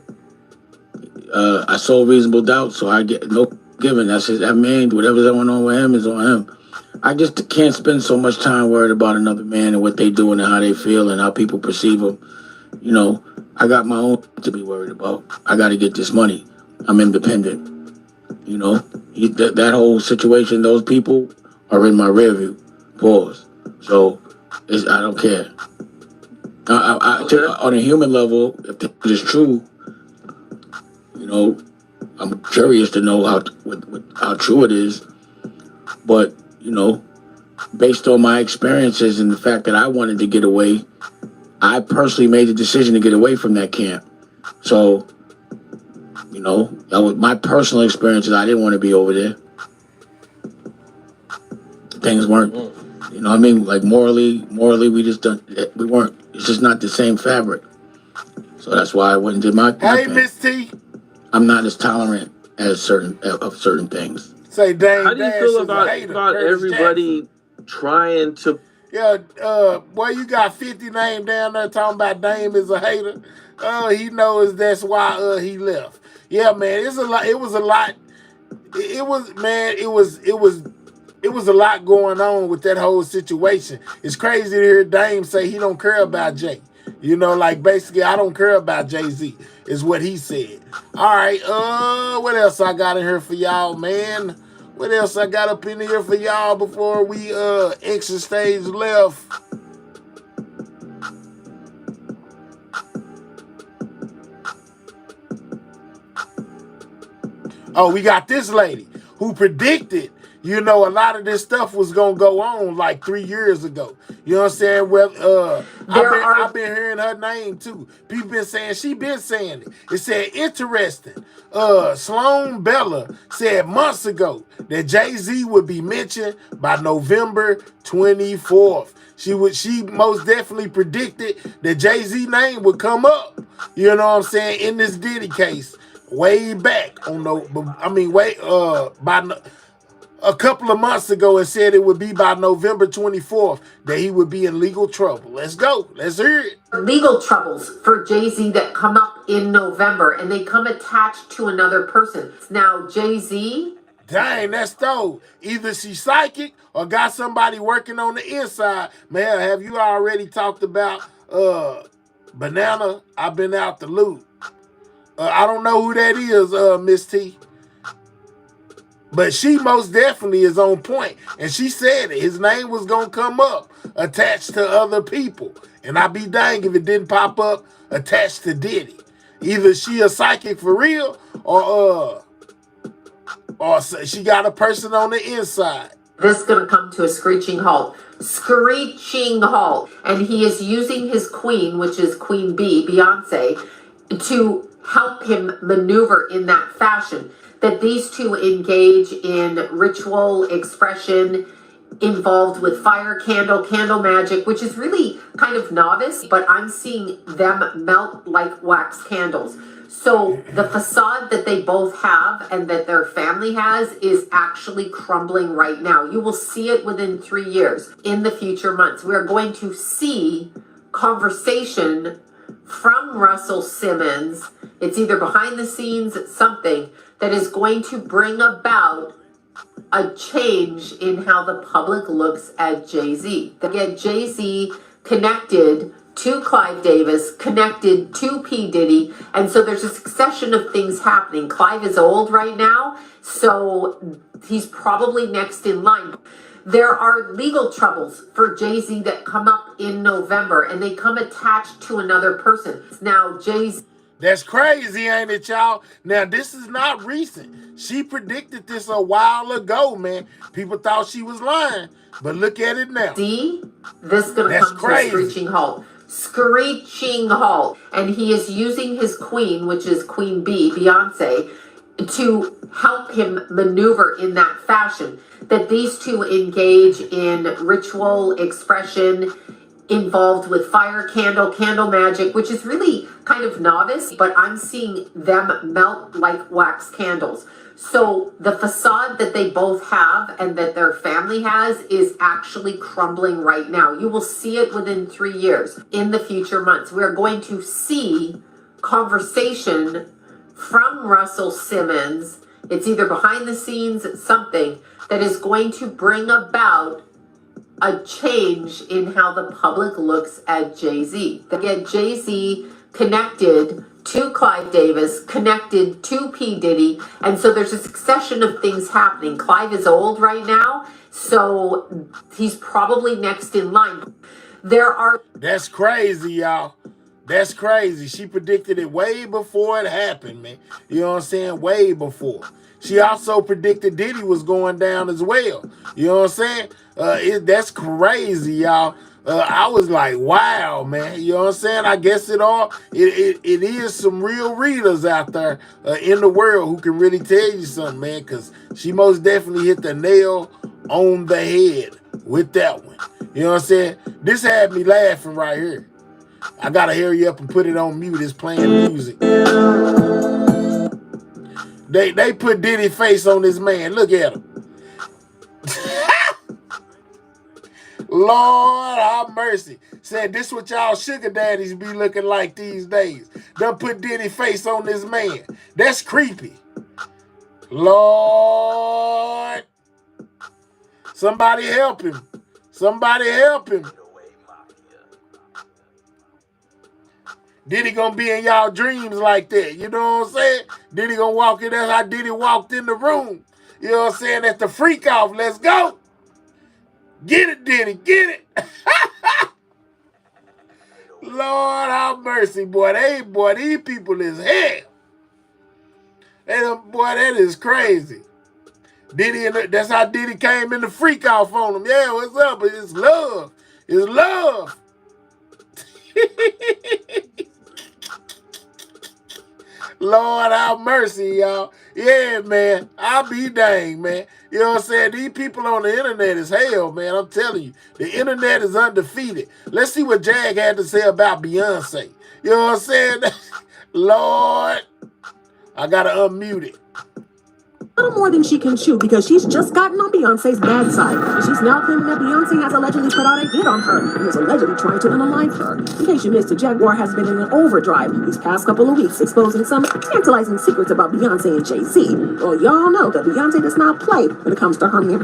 I sold Reasonable Doubt, so I get no giving. That's just, that man, whatever's going on with him is on him. I just can't spend so much time worried about another man and what they doing and how they feel and how people perceive them. You know, I got my own to be worried about. I got to get this money. I'm independent. You know, that whole situation, those people are in my rear view. Pause. So I don't care. On a human level, if it is true, you know, I'm curious to know how true it is. But, you know, based on my experiences and the fact that I wanted to get away, I personally made the decision to get away from that camp. So, you know, that was my personal experiences. I didn't want to be over there. Things weren't, you know what I mean? Like morally, we weren't, it's just not the same fabric. So that's why I went and did my thing. Miss T. I'm not as tolerant as certain things. Say, Dame how do you Dash feel is a hater, about everybody trying to? Yeah, boy, you got 50 named down there talking about Dame is a hater. He knows that's why he left. Yeah, man, it's a lot. It was a lot. It was a lot going on with that whole situation. It's crazy to hear Dame say he don't care about Jay. You know, like basically, I don't care about Jay-Z, is what he said. All right, what else I got in here for y'all, man? What else I got up in here for y'all before we exit stage left? Oh, we got this lady who predicted, you know, a lot of this stuff was gonna go on like 3 years ago. You know what I'm saying? Well, I've been hearing her name too. People been saying, she been saying it. It said interesting. Sloan Bella said months ago that Jay-Z would be mentioned by November 24th. She most definitely predicted that Jay-Z name would come up. You know what I'm saying? In this Diddy case. Way back on by a couple of months ago, and said it would be by November 24th that he would be in legal trouble. Let's go. Let's hear it. Legal troubles for Jay-Z that come up in November, and they come attached to another person. Now, Jay-Z. Dang, that's dope. Either she's psychic or got somebody working on the inside. Man, have you already talked about Banana? I've been out the loop. I don't know who that is, Miss T. But she most definitely is on point. And she said it. His name was going to come up attached to other people. And I'd be dang if it didn't pop up attached to Diddy. Either she a psychic for real or she got a person on the inside. This is going to come to a screeching halt. Screeching halt. And he is using his queen, which is Queen B, Beyonce, to help him maneuver in that fashion. That these two engage in ritual expression involved with fire, candle magic, which is really kind of novice, but I'm seeing them melt like wax candles. So the facade that they both have and that their family has is actually crumbling right now. You will see it within 3 years. In the future months, we are going to see conversation from Russell Simmons. It's either behind the scenes, something that is going to bring about a change in how the public looks at Jay-Z. That Jay-Z connected to Clive Davis, connected to P. Diddy, and so there's a succession of things happening. Clive is old right now, so he's probably next in line. There are legal troubles for Jay-Z that come up in November, and they come attached to another person. Now, Jay-Z... That's crazy, ain't it, y'all? Now, this is not recent. She predicted this a while ago, man. People thought she was lying, but look at it now. See? This is going to come to a screeching halt. Screeching halt. And he is using his queen, which is Queen B, Beyonce, to help him maneuver in that fashion. That these two engage in ritual expression involved with fire, candle magic, which is really kind of novice, but I'm seeing them melt like wax candles. So the facade that they both have and that their family has is actually crumbling right now. You will see it within 3 years. In the future months, we're going to see conversation from Russell Simmons. It's either behind the scenes, something that is going to bring about a change in how the public looks at Jay-Z. Again, Jay-Z connected to Clive Davis, connected to P. Diddy, and so there's a succession of things happening. Clive is old right now, so he's probably next in line. That's crazy, y'all. That's crazy. She predicted it way before it happened, man. You know what I'm saying? Way before. She also predicted Diddy was going down as well. You know what I'm saying? That's crazy, y'all. I was like, wow, man. You know what I'm saying? I guess it is some real readers out there in the world who can really tell you something, man, because she most definitely hit the nail on the head with that one. You know what I'm saying? This had me laughing right here. I got to hurry up and put it on mute. It's playing music. They put Diddy face on this man. Look at him. Lord have mercy. Said this what y'all sugar daddies be looking like these days. They'll put Diddy face on this man. That's creepy. Lord. Somebody help him. Somebody help him. Diddy gonna be in y'all dreams like that. You know what I'm saying? Diddy gonna walk in. That's how Diddy walked in the room. You know what I'm saying? That's the freak off. Let's go. Get it, Diddy. Get it. Lord have mercy, boy. These people is hell. Boy, that is crazy. Diddy, that's how Diddy came in the freak off on him. Yeah, what's up? It's love. It's love. Lord have mercy, y'all. Yeah, man. I'll be dang, man. You know what I'm saying? These people on the internet is hell, man. I'm telling you. The internet is undefeated. Let's see what Jag had to say about Beyonce. You know what I'm saying? Lord, I got to unmute it. A little more than she can chew because she's just gotten on Beyonce's bad side. And she's now claiming that Beyonce has allegedly put out a hit on her and is allegedly trying to unalive her. In case you missed it, Jaguar has been in an overdrive these past couple of weeks, exposing some tantalizing secrets about Beyonce and Jay-Z. Well, y'all know that Beyonce does not play when it comes to her man.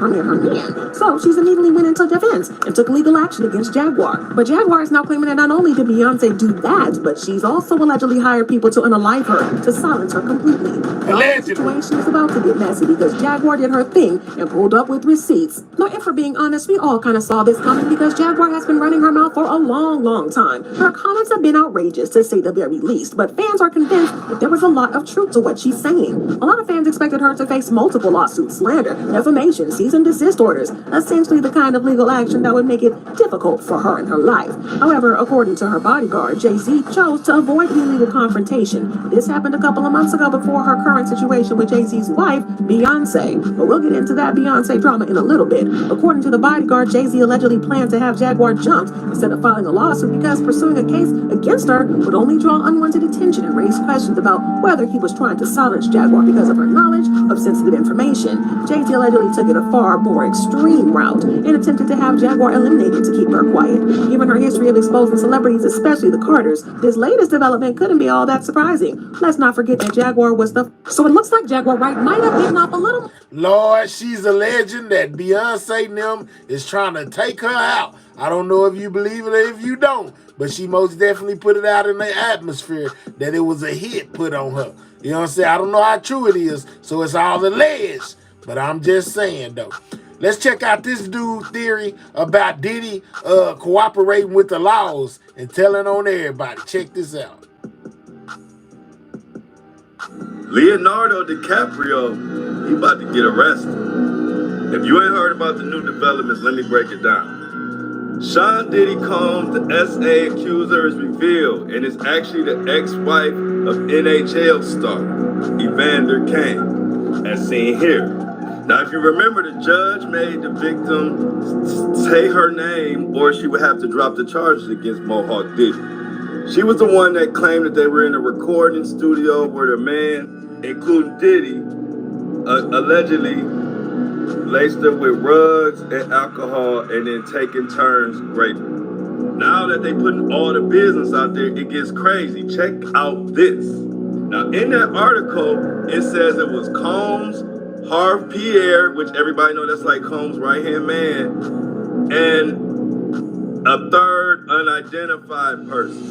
So she's immediately went into defense and took legal action against Jaguar. But Jaguar is now claiming that not only did Beyonce do that, but she's also allegedly hired people to unalive her, to silence her completely. The situation is about to get messy because Jaguar did her thing and pulled up with receipts. Now, if we're being honest, we all kind of saw this coming because Jaguar has been running her mouth for a long time. Her comments have been outrageous, to say the very least, but fans are convinced that there was a lot of truth to what she's saying. A lot of fans expected her to face multiple lawsuits, slander, defamation, cease and desist orders, essentially the kind of legal action that would make it difficult for her in her life. However, according to her bodyguard, Jay-Z chose to avoid the legal confrontation. This happened a couple of months ago before her current situation with Jay-Z's wife, Beyonce. But we'll get into that Beyonce drama in a little bit. According to the bodyguard, Jay-Z allegedly planned to have Jaguar jumped instead of filing a lawsuit because pursuing a case against her would only draw unwanted attention and raise questions about whether he was trying to silence Jaguar because of her knowledge of sensitive information. Jay-Z allegedly took it a far more extreme route and attempted to have Jaguar eliminated to keep her quiet. Given her history of exposing celebrities, especially the Carters, this latest development couldn't be all that surprising. Let's not forget that Jaguar was So it looks like Jaguar might have been button up a little. Lord, she's alleging that Beyonce and them is trying to take her out. I don't know if you believe it or if you don't, but she most definitely put it out in the atmosphere that it was a hit put on her. You know what I'm saying? I don't know how true it is, so it's all alleged. But I'm just saying, though. Let's check out this dude's theory about Diddy cooperating with the laws and telling on everybody. Check this out. Leonardo DiCaprio, he about to get arrested. If you ain't heard about the new developments, let me break it down. Sean Diddy Combs, the SA accuser, is revealed, and it's actually the ex-wife of NHL star Evander Kane, as seen here. Now, if you remember, the judge made the victim say her name or she would have to drop the charges against Mohawk Diddy. She was the one that claimed that they were in a recording studio where the man, including Diddy, allegedly laced her with rugs and alcohol and then taking turns raping. Now that they putting all the business out there, it gets crazy. Check out this. Now, in that article, it says it was Combs, Harv Pierre, which everybody know that's like Combs' right-hand man, and a third unidentified person.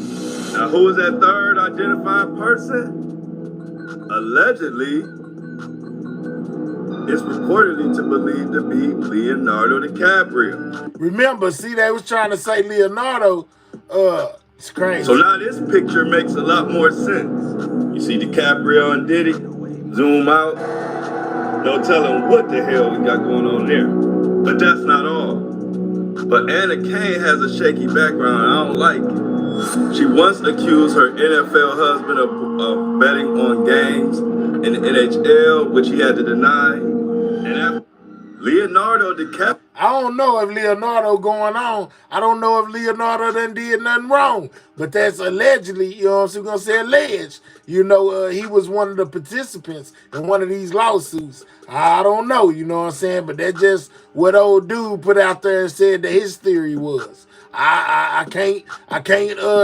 Now, who is that third identified person? Allegedly, it's reportedly to believe to be Leonardo DiCaprio. Remember, see, they was trying to say Leonardo, it's crazy. So now this picture makes a lot more sense. You see DiCaprio and Diddy, zoom out, no telling what the hell we got going on there. But that's not all. But Anna Kane has a shaky background, I don't like it. She once accused her NFL husband of betting on games in the NHL, which he had to deny. And after Leonardo DiCaprio. I don't know if Leonardo going on. I don't know if Leonardo done did nothing wrong. But that's allegedly, you know what I'm going to say, alleged. You know, he was one of the participants in one of these lawsuits. I don't know, you know what I'm saying? But that's just what old dude put out there and said that his theory was. I can't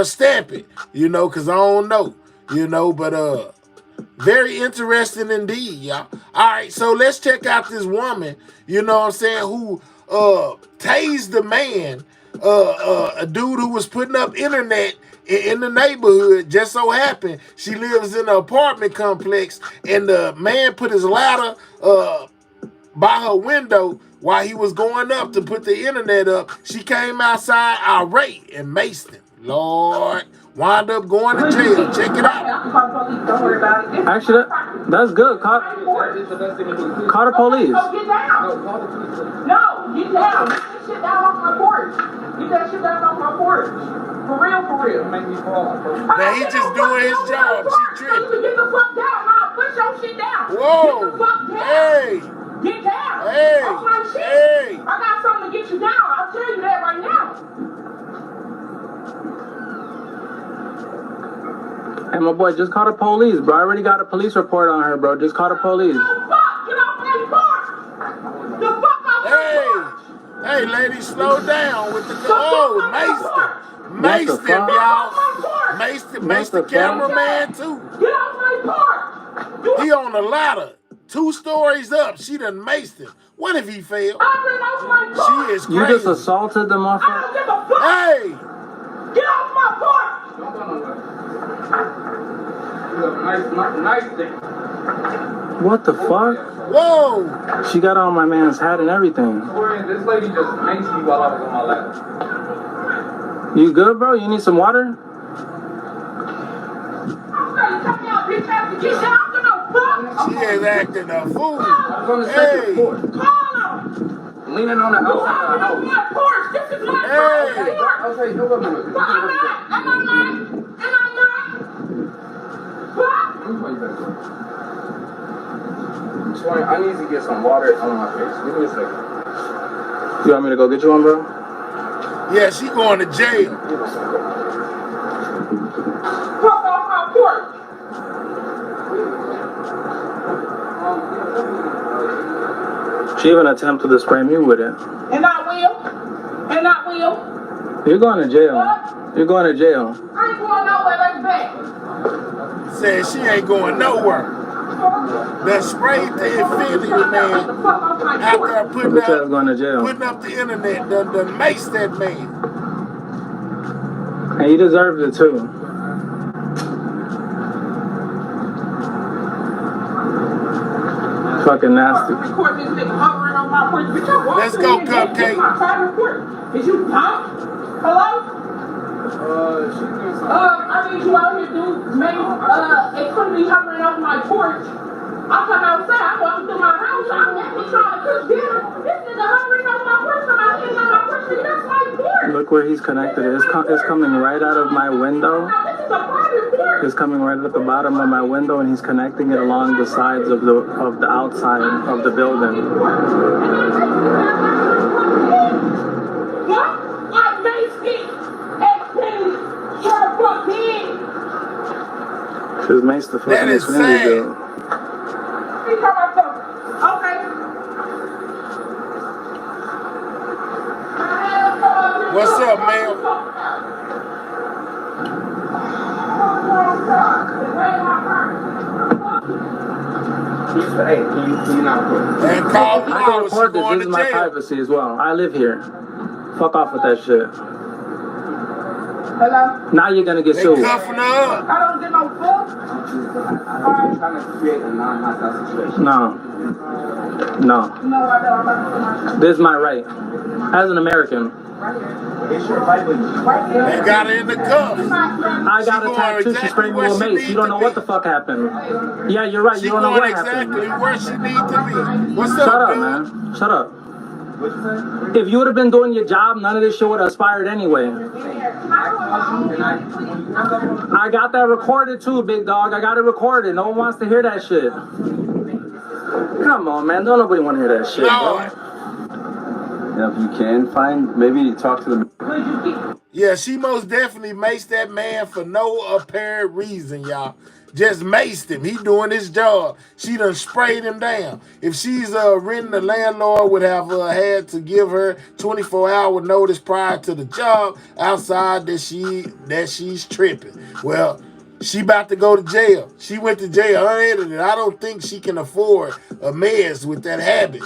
stamp it, you know, because I don't know, you know, but very interesting indeed, y'all. All right, so let's check out this woman, you know what I'm saying, who tased the man, a dude who was putting up internet in the neighborhood. Just so happened she lives in an apartment complex, and the man put his ladder by her window while he was going up to put the internet up. She came outside irate and maced him. Lord, wound up going to jail. Check it out. Actually, that's good. Call the police. No, get down. No, get down. Get that shit down off my porch. Get that shit down off my porch. For real, for real. Make me fall. Now he just doing his job. She tripping. Get the fuck down. Now push your shit down. Whoa. Get the fuck down. Hey. Get down. Hey. Off my shit. Hey. I got something to get you down. I'll tell you that right now. Hey, my boy, just call the police, bro. I already got a police report on her, bro. Just call the police. Get off my porch. The fuck off my porch. Hey, lady, slow down with the maced him, y'all. Maced the cameraman too. Get off my porch. He on the ladder, 2 stories up. She done maced him. What if he failed? She is crazy. You just assaulted the motherfucker. I don't give a fuck. Hey, get off my porch. Nice thing. What the fuck? Whoa! She got on my man's hat and everything. This lady just maced me while I was on my lap. You good, bro? You need some water? She is acting a fool. Hey! Leaning on the outside of the house. My porch. This is my Hey! porch. Okay, no problem. I need to get some water on my face. Give me a second. You want me to go get you one, bro? Yeah, she going to jail. Fuck off my porch. She even attempted to spray me with it. And I will. You're going to jail. What? You're going to jail. I ain't going nowhere like that. Said she ain't going nowhere. that sprayed the infinity, man, out there putting up the internet, done maced that man. And he deserves it too. Fucking nasty. Let's go, Cupcake. Is you dumb? Hello? I need you out here, dude. Maybe, it couldn't be hovering off my porch. I come outside, I'm walking through my house, I'm actually trying to cook dinner. This nigga hovering off my porch, I'm out here on my porch, nigga, that's my porch. Look where he's connected. It's coming right out of my window. It's coming right at the bottom of my window, and he's connecting it along the sides of the outside of the building. Just mace the fucking infinity bill. What's up, man? Hey, can you not record? And call I can record this. This is my privacy as well. I live here. Fuck off with that shit. Hello? Now you're gonna get sued. Cuffing her up. I don't get no fuck. I'm trying to create a non-hostile situation. No. No, I don't. This is my right. As an American. It's your right, but they got her in the cuff. I got attacked too. She sprayed me with mace. You don't know what the fuck happened. Yeah, you're right. You don't know what happened. Exactly where she needs to be. What's Shut up, up, man. Shut up. If you would have been doing your job, none of this shit would have aspired anyway. I got that recorded too, big dog. I got it recorded. No one wants to hear that shit. Come on, man. Don't nobody want to hear that shit, bro. Yeah, if you can find, maybe talk to them. Yeah, she most definitely maced that man for no apparent reason, y'all. Just maced him. He doing his job. She done sprayed him down. If she's renting, the landlord would have had to give her 24-hour notice prior to the job outside that she's tripping. Well, she about to go to jail. She went to jail unedited. I don't think she can afford a mess with that habit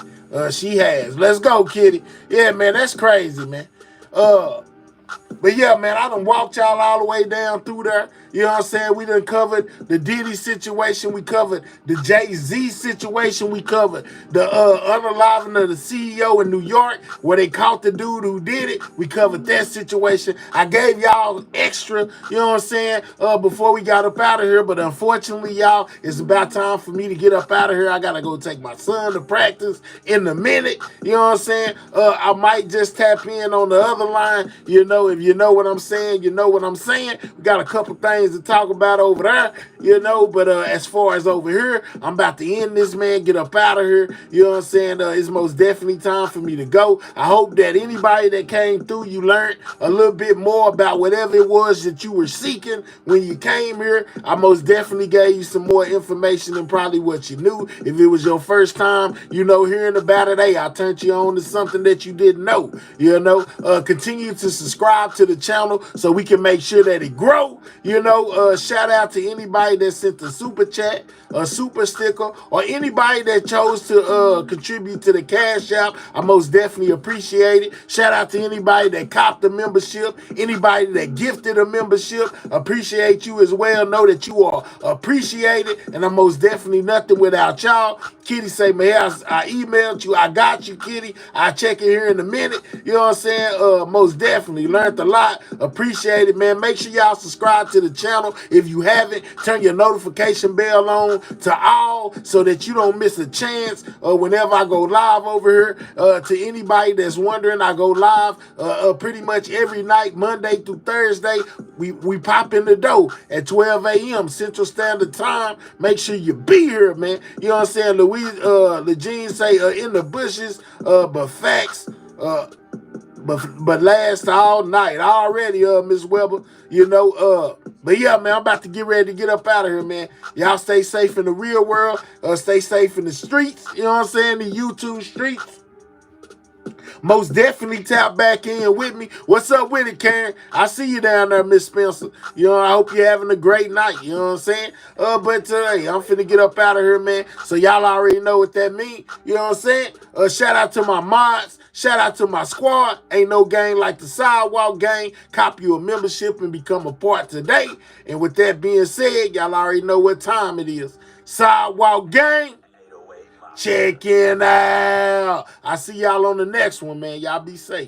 she has. Let's go, Kitty. Yeah, man, that's crazy, man. But yeah, man, I done walked y'all all the way down through there. You know what I'm saying? We done covered the Diddy situation. We covered the Jay-Z situation. We covered the unaliving of the CEO in New York where they caught the dude who did it. We covered that situation. I gave y'all extra, you know what I'm saying, before we got up out of here. But unfortunately, y'all, it's about time for me to get up out of here. I got to go take my son to practice in a minute. You know what I'm saying? I might just tap in on the other line. You know, if you know what I'm saying, you know what I'm saying. We got a couple things to talk about over there, you know, but as far as over here, I'm about to end this, man, get up out of here. You know what I'm saying? It's most definitely time for me to go. I hope that anybody that came through, you learned a little bit more about whatever it was that you were seeking when you came here. I most definitely gave you some more information than probably what you knew. If it was your first time, you know, hearing about it, hey, I turned you on to something that you didn't know. You know, continue to subscribe to the channel so we can make sure that it grow. You know, shout out to anybody that sent the super chat, a super sticker, or anybody that chose to contribute to the Cash App. I most definitely appreciate it. Shout out to anybody that copped a membership, anybody that gifted a membership. Appreciate you as well. Know that you are appreciated, and I'm most definitely nothing without y'all. Kitty say, man, I emailed you. I got you, Kitty. I'll check it here in a minute. You know what I'm saying? Most definitely learned a lot. Appreciate it, man. Make sure y'all subscribe to the channel. If you haven't, turn your notification bell on to all so that you don't miss a chance whenever I go live over here. To anybody that's wondering, I go live pretty much every night, Monday through Thursday. We pop in the door at 12 a.m. Central Standard Time. Make sure you be here, man. You know what I'm saying? Legene say in the bushes, but facts, but last all night already, Miss Weber, you know, but yeah, man, I'm about to get ready to get up out of here, man. Y'all stay safe in the real world, stay safe in the streets, you know what I'm saying, the YouTube streets. Most definitely tap back in with me. What's up with it, Karen? I see you down there, Miss Spencer. You know, I hope you're having a great night. You know what I'm saying? But hey, I'm finna get up out of here, man. So y'all already know what that means. You know what I'm saying? Shout out to my mods. Shout out to my squad. Ain't no gang like the Sidewalk Gang. Cop you a membership and become a part today. And with that being said, y'all already know what time it is. Sidewalk Gang. Check in out. I see y'all on the next one, man. Y'all be safe.